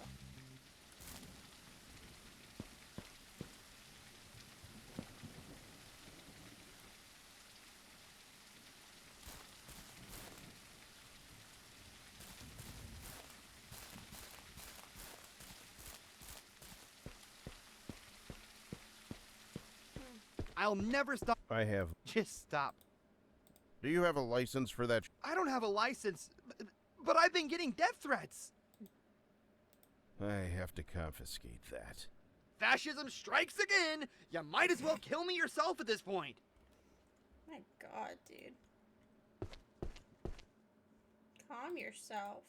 I'll never stop. I have. Just stop. Do you have a license for that? I don't have a license, but I've been getting death threats. I have to confiscate that. Fascism strikes again. You might as well kill me yourself at this point. My God, dude. Calm yourself.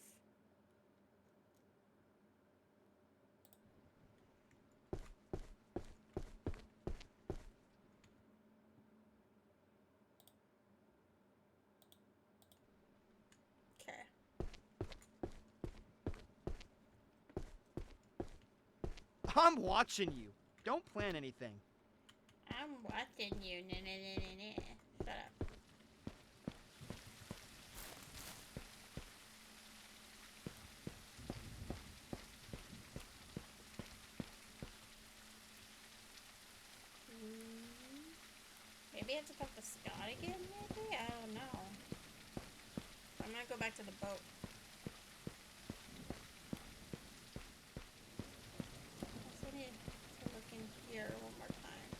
Okay. I'm watching you. Don't plan anything. I'm watching you. Nah, nah, nah, nah, nah. Shut up. Maybe I have to talk to Scott again, maybe? I don't know. I'm gonna go back to the boat. Also need to look in here one more time.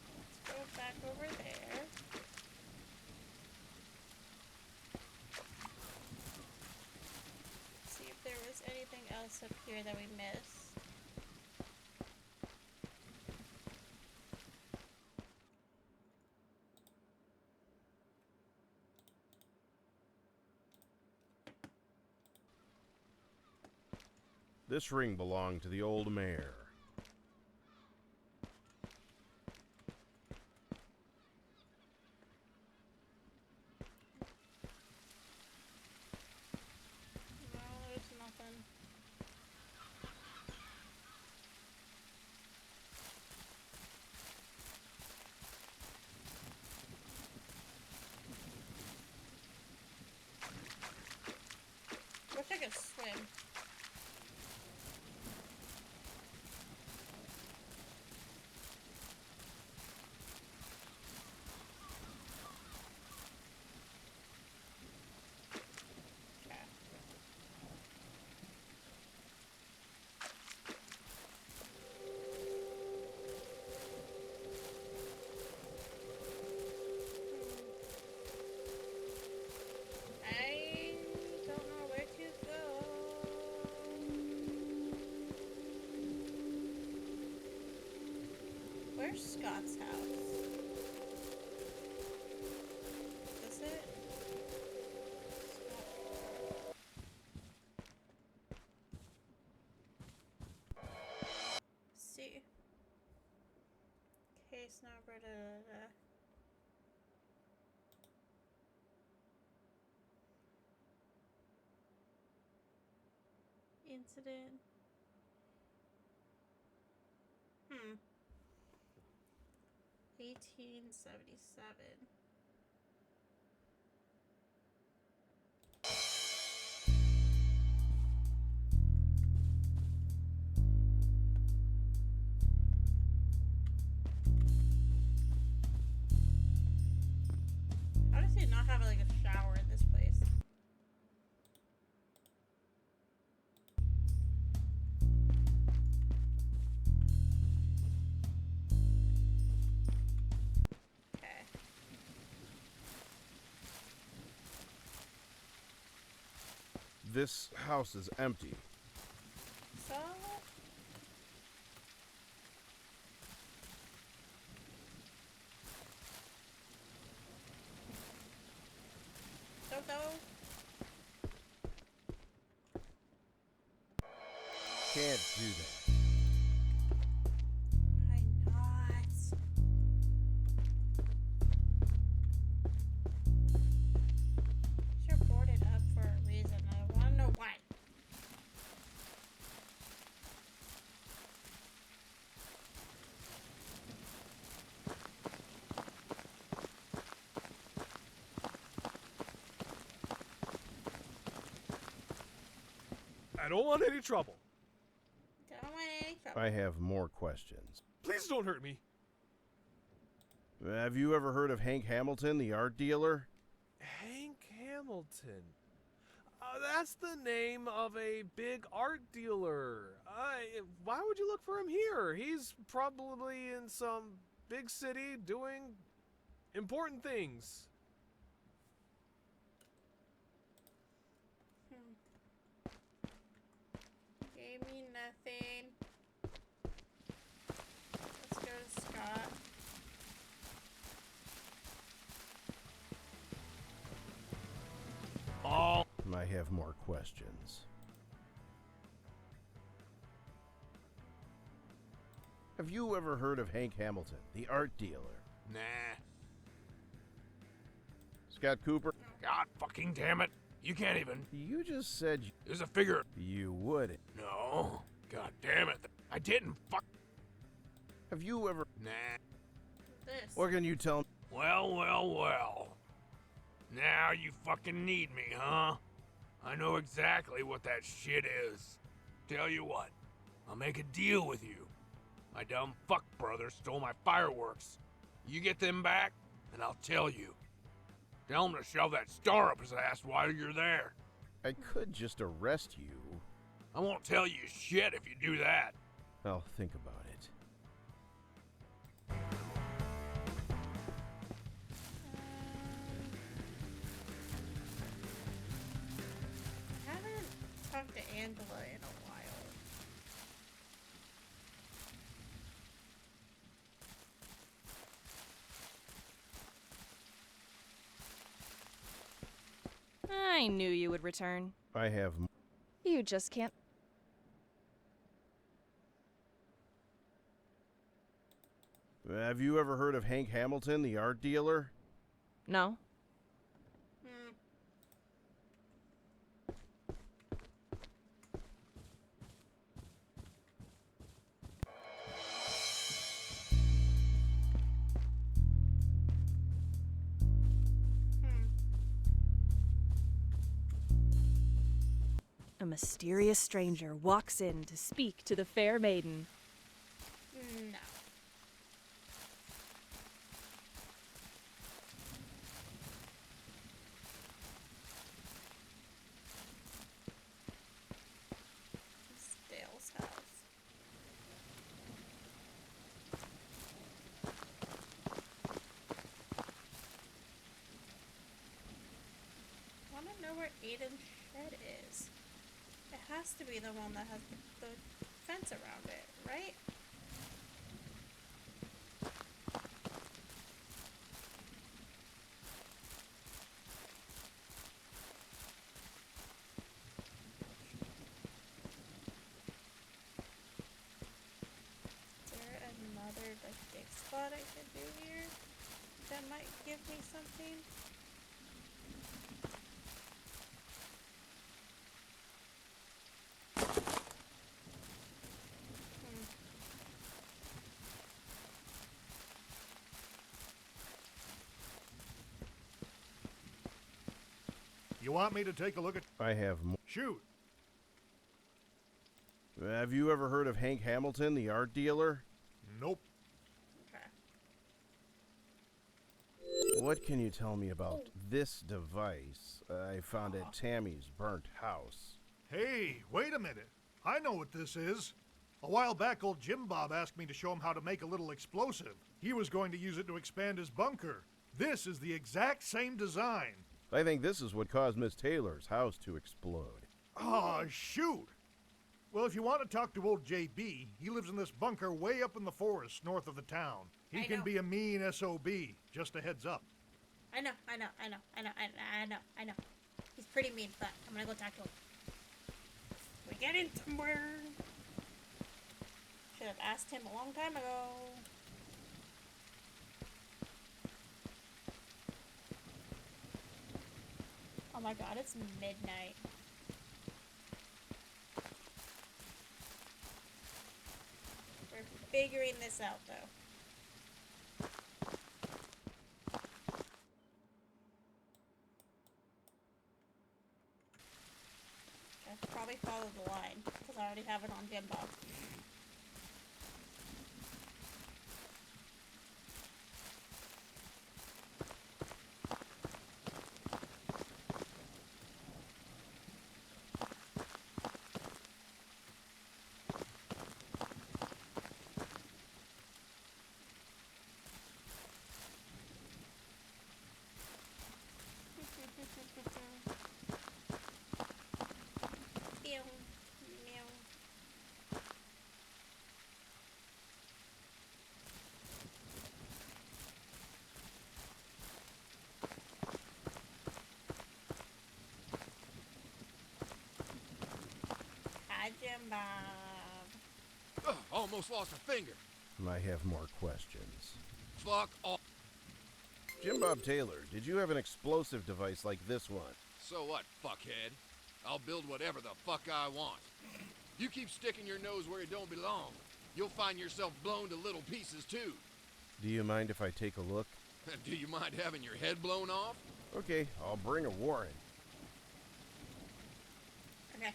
Let's go back over there. See if there was anything else up here that we missed. This ring belonged to the old mayor. No, there's nothing. Wish I could swim. Okay. I don't know where to go. Where's Scott's house? Is this it? See. Case number. Da, da, da. Incident. 1877. How does he not have like a shower in this place? Okay. This house is empty. So. Toto. Can't do that. Why not? You're boarded up for a reason. I want to know why. I don't want any trouble. Don't want any trouble. I have more questions. Please don't hurt me. Have you ever heard of Hank Hamilton, the art dealer? Hank Hamilton. That's the name of a big art dealer. Why would you look for him here? He's probably in some big city doing important things. Gave me nothing. Let's go to Scott. I have more questions. Have you ever heard of Hank Hamilton, the art dealer? Nah. Scott Cooper? God fucking damn it. You can't even. You just said There's a figure. you wouldn't. No. God damn it. I didn't fuck. Have you ever... Nah. This. What can you tell me? Well. Now you fucking need me, huh? I know exactly what that shit is. Tell you what, I'll make a deal with you. My dumb fuck brother stole my fireworks. You get them back, and I'll tell you. Tell him to shove that star up his ass while you're there. I could just arrest you. I won't tell you shit if you do that. I'll think about it. I haven't talked to Angela in a while. I knew you would return. I have. You just can't. Have you ever heard of Hank Hamilton, the art dealer? No. A mysterious stranger walks in to speak to the fair maiden. No. It's Dale's house. I want to know where Aiden's shed is. It has to be the one that has the fence around it, right? Is there another like dig spot I could do here that might give me something? You want me to take a look at... I have. Shoot. Have you ever heard of Hank Hamilton, the art dealer? Nope. What can you tell me about this device I found at Tammy's burnt house? Hey, wait a minute. I know what this is. A while back, old Jim Bob asked me to show him how to make a little explosive. He was going to use it to expand his bunker. This is the exact same design. I think this is what caused Miss Taylor's house to explode. Oh, shoot. Well, if you want to talk to old JB, he lives in this bunker way up in the forest north of the town. He can be a mean SOB, just a heads up. I know. He's pretty mean, but I'm gonna go talk to him. We get in somewhere. Should have asked him a long time ago. Oh my god, it's midnight. We're figuring this out, though. I should probably follow the line, because I already have it on Gimbal. Meow, meow. Hi, Jim Bob. Ugh, almost lost a finger. I have more questions. Fuck off. Jim Bob Taylor, did you have an explosive device like this one? So what, fuckhead? I'll build whatever the fuck I want. You keep sticking your nose where it don't belong. You'll find yourself blown to little pieces, too. Do you mind if I take a look? Do you mind having your head blown off? Okay, I'll bring a warrant. Okay.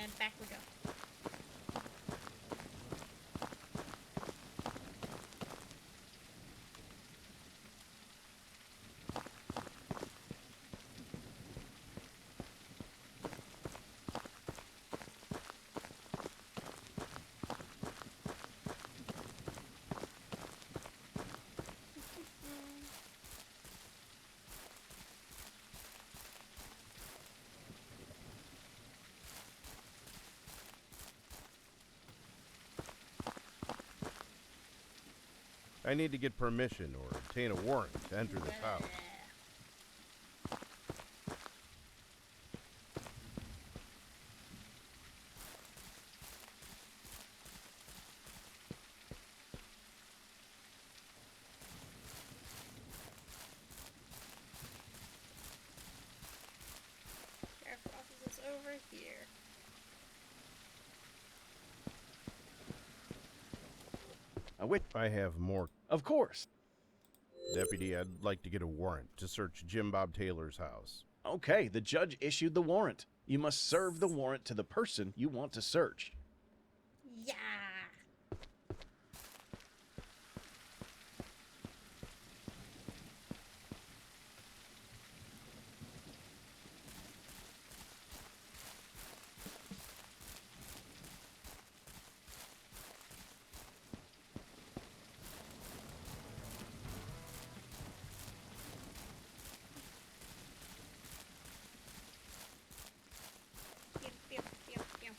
And back we go. I need to get permission or obtain a warrant to enter this house. Sheriff's office is over here. I have more. Of course. Deputy, I'd like to get a warrant to search Jim Bob Taylor's house. Okay, the judge issued the warrant. You must serve the warrant to the person you want to search. Yeah. Pew, pew, pew, pew.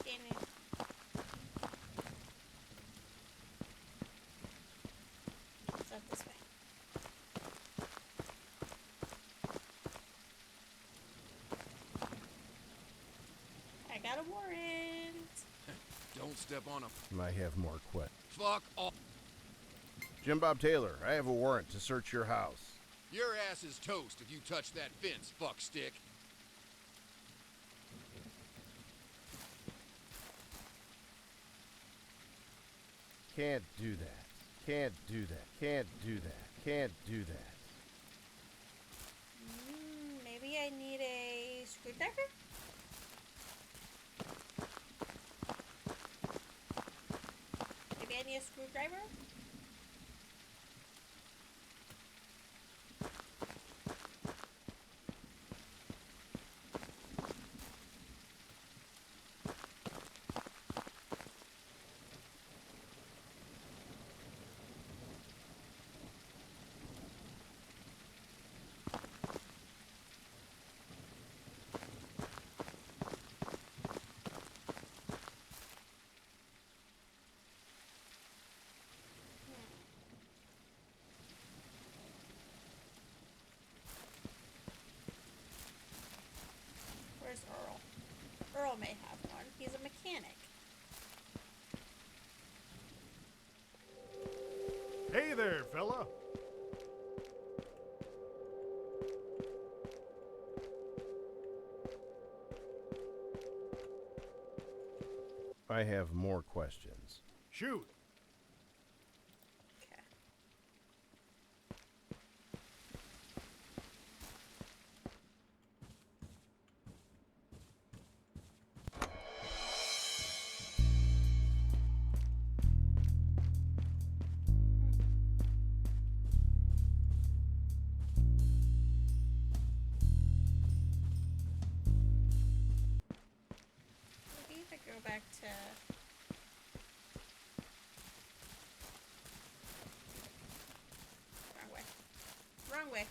Damn it. It's up this way. I got a warrant. Don't step on him. I have more questions. Fuck off. Jim Bob Taylor, I have a warrant to search your house. Your ass is toast if you touch that fence, fuckstick. Can't do that. Can't do that. Can't do that. Can't do that. Maybe I need a screwdriver? Maybe I need a screwdriver? Where's Earl? Earl may have one. He's a mechanic. Hey there, fella. I have more questions. Shoot. Maybe if I go back to... Wrong way. Wrong way.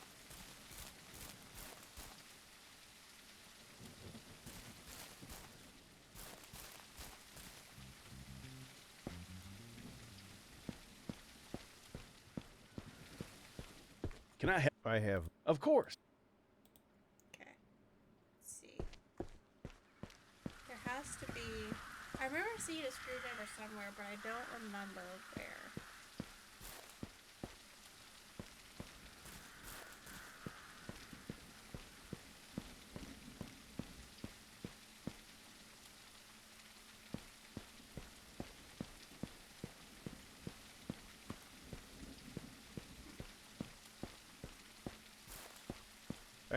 Can I help? I have. Of course. Okay. Let's see. There has to be... I remember seeing a screwdriver somewhere, but I don't remember where.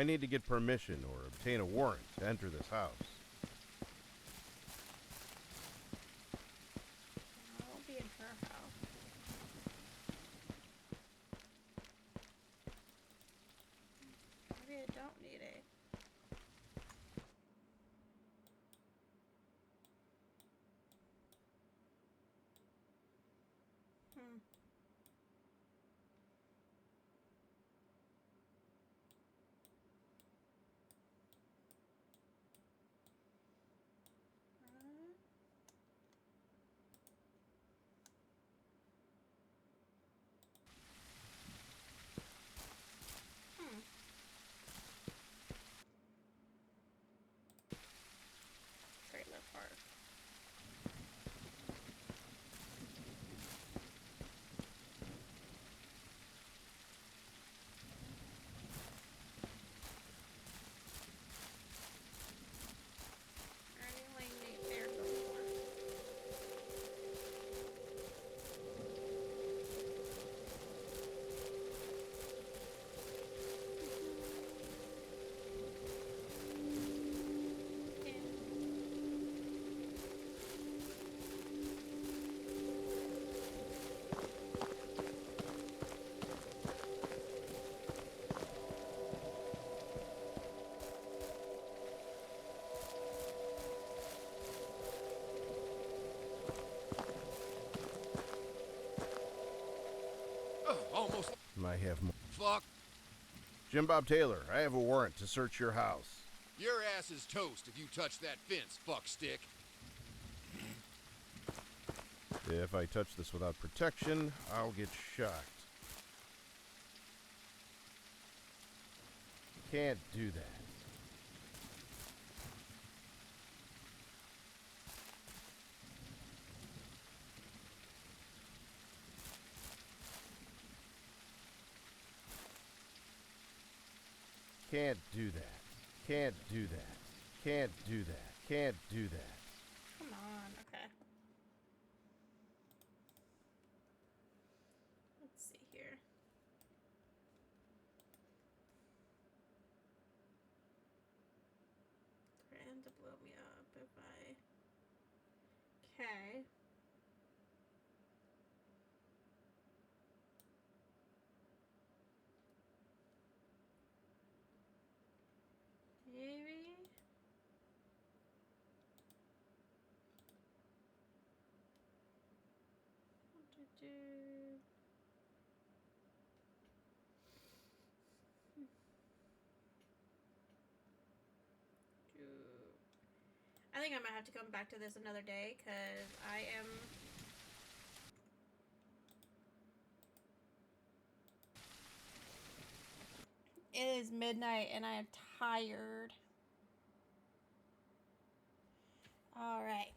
I need to get permission or obtain a warrant to enter this house. I won't be in her house. Maybe I don't need a. Trailer park. I only need there before. Almost. I have more. Fuck. Jim Bob Taylor, I have a warrant to search your house. Your ass is toast if you touch that fence, fuckstick. If I touch this without protection, I'll get shocked. Can't do that. Can't do that. Can't do that. Can't do that. Can't do that. Come on, okay. Let's see here. Threaten to blow me up if I. Okay. Maybe. What to do? I think I might have to come back to this another day because I am. It is midnight and I am tired. Alright.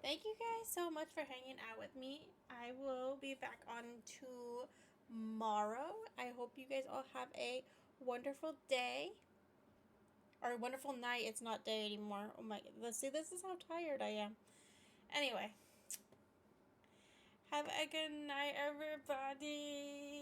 Thank you guys so much for hanging out with me. I will be back on tomorrow. I hope you guys all have a wonderful day. Or a wonderful night. It's not day anymore. Oh my god. See, this is how tired I am. Anyway. Have a good night, everybody.